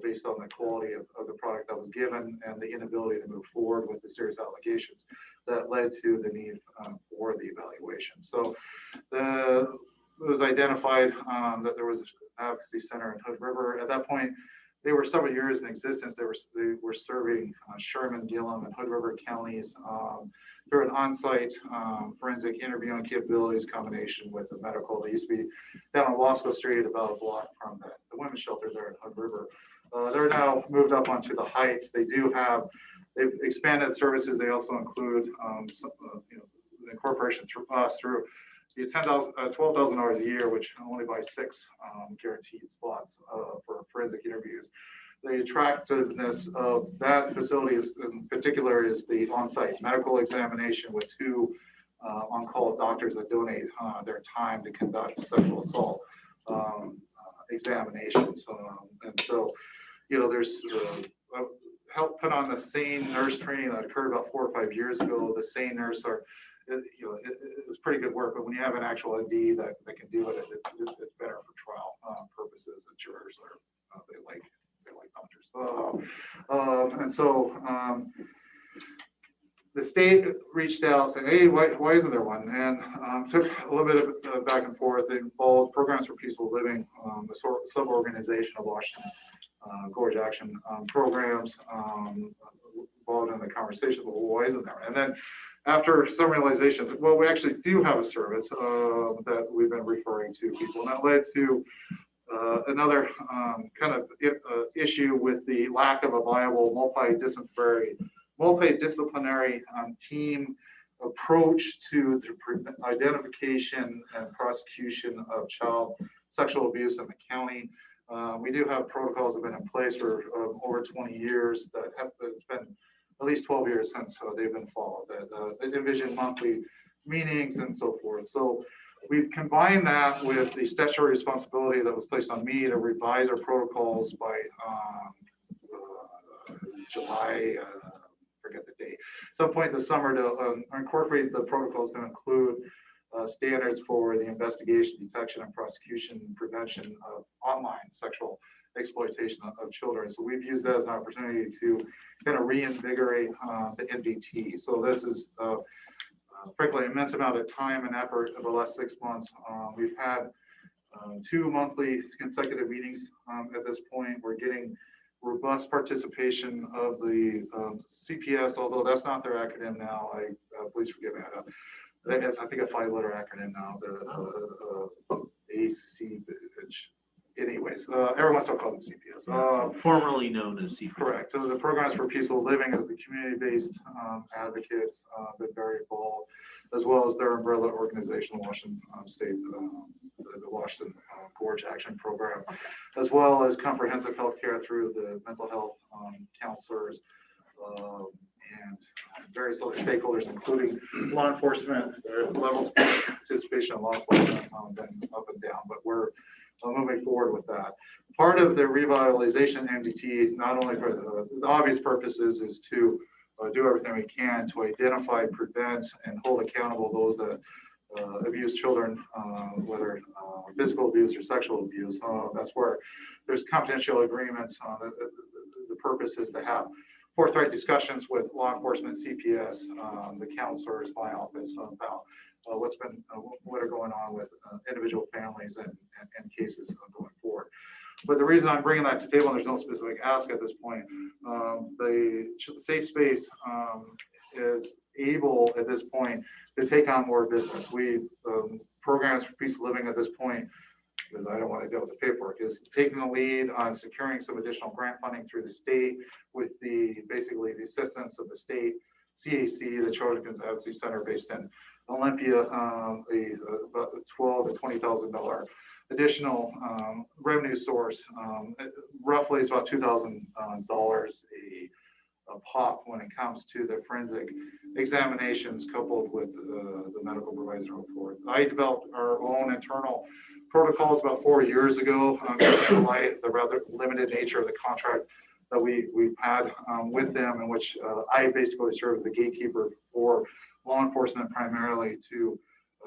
Based on the quality of the product that was given and the inability to move forward with the serious allegations that led to the need for the evaluation. So it was identified that there was an advocacy center in Hood River. At that point, they were several years in existence. They were serving Sherman, Gillum, and Hood River counties through an on-site forensic interviewing capabilities combination with the medical. They used to be down on Wasco Street, about a block from the women's shelter there in Hood River. They're now moved up onto the Heights. They've expanded services. They also include the incorporation through us through the $12,000 a year, which only buys 6 guaranteed slots for forensic interviews. The attractiveness of that facility in particular is the on-site medical examination with 2 on-call doctors that donate their time to conduct sexual assault examinations. And so, there's help put on the SANE nurse training that occurred about 4 or 5 years ago. The SANE nurse it's pretty good work, but when you have an actual ND that can do it, it's better for trial purposes. And jurors they like doctors. And so the state reached out saying, hey, why isn't there one? And took a little bit of back and forth. They involved Programs for Peaceful Living, a sub-organization of Washington Gorge Action programs, involved in the conversation, well, why isn't there? And then after some realizations, well, we actually do have a service that we've been referring to people. And that led to another kind of issue with the lack of a viable multidisciplinary team approach to the identification and prosecution of child sexual abuse in the county. We do have protocols that have been in place for over 20 years that have it's been at least 12 years since they've been followed. They envision monthly meetings and so forth. So we've combined that with the statutory responsibility that was placed on me to revise our protocols by July, forget the date, some point in the summer to incorporate the protocols to include standards for the investigation, detection, and prosecution and prevention of online sexual exploitation of children. So we've used that as an opportunity to kind of reinvigorate the NDT. So this is frankly an immense amount of time and effort over the last 6 months. We've had 2 monthly consecutive meetings at this point. We're getting robust participation of the CPS, although that's not their acronym now. Please forgive me. That is, I think, a 5-letter acronym now. The AC. Anyways, everyone still calls them CPS. Formerly known as CPS. Correct. So the Programs for Peaceful Living is the community-based advocates been very involved, as well as their umbrella organization, Washington State, the Washington Gorge Action Program, as well as comprehensive health care through the mental health counselors and various other stakeholders, including law enforcement. Levels of participation in law enforcement been up and down, but we're moving forward with that. Part of the revitalization MDT, not only for the obvious purposes, is to do everything we can to identify, prevent, and hold accountable those that abuse children, whether physical abuse or sexual abuse. That's where there's confidential agreements. The purpose is to have forthright discussions with law enforcement, CPS, the counselors, my office, about what are going on with individual families and cases going forward. But the reason I'm bringing that to the table, and there's no specific ask at this point, the safe space is able at this point to take on more business. We Programs for Peaceful Living at this point, because I don't want to deal with the paperwork, is taking the lead on securing some additional grant funding through the state with basically the assistance of the state CAC, the Children's Advocacy Center based in Olympia, about $12,000 to $20,000 additional revenue source. Roughly it's about $2,000 a pop when it comes to the forensic examinations coupled with the medical provider report. I developed our own internal protocols about 4 years ago, in light of the rather limited nature of the contract that we've had with them, in which I basically serve as the gatekeeper for law enforcement, primarily to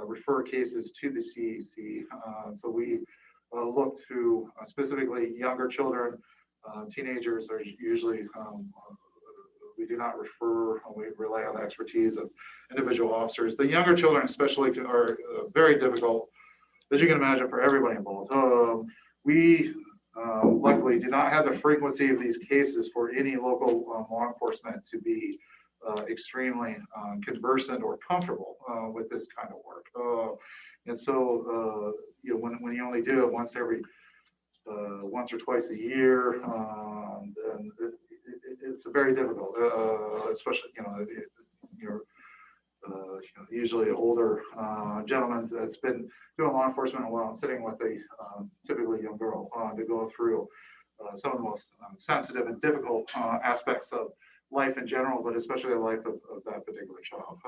refer cases to the CAC. So we look to specifically younger children. Teenagers are usually, we do not refer, we rely on the expertise of individual officers. The younger children especially are very difficult, as you can imagine, for everybody involved. We luckily do not have the frequency of these cases for any local law enforcement to be extremely conversant or comfortable with this kind of work. And so, when you only do it once or twice a year, then it's very difficult, especially, usually older gentleman that's been doing law enforcement a while and sitting with a typically young girl to go through some of the most sensitive and difficult aspects of life in general, but especially the life of that particular child.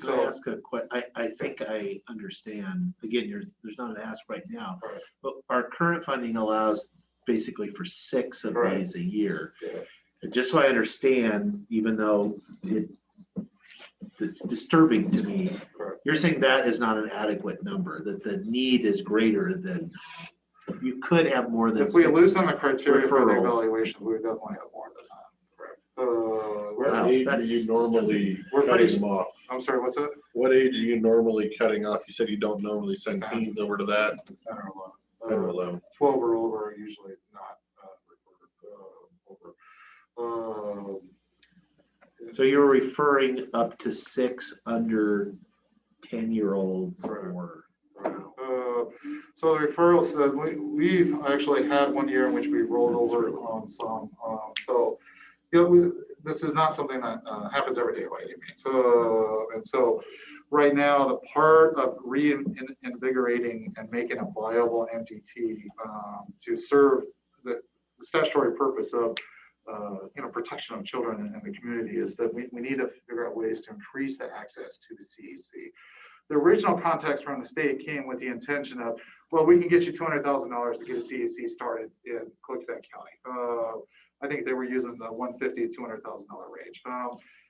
Can I ask a question? I think I understand. Again, there's not an ask right now, right, but our current funding allows basically for 6 of right, these a year. Yeah. And just so I understand, even though it's disturbing to me, Correct. You're saying that is not an adequate number, that the need is greater than, you could have more than If we 6 loosen the criteria for the referrals. evaluation, we would definitely have more than that. Correct. What age are that's you normally We're cutting pretty- them off? I'm sorry, what's that? What age are you normally cutting off? You said you don't normally send teens over to that. 10 or 10 or 11. 11. 12 or over are usually not over. So you're referring up to 6 under 10-year-olds or? So the referrals, we've actually had one year in which we rolled over some. So, you know, this is not something that happens every day by any means. So right now, the part of reinvigorating and making a viable MTT to serve the statutory purpose of protection of children in the community is that we need to figure out ways to increase the access to the CEC. The original context from the state came with the intention of, well, we can get you $200,000 to get a CEC started in Klickitat County. I think they were using the $150,000 to $200,000 range.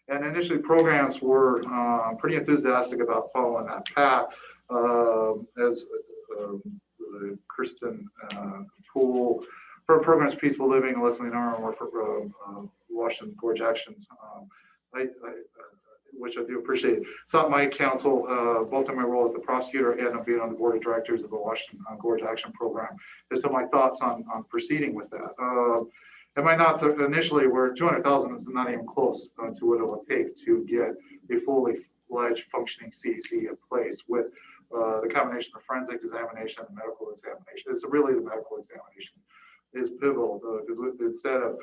And initially programs were pretty enthusiastic about following that path. As Kristen Poole for Programs Peaceful Living and Leslie Norman were for Washington Gorge Actions, which I do appreciate. Sought my counsel, both in my role as the prosecutor and being on the board of directors of the Washington Gorge Action Program, as to my thoughts on proceeding with that. It might not initially, where 200,000 is not even close to what it will take to get a fully fledged functioning CEC in place with the combination of forensic examination and medical examination. It's really the medical examination is pivotal, because instead of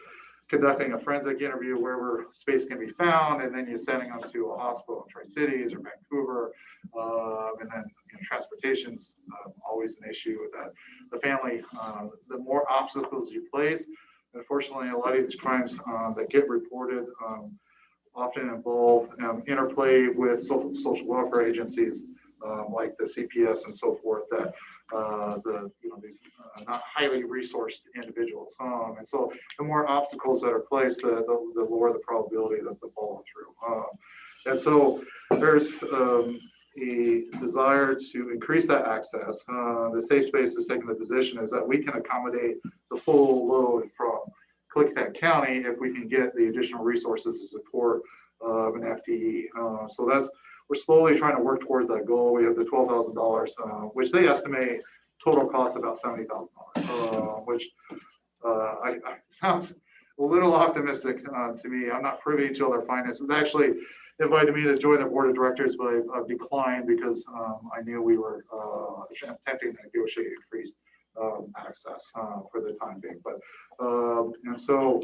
conducting a forensic interview wherever space can be found, and then you're sending them to a hospital in Tri-Cities or Vancouver, and then transportation's always an issue with that. The family, the more obstacles you place, unfortunately, a lot of these crimes that get reported often involve interplay with social welfare agencies like the CPS and so forth, that these not highly resourced individuals. And so the more obstacles that are placed, the lower the probability that they follow through. And so there's a desire to increase that access. The Safe Space is taking the position is that we can accommodate the full load from Klickitat County if we can get the additional resources to support an FTE. So we're slowly trying to work towards that goal. We have the $12,000, which they estimate total cost about $70,000, which sounds a little optimistic to me. I'm not privy to their finances. They actually invited me to join their board of directors, but I've declined because I knew we were attempting to negotiate increased access for the time being. But and so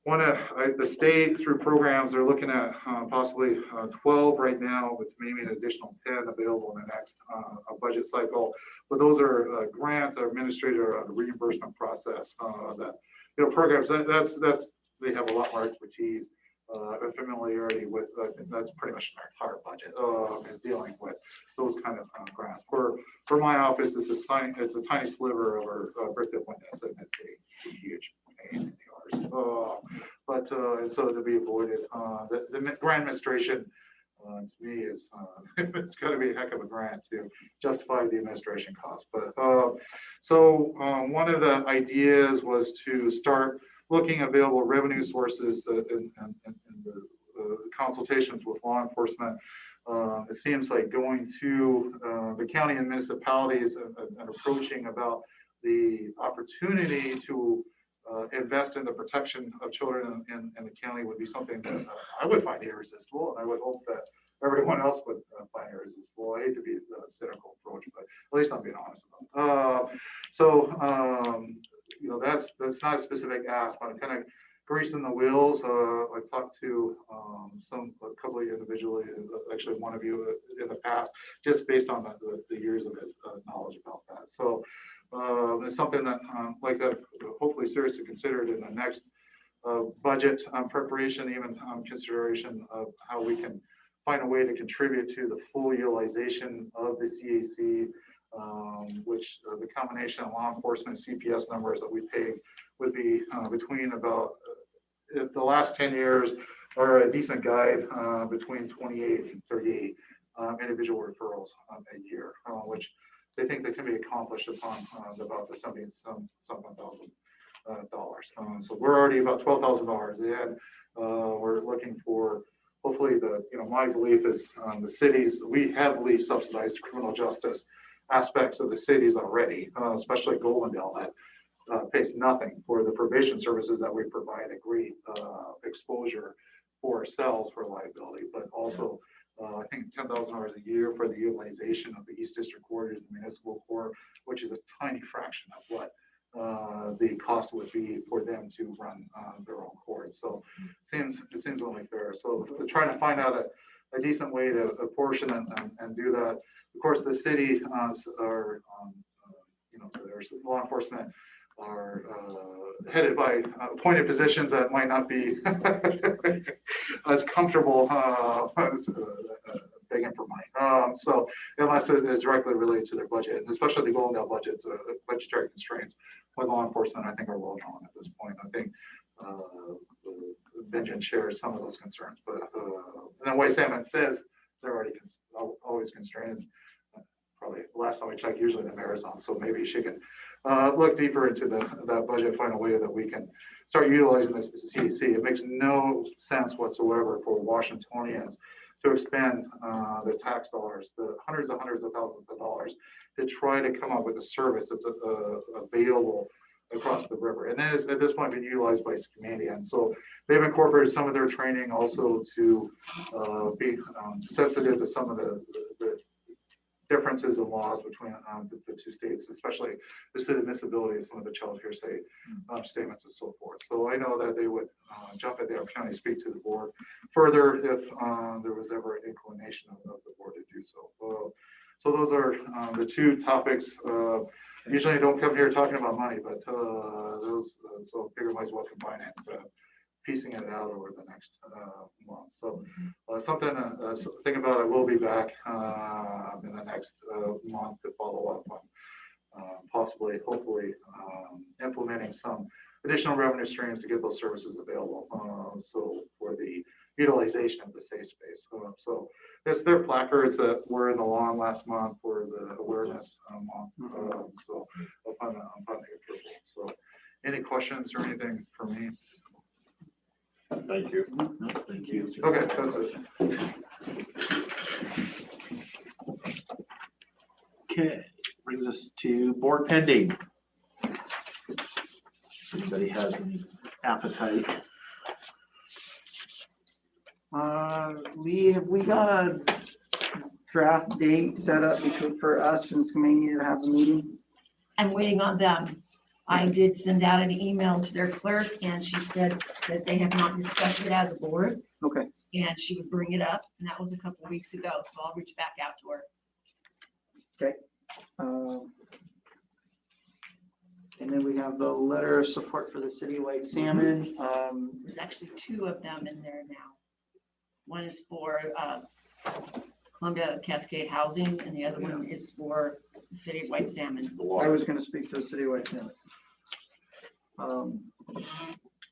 the state through programs, they're looking at possibly 12 right now, with maybe an additional 10 available in the next budget cycle. But those are grants that are administered or a reimbursement process that, programs that's they have a lot more expertise and familiarity with. That's pretty much their entire budget is dealing with those kind of grants. For my office, it's a tiny sliver of our birthday witness, and it's a huge pain in the arse. But so to be avoided, the grant administration to me is it's got to be a heck of a grant to justify the administration costs. But so one of the ideas was to start looking at available revenue sources in the consultations with law enforcement. It seems like going to the county and municipalities and approaching about the opportunity to invest in the protection of children in the county would be something that I would find irresistible, and I would hope that everyone else would find irresistible. I hate to be a cynical approach, but at least I'm being honest about it. That's not a specific ask, but I'm kind of greasing the wheels. I talked to a couple of you individually, actually one of you in the past, just based on the years of knowledge about that. So it's something that like that hopefully seriously considered in the next budget preparation, even consideration of how we can find a way to contribute to the full utilization of the CAC, which the combination of law enforcement CPS numbers that we pay would be between about, if the last 10 years are a decent guide, between 28 and 38 individual referrals a year, which they think that can be accomplished upon about the 71,000 dollars. So we're already about $12,000 in. We're looking for, hopefully my belief is the cities, we heavily subsidize criminal justice aspects of the cities already, especially Goldendale that pays nothing for the probation services that we provide, a great exposure for ourselves for liability, but also I think $10,000 a year for the utilization of the East District Court and municipal court, which is a tiny fraction of what the cost would be for them to run their own court. So it seems only fair. So we're trying to find out a decent way to apportion and do that. Of course, the city are, there's law enforcement are headed by appointed positions that might not be as comfortable begging for money. So unless it is directly related to their budget, and especially the Goldendale budgets, budgetary constraints with law enforcement, I think are well known at this point. I think Benjamin shares some of those concerns, but and then White Salmon says they're already always constrained. Probably last time I checked, usually the mayor's on, so maybe she can look deeper into that budget, find a way that we can start utilizing this CDC. It makes no sense whatsoever for Washingtonians to expend the tax dollars, the hundreds of thousands of dollars, to try to come up with a service that's available across the river. And that is at this point been utilized by Scandia. And so they've incorporated some of their training also to be sensitive to some of the differences in laws between the two states, especially as to the admissibility of some of the child hearsay statements and so forth. So I know that they would jump at the opportunity to speak to the board further if there was ever an inclination of the board to do so. So those are the two topics. Usually I don't come here talking about money, but those, so I figure might as well combine it, piecing it out over the next month. So something to think about. I will be back in the next month to follow up on possibly, hopefully, implementing some additional revenue streams to get those services available. So for the utilization of the safe space. So there's their placards that were in the lawn last month for the awareness month. So upon the approval. So any questions or anything for me? Thank you. No, thank you. Okay, that's it. Okay, brings us to board pending. Anybody has any appetite? We got a draft date set up for us and Skamania to have a meeting. I'm waiting on them. I did send out an email to their clerk and she said that they have not discussed it as a board. Okay. And she would bring it up, and that was a couple of weeks ago, so I'll reach back out to her. Okay. And then we have the letter of support for the citywide salmon. There's actually two of them in there now. One is for Columbia Cascade Housing, and the other one is for the City of White Salmon. I was going to speak to the citywide salmon.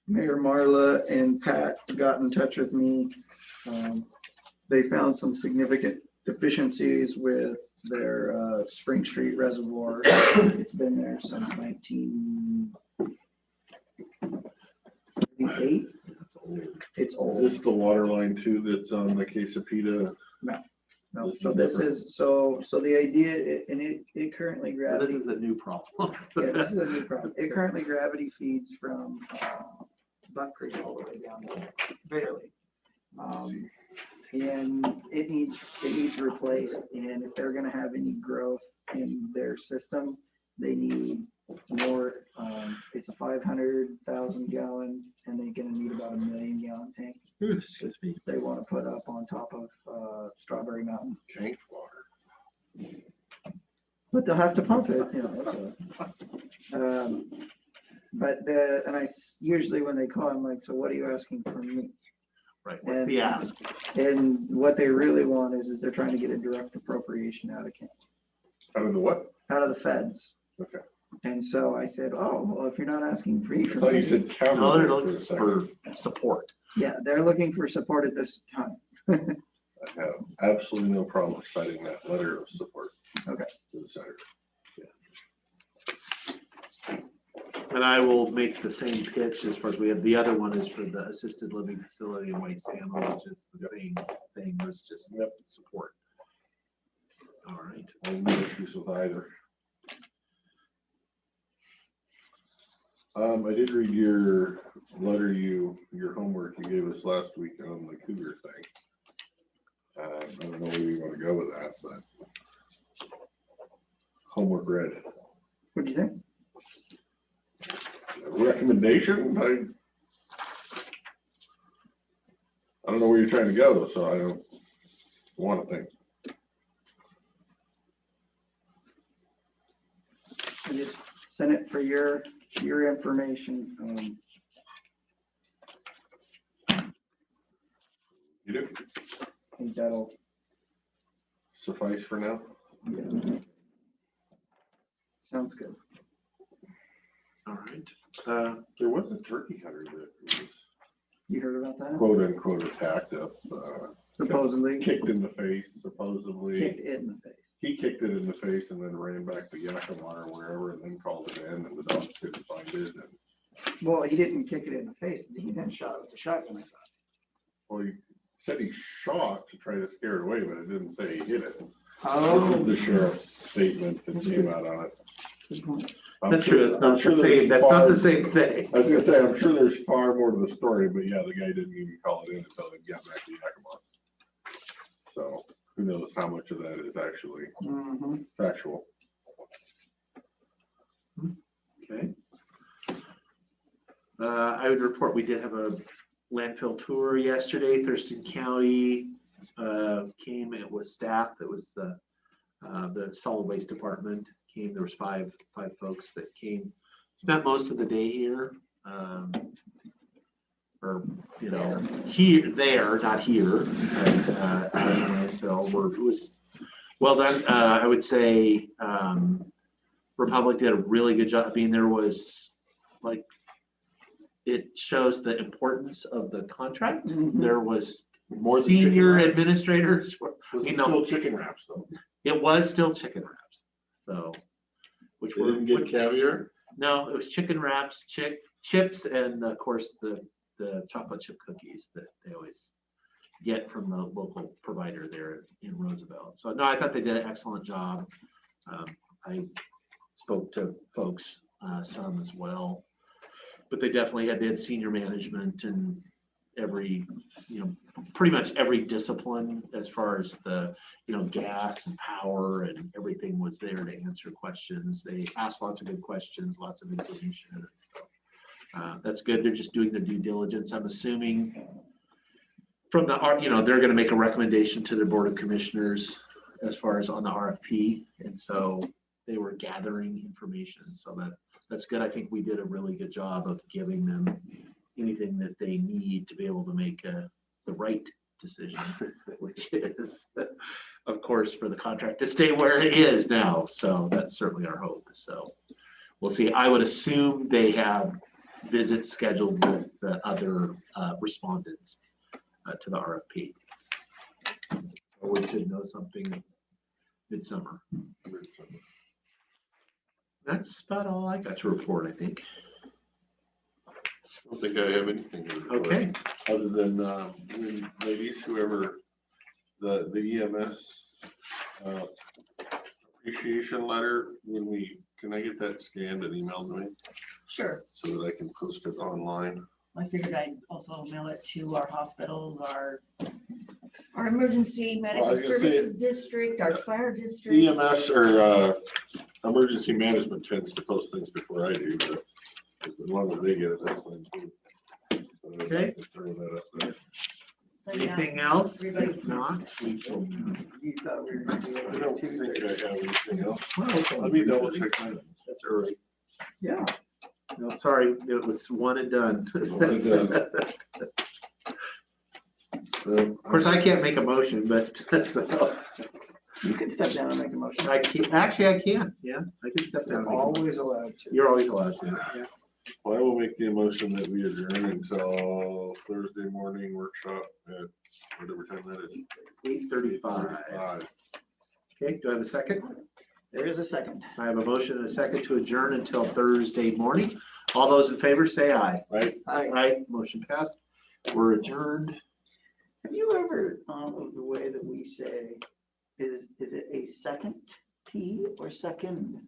Mayor Marla and Pat got in touch with me. They found some significant deficiencies with their Spring Street Reservoir. It's been there since 1988. It's old. Is this the water line too that's on the Quesapita? No, so this is, so the idea, and it currently This gravity. is a new problem. Yeah, this is a new problem. It currently gravity feeds from Buck Creek all the way down to Bailey. And it needs replaced, and if they're gonna have any growth in their system, they need more. It's a 500,000 gallon, and they're gonna need about 1 million gallon tank. They wanna put up on top of Strawberry Mountain. Tank water. But they'll have to pump it, you know. But usually when they call, I'm like, so what are you asking from me? Right, what's the ask? And what they really want is they're trying to get a direct appropriation out of county. Out of the what? Out of the feds. Okay. And so I said, oh, well, if you're not asking free I for thought you money. said county. No, they're for a looking second. for support. Yeah, they're looking for support at this time. I have absolutely no problem citing that letter of support. Okay. To the senator. And I will make the same pitch as far as we have, the other one is for the assisted living facility in White Salmon, which is the same thing, was just support. All right. I have no issues with either. I did read your letter, your homework you gave us last week on the cougar thing. I don't know where you want to go with that, but homework read. What'd you think? Recommendation? I don't know where you're trying to go, so I don't want to think. I just sent it for your information. You do? I think that'll Suffice for now? yeah. Sounds good. All right. There was a turkey hunter that was You heard about that? quote unquote attacked up. Supposedly. Kicked in the face, supposedly. Kicked it in the face. He kicked it in the face and then ran back to Yakima or wherever and then called it in and the dogs couldn't find it. And, Well, he didn't kick it in the face. He then shot it with a shotgun, I thought. well, he said he shot to try to scare it away, but it didn't say he hit it. Oh. This is the sheriff's statement that came out on it. Good point. That's true. It's not the same. That's not the same thing. I was gonna say, I'm sure there's far more to the story, but yeah, the guy didn't even call it in until he got back to Yakima. So who knows how much of that is actually factual. Okay. I would report, we did have a landfill tour yesterday. Thurston County came, it was staff, it was the solid waste department came. There was five folks that came, spent most of the day here. Or, you know, here, there, not here, at landfill, where it was well done. I would say Republic did a really good job. I mean, there was like, it shows the importance of the contract. There was More than senior chicken wraps. administrators. Was You it know, still chicken wraps though? it was still chicken wraps. So, which They were didn't get caviar? No, it was chicken wraps, chips, and of course the chocolate chip cookies that they always get from the local provider there in Roosevelt. So no, I thought they did an excellent job. I spoke to folks, some as well, but they definitely had senior management and every, pretty much every discipline as far as the, gas and power and everything was there to answer questions. They asked lots of good questions, lots of information. And so, that's good. They're just doing their due diligence. I'm assuming from the, they're going to make a recommendation to the Board of Commissioners as far as on the RFP. And so they were gathering information. So that's good. I think we did a really good job of giving them anything that they need to be able to make the right decision, which is, of course, for the contract to stay where it is now. So that's certainly our hope. So we'll see. I would assume they have visits scheduled with the other respondents to the RFP. So we should know something midsummer. That's about all I got to report, I think. I don't think I have anything to report. Okay. Other than, ladies, whoever, the EMS appreciation letter, can I get that scanned and emailed to me Sure. so that I can post it online? I figured I'd also mail it to our hospitals, our emergency medical was gonna say, services district, our fire district. EMS or emergency management tends to post things before I do, but as long as they get it, that's fine too. So Okay. just throw that up there. So, yeah, Anything else? everybody- If not, we will. You thought we were gonna do I it don't on think Tuesday. I have anything else. Well, Let me double check my. That's early. Yeah. No, sorry, it was one and done. One and done. Of course, I can't make a motion, but so, You can step down and make a motion. I can, actually, I can, yeah, I can step down. You're always allowed to. You're always allowed to, yeah. Well, I will make the motion that we adjourn until Thursday morning workshop at whatever time that is. 8:35. Okay, do I have a second? There is a second. I have a motion and a second to adjourn until Thursday morning. All those in favor say aye. Right? Aye. Motion passed. We're adjourned. Have you ever thought of the way that we say, is it a second T or second